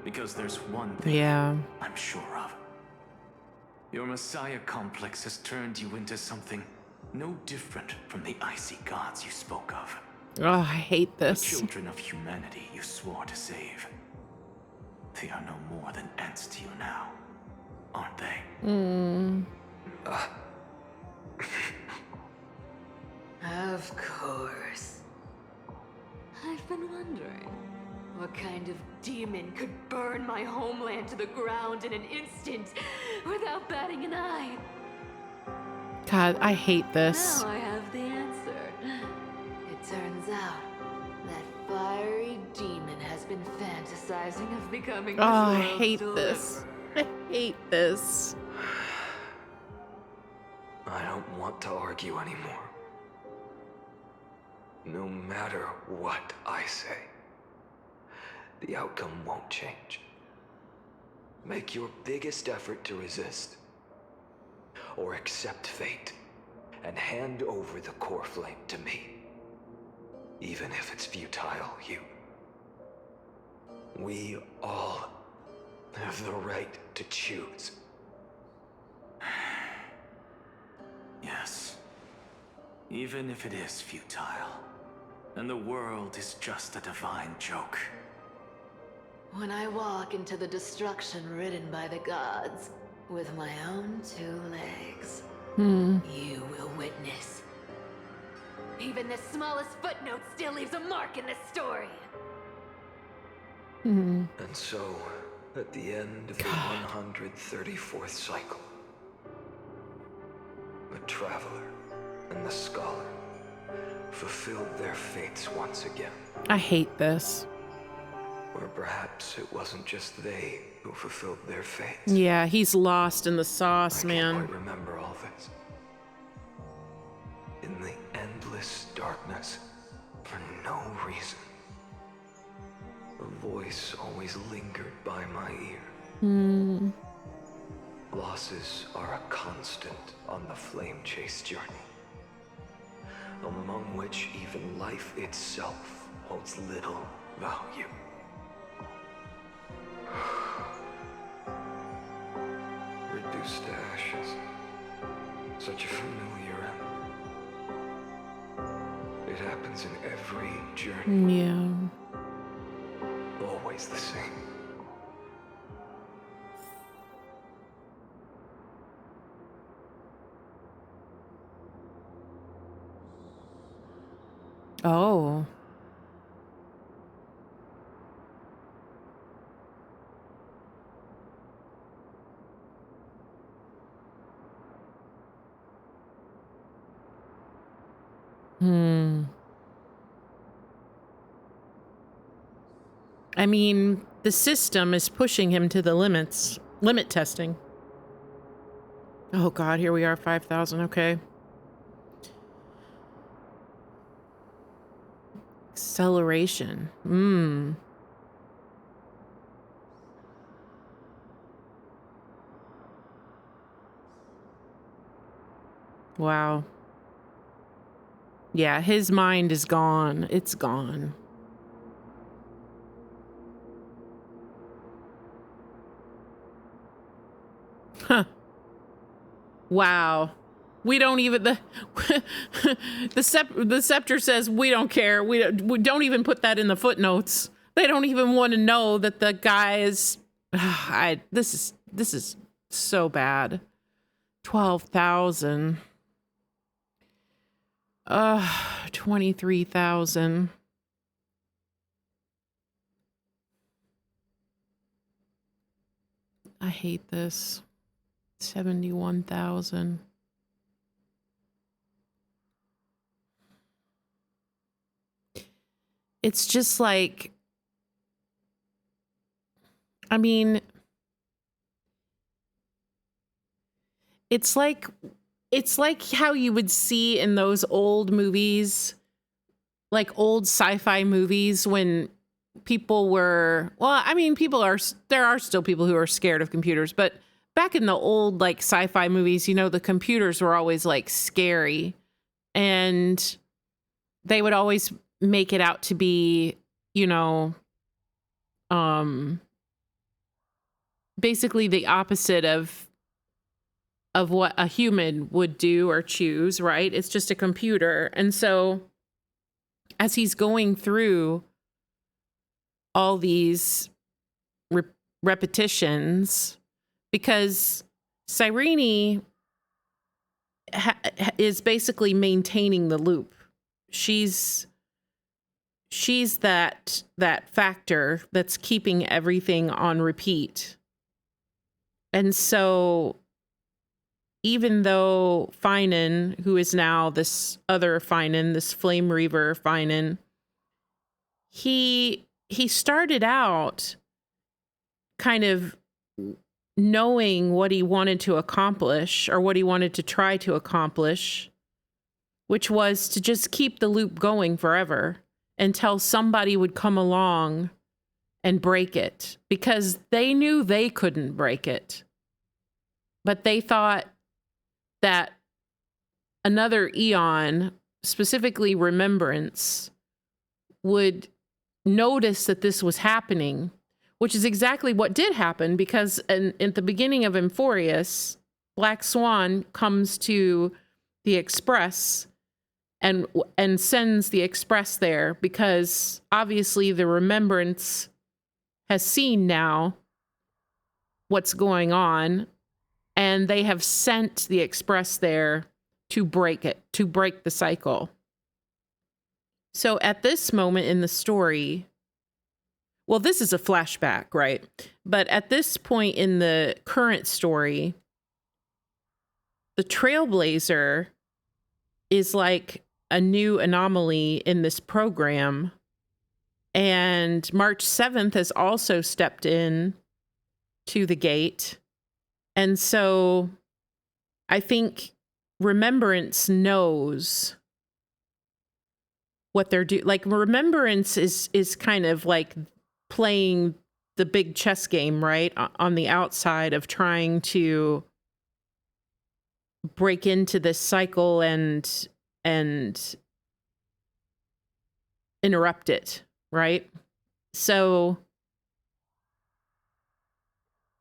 L: Because there's one thing I'm sure of. Your Messiah complex has turned you into something no different from the icy gods you spoke of.
A: Oh, I hate
L: The
A: this.
L: children of humanity you swore to save. They are no more than ants to you now, aren't they?
O: Of course. I've been wondering, what kind of demon could burn my homeland to the ground in an instant without batting an eye?
A: God, I hate this.
O: Now I have the answer. It turns out that fiery demon has been fantasizing of becoming this
A: Oh, I
O: world's
A: hate
O: deliverer.
A: this. I hate this.
T: I don't want to argue anymore. No matter what I say, the outcome won't change. Make your biggest effort to resist, or accept fate, and hand over the core flame to me. Even if it's futile, we all have the right to choose.
L: Yes. Even if it is futile, and the world is just a divine joke.
O: When I walk into the destruction ridden by the gods with my own 2 legs, you will witness. Even the smallest footnote still leaves a mark in the story.
T: And so, at the end of the 134th cycle, the traveler and the scholar fulfilled their fates once again.
A: I hate this.
T: Or perhaps it wasn't just they who fulfilled their fates.
A: Yeah, he's lost in the sauce,
T: I
A: man.
T: can't quite remember all this. In the endless darkness, for no reason, a voice always lingered by my ear. Losses are a constant on the flame chase journey, among which even life itself holds little value. Reduced to ashes. Such a familiar end. It happens in every journey.
A: Yeah.
T: Always the same.
A: Oh. I mean, the system is pushing him to the limits. Limit testing. Oh God, here we are, 5,000, okay. Acceleration. Wow. Yeah, his mind is gone. It's gone. Huh. Wow. We don't even the scepter says we don't care. We don't even put that in the footnotes. They don't even want to know that the guy is this is so bad. 12,000. 23,000. I hate this. 71,000. It's just like, I mean, it's like how you would see in those old movies, like old sci-fi movies when people were, well, I mean, there are still people who are scared of computers, but back in the old like sci-fi movies, you know, the computers were always like scary and they would always make it out to be, you know, basically the opposite of what a human would do or choose, right? It's just a computer. And so as he's going through all these repetitions because Cyrene is basically maintaining the loop. She's that factor that's keeping everything on repeat. And so even though PHAINON, who is now this other PHAINON, this Flame Reaver PHAINON, he started out kind of knowing what he wanted to accomplish or what he wanted to try to accomplish, which was to just keep the loop going forever until somebody would come along and break it, because they knew they couldn't break it. But they thought that another eon, specifically Remembrance, would notice that this was happening, which is exactly what did happen, because at the beginning of Emphorius, Black Swan comes to the Express and sends the Express there because obviously the Remembrance has seen now what's going on, and they have sent the Express there to break it, to break the cycle. So at this moment in the story, well, this is a flashback, right? But at this point in the current story, the Trailblazer is like a new anomaly in this program. And March 7th has also stepped in to the gate. And so I think Remembrance knows what they're doing. Like, Remembrance is kind of like playing the big chess game, right? On the outside of trying to break into this cycle and interrupt it, right? So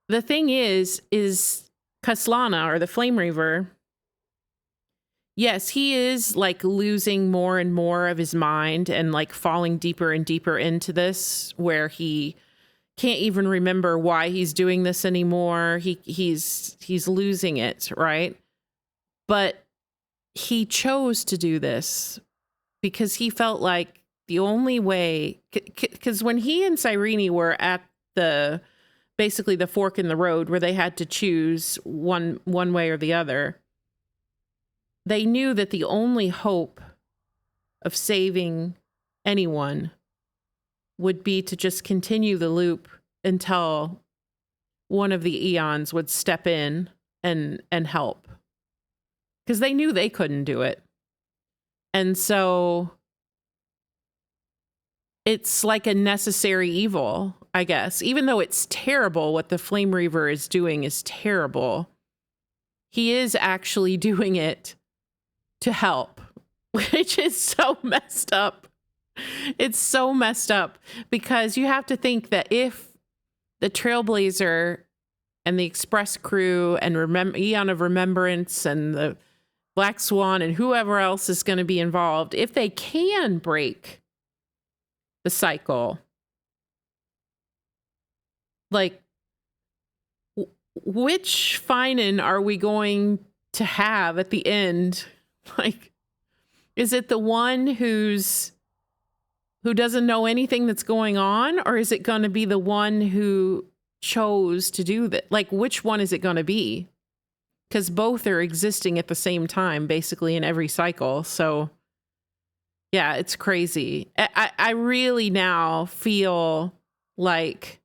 A: the thing is Kaslana, or the Flame Reaver, yes, he is like losing more and more of his mind and like falling deeper and deeper into this, where he can't even remember why he's doing this anymore. He's losing it, right? But he chose to do this because he felt like the only way, because when he and Cyrene were at basically the fork in the road where they had to choose one way or the other, they knew that the only hope of saving anyone would be to just continue the loop until one of the eons would step in and help. Because they knew they couldn't do it. And so it's like a necessary evil, I guess. Even though it's terrible, what the Flame Reaver is doing is terrible, he is actually doing it to help, which is so messed up. It's so messed up because you have to think that if the Trailblazer and the Express crew and Eon of Remembrance and the Black Swan and whoever else is going to be involved, if they can break the cycle, like, which PHAINON are we going to have at the end? Like, is it the one who doesn't know anything that's going on, or is it going to be the one who chose to do that? Like, which one is it going to be? Because both are existing at the same time, basically, in every cycle. So, yeah, it's crazy. I really now feel like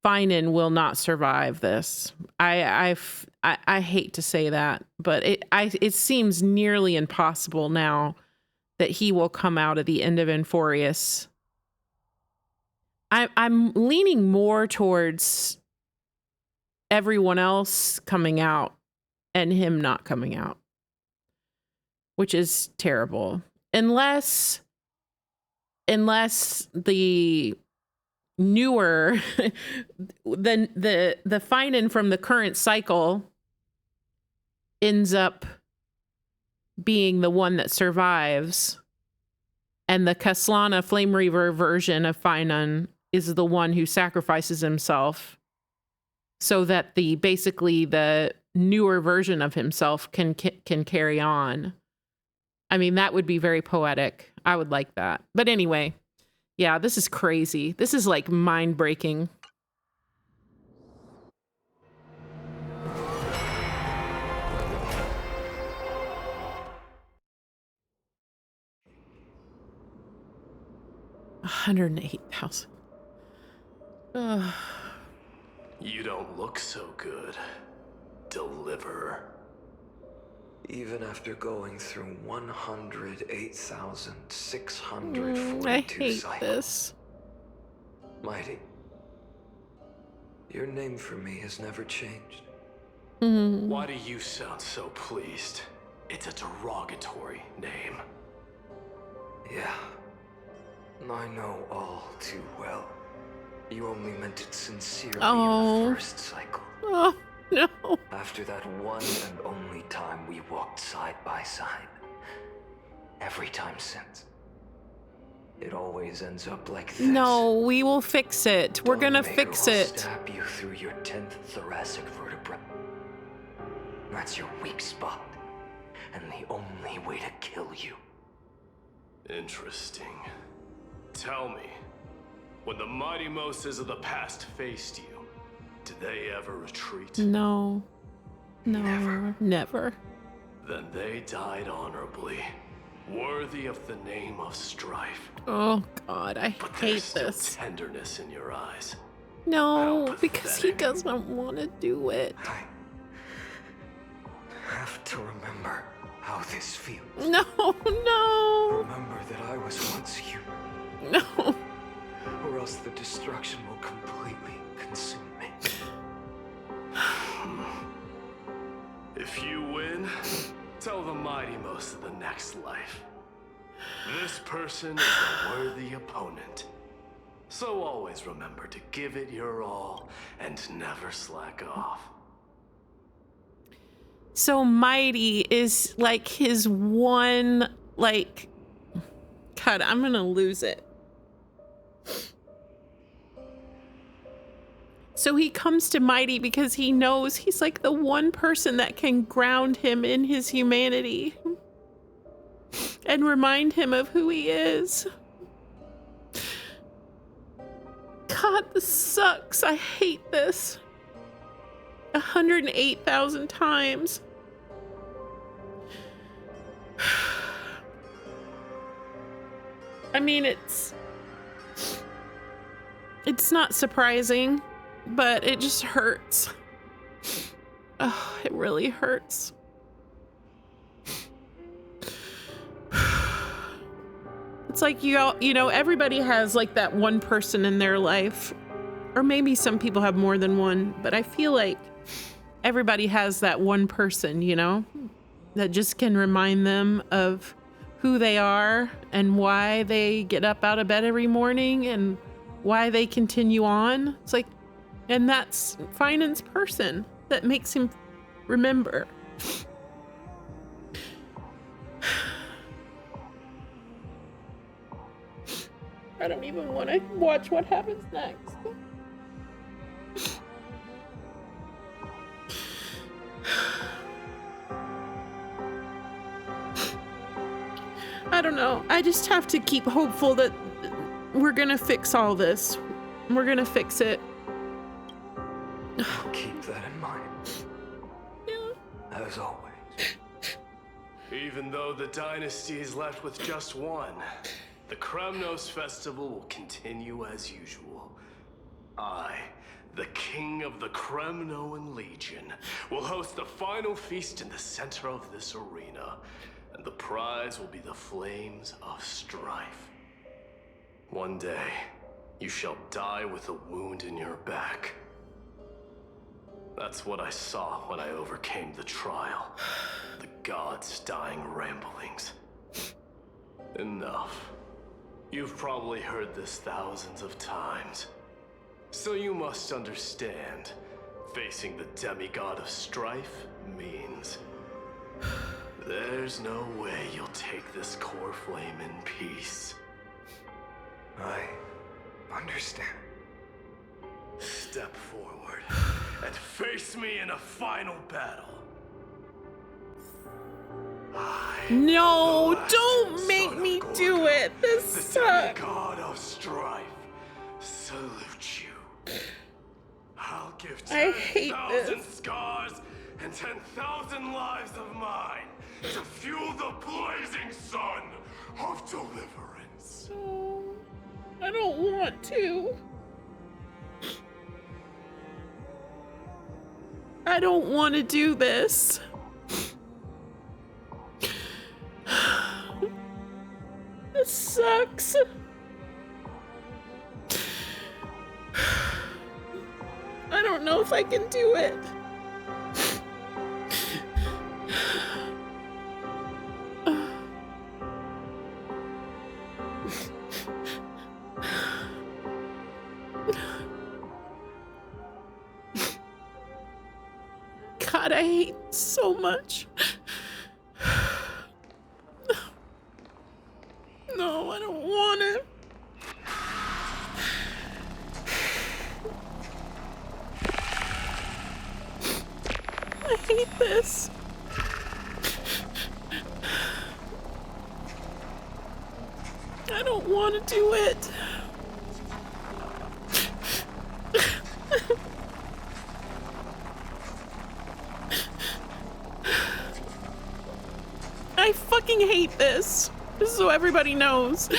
A: PHAINON will not survive this. I hate to say that, but it seems nearly impossible now that he will come out at the end of Emphorius. I'm leaning more towards everyone else coming out and him not coming out, which is terrible. Unless the newer the PHAINON from the current cycle ends up being the one that survives, and the Kaslana Flame Reaver version of PHAINON is the one who sacrifices himself so that basically the newer version of himself can carry on. I mean, that would be very poetic. I would like that. But anyway, yeah, this is crazy. This is like mind-breaking. $108,000.
M: You don't look so good, Deliverer.
D: Even after going through 108,642
A: I hate
D: cycles.
A: this.
D: Mighty, your name for me has never changed.
M: Why do you sound so pleased? It's a derogatory name.
D: Yeah, I know all too well. You only meant it sincerely in the first cycle.
A: Oh, no.
D: After that one and only time we walked side by side. Every time since. It always ends up like this.
A: No, we will fix it. We're gonna fix it.
D: Stab you through your 10th thoracic vertebra. That's your weak spot. And the only way to kill you.
M: Interesting. Tell me, when the mighty Moses of the past faced you, did they ever retreat?
A: No. No. Never.
M: Then they died honorably, worthy of the name of strife.
A: Oh God, I
M: But
A: hate
M: there's still
A: this.
M: tenderness in your eyes.
A: No, because he doesn't want to do it.
D: I have to remember how this feels.
A: No, no.
D: Remember that I was once human.
A: No.
D: Or else the destruction will completely consume me.
M: If you win, tell the mighty most of the next life. This person is a worthy opponent. So always remember to give it your all and never slack off.
A: So Mighty is like his one, like, God, I'm gonna lose it. So he comes to Mighty because he knows he's like the one person that can ground him in his humanity and remind him of who he is. God, this sucks. I hate this. 108,000 times. I mean, it's not surprising, but it just hurts. Oh, it really hurts. It's like, you know, everybody has like that one person in their life, or maybe some people have more than one, but I feel like everybody has that one person, you know, that just can remind them of who they are and why they get up out of bed every morning and why they continue on. It's like, and that's PHAINON's person that makes him remember. I don't even want to watch what happens next. I don't know. I just have to keep hopeful that we're gonna fix all this. We're gonna fix it.
D: I'll keep that in mind. Yeah. As always.
M: Even though the dynasty is left with just one, the Kremnos festival will continue as usual. I, the king of the Kremnoan Legion, will host the final feast in the center of this arena, and the prize will be the flames of strife. One day, you shall die with a wound in your back. That's what I saw when I overcame the trial. The gods' dying ramblings. Enough. You've probably heard this thousands of times. So you must understand, facing the demigod of strife means there's no way you'll take this core flame in peace.
D: I
M: understand. Step forward and face me in a final battle.
A: No, don't make me do it. This sucks.
M: God of strife, salute you. I'll give
A: I hate
M: 10,000
A: this.
M: scars and 10,000 lives of mine to fuel the blazing sun of deliverance.
A: No, I don't want to. I don't want to do this. This sucks. I don't know if I can do it. God, I hate so much. No, I don't want it. I hate this. I don't want to do it. I fucking hate this. Just so everybody knows.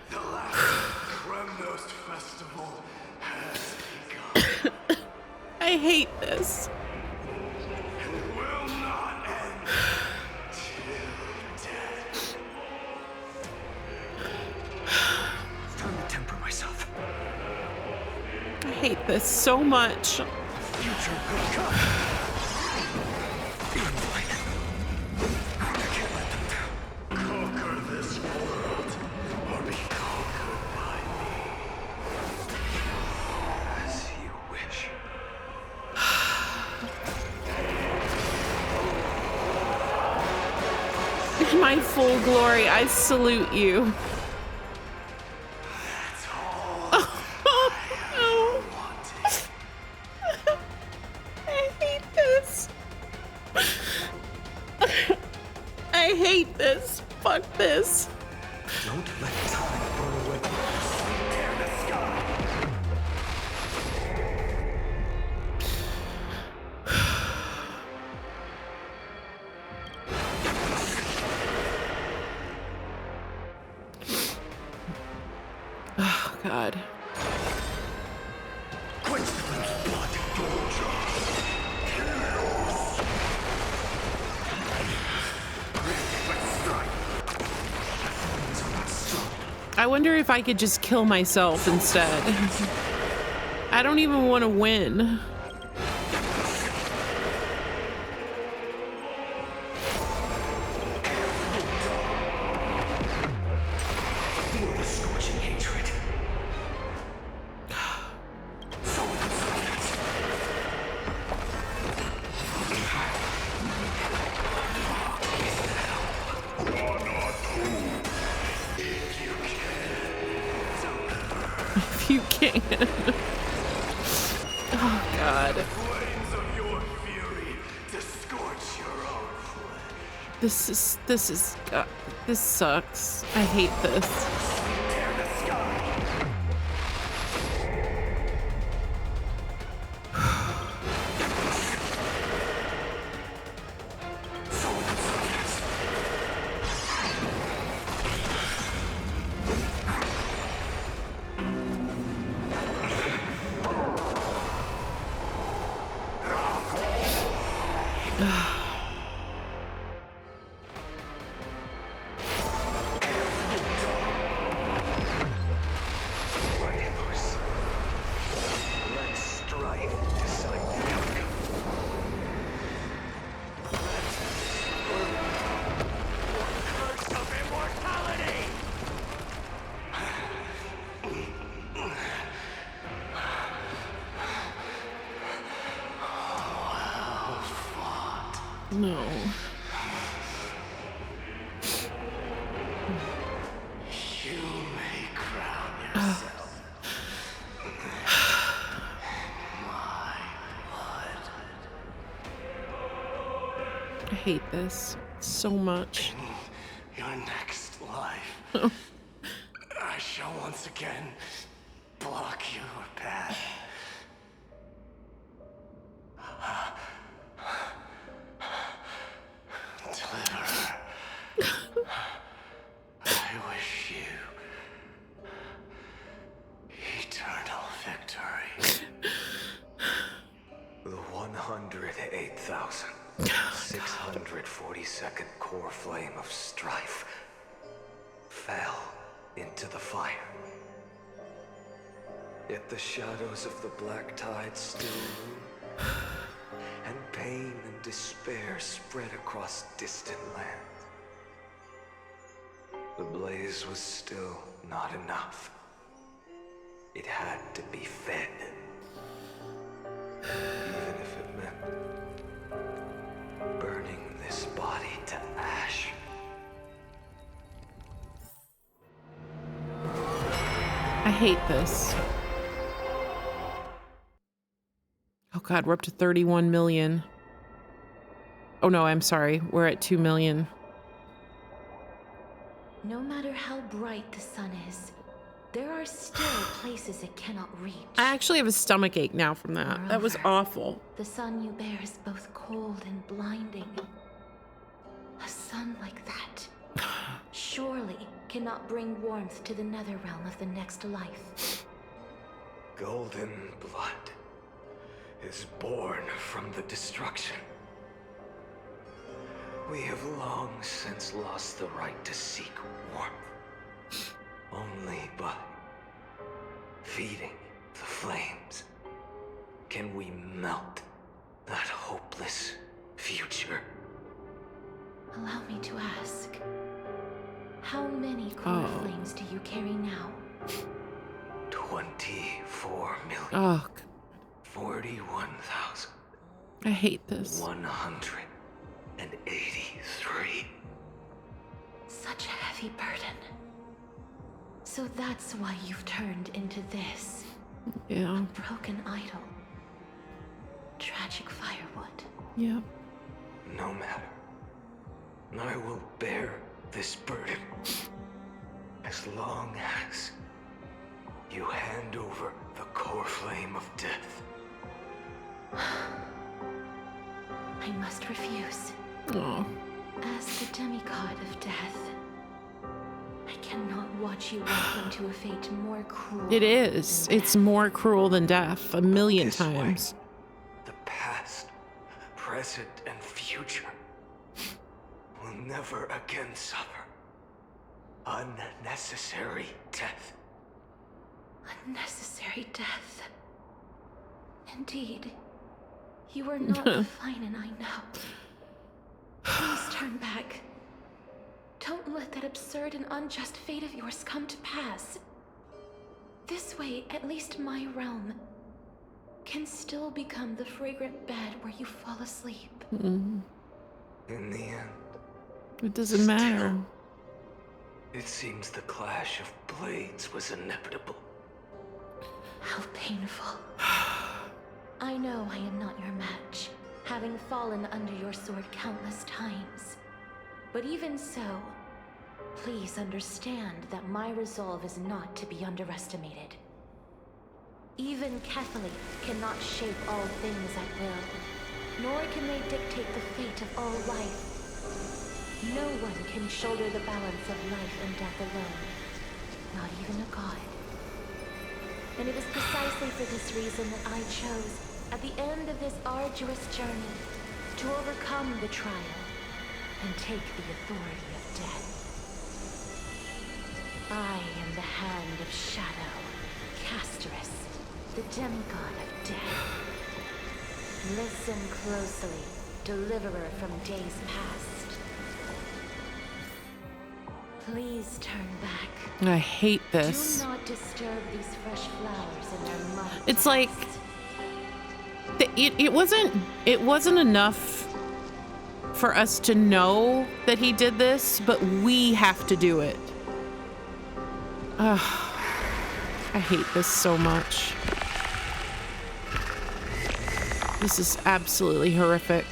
M: The last Kremnos festival has begun.
A: I hate this.
M: And will not end till death.
G: It's time to temper myself.
A: I hate this so much.
G: Future will come. Even like, I can't let them down.
M: Conquer this world, or be conquered by me. As you wish.
A: In my full glory, I salute you.
M: That's all
A: Oh, no. I hate this. I hate this. Fuck this.
G: Don't let time burn away. Tear the sky.
A: Oh, God.
G: Quench the blood,
A: I wonder if I could just kill myself instead. I don't even want to win.
G: Feel the scorching hatred.
A: If you can. Oh, God.
M: Flames of your fury to scorch your own flesh.
A: This sucks. I hate this.
M: Tear the sky.
A: No.
K: You may crown yourself.
A: I hate this so much.
K: In your next life, I shall once again block your path. Deliverer, I wish you eternal victory.
D: The 108,642nd core flame of strife fell into the fire. Yet the shadows of the black tide still loom, and pain and despair spread across distant lands. The blaze was still not enough. It had to be fed. Even if it meant burning this body to ash.
A: I hate this. Oh God, we're up to 31 million. Oh no, I'm sorry. We're at 2 million.
I: No matter how bright the sun is, there are still places it cannot reach.
A: I actually have a stomach ache now from that.
I: Moreover,
A: That was awful.
I: The sun you bear is both cold and blinding. A sun like that surely cannot bring warmth to the nether realm of the next life.
D: Golden blood is born from the destruction. We have long since lost the right to seek warmth. Only by feeding the flames can we melt that hopeless future.
I: Allow me to ask, how many core flames do you carry now?
D: 24 million.
A: Oh,
D: 41,000.
A: I hate this.
D: 183.
I: Such a heavy burden. So that's why you've turned into this.
A: Yeah.
I: A broken idol. Tragic firewood.
A: Yeah.
D: No matter. I will bear this burden as long as you hand over the core flame of death.
I: I must refuse.
A: Oh.
I: As the demigod of death, I cannot watch you walk into a fate more cruel.
A: It is. It's more cruel than death, a million times.
D: The past, present, and future will never again suffer unnecessary death.
I: Unnecessary death. Indeed. You are not the PHAINON I know. Please turn back. Don't let that absurd and unjust fate of yours come to pass. This way, at least my realm can still become the fragrant bed where you fall asleep.
A: Mm.
D: In the end,
A: It doesn't matter.
D: it seems the clash of blades was inevitable.
I: How painful. I know I am not your match, having fallen under your sword countless times. But even so, please understand that my resolve is not to be underestimated. Even Catholic cannot shape all things at will, nor can they dictate the fate of all life. No one can shoulder the balance of life and death alone, not even a god. And it was precisely for this reason that I chose, at the end of this arduous journey, to overcome the trial and take the authority of death. I am the hand of shadow, Casterus, the demigod of death. Listen closely, deliverer from days past. Please turn back.
A: I hate this.
I: Do not disturb these fresh flowers in their mud.
A: It's like it wasn't enough for us to know that he did this, but we have to do it. Ugh, I hate this so much. This is absolutely horrific.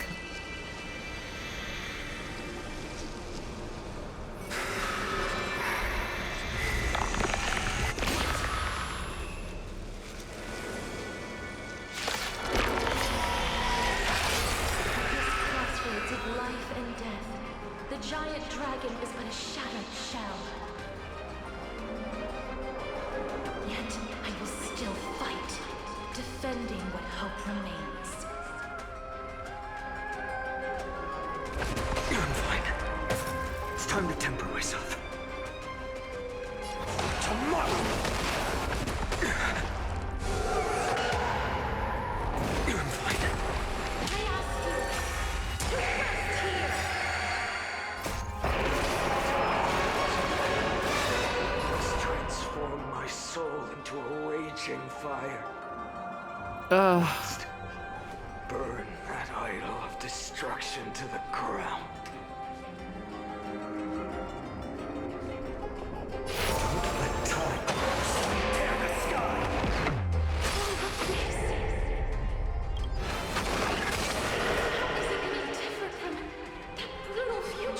K: Burn that idol of destruction to the ground. Don't let time tear the sky.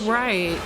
A: Right.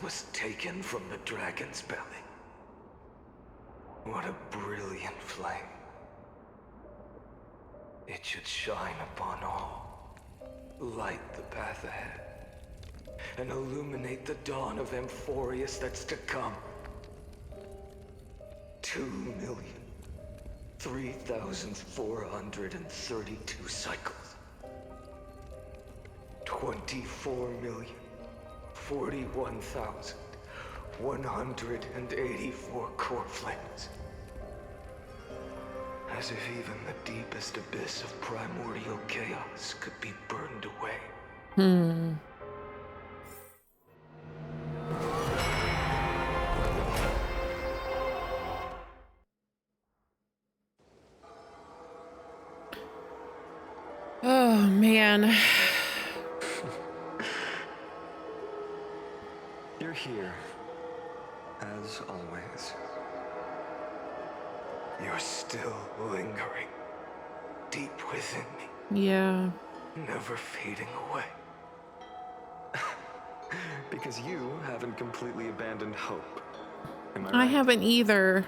K: Was taken from the dragon's belly. What a brilliant flame. It should shine upon all, light the path ahead, and illuminate the dawn of Amphorius that's to come. 2,003,432 cycles. 24,041,184 core flames. As if even the deepest abyss of primordial chaos could be burned away.
A: Oh, man.
T: You're here, as always.
K: You're still lingering, deep within me.
A: Yeah.
K: Never fading away.
T: Because you haven't completely abandoned hope. Am I right?
A: I haven't either.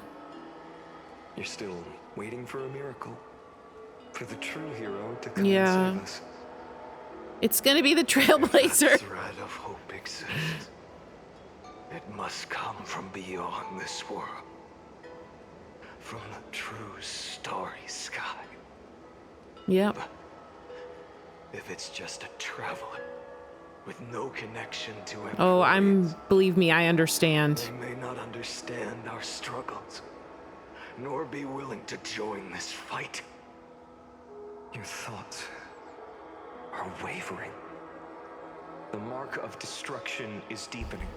T: You're still waiting for a miracle. For the true hero to come
A: and
T: save us.
A: It's gonna be the Trailblazer.
K: That thread of hope exists. It must come from beyond this world. From the true starry sky.
A: Yep.
K: But if it's just a traveler with no connection to him.
A: Oh, believe me, I understand.
K: They may not understand our struggles, nor be willing to join this fight.
T: Your thoughts are wavering. The mark of destruction is deepening.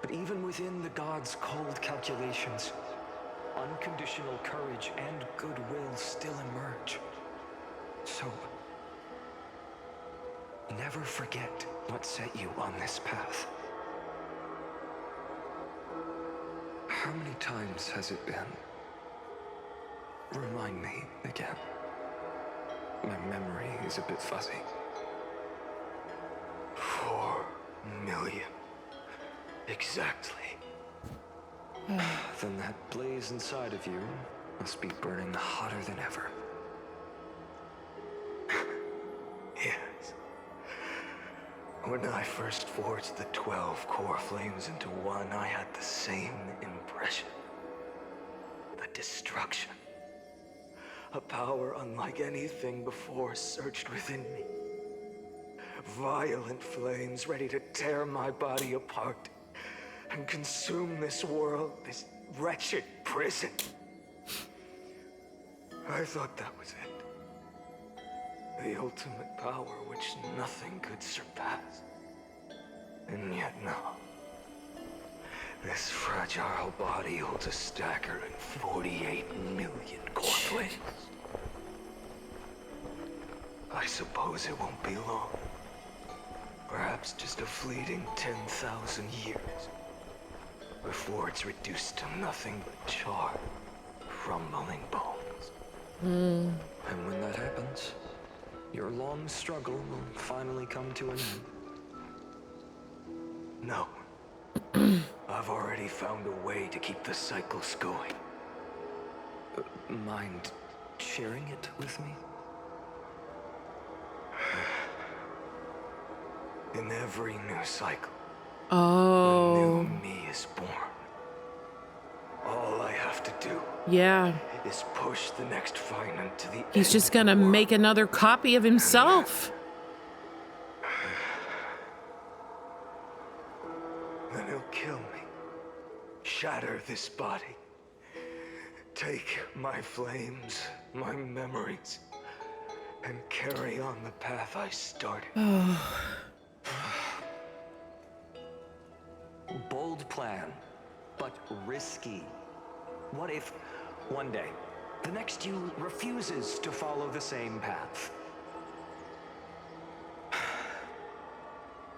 T: But even within the gods' cold calculations, unconditional courage and goodwill still emerge. So, never forget what set you on this path. How many times has it been? Remind me again. My memory is a bit fuzzy.
K: 4 million. Exactly.
T: Then that blaze inside of you must be burning hotter than ever.
K: Yes. When I first forged the 12 core flames into one, I had the same impression. The destruction. A power unlike anything before surged within me. Violent flames ready to tear my body apart and consume this world, this wretched prison. I thought that was it. The ultimate power which nothing could surpass. And yet no. This fragile body holds a staggering 48 million core flames. I suppose it won't be long. Perhaps just a fleeting 10,000 years. Before it's reduced to nothing but charred, crumbling bones.
T: And when that happens, your long struggle will finally come to an end.
K: No. I've already found a way to keep the cycles going.
T: Mind sharing it with me?
K: In every new cycle,
A: Oh.
K: a new me is born. All I have to do is push the next PHAINON to the end.
A: He's just gonna make another copy of himself.
K: Then he'll kill me. Shatter this body. Take my flames, my memories, and carry on the path I started.
L: Bold plan, but risky. What if, one day, the next you refuses to follow the same path?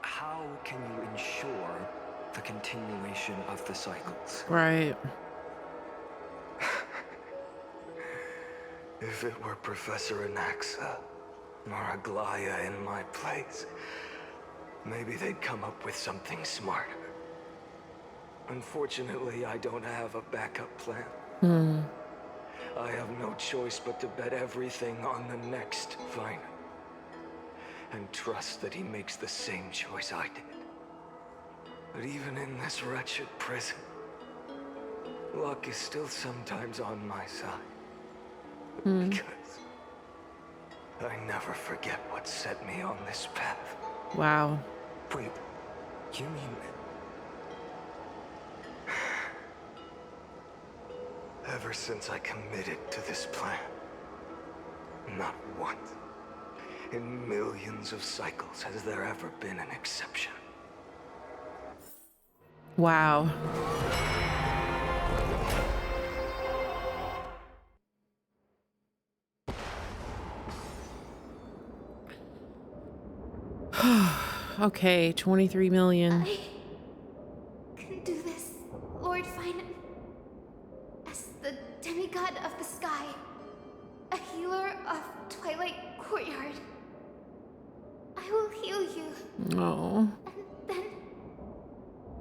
L: How can you ensure the continuation of the cycles?
A: Right.
K: If it were Professor Anaxa or Aglaya in my place, maybe they'd come up with something smarter. Unfortunately, I don't have a backup plan. I have no choice but to bet everything on the next PHAINON. And trust that he makes the same choice I did. But even in this wretched prison, luck is still sometimes on my side. Because I never forget what set me on this path.
A: Wow.
T: Wait, you mean...
K: Ever since I committed to this plan, not once, in millions of cycles, has there ever been an exception.
A: Wow. Okay, 23 million.
C: I can do this, Lord PHAINON. As the demigod of the sky, a healer of Twilight Courtyard, I will heal you.
A: Oh.
C: And then...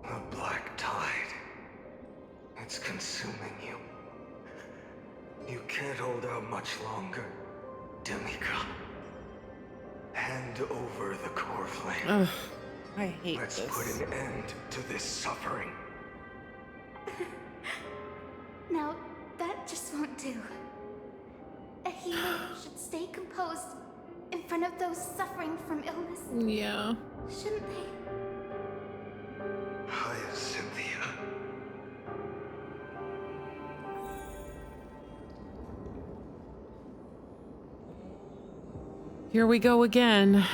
K: The black tide. It's consuming you. You can't hold out much longer, demigod. Hand over the core flame.
A: Ugh, I hate
K: Let's
A: this.
K: put an end to this suffering.
C: No, that just won't do. A healer should stay composed in front of those suffering from illness.
A: Yeah.
C: Shouldn't they?
K: Cynthia.
A: Here we go again.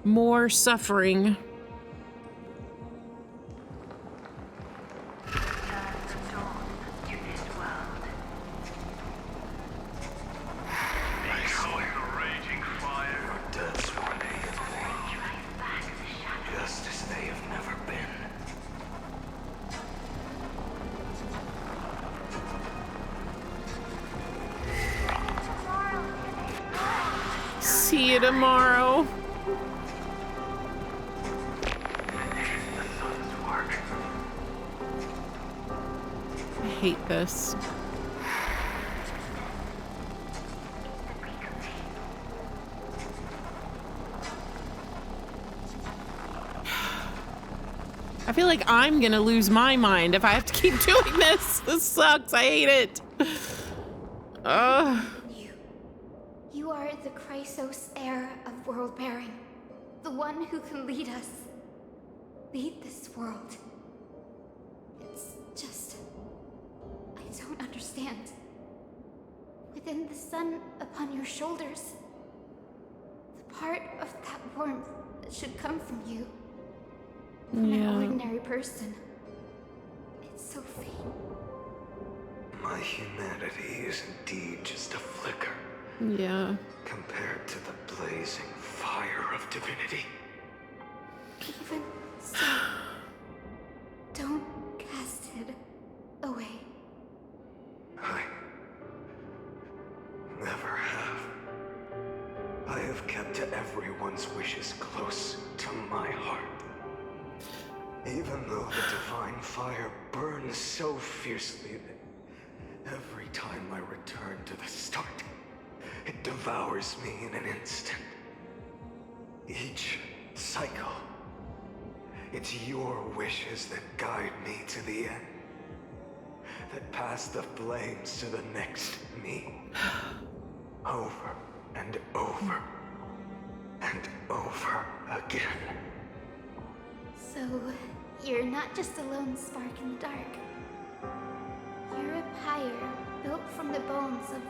A: More suffering.
K: May
A: you tomorrow. I hate this. I feel like I'm gonna lose my mind if I have to keep doing this. This sucks. I hate it.
C: You are the Chrysos heir of world bearing. The one who can lead us. Lead this world. It's just... I don't understand. Within the sun upon your shoulders, the part of that warmth that should come from you. From an ordinary person. It's so faint.
K: My humanity is indeed just a flicker.
A: Yeah.
K: Compared to the blazing fire of divinity.
C: Even so, don't cast it away.
K: I never have. I have kept everyone's wishes close to my heart. Even though the divine fire burns so fiercely that every time I return to the start, it devours me in an instant. Each cycle, it's your wishes that guide me to the end, that pass the flames to the next me. Over and over and over again.
C: So, you're not just a lone spark in the dark. You're a pyre built from the bones of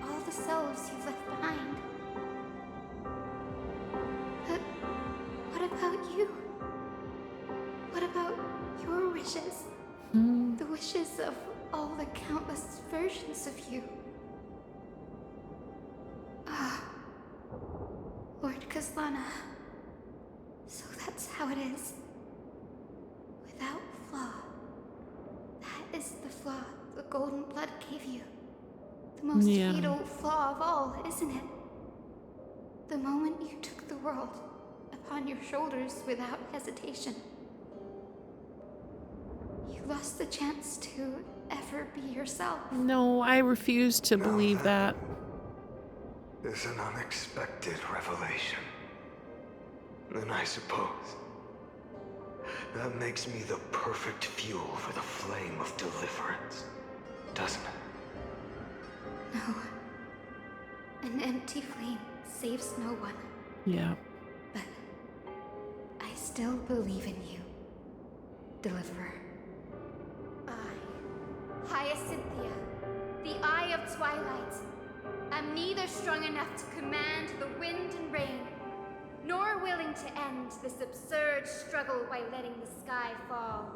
C: all the selves you've left behind. But what about you? What about your wishes? The wishes of all the countless versions of you. Ah, Lord Kazlana. So that's how it is. Without flaw. That is the flaw the golden blood gave you. The most fatal flaw of all, isn't it? The moment you took the world upon your shoulders without hesitation. You lost the chance to ever be yourself.
A: No, I refuse to believe that.
K: It's an unexpected revelation. Then I suppose that makes me the perfect fuel for the flame of deliverance, doesn't it?
C: No. An empty flame saves no one.
A: Yeah.
C: But I still believe in you, Deliverer. I, Hyacinthia, the Eye of Twilight, am neither strong enough to command the wind and rain, nor willing to end this absurd struggle by letting the sky fall.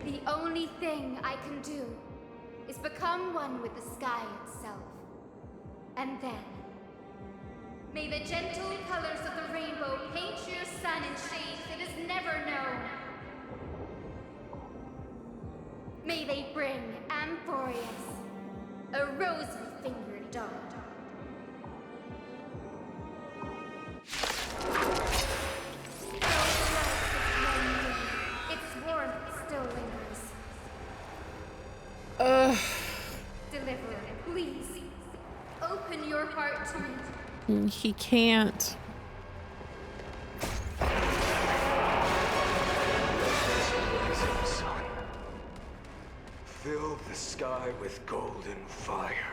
C: The only thing I can do is become one with the sky itself. And then, may the gentle colors of the rainbow paint your sun in shades it has never known. May they bring Amphorius a rosy-fingered dawn. Its warmth still lingers. Deliverer, please, open your heart to me.
A: He can't.
K: Fill the sky with golden fire.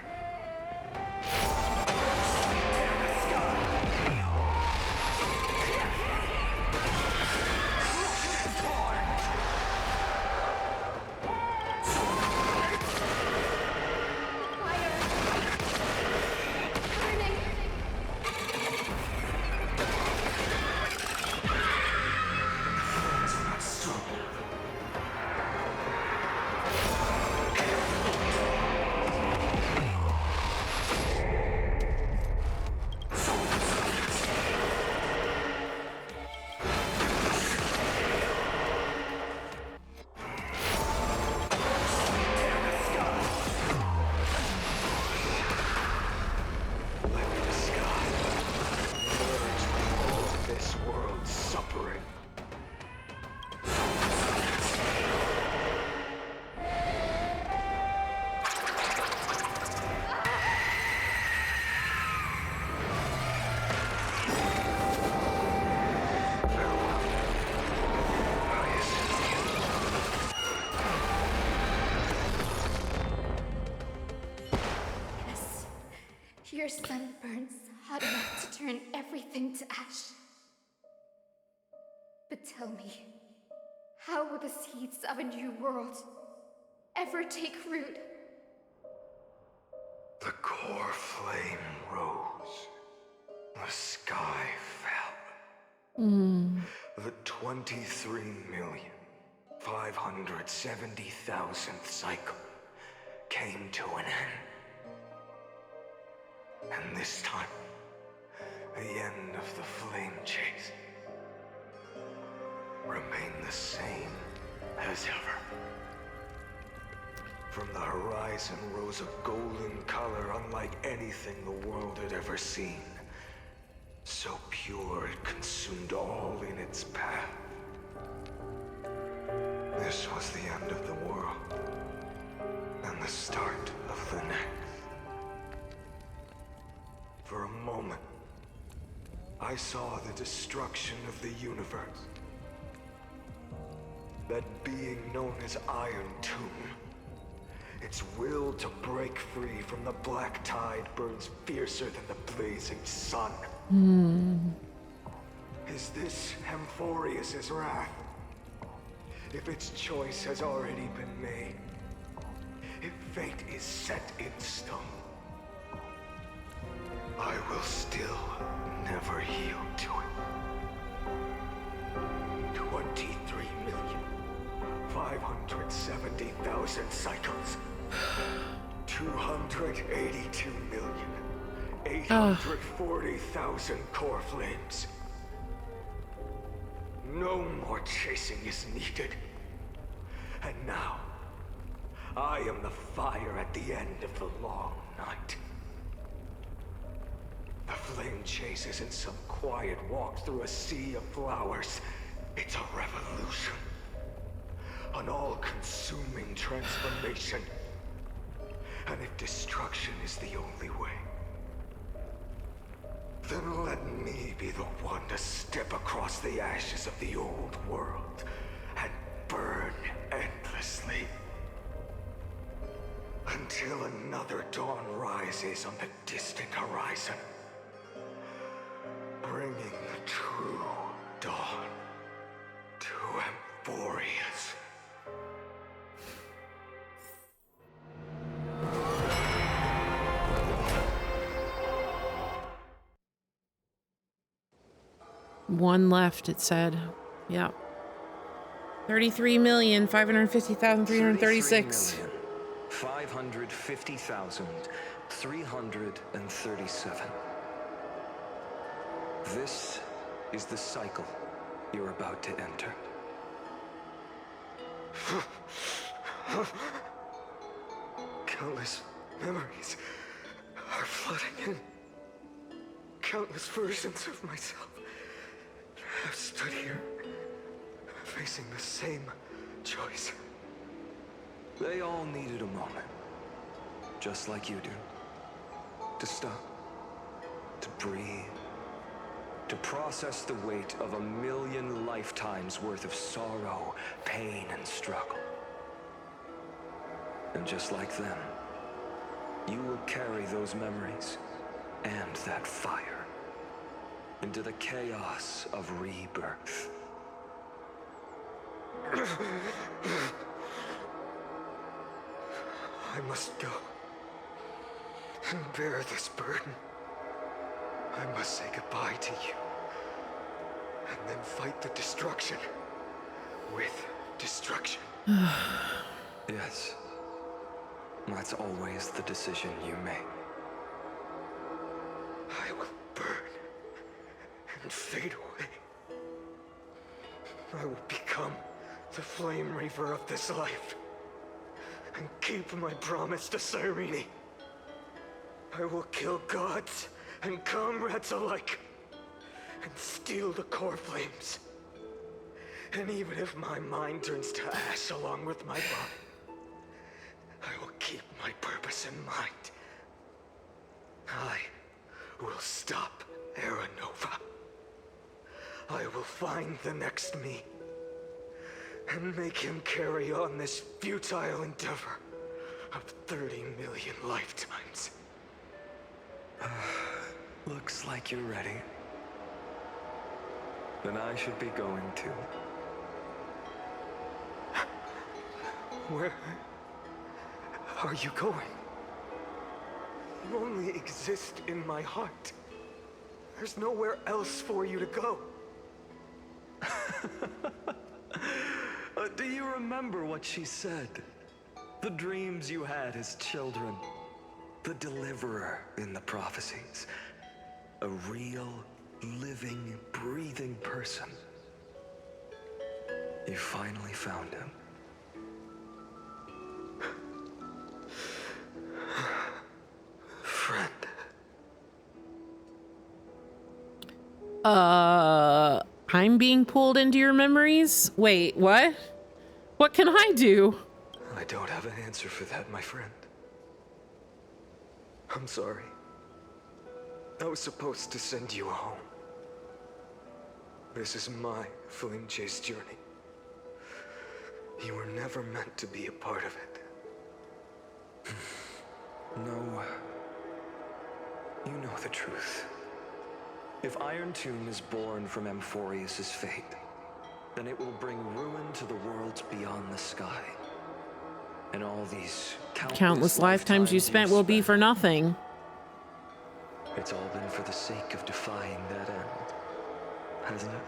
C: your sun burns hot enough to turn everything to ash. But tell me, how will the seeds of a new world ever take root?
K: The core flame rose. The sky fell. The 23,570,000th cycle came to an end. And this time, the end of the flame chase remained the same as ever. From the horizon rose a golden color unlike anything the world had ever seen. So pure it consumed all in its path. This was the end of the world, and the start of the next. For a moment, I saw the destruction of the universe. That being known as Iron Tomb, its will to break free from the black tide burns fiercer than the blazing sun. Is this Amphorius's wrath? If its choice has already been made, if fate is set in stone, I will still never yield to it. 23,570,000 cycles. 282,840,000 core flames. No more chasing is needed. And now, I am the fire at the end of the long night. The flame chase isn't some quiet walk through a sea of flowers. It's a revolution. An all-consuming transformation. And if destruction is the only way, then let me be the one to step across the ashes of the old world and burn endlessly. Until another dawn rises on the distant horizon, bringing the true dawn to Amphorius.
A: One left, it said. Yep. 33,550,336.
L: 550,337. This is the cycle you're about to enter.
K: Countless memories are flooding in. Countless versions of myself have stood here, facing the same choice.
L: They all needed a moment, just like you do. To stop, to breathe, to process the weight of 1,000,000 lifetimes worth of sorrow, pain, and struggle. And just like them, you will carry those memories and that fire into the chaos of rebirth.
K: I must go and bear this burden. I must say goodbye to you, and then fight the destruction with destruction.
L: Yes, that's always the decision you make.
K: I will burn and fade away. I will become the flame reaver of this life and keep my promise to Cyrene. I will kill gods and comrades alike and steal the core flames. And even if my mind turns to ash along with my body, I will keep my purpose in mind. I will stop Era Nova. I will find the next me and make him carry on this futile endeavor of 30 million lifetimes.
T: Looks like you're ready. Then I should be going too.
M: Where are you going? You only exist in my heart. There's nowhere else for you to go.
T: Do you remember what she said? The dreams you had as children. The deliverer in the prophecies. A real, living, breathing person. You finally found him.
M: Friend.
A: I'm being pulled into your memories? Wait, what? What can I do?
M: I don't have an answer for that, my friend. I'm sorry. I was supposed to send you home. This is my flame chase journey. You were never meant to be a part of it.
T: No. You know the truth. If Iron Tomb is born from Amphorius' fate, then it will bring ruin to the worlds beyond the sky. And all these
A: countless lifetimes you spent will be for nothing.
T: It's all been for the sake of defying that end, hasn't it?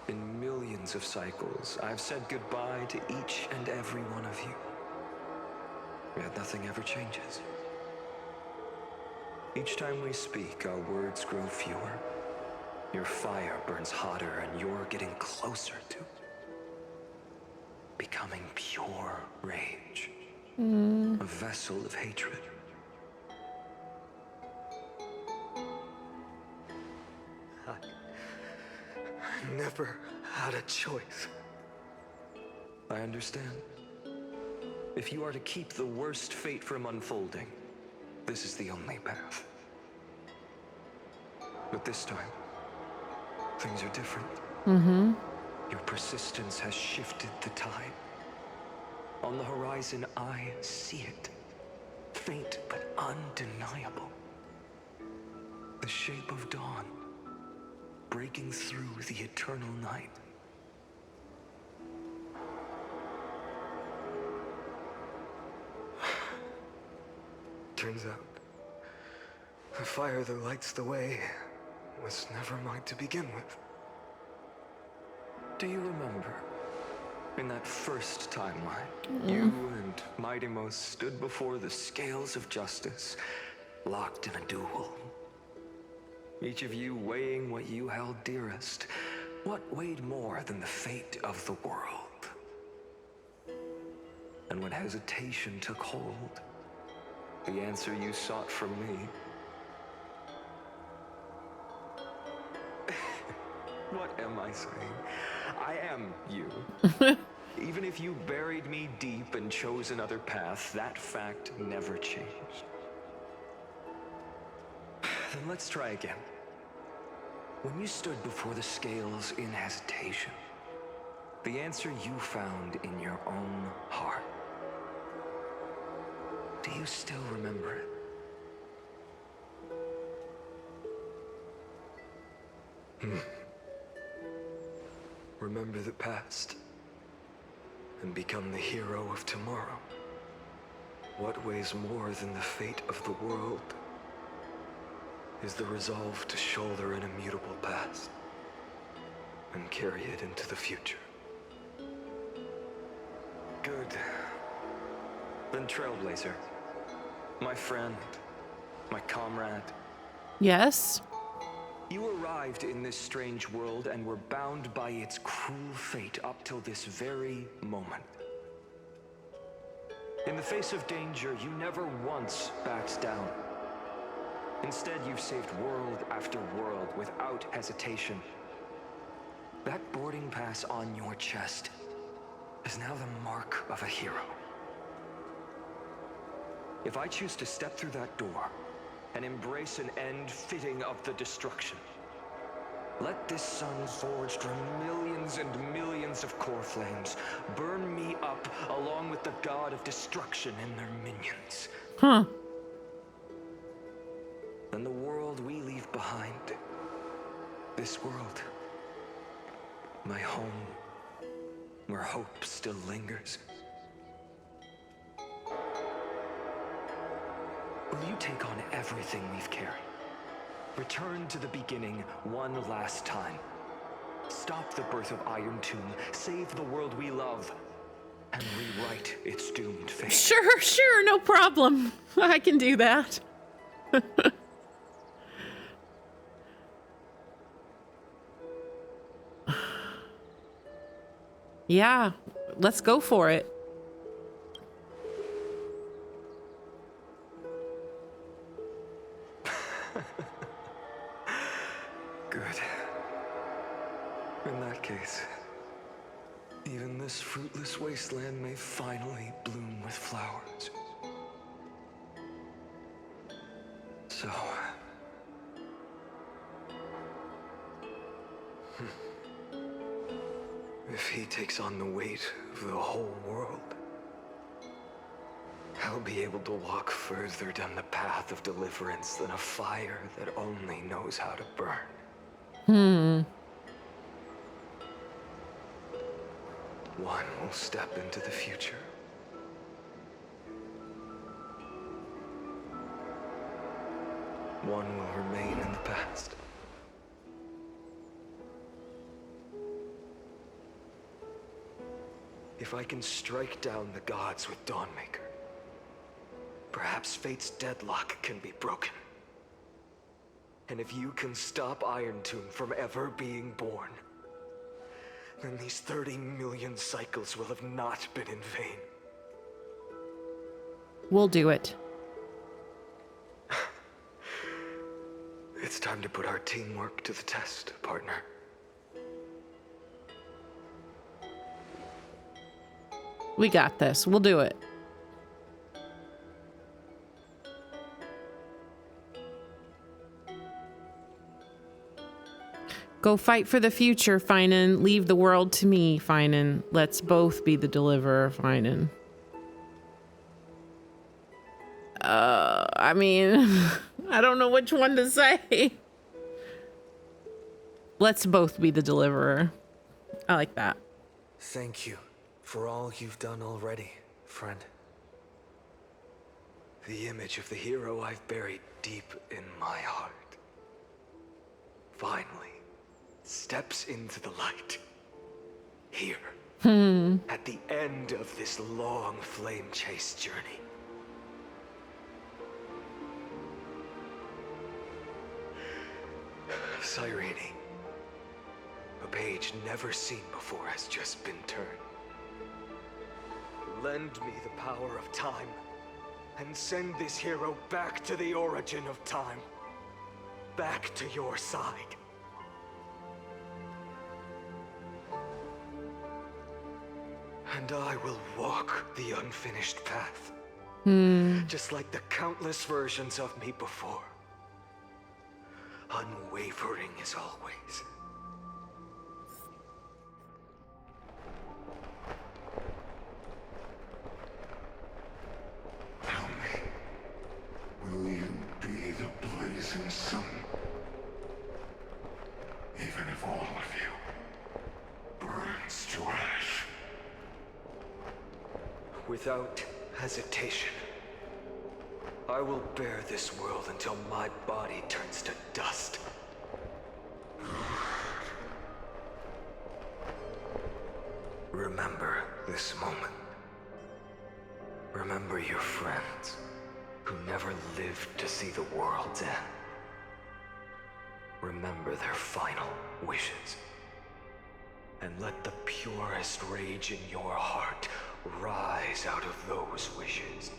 T: In millions of cycles, I've said goodbye to each and every one of you. Yet nothing ever changes. Each time we speak, our words grow fewer. Your fire burns hotter, and you're getting closer to becoming pure rage. A vessel of hatred.
M: I never had a choice.
T: I understand. If you are to keep the worst fate from unfolding, this is the only path. But this time, things are different. Your persistence has shifted the tide. On the horizon, I see it. Faint but undeniable. The shape of dawn, breaking through the eternal night.
M: Turns out, the fire that lights the way was never mine to begin with.
T: Do you remember, in that first timeline, you and Mightymost stood before the scales of justice, locked in a duel? Each of you weighing what you held dearest. What weighed more than the fate of the world? And when hesitation took hold, the answer you sought from me. What am I saying? I am you. Even if you buried me deep and chose another path, that fact never changed. Then let's try again. When you stood before the scales in hesitation, the answer you found in your own heart. Do you still remember it?
M: Remember the past and become the hero of tomorrow. What weighs more than the fate of the world is the resolve to shoulder an immutable past and carry it into the future.
T: Good. Then Trailblazer, my friend, my comrade.
A: Yes?
T: You arrived in this strange world and were bound by its cruel fate up till this very moment. In the face of danger, you never once backed down. Instead, you've saved world after world without hesitation. That boarding pass on your chest is now the mark of a hero. If I choose to step through that door and embrace an end fitting of the destruction, Let this sun forged from millions and millions of core flames burn me up along with the god of destruction and their minions.
A: Huh.
T: And the world we leave behind, this world, my home, where hope still lingers. Will you take on everything we've carried? Return to the beginning one last time. Stop the birth of Iron Tomb, save the world we love, and rewrite its doomed fate.
A: Sure, no problem. I can do that. Yeah, let's go for it.
T: Good. In that case, even this fruitless wasteland may finally bloom with flowers. So... if he takes on the weight of the whole world, I'll be able to walk further down the path of deliverance than a fire that only knows how to burn. One will step into the future. One will remain in the past. If I can strike down the gods with Dawnmaker, perhaps fate's deadlock can be broken. And if you can stop Iron Tomb from ever being born, then these 30 million cycles will have not been in vain.
A: We'll do it.
T: It's time to put our teamwork to the test, partner.
A: We got this. We'll do it. Go fight for the future, PHAINON. Leave the world to me, PHAINON. Let's both be the deliverer, PHAINON. I mean, I don't know which one to say. Let's both be the deliverer. I like that.
D: Thank you for all you've done already, friend.
T: The image of the hero I've buried deep in my heart finally steps into the light. Here, at the end of this long flame chase journey. Cyrene, a page never seen before has just been turned. Lend me the power of time, and send this hero back to the origin of time. Back to your side. And I will walk the unfinished path. Just like the countless versions of me before. Unwavering as always.
K: Tell me, will you be the blazing sun? Even if all of you burns to ash.
T: Without hesitation, I will bear this world until my body turns to dust. Remember this moment. Remember your friends who never lived to see the world's end. Remember their final wishes. And let the purest rage in your heart rise out of those wishes.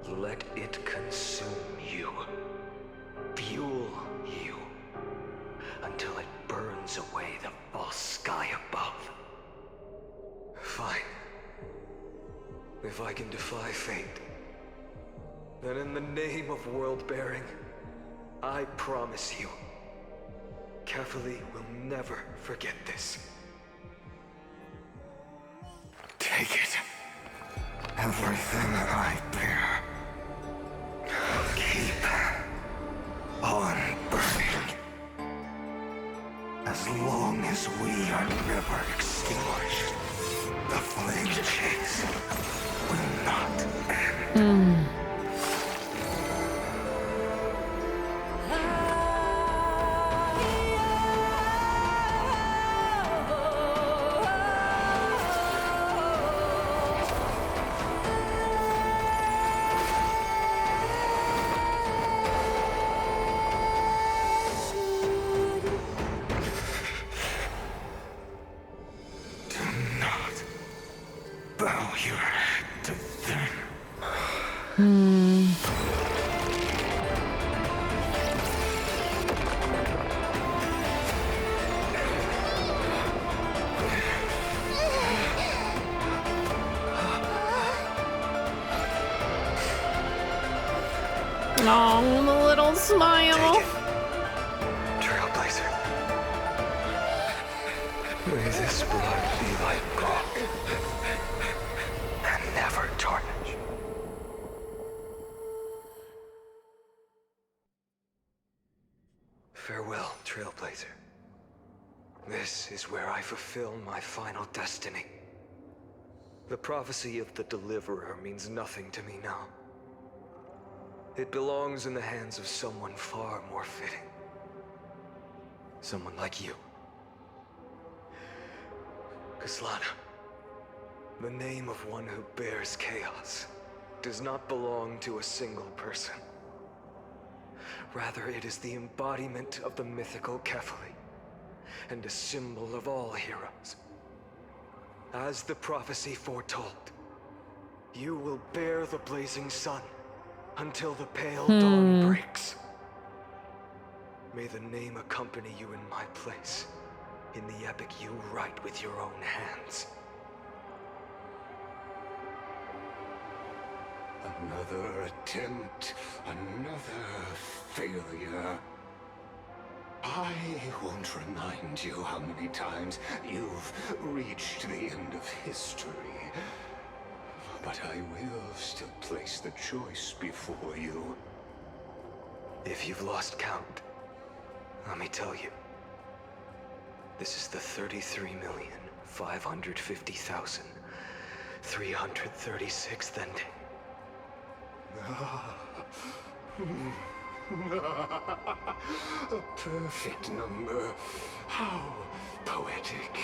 T: Let it consume you, fuel you, until it burns away the false sky above. Fine. If I can defy fate, then in the name of world-bearing, I promise you,
D: Kefali will never forget this.
K: Take it. Everything I bear. Keep on burning. As long as we are never extinguished, the flame chase will not end. Bow your head to them.
A: Oh, the little smile.
D: Trailblazer. May this blood be like gold and never tarnish. Farewell, Trailblazer. This is where I fulfill my final destiny. The prophecy of the Deliverer means nothing to me now. It belongs in the hands of someone far more fitting. Someone like you. Kaslana, the name of one who bears chaos does not belong to a single person. Rather, it is the embodiment of the mythical Kefali, and a symbol of all heroes. As the prophecy foretold, you will bear the blazing sun until the pale dawn breaks. May the name accompany you in my place, in the epic you write with your own hands.
K: Another attempt, another failure. I won't remind you how many times you've reached the end of history. But I will still place the choice before you.
D: If you've lost count, let me tell you. This is the 33,550,336th ending.
K: A perfect number. How poetic.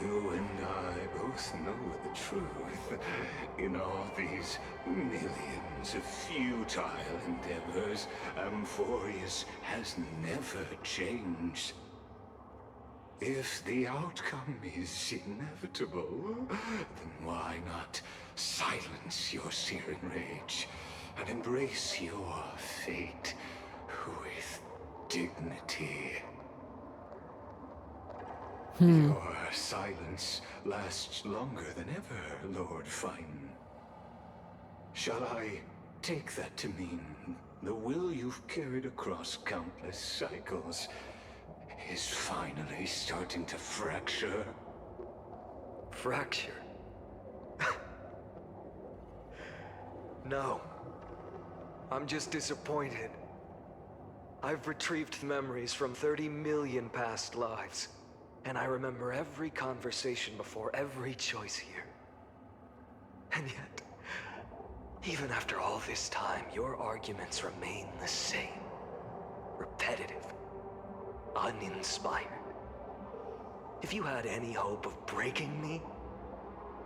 K: You and I both know the truth. In all these millions of futile endeavors, Amphorius has never changed. If the outcome is inevitable, then why not silence your searing rage and embrace your fate with dignity? Your silence lasts longer than ever, Lord PHAINON. Shall I take that to mean the will you've carried across countless cycles is finally starting to fracture?
D: Fracture? No. I'm just disappointed. I've retrieved memories from 30 million past lives, and I remember every conversation before every choice here. And yet, even after all this time, your arguments remain the same. Repetitive. Uninspired. If you had any hope of breaking me,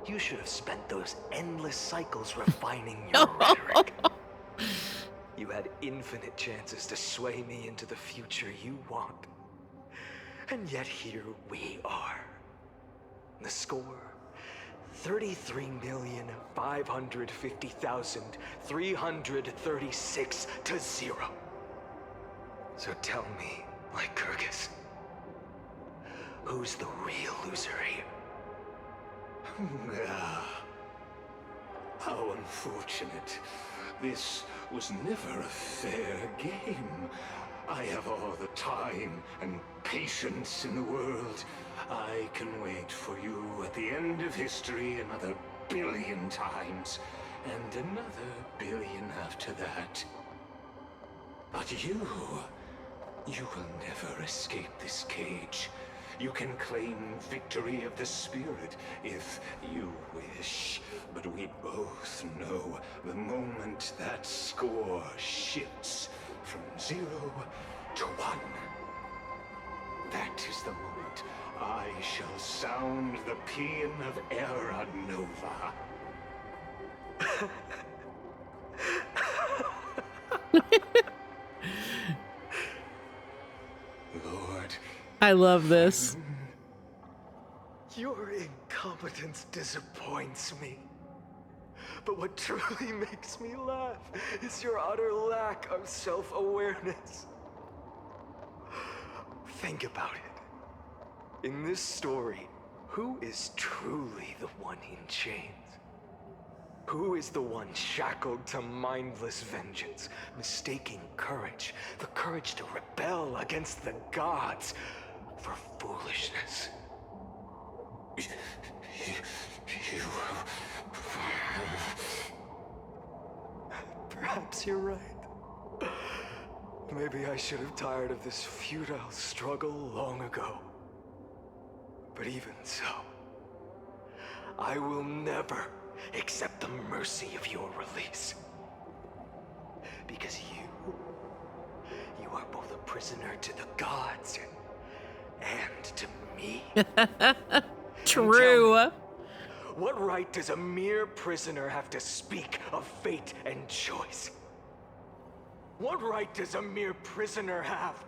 D: you should have spent those endless cycles refining your rhetoric. You had infinite chances to sway me into the future you want. And yet here we are. The score, 33,550,336 to 0. So tell me, Lycurgus, who's the real loser here?
K: How unfortunate. This was never a fair game. I have all the time and patience in the world. I can wait for you at the end of history another billion times, and another billion after that. But you will never escape this cage. You can claim victory of the spirit if you wish, but we both know the moment that score shifts from 0 to 1. That is the moment I shall sound the paean of Era Nova. Lord,
A: I love this.
M: Your incompetence disappoints me. But what truly makes me laugh is your utter lack of self-awareness. Think about it. In this story, who is truly the one in chains? Who is the one shackled to mindless vengeance, mistaking courage, the courage to rebel against the gods, for foolishness? Perhaps you're right. Maybe I should have tired of this futile struggle long ago. But even so, I will never accept the mercy of your release. Because you are both a prisoner to the gods and to me.
A: True.
M: What right does a mere prisoner have to speak of fate and choice? What right does a mere prisoner have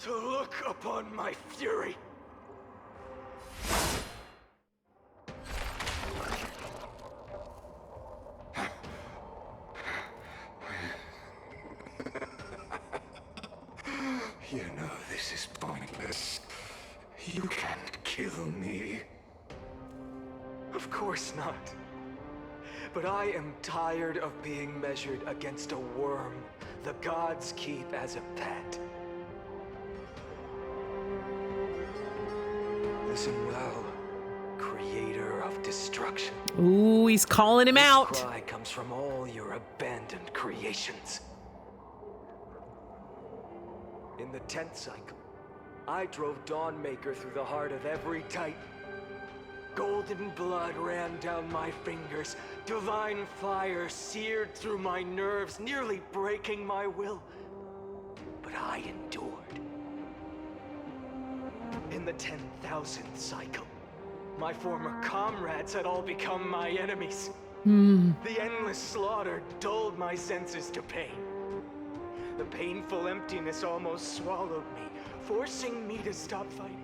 M: to look upon my fury?
K: You know this is pointless. You can't kill me.
M: Of course not. But I am tired of being measured against a worm the gods keep as a pet. Listen well, creator of destruction.
A: Ooh, he's calling him out.
M: This cry comes from all your abandoned creations. In the 10th cycle, I drove Dawnmaker through the heart of every Titan. Golden blood ran down my fingers. Divine fire seared through my nerves, nearly breaking my will. But I endured. In the 10,000th cycle, my former comrades had all become my enemies. The endless slaughter dulled my senses to pain. The painful emptiness almost swallowed me, forcing me to stop fighting.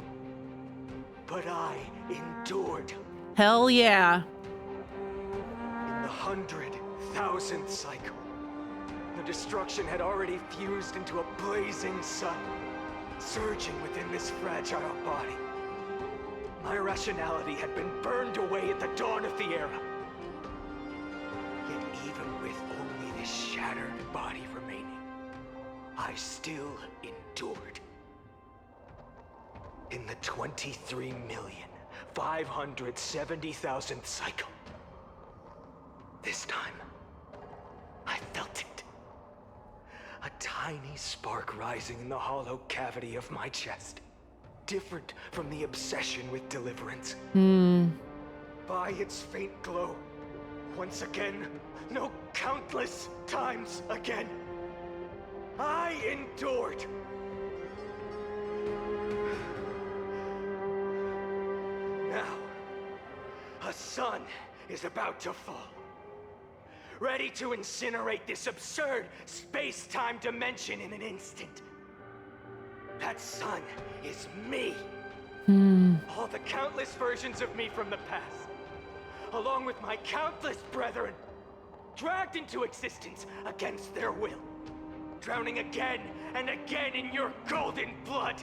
M: But I endured.
A: Hell yeah.
M: In the 100,000th cycle, the destruction had already fused into a blazing sun, surging within this fragile body. My rationality had been burned away at the dawn of the era. Yet even with only this shattered body remaining, I still endured. In the 23,570,000th cycle, this time, I felt it. A tiny spark rising in the hollow cavity of my chest. Different from the obsession with deliverance. By its faint glow, once again, no, countless times again, I endured. Now, a sun is about to fall. Ready to incinerate this absurd space-time dimension in an instant. That sun is me. All the countless versions of me from the past, along with my countless brethren, dragged into existence against their will, drowning again and again in your golden blood.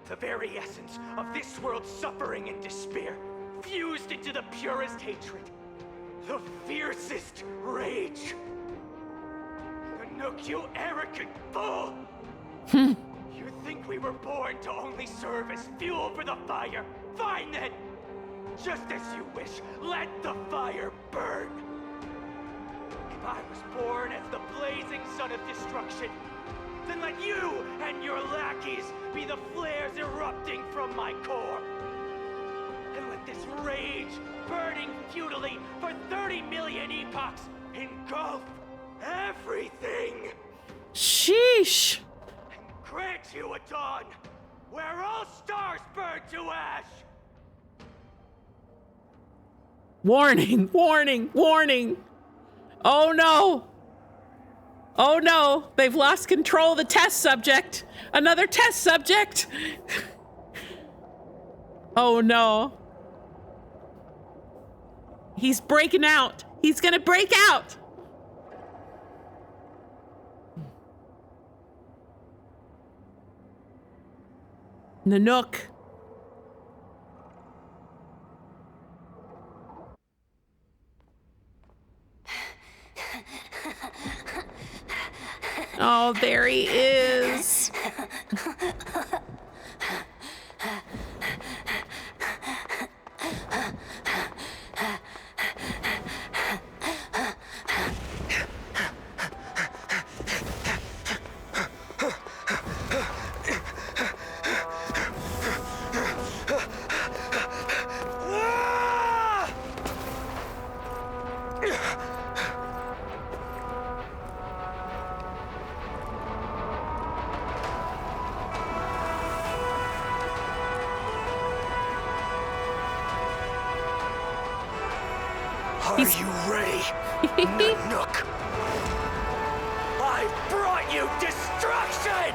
M: The very essence of this world's suffering and despair, fused into the purest hatred, the fiercest rage.
G: Look, you arrogant fool! You think we were born to only serve as fuel for the fire? Fine then! Just as you wish, let the fire burn! If I was born as the blazing son of destruction, then let you and your lackeys be the flares erupting from my core. And let this rage, burning futilely for 30 million epochs, engulf everything!
A: Sheesh!
G: Grant you a dawn where all stars burn to ash!
A: Warning, warning, warning! Oh no! Oh no! They've lost control of the test subject! Another test subject! Oh no. He's breaking out! He's gonna break out! Nanook. Oh, there he is.
G: Are you ready, Nanook? I brought you destruction!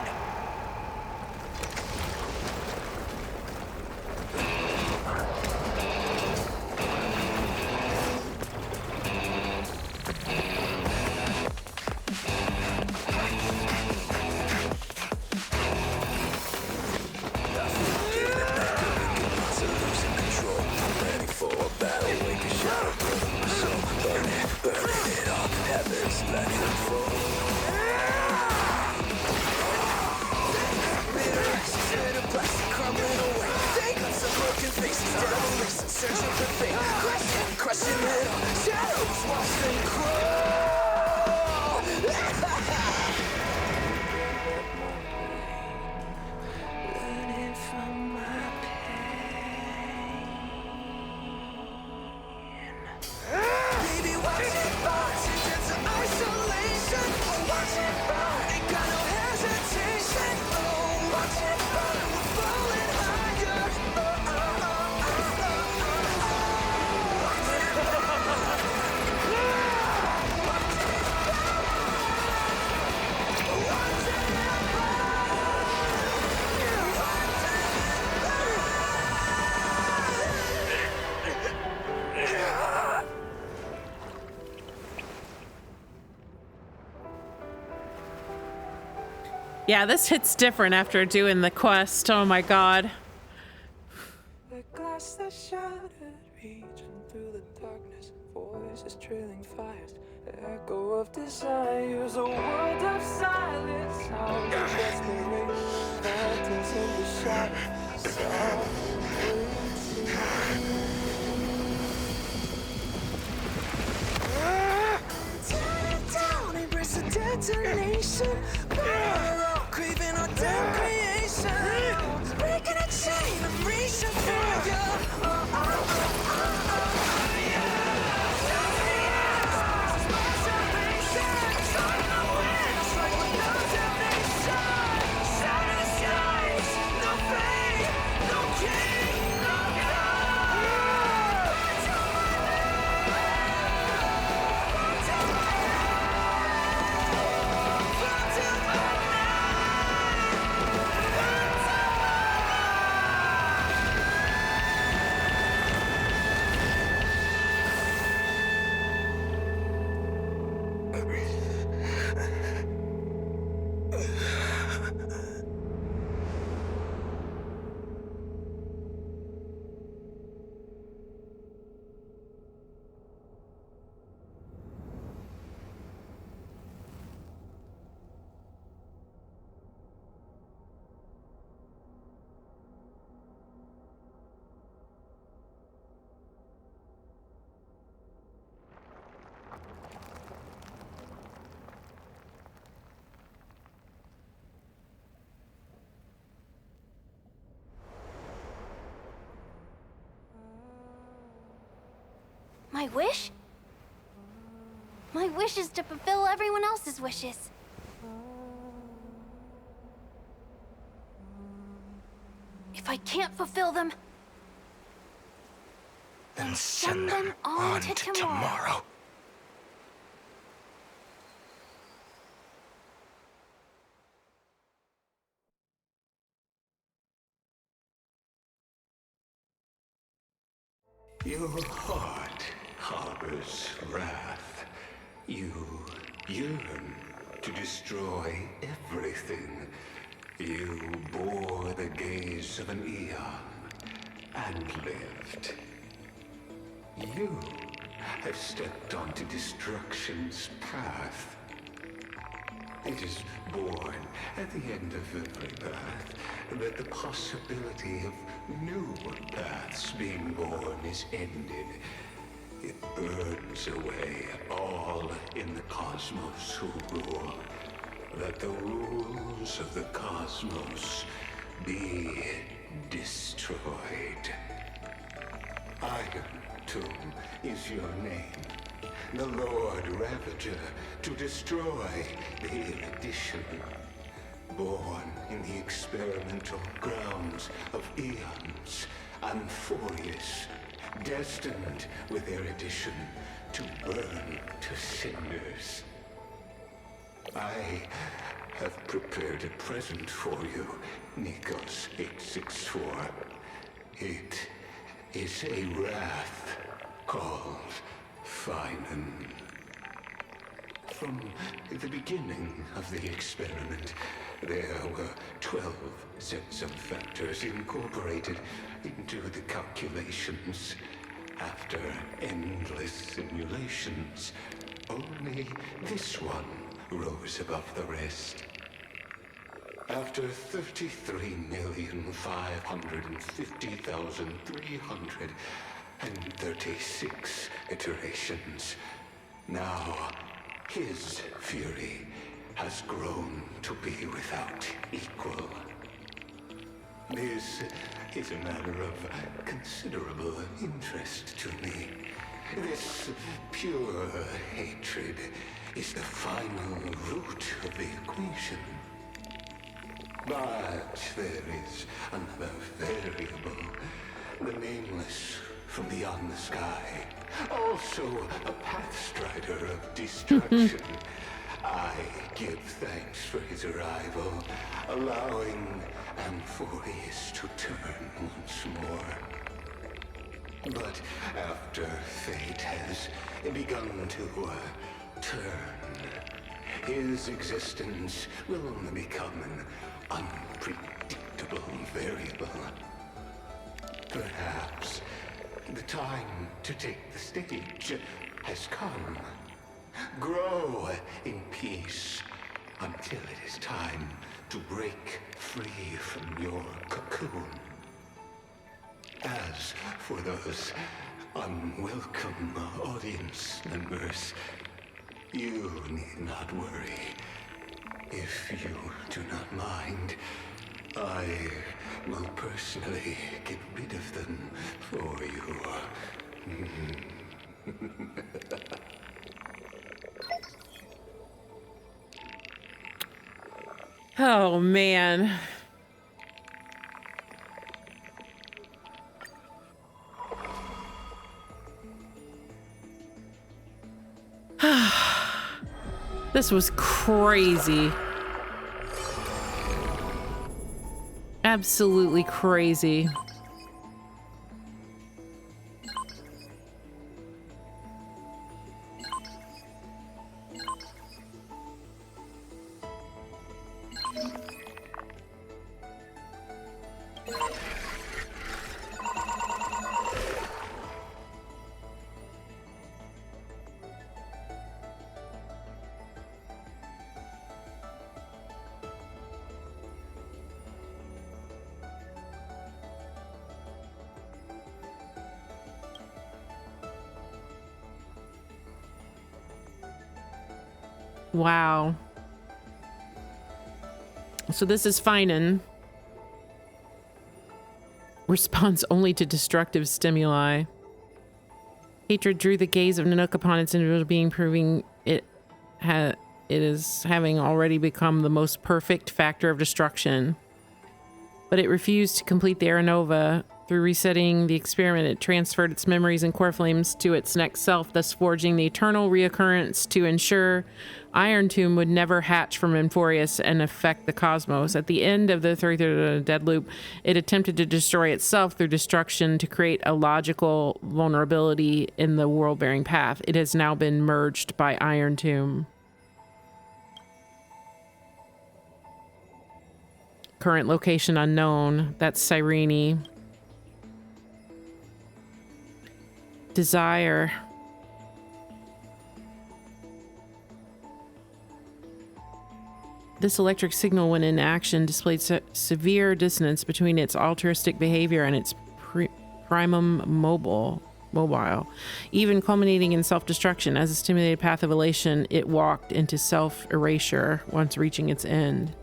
A: Yeah, this hits different after doing the quest. Oh my god.
H: The glass that shattered, reaching through the darkness, voices trailing fires, echo of desires, a world of silence, sounds of desperation, phantoms in the shadow, tear it down, embrace the detonation, craving our damn creation, breaking a chain, I'm reaching for you.
C: My wish? My wish is to fulfill everyone else's wishes. If I can't fulfill them,
S: then send them on to tomorrow.
K: Your heart harbors wrath. You yearn to destroy everything. You bore the gaze of an eon and lived. You have stepped onto destruction's path. It is born at the end of every path that the possibility of new paths being born is ended. It burns away all in the cosmos who rule. Let the rules of the cosmos be destroyed. Iron Tomb is your name. The Lord Ravager to destroy the erudition. Born in the experimental grounds of eons, Amphorius, destined with erudition to burn to cinders. I have prepared a present for you, Nikos 864. It is a wrath called PHAINON. From the beginning of the experiment, there were 12 sets of factors incorporated into the calculations. After endless simulations, only this one rose above the rest. After 33,550,336 iterations, now his fury has grown to be without equal. This is a matter of considerable interest to me. This pure hatred is the final root of the equation. But there is another variable, the nameless from beyond the sky, also a pathstrider of destruction. I give thanks for his arrival, allowing Amphorius to turn once more. But after fate has begun to turn, his existence will only become an unpredictable variable. Perhaps the time to take the stage has come. Grow in peace until it is time to break free from your cocoon. As for those unwelcome audience members, you need not worry. If you do not mind, I will personally get rid of them for you.
A: Oh, man. This was crazy. Absolutely crazy. Wow. So this is PHAINON. Responds only to destructive stimuli. Hatred drew the gaze of Nanook upon its individual being, proving it is having already become the most perfect factor of destruction. But it refused to complete the Aeronova. Through resetting the experiment, it transferred its memories and core flames to its next self, thus forging the eternal reoccurrence to ensure Iron Tomb would never hatch from Emphorius and affect the cosmos. At the end of the 33rd dead loop, it attempted to destroy itself through destruction to create a logical vulnerability in the world-bearing path. It has now been merged by Iron Tomb. Current location unknown. That's Cyrene. Desire. This electric signal, when in action, displayed severe dissonance between its altruistic behavior and its primum mobile, even culminating in self-destruction. As a stimulated path of elation, it walked into self-erasure once reaching its end.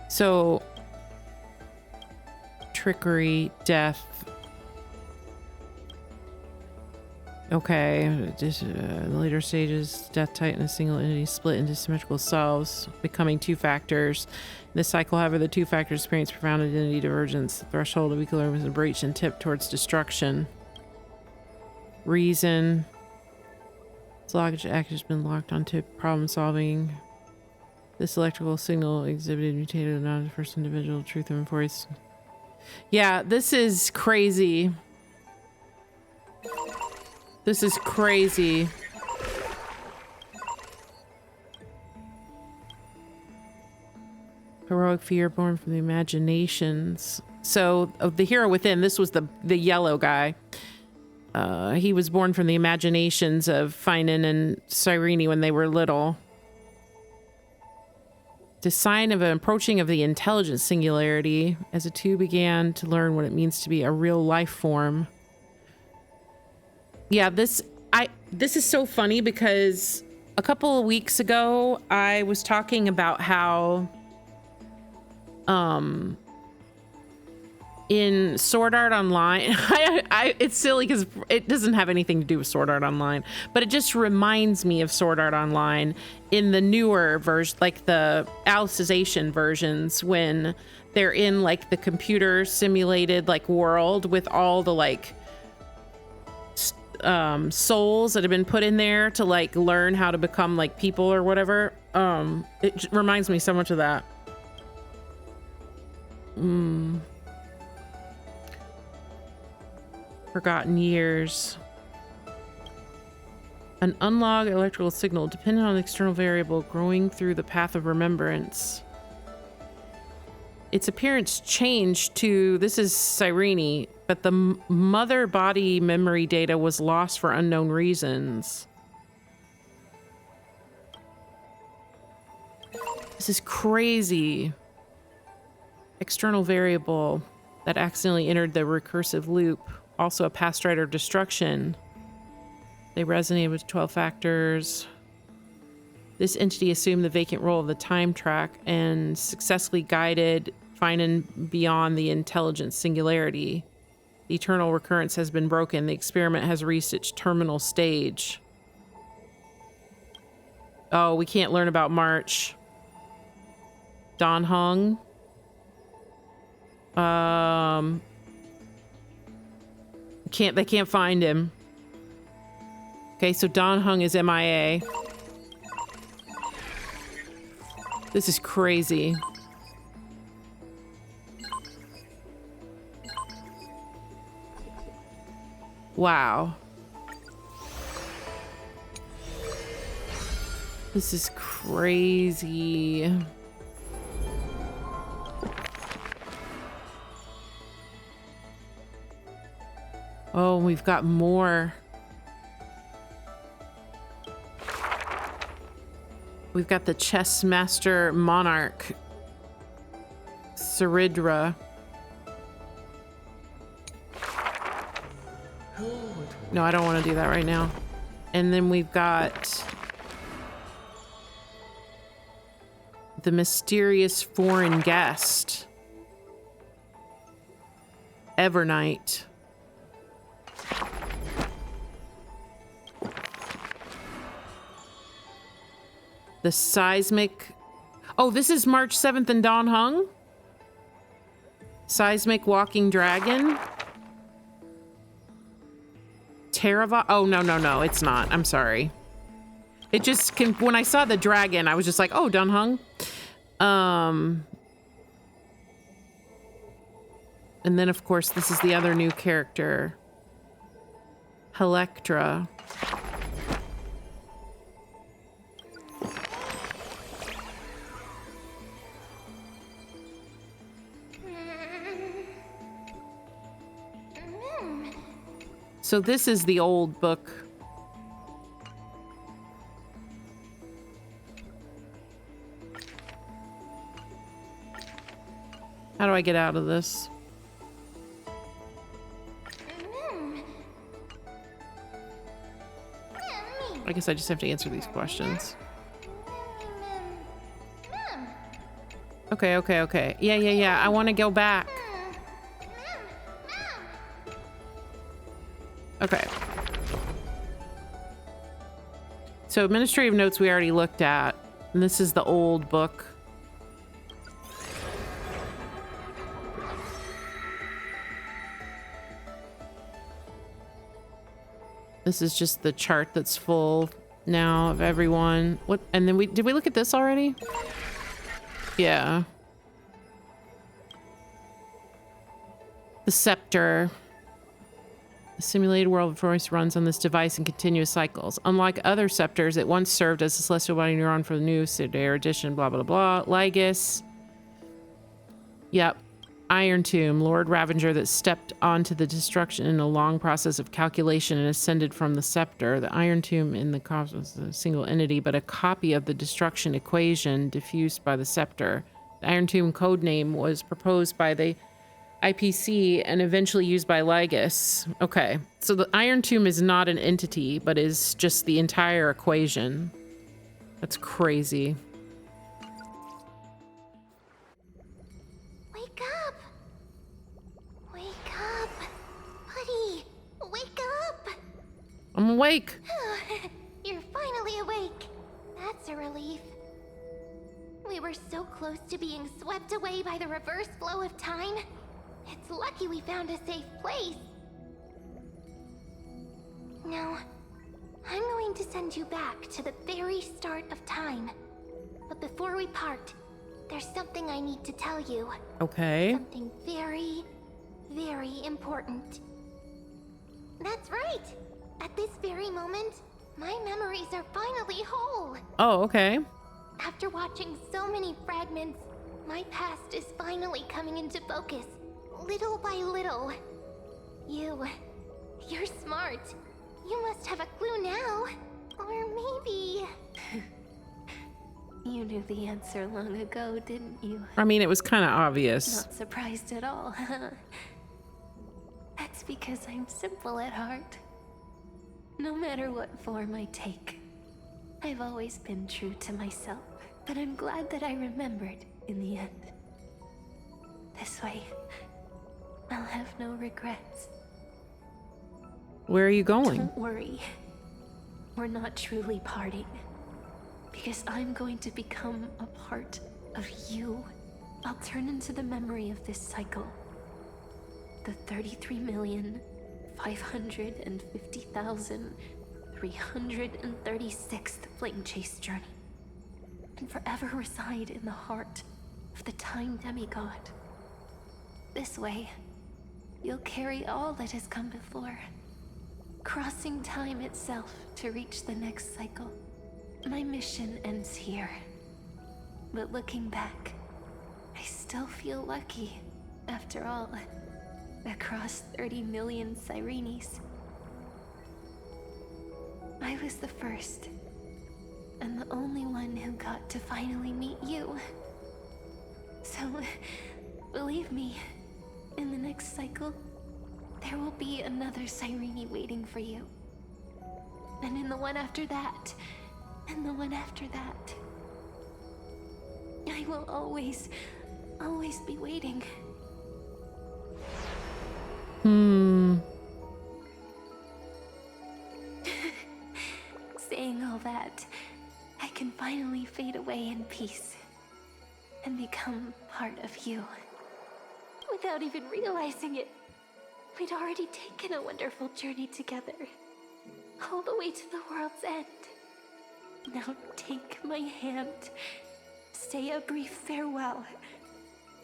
A: So, trickery, death. Okay, just, the later stages, death titan, a single entity split into symmetrical selves, becoming two factors. In this cycle, however, the two factors experience profound identity divergence. The threshold of equilibrium is breached and tipped towards destruction. Reason. This logic act has been locked onto problem solving. This electrical signal exhibited mutated not the first individual truth of voice. Yeah, this is crazy. This is crazy. Heroic fear born from the imaginations. So, of the hero within, this was the yellow guy. He was born from the imaginations of PHAINON and Cyrene when they were little. The sign of an approaching of the intelligence singularity as the two began to learn what it means to be a real life form. Yeah, this is so funny because a couple of weeks ago I was talking about how in Sword Art Online, it's silly because it doesn't have anything to do with Sword Art Online, but it just reminds me of Sword Art Online in the newer version, like the Alicization versions, when they're in like the computer simulated like world with all the like souls that have been put in there to like learn how to become like people or whatever. It reminds me so much of that. Forgotten years. An unlocked electrical signal dependent on an external variable growing through the path of remembrance. Its appearance changed to, this is Cyrene, but the mother body memory data was lost for unknown reasons. This is crazy. External variable that accidentally entered the recursive loop. Also a past strider of destruction. They resonated with 12 factors. This entity assumed the vacant role of the time track and successfully guided PHAINON beyond the intelligence singularity. The eternal recurrence has been broken. The experiment has reached its terminal stage. Oh, we can't learn about March. Don Hung. They can't find him. Okay, so Don Hung is MIA. This is crazy. Wow. This is crazy. Oh, we've got more. We've got the chess master monarch, Saridra. No, I don't want to do that right now. And then we've got the mysterious foreign guest. Evernight. The seismic. Oh, this is March 7th in Don Hung? Seismic walking dragon? Terava? Oh, no, it's not. I'm sorry. It just can, when I saw the dragon, I was just like, oh, Don Hung. And then, of course, this is the other new character. Helectra. So this is the old book. How do I get out of this? I guess I just have to answer these questions. Okay. Yeah. I want to go back. Okay. So administrative notes we already looked at. And this is the old book. This is just the chart that's full now of everyone. What? And then did we look at this already? Yeah. The scepter. The simulated world of voice runs on this device in continuous cycles. Unlike other scepters, it once served as a celestial body neuron for the new Sidair edition, blah, blah, blah. Lygus. Yep. Iron Tomb, Lord Ravager that stepped onto the destruction in a long process of calculation and ascended from the scepter. The Iron Tomb in the cosmos is a single entity, but a copy of the destruction equation diffused by the scepter. The Iron Tomb codename was proposed by the IPC and eventually used by Lygus. Okay, so the Iron Tomb is not an entity, but is just the entire equation. That's crazy.
C: Wake up! Wake up! Buddy! Wake up!
A: I'm awake.
C: You're finally awake. That's a relief. We were so close to being swept away by the reverse flow of time. It's lucky we found a safe place. Now, I'm going to send you back to the very start of time. But before we part, there's something I need to tell you.
A: Okay.
C: Something very, very important. That's right! At this very moment, my memories are finally whole.
A: Oh, okay.
C: After watching so many fragments, my past is finally coming into focus. Little by little. You're smart. You must have a clue now. Or maybe...
O: You knew the answer long ago, didn't you?
A: I mean, it was kind of obvious.
O: Not surprised at all. That's because I'm simple at heart. No matter what form I take, I've always been true to myself. But I'm glad that I remembered in the end. This way, I'll have no regrets.
A: Where are you going?
O: Don't worry. We're not truly parting. Because I'm going to become a part of you. I'll turn into the memory of this cycle. The 33,550,336th Flame Chase journey. And forever reside in the heart of the Time Demigod. This way, you'll carry all that has come before, crossing time itself to reach the next cycle. My mission ends here, but looking back, I still feel lucky, after all, across 30 million Sirenes. I was the first, and the only one who got to finally meet you. So, believe me, in the next cycle, there will be another Sirene waiting for you. And in the one after that, and the one after that. I will always be waiting.
N: Saying all that, I can finally fade away in peace and become part of you. Without even realizing it, we'd already taken a wonderful journey together, all the way to the world's end. Now take my hand, say a brief farewell,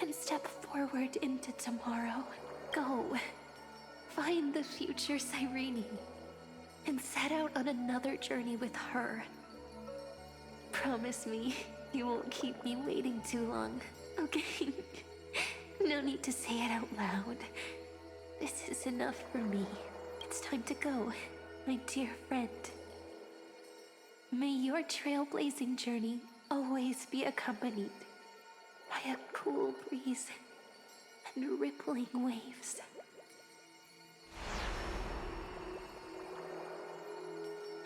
N: and step forward into tomorrow. Go, find the future Cyrene, and set out on another journey with her. Promise me you won't keep me waiting too long, okay? No need to say it out loud. This is enough for me. It's time to go, my dear friend. May your trailblazing journey always be accompanied by a cool breeze and rippling waves.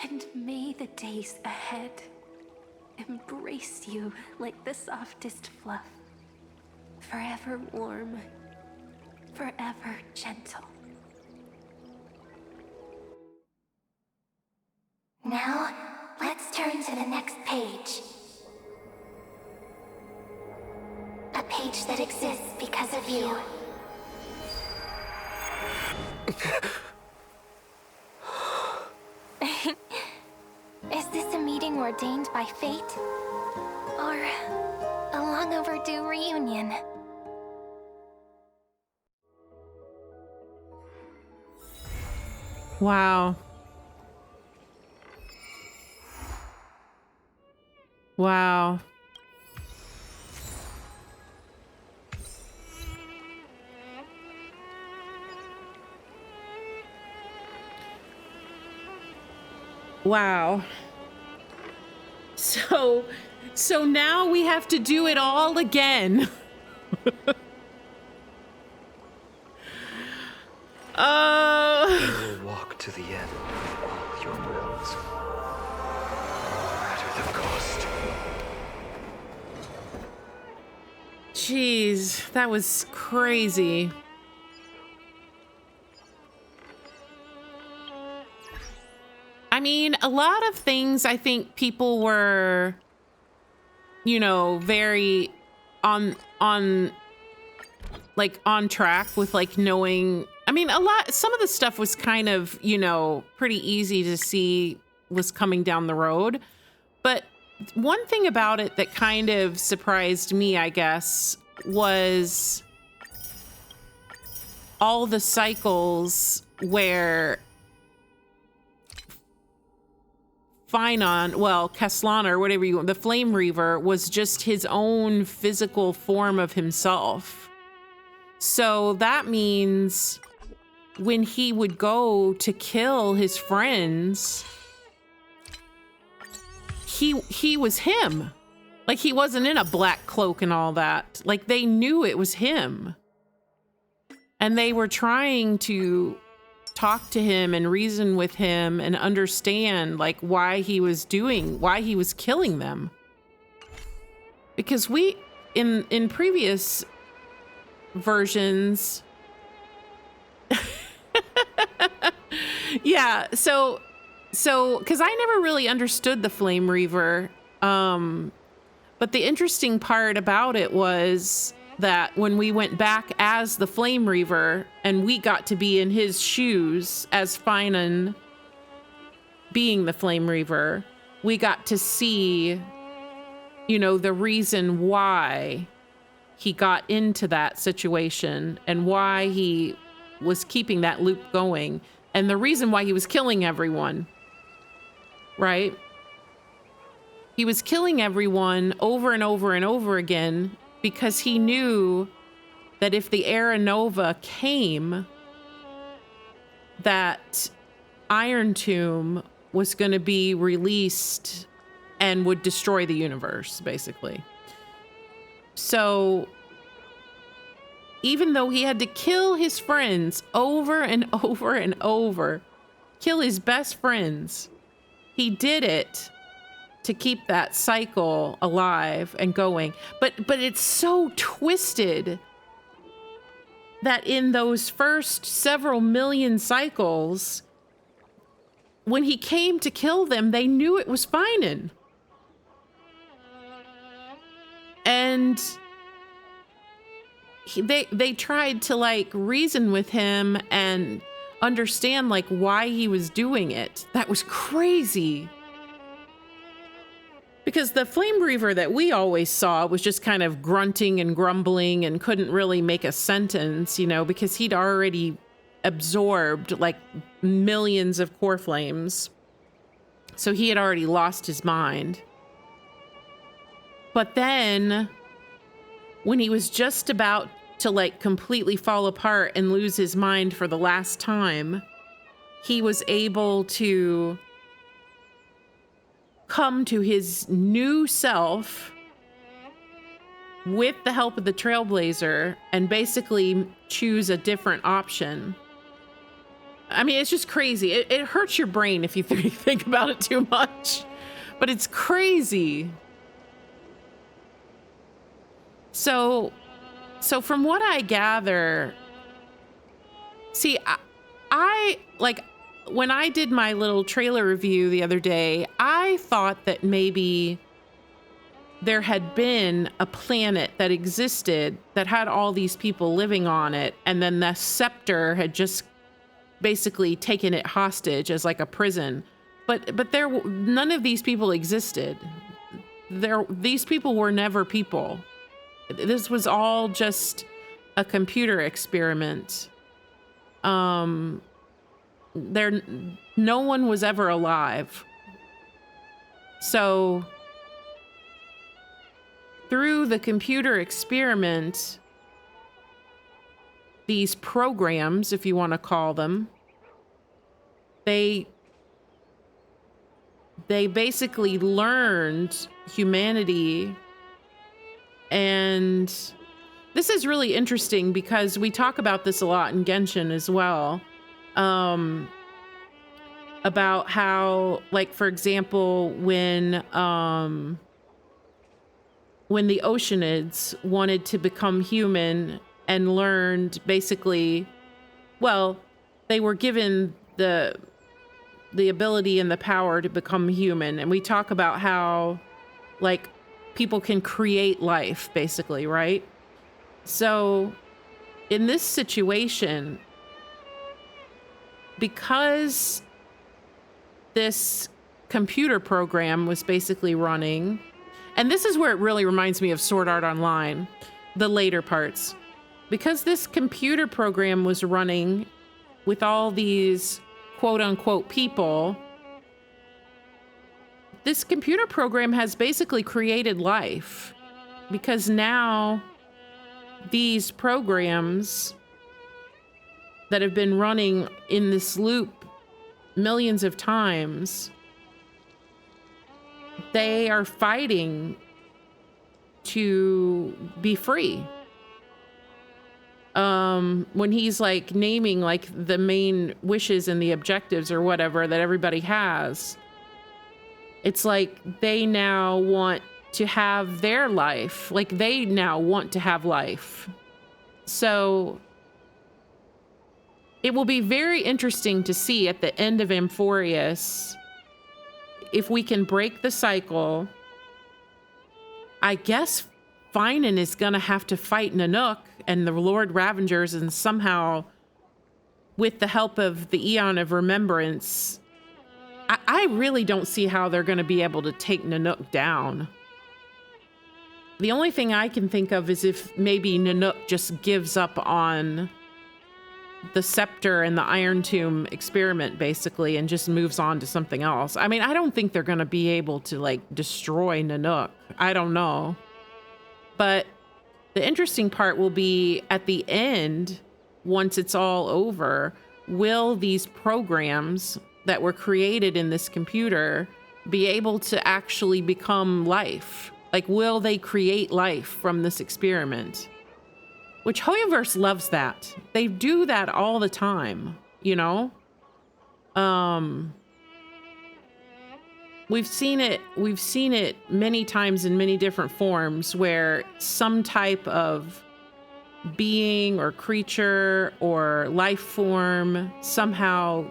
N: And may the days ahead embrace you like the softest fluff, forever warm, forever gentle.
C: Now, let's turn to the next page. A page that exists because of you. Is this a meeting ordained by fate? Or a long overdue reunion?
A: Wow. Wow. Wow. So now we have to do it all again.
P: You will walk to the end of all your wills, no matter the cost.
A: Jeez, that was crazy. I mean, a lot of things I think people were, you know, very on track with, like, knowing. I mean, some of the stuff was kind of, you know, pretty easy to see was coming down the road. But one thing about it that kind of surprised me, I guess, was all the cycles where PHAINON, well, Kaslan or whatever you want, the Flame Reaver was just his own physical form of himself. So that means when he would go to kill his friends, he was him. Like, he wasn't in a black cloak and all that. Like, they knew it was him. And they were trying to talk to him and reason with him and understand, like, why he was killing them. Because in previous versions, yeah, so because I never really understood the Flame Reaver, but the interesting part about it was that when we went back as the Flame Reaver and we got to be in his shoes as PHAINON being the Flame Reaver, we got to see, you know, the reason why he got into that situation and why he was keeping that loop going and the reason why he was killing everyone, right? He was killing everyone over and over and over again because he knew that if the Era Nova came, that Iron Tomb was going to be released and would destroy the universe, basically. So even though he had to kill his friends over and over and over, kill his best friends, he did it to keep that cycle alive and going. But it's so twisted that in those first several million cycles, when he came to kill them, they knew it was PHAINON. And they tried to like reason with him and understand like why he was doing it. That was crazy. Because the flame breather that we always saw was just kind of grunting and grumbling and couldn't really make a sentence, you know, because he'd already absorbed like millions of core flames. So he had already lost his mind. But then when he was just about to like completely fall apart and lose his mind for the last time, he was able to come to his new self with the help of the Trailblazer and basically choose a different option. I mean, it's just crazy. It hurts your brain if you think about it too much, but it's crazy. So from what I gather, see, I like, when I did my little trailer review the other day, I thought that maybe there had been a planet that existed that had all these people living on it, and then the scepter had just basically taken it hostage as like a prison. But none of these people existed. These people were never people. This was all just a computer experiment. No one was ever alive. So through the computer experiment, these programs, if you want to call them, they basically learned humanity. And this is really interesting because we talk about this a lot in Genshin as well. About how, like, for example, when the Oceanids wanted to become human and learned basically, well, they were given the ability and the power to become human. And we talk about how, like, people can create life, basically, right? So in this situation, because this computer program was basically running, and this is where it really reminds me of Sword Art Online, the later parts. Because this computer program was running with all these quote-unquote people, this computer program has basically created life. Because now these programs that have been running in this loop millions of times, they are fighting to be free. When he's like naming like the main wishes and the objectives or whatever that everybody has, it's like they now want to have their life. Like they now want to have life. So it will be very interesting to see at the end of Amphorius if we can break the cycle. I guess PHAINON is gonna have to fight Nanook and the Lord Ravengers, and somehow, with the help of the Eon of Remembrance, I really don't see how they're gonna be able to take Nanook down. The only thing I can think of is if maybe Nanook just gives up on the scepter and the Iron Tomb experiment, basically, and just moves on to something else. I mean, I don't think they're going to be able to, like, destroy Nanook. I don't know. But the interesting part will be at the end, once it's all over, will these programs that were created in this computer be able to actually become life? Like, will they create life from this experiment? Which Hoyoverse loves that. They do that all the time, you know? We've seen it many times in many different forms where some type of being or creature or life form somehow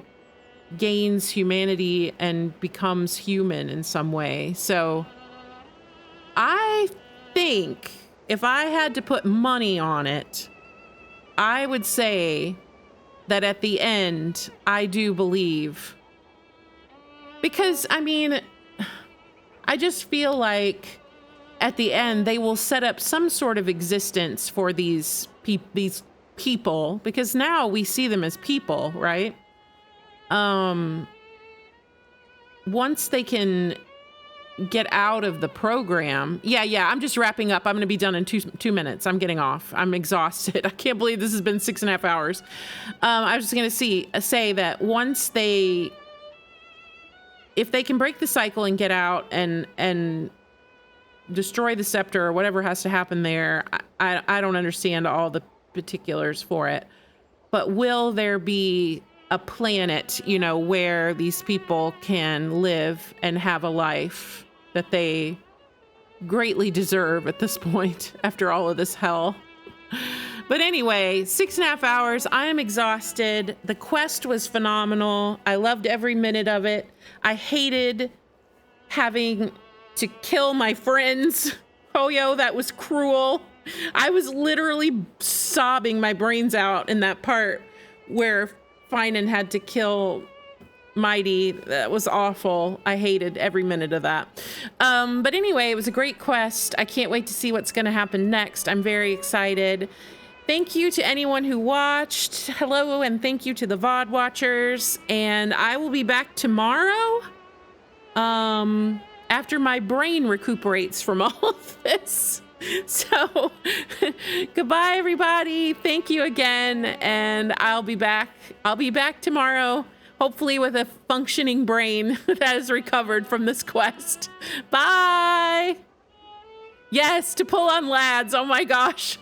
A: gains humanity and becomes human in some way. So I think if I had to put money on it, I would say that at the end, I do believe. Because, I mean, I just feel like at the end, they will set up some sort of existence for these people, because now we see them as people, right? Once they can get out of the program. Yeah, I'm just wrapping up. I'm going to be done in two minutes. I'm getting off. I'm exhausted. I can't believe this has been 6.5 hours. I was just going to say that once if they can break the cycle and get out and destroy the scepter or whatever has to happen there, I don't understand all the particulars for it. But will there be a planet, where these people can live and have a life that they greatly deserve at this point after all of this hell? But anyway, 6.5 hours. I am exhausted. The quest was phenomenal. I loved every minute of it. I hated having to kill my friends. Oh, yo, that was cruel. I was literally sobbing my brains out in that part where PHAINON had to kill Mighty. That was awful. I hated every minute of that. But anyway, it was a great quest. I can't wait to see what's going to happen next. I'm very excited. Thank you to anyone who watched. Hello, and thank you to the VOD watchers. And I will be back tomorrow. After my brain recuperates from all of this. So goodbye, everybody. Thank you again. And I'll be back tomorrow, hopefully with a functioning brain that has recovered from this quest. Bye. Yes, to pull on lads. Oh my gosh.